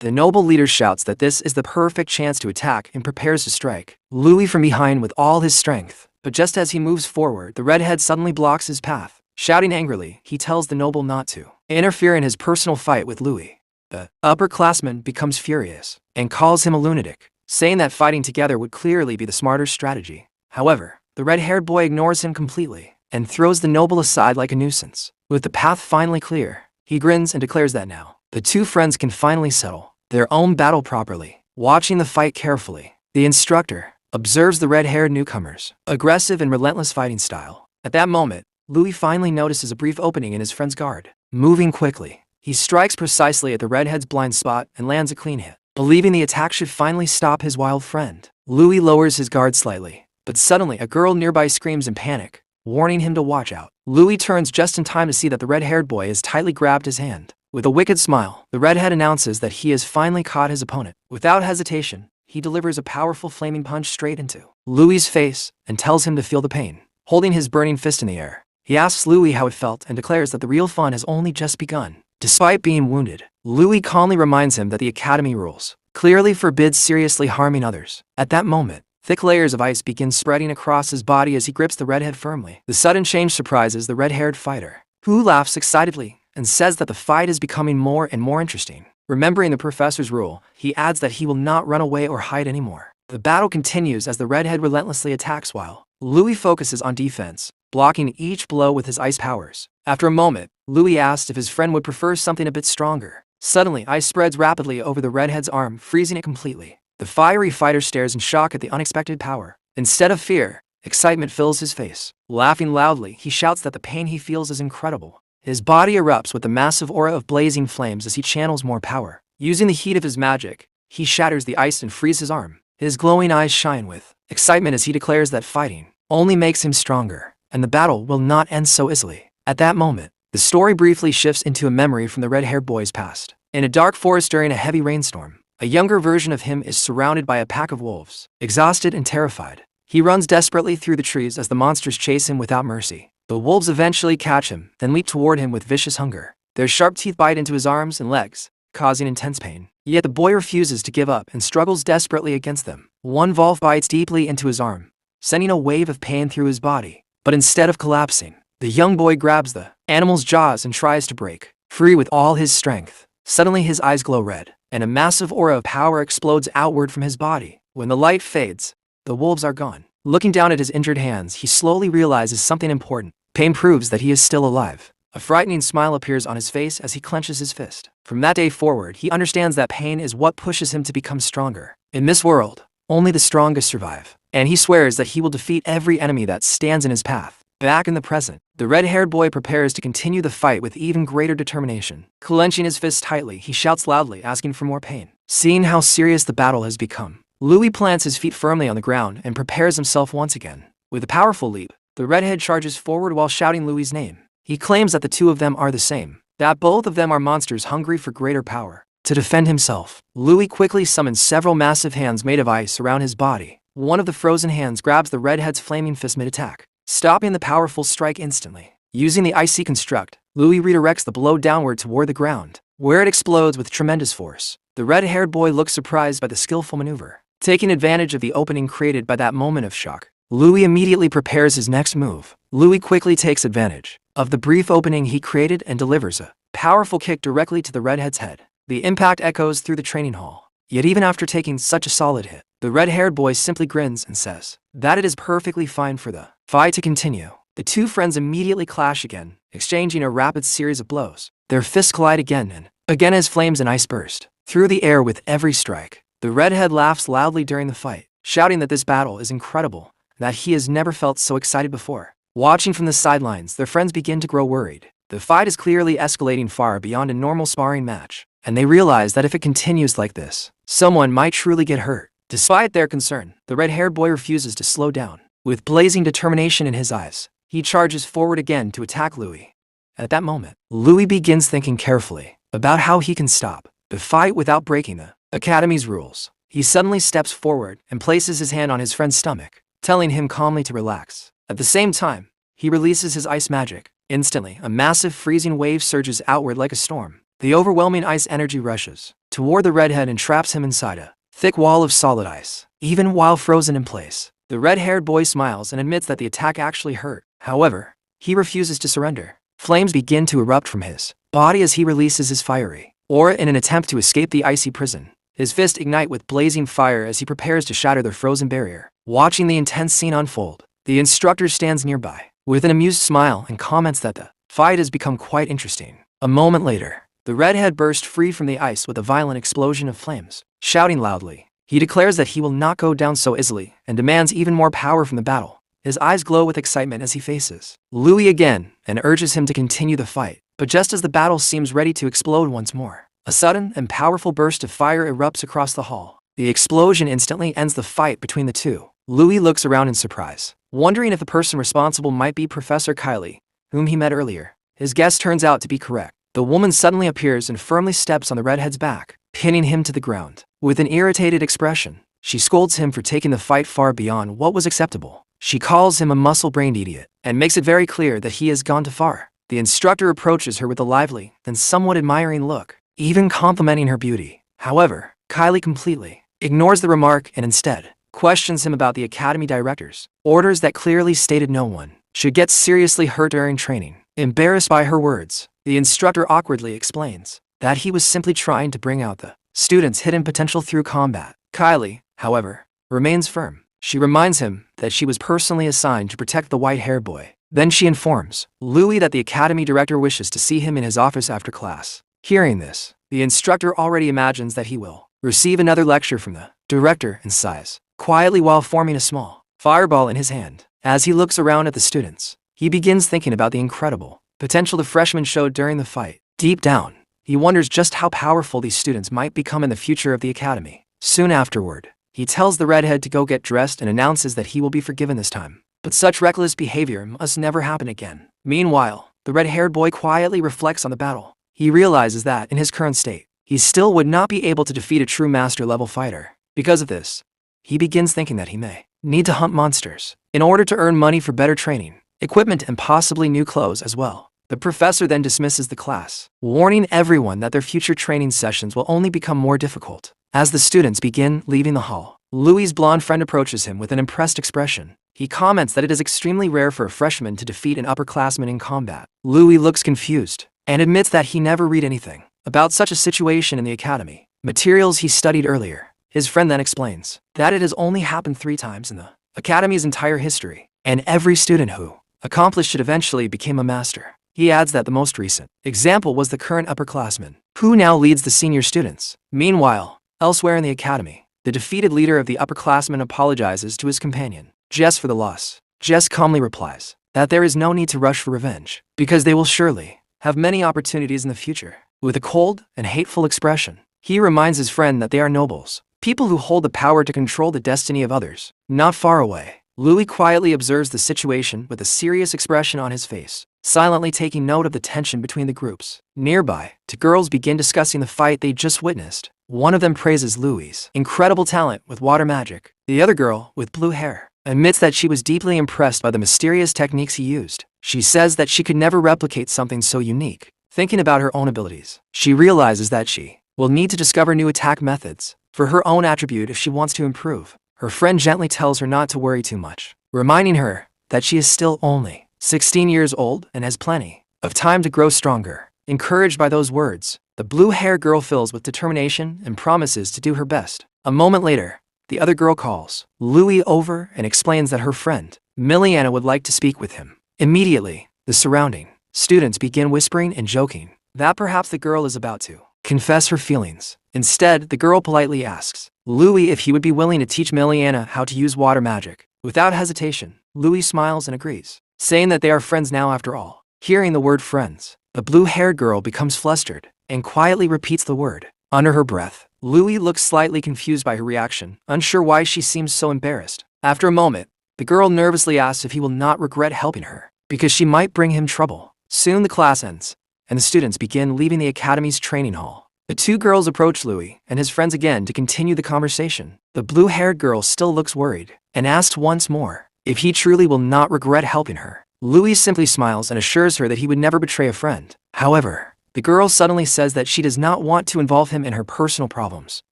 The noble leader shouts that this is the perfect chance to attack and prepares to strike Louis from behind with all his strength. But just as he moves forward, the redhead suddenly blocks his path. Shouting angrily, he tells the noble not to interfere in his personal fight with Louis. The upperclassman becomes furious and calls him a lunatic, saying that fighting together would clearly be the smarter strategy. However, the red-haired boy ignores him completely and throws the noble aside like a nuisance. With the path finally clear, he grins and declares that now the two friends can finally settle their own battle properly. Watching the fight carefully, the instructor observes the red-haired newcomer's aggressive and relentless fighting style. At that moment, Louis finally notices a brief opening in his friend's guard. Moving quickly, he strikes precisely at the redhead's blind spot and lands a clean hit. Believing the attack should finally stop his wild friend, Louis lowers his guard slightly. But suddenly, a girl nearby screams in panic, warning him to watch out. Louis turns just in time to see that the red-haired boy has tightly grabbed his hand. With a wicked smile, the redhead announces that he has finally caught his opponent. Without hesitation, he delivers a powerful flaming punch straight into Louis' face and tells him to feel the pain. Holding his burning fist in the air, he asks Louis how it felt and declares that the real fun has only just begun. Despite being wounded, Louis calmly reminds him that the academy rules clearly forbids seriously harming others. At that moment, thick layers of ice begin spreading across his body as he grips the redhead firmly. The sudden change surprises the red-haired fighter, who laughs excitedly and says that the fight is becoming more and more interesting. Remembering the professor's rule, he adds that he will not run away or hide anymore. The battle continues as the redhead relentlessly attacks while Louis focuses on defense, blocking each blow with his ice powers. After a moment, Louis asked if his friend would prefer something a bit stronger. Suddenly, ice spreads rapidly over the redhead's arm, freezing it completely. The fiery fighter stares in shock at the unexpected power. Instead of fear, excitement fills his face. Laughing loudly, he shouts that the pain he feels is incredible. His body erupts with a massive aura of blazing flames as he channels more power. Using the heat of his magic, he shatters the ice and frees his arm. His glowing eyes shine with excitement as he declares that fighting only makes him stronger, and the battle will not end so easily. At that moment, the story briefly shifts into a memory from the red-haired boy's past. In a dark forest during a heavy rainstorm, a younger version of him is surrounded by a pack of wolves. Exhausted and terrified, he runs desperately through the trees as the monsters chase him without mercy. The wolves eventually catch him, then leap toward him with vicious hunger. Their sharp teeth bite into his arms and legs, causing intense pain. Yet the boy refuses to give up and struggles desperately against them. One wolf bites deeply into his arm, sending a wave of pain through his body. But instead of collapsing, the young boy grabs the animal's jaws and tries to break free with all his strength. Suddenly his eyes glow red, and a massive aura of power explodes outward from his body. When the light fades, the wolves are gone. Looking down at his injured hands, he slowly realizes something important. Pain proves that he is still alive. A frightening smile appears on his face as he clenches his fist. From that day forward, he understands that pain is what pushes him to become stronger. In this world, only the strongest survive, and he swears that he will defeat every enemy that stands in his path. Back in the present, the red-haired boy prepares to continue the fight with even greater determination. Clenching his fists tightly, he shouts loudly, asking for more pain. Seeing how serious the battle has become, Louis plants his feet firmly on the ground and prepares himself once again. With a powerful leap, the redhead charges forward while shouting Louis' name. He claims that the two of them are the same, that both of them are monsters hungry for greater power. To defend himself, Louis quickly summons several massive hands made of ice around his body. One of the frozen hands grabs the redhead's flaming fist mid-attack, stopping the powerful strike instantly. Using the icy construct, Louis redirects the blow downward toward the ground, where it explodes with tremendous force. The red-haired boy looks surprised by the skillful maneuver. Taking advantage of the opening created by that moment of shock, Louis immediately prepares his next move. Louis quickly takes advantage of the brief opening he created and delivers a powerful kick directly to the redhead's head. The impact echoes through the training hall. Yet even after taking such a solid hit, the red-haired boy simply grins and says that it is perfectly fine for the fight to continue. The two friends immediately clash again, exchanging a rapid series of blows. Their fists collide again and again as flames and ice burst through the air with every strike. The redhead laughs loudly during the fight, shouting that this battle is incredible, that he has never felt so excited before. Watching from the sidelines, their friends begin to grow worried. The fight is clearly escalating far beyond a normal sparring match, and they realize that if it continues like this, someone might truly get hurt. Despite their concern, the red-haired boy refuses to slow down. With blazing determination in his eyes, he charges forward again to attack Louis. At that moment, Louis begins thinking carefully about how he can stop the fight without breaking the Academy's rules. He suddenly steps forward and places his hand on his friend's stomach, telling him calmly to relax. At the same time, he releases his ice magic. Instantly, a massive freezing wave surges outward like a storm. The overwhelming ice energy rushes toward the redhead and traps him inside a thick wall of solid ice. Even while frozen in place, the red-haired boy smiles and admits that the attack actually hurt. However, he refuses to surrender. Flames begin to erupt from his body as he releases his fiery aura in an attempt to escape the icy prison. His fists ignite with blazing fire as he prepares to shatter their frozen barrier. Watching the intense scene unfold, the instructor stands nearby with an amused smile and comments that the fight has become quite interesting. A moment later, the redhead burst free from the ice with a violent explosion of flames. Shouting loudly, he declares that he will not go down so easily and demands even more power from the battle. His eyes glow with excitement as he faces Louis again and urges him to continue the fight. But just as the battle seems ready to explode once more, a sudden and powerful burst of fire erupts across the hall. The explosion instantly ends the fight between the two. Louis looks around in surprise, wondering if the person responsible might be Professor Kylie, whom he met earlier. His guess turns out to be correct. The woman suddenly appears and firmly steps on the redhead's back, pinning him to the ground. With an irritated expression, she scolds him for taking the fight far beyond what was acceptable. She calls him a muscle-brained idiot and makes it very clear that he has gone too far. The instructor approaches her with a lively and somewhat admiring look, even complimenting her beauty. However, Kylie completely ignores the remark and instead questions him about the academy director's orders that clearly stated no one should get seriously hurt during training. Embarrassed by her words, the instructor awkwardly explains that he was simply trying to bring out the student's hidden potential through combat. Kylie, however, remains firm. She reminds him that she was personally assigned to protect the white-haired boy. Then she informs Louis that the academy director wishes to see him in his office after class. Hearing this, the instructor already imagines that he will receive another lecture from the director and sighs quietly while forming a small fireball in his hand. As he looks around at the students, he begins thinking about the incredible potential the freshmen showed during the fight. Deep down, he wonders just how powerful these students might become in the future of the academy. Soon afterward, he tells the redhead to go get dressed and announces that he will be forgiven this time. But such reckless behavior must never happen again. Meanwhile, the red-haired boy quietly reflects on the battle. He realizes that, in his current state, he still would not be able to defeat a true master-level fighter. Because of this, he begins thinking that he may need to hunt monsters in order to earn money for better training, equipment, and possibly new clothes as well. The professor then dismisses the class, warning everyone that their future training sessions will only become more difficult. As the students begin leaving the hall, Louis' blonde friend approaches him with an impressed expression. He comments that it is extremely rare for a freshman to defeat an upperclassman in combat. Louis looks confused and admits that he never read anything about such a situation in the academy materials he studied earlier. His friend then explains that it has only happened 3 times in the academy's entire history, and every student who accomplished it eventually became a master. He adds that the most recent example was the current upperclassman, who now leads the senior students. Meanwhile, elsewhere in the academy, the defeated leader of the upperclassmen apologizes to his companion, Jess, for the loss. Jess calmly replies that there is no need to rush for revenge, because they will surely have many opportunities in the future. With a cold and hateful expression, he reminds his friend that they are nobles, people who hold the power to control the destiny of others. Not far away, Louis quietly observes the situation with a serious expression on his face, silently taking note of the tension between the groups. Nearby, 2 girls begin discussing the fight they just witnessed. One of them praises Louis' incredible talent with water magic. The other girl, with blue hair, admits that she was deeply impressed by the mysterious techniques he used. She says that she could never replicate something so unique. Thinking about her own abilities, she realizes that she will need to discover new attack methods for her own attribute if she wants to improve. Her friend gently tells her not to worry too much, reminding her that she is still only 16 years old and has plenty of time to grow stronger. Encouraged by those words, the blue-haired girl fills with determination and promises to do her best. A moment later, the other girl calls Louis over and explains that her friend, Miliana, would like to speak with him. Immediately, the surrounding students begin whispering and joking that perhaps the girl is about to confess her feelings. Instead, the girl politely asks Louis if he would be willing to teach Miliana how to use water magic. Without hesitation, Louis smiles and agrees, saying that they are friends now after all. Hearing the word friends, the blue-haired girl becomes flustered and quietly repeats the word under her breath. Louis looks slightly confused by her reaction, unsure why she seems so embarrassed. After a moment, the girl nervously asks if he will not regret helping her, because she might bring him trouble. Soon the class ends, and the students begin leaving the academy's training hall. The 2 girls approach Louis and his friends again to continue the conversation. The blue-haired girl still looks worried and asks once more if he truly will not regret helping her. Louis simply smiles and assures her that he would never betray a friend. However, The girl suddenly says that she does not want to involve him in her personal problems.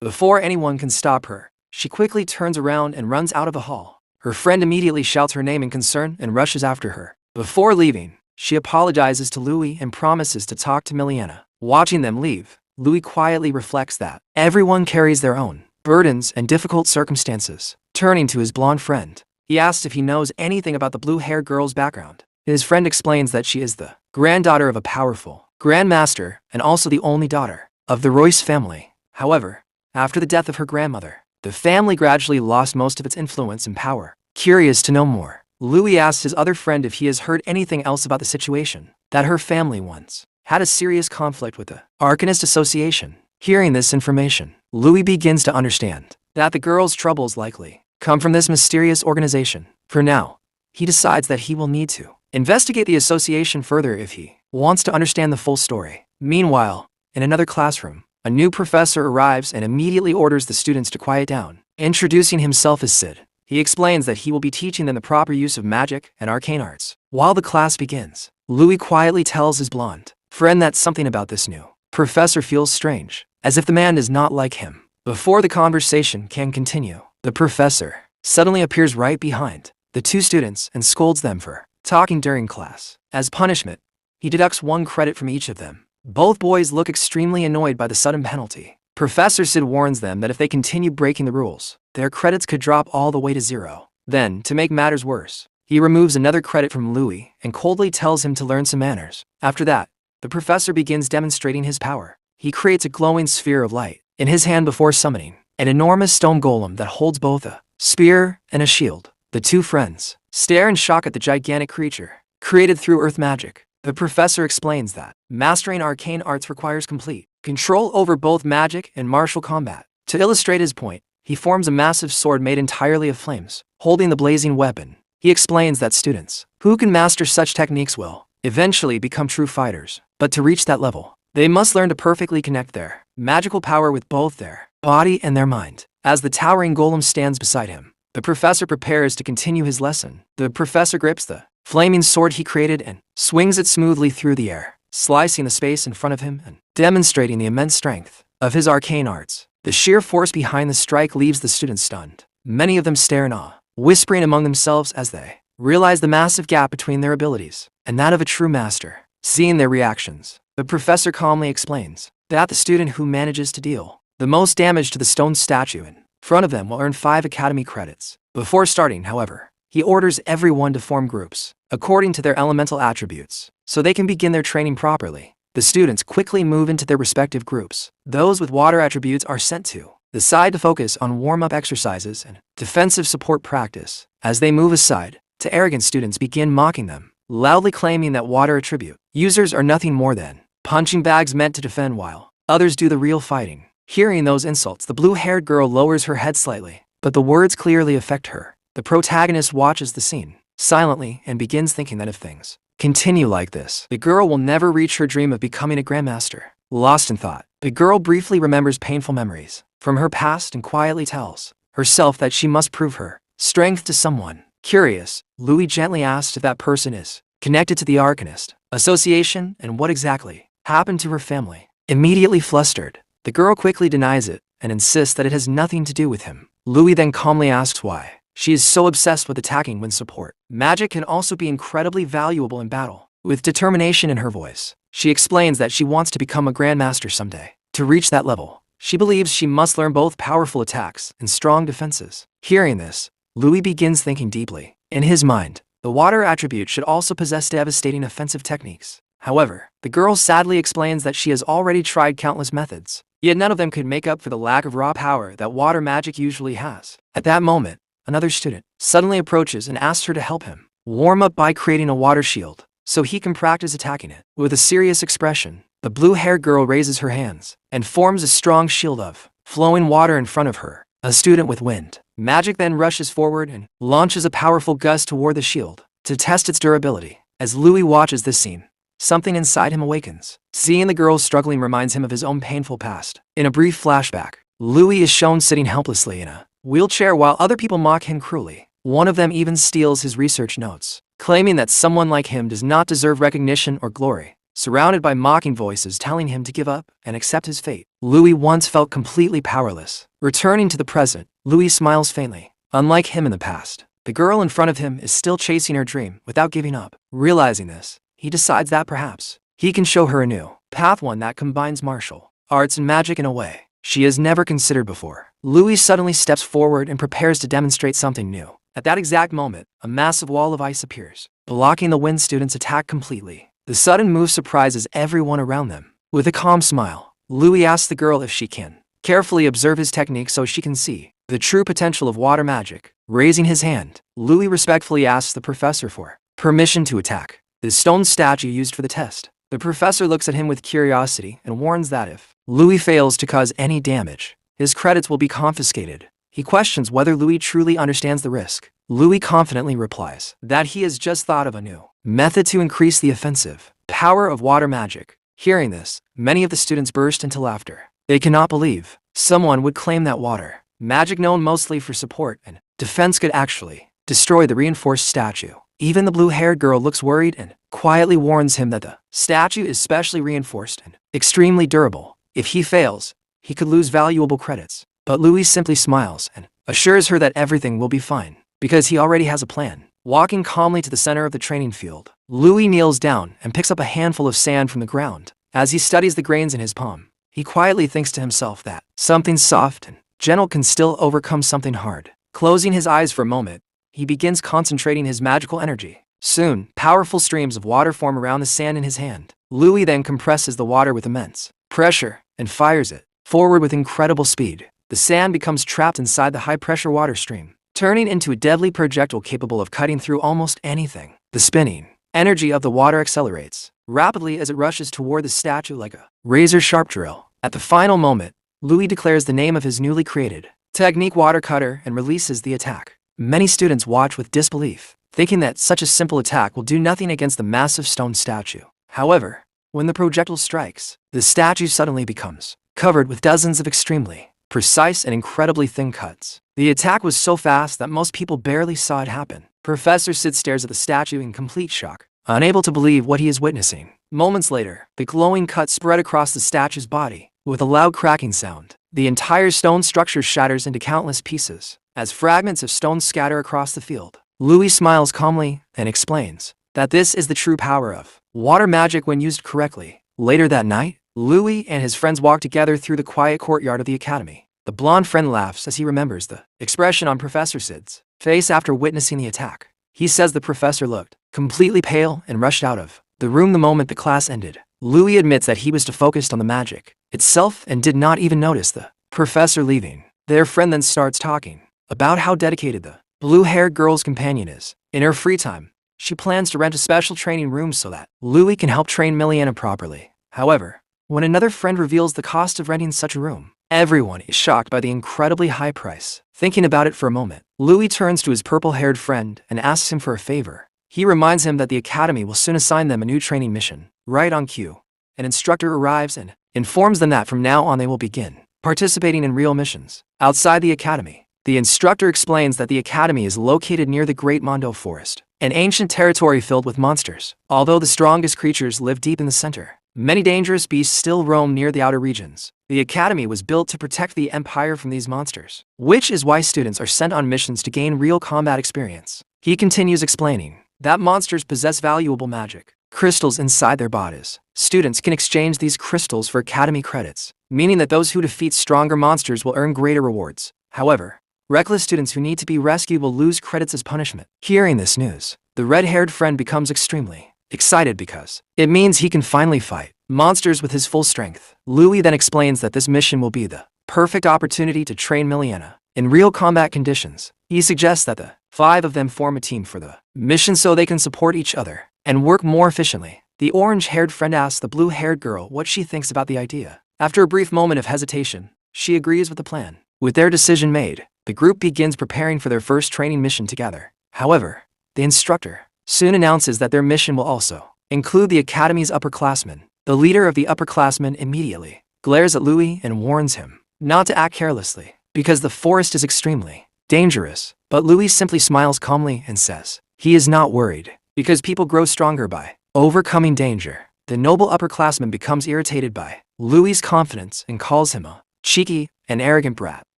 Before anyone can stop her, she quickly turns around and runs out of the hall. Her friend immediately shouts her name in concern and rushes after her. Before leaving, she apologizes to Louis and promises to talk to Miliana. Watching them leave, Louis quietly reflects that everyone carries their own burdens and difficult circumstances. Turning to his blonde friend, he asks if he knows anything about the blue-haired girl's background. His friend explains that she is the granddaughter of a powerful grandmaster and also the only daughter of the Royce family. However, after the death of her grandmother, the family gradually lost most of its influence and power. Curious to know more, Louis asks his other friend if he has heard anything else about the situation, that her family once had a serious conflict with the Arcanist Association. Hearing this information, Louis begins to understand that the girl's troubles likely come from this mysterious organization. For now, he decides that he will need to investigate the association further if he wants to understand the full story. Meanwhile, in another classroom, a new professor arrives and immediately orders the students to quiet down. Introducing himself as Sid, he explains that he will be teaching them the proper use of magic and arcane arts. While the class begins, Louis quietly tells his blonde friend that something about this new professor feels strange, as if the man is not like him. Before the conversation can continue, the professor suddenly appears right behind the two students and scolds them for talking during class. As punishment, he deducts 1 credit from each of them. Both boys look extremely annoyed by the sudden penalty. Professor Sid warns them that if they continue breaking the rules, their credits could drop all the way to 0. Then, to make matters worse, he removes another credit from Louis and coldly tells him to learn some manners. After that, the professor begins demonstrating his power. He creates a glowing sphere of light in his hand before summoning an enormous stone golem that holds both a spear and a shield. The two friends stare in shock at the gigantic creature, created through earth magic. The professor explains that mastering arcane arts requires complete control over both magic and martial combat. To illustrate his point, he forms a massive sword made entirely of flames, holding the blazing weapon. He explains that students who can master such techniques will eventually become true fighters. But to reach that level, they must learn to perfectly connect their magical power with both their body and their mind. As the towering golem stands beside him, the professor prepares to continue his lesson. The professor grips the flaming sword he created and swings it smoothly through the air, slicing the space in front of him and demonstrating the immense strength of his arcane arts. The sheer force behind the strike leaves the students stunned. Many of them stare in awe, whispering among themselves as they realize the massive gap between their abilities and that of a true master. Seeing their reactions, the professor calmly explains that the student who manages to deal the most damage to the stone statue in front of them will earn 5 academy credits. Before starting, however, he orders everyone to form groups according to their elemental attributes, so they can begin their training properly. The students quickly move into their respective groups. Those with water attributes are sent to the side to focus on warm-up exercises and defensive support practice. As they move aside, the arrogant students begin mocking them, loudly claiming that water attribute users are nothing more than punching bags meant to defend while others do the real fighting. Hearing those insults, the blue-haired girl lowers her head slightly, but the words clearly affect her. The protagonist watches the scene silently and begins thinking that if things continue like this, the girl will never reach her dream of becoming a grandmaster. Lost in thought, the girl briefly remembers painful memories from her past and quietly tells herself that she must prove her strength to someone. Curious, Louis gently asks if that person is connected to the Arcanist Association and what exactly happened to her family. Immediately flustered, the girl quickly denies it and insists that it has nothing to do with him. Louis then calmly asks why she is so obsessed with attacking when support magic can also be incredibly valuable in battle. With determination in her voice, she explains that she wants to become a grandmaster someday. To reach that level, she believes she must learn both powerful attacks and strong defenses. Hearing this, Louis begins thinking deeply. In his mind, the water attribute should also possess devastating offensive techniques. However, the girl sadly explains that she has already tried countless methods, yet none of them could make up for the lack of raw power that water magic usually has. At that moment, another student suddenly approaches and asks her to help him warm up by creating a water shield so he can practice attacking it. With a serious expression, the blue-haired girl raises her hands and forms a strong shield of flowing water in front of her. A student with wind magic then rushes forward and launches a powerful gust toward the shield to test its durability. As Louis watches this scene, something inside him awakens. Seeing the girl struggling reminds him of his own painful past. In a brief flashback, Louis is shown sitting helplessly in a wheelchair while other people mock him cruelly. One of them even steals his research notes, claiming that someone like him does not deserve recognition or glory. surrounded by mocking voices telling him to give up and accept his fate. Louis once felt completely powerless. Returning to the present, Louis smiles faintly. Unlike him in the past, the girl in front of him is still chasing her dream without giving up. Realizing this, he decides that perhaps he can show her a new path, one that combines martial arts and magic in a way she has never considered before. Louis suddenly steps forward and prepares to demonstrate something new. At that exact moment, a massive wall of ice appears, blocking the wind students' attack completely. The sudden move surprises everyone around them. With a calm smile, Louis asks the girl if she can carefully observe his technique so she can see the true potential of water magic. Raising his hand, Louis respectfully asks the professor for permission to attack the stone statue used for the test. The professor looks at him with curiosity and warns that if Louis fails to cause any damage, his credits will be confiscated. He questions whether Louis truly understands the risk. Louis confidently replies that he has just thought of a new method to increase the offensive power of water magic. Hearing this, many of the students burst into laughter. They cannot believe someone would claim that water magic, known mostly for support and defense, could actually destroy the reinforced statue. Even the blue-haired girl looks worried and quietly warns him that the statue is specially reinforced and extremely durable. If he fails, he could lose valuable credits. But Louis simply smiles and assures her that everything will be fine, because he already has a plan. Walking calmly to the center of the training field, Louis kneels down and picks up a handful of sand from the ground. As he studies the grains in his palm, he quietly thinks to himself that something soft and gentle can still overcome something hard. Closing his eyes for a moment, he begins concentrating his magical energy. Soon, powerful streams of water form around the sand in his hand. Louis then compresses the water with immense pressure and fires it forward with incredible speed. The sand becomes trapped inside the high-pressure water stream, turning into a deadly projectile capable of cutting through almost anything. The spinning energy of the water accelerates rapidly as it rushes toward the statue like a razor-sharp drill. At the final moment, Louis declares the name of his newly created technique, water cutter, and releases the attack. Many students watch with disbelief, thinking that such a simple attack will do nothing against the massive stone statue. However, when the projectile strikes, the statue suddenly becomes covered with dozens of extremely precise and incredibly thin cuts. The attack was so fast that most people barely saw it happen. Professor Sid stares at the statue in complete shock, unable to believe what he is witnessing. Moments later, the glowing cut spread across the statue's body. With a loud cracking sound, the entire stone structure shatters into countless pieces as fragments of stone scatter across the field. Louis smiles calmly and explains that this is the true power of water magic when used correctly. Later that night, Louis and his friends walk together through the quiet courtyard of the academy. The blonde friend laughs as he remembers the expression on Professor Sid's face after witnessing the attack. He says the professor looked completely pale and rushed out of the room the moment the class ended. Louis admits that he was too focused on the magic itself and did not even notice the professor leaving. Their friend then starts talking about how dedicated the blue-haired girl's companion is. In her free time, she plans to rent a special training room so that Louis can help train Miliana properly. However, when another friend reveals the cost of renting such a room, everyone is shocked by the incredibly high price. Thinking about it for a moment, Louis turns to his purple-haired friend and asks him for a favor. He reminds him that the academy will soon assign them a new training mission. Right on cue, an instructor arrives and informs them that from now on they will begin participating in real missions outside the academy. The instructor explains that the academy is located near the Great Mondo Forest, an ancient territory filled with monsters. Although the strongest creatures live deep in the center, many dangerous beasts still roam near the outer regions. The academy was built to protect the empire from these monsters, which is why students are sent on missions to gain real combat experience. He continues explaining that monsters possess valuable magic crystals inside their bodies. Students can exchange these crystals for academy credits, meaning that those who defeat stronger monsters will earn greater rewards. However, reckless students who need to be rescued will lose credits as punishment. Hearing this news, the red-haired friend becomes extremely excited because it means he can finally fight monsters with his full strength. Louis then explains that this mission will be the perfect opportunity to train Miliana in real combat conditions. He suggests that the 5 of them form a team for the mission so they can support each other and work more efficiently. The orange-haired friend asks the blue-haired girl what she thinks about the idea. After a brief moment of hesitation, she agrees with the plan. With their decision made, the group begins preparing for their first training mission together. However, the instructor soon announces that their mission will also include the academy's upperclassmen. The leader of the upperclassmen immediately glares at Louis and warns him not to act carelessly, because the forest is extremely dangerous. But Louis simply smiles calmly and says he is not worried, because people grow stronger by overcoming danger. the noble upperclassman becomes irritated by Louis's confidence and calls him a cheeky and arrogant brat.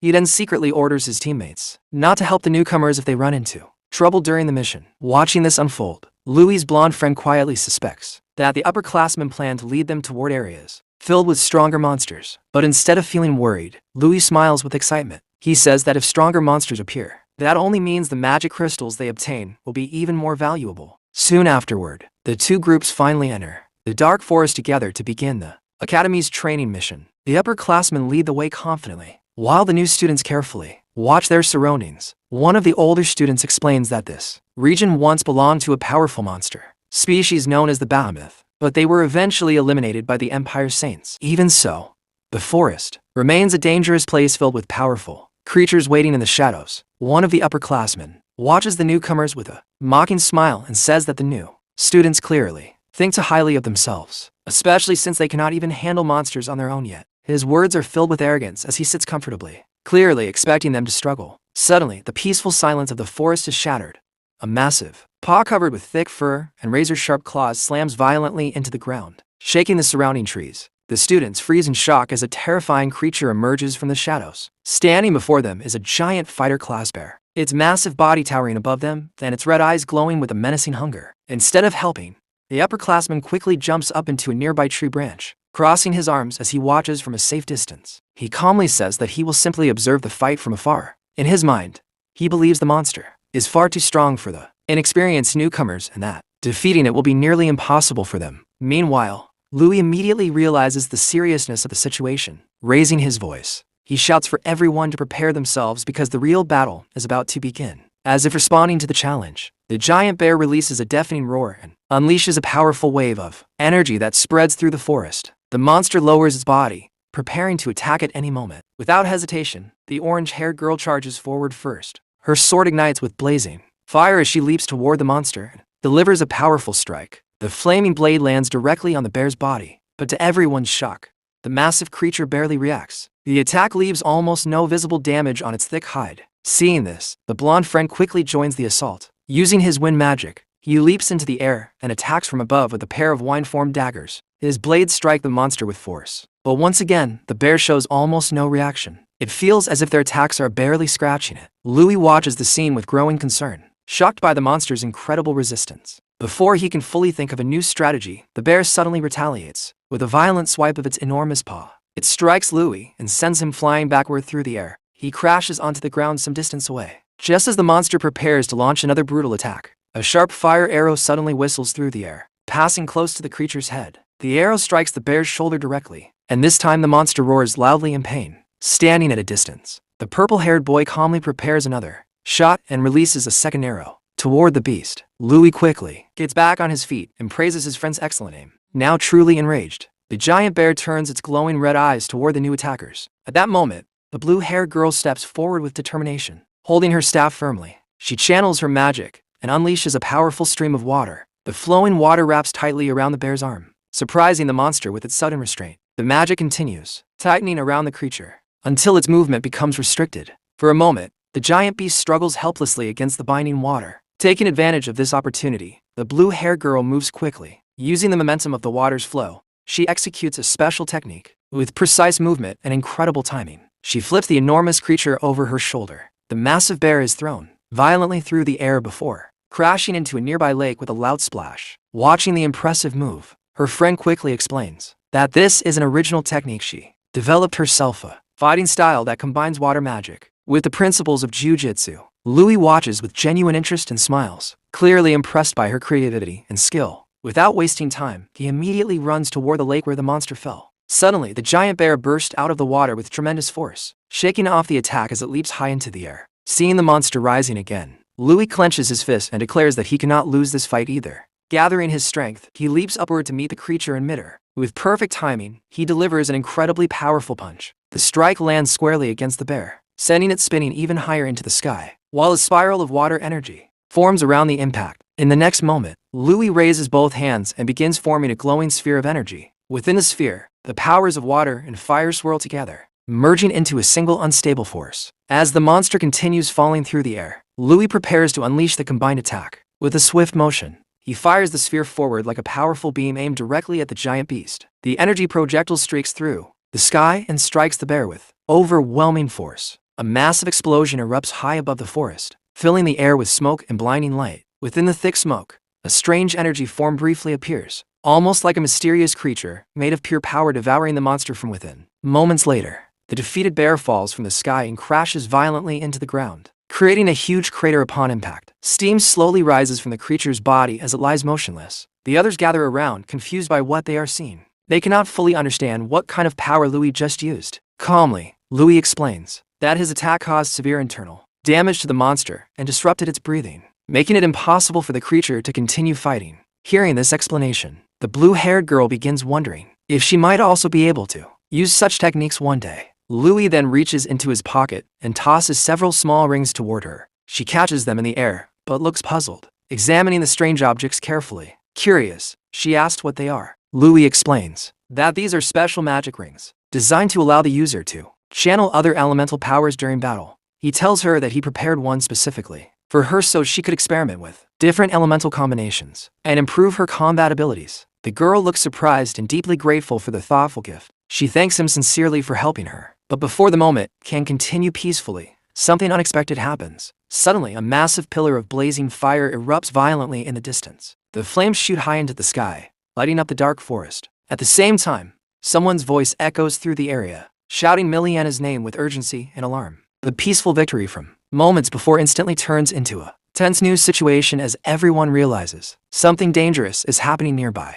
He then secretly orders his teammates not to help the newcomers if they run into trouble during the mission. Watching this unfold, Louis's blonde friend quietly suspects that the upperclassmen plan to lead them toward areas filled with stronger monsters. But instead of feeling worried, Louis smiles with excitement. He says that if stronger monsters appear, that only means the magic crystals they obtain will be even more valuable. Soon afterward, the two groups finally enter the dark forest together to begin the Academy's training mission. The upperclassmen lead the way confidently, while the new students carefully watch their surroundings. One of the older students explains that this region once belonged to a powerful monster species known as the Behemoth, but they were eventually eliminated by the Empire Saints. Even so, the forest remains a dangerous place filled with powerful creatures waiting in the shadows. One of the upperclassmen watches the newcomers with a mocking smile and says that the new students clearly think too highly of themselves, especially since they cannot even handle monsters on their own yet. His words are filled with arrogance as he sits comfortably, clearly expecting them to struggle. Suddenly, the peaceful silence of the forest is shattered. A massive paw covered with thick fur and razor-sharp claws slams violently into the ground, shaking the surrounding trees. The students freeze in shock as a terrifying creature emerges from the shadows. Standing before them is a giant fighter-class bear, its massive body towering above them and its red eyes glowing with a menacing hunger. Instead of helping, the upperclassman quickly jumps up into a nearby tree branch, crossing his arms as he watches from a safe distance. He calmly says that he will simply observe the fight from afar. In his mind, he believes the monster is far too strong for the inexperienced newcomers and that defeating it will be nearly impossible for them. Meanwhile, Louis immediately realizes the seriousness of the situation. Raising his voice, he shouts for everyone to prepare themselves because the real battle is about to begin. As if responding to the challenge, the giant bear releases a deafening roar and unleashes a powerful wave of energy that spreads through the forest. The monster lowers its body, preparing to attack at any moment. Without hesitation, the orange-haired girl charges forward first. Her sword ignites with blazing fire as she leaps toward the monster and delivers a powerful strike. The flaming blade lands directly on the bear's body, but to everyone's shock, the massive creature barely reacts. The attack leaves almost no visible damage on its thick hide. Seeing this, the blonde friend quickly joins the assault. Using his wind magic, he leaps into the air and attacks from above with a pair of wine-formed daggers. His blades strike the monster with force, but once again, the bear shows almost no reaction. It feels as if their attacks are barely scratching it. Louis watches the scene with growing concern, shocked by the monster's incredible resistance. Before he can fully think of a new strategy, the bear suddenly retaliates. With a violent swipe of its enormous paw, it strikes Louis and sends him flying backward through the air. He crashes onto the ground some distance away. Just as the monster prepares to launch another brutal attack, a sharp fire arrow suddenly whistles through the air, passing close to the creature's head. The arrow strikes the bear's shoulder directly, and this time the monster roars loudly in pain. Standing at a distance, the purple-haired boy calmly prepares another shot and releases a second arrow toward the beast. Louis quickly gets back on his feet and praises his friend's excellent aim. Now truly enraged, the giant bear turns its glowing red eyes toward the new attackers. At that moment, the blue-haired girl steps forward with determination. Holding her staff firmly, she channels her magic and unleashes a powerful stream of water. The flowing water wraps tightly around the bear's arm, surprising the monster with its sudden restraint. The magic continues, tightening around the creature, until its movement becomes restricted. For a moment, the giant beast struggles helplessly against the binding water. Taking advantage of this opportunity, the blue-haired girl moves quickly. Using the momentum of the water's flow, she executes a special technique. With precise movement and incredible timing, she flips the enormous creature over her shoulder. The massive bear is thrown violently through the air before crashing into a nearby lake with a loud splash. Watching the impressive move, her friend quickly explains that this is an original technique she developed herself, a fighting style that combines water magic with the principles of jiu-jitsu. Louis watches with genuine interest and smiles, clearly impressed by her creativity and skill. Without wasting time, he immediately runs toward the lake where the monster fell. Suddenly, the giant bear burst out of the water with tremendous force, shaking off the attack as it leaps high into the air. Seeing the monster rising again, Louis clenches his fist and declares that he cannot lose this fight either. Gathering his strength, he leaps upward to meet the creature in midair. With perfect timing, he delivers an incredibly powerful punch. The strike lands squarely against the bear, sending it spinning even higher into the sky, while a spiral of water energy forms around the impact. In the next moment, Louis raises both hands and begins forming a glowing sphere of energy. Within the sphere, the powers of water and fire swirl together, merging into a single unstable force. As the monster continues falling through the air, Louis prepares to unleash the combined attack. With a swift motion, He fires the sphere forward like a powerful beam aimed directly at the giant beast. The energy projectile streaks through the sky and strikes the bear with overwhelming force. A massive explosion erupts high above the forest, filling the air with smoke and blinding light. Within the thick smoke, a strange energy form briefly appears, almost like a mysterious creature made of pure power devouring the monster from within. Moments later, the defeated bear falls from the sky and crashes violently into the ground, creating a huge crater upon impact. Steam slowly rises from the creature's body as it lies motionless. The others gather around, confused by what they are seeing. They cannot fully understand what kind of power Louis just used. Calmly, Louis explains that his attack caused severe internal damage to the monster and disrupted its breathing, making it impossible for the creature to continue fighting. Hearing this explanation, the blue-haired girl begins wondering if she might also be able to use such techniques one day. Louis then reaches into his pocket and tosses several small rings toward her. She catches them in the air, but looks puzzled, examining the strange objects carefully. Curious, she asks what they are. Louis explains that these are special magic rings, designed to allow the user to channel other elemental powers during battle. He tells her that he prepared one specifically for her so she could experiment with different elemental combinations and improve her combat abilities. The girl looks surprised and deeply grateful for the thoughtful gift. She thanks him sincerely for helping her. But before the moment can continue peacefully, something unexpected happens. Suddenly, a massive pillar of blazing fire erupts violently in the distance. The flames shoot high into the sky, lighting up the dark forest. At the same time, someone's voice echoes through the area, shouting Miliana's name with urgency and alarm. The peaceful victory from moments before instantly turns into a tense news situation as everyone realizes something dangerous is happening nearby.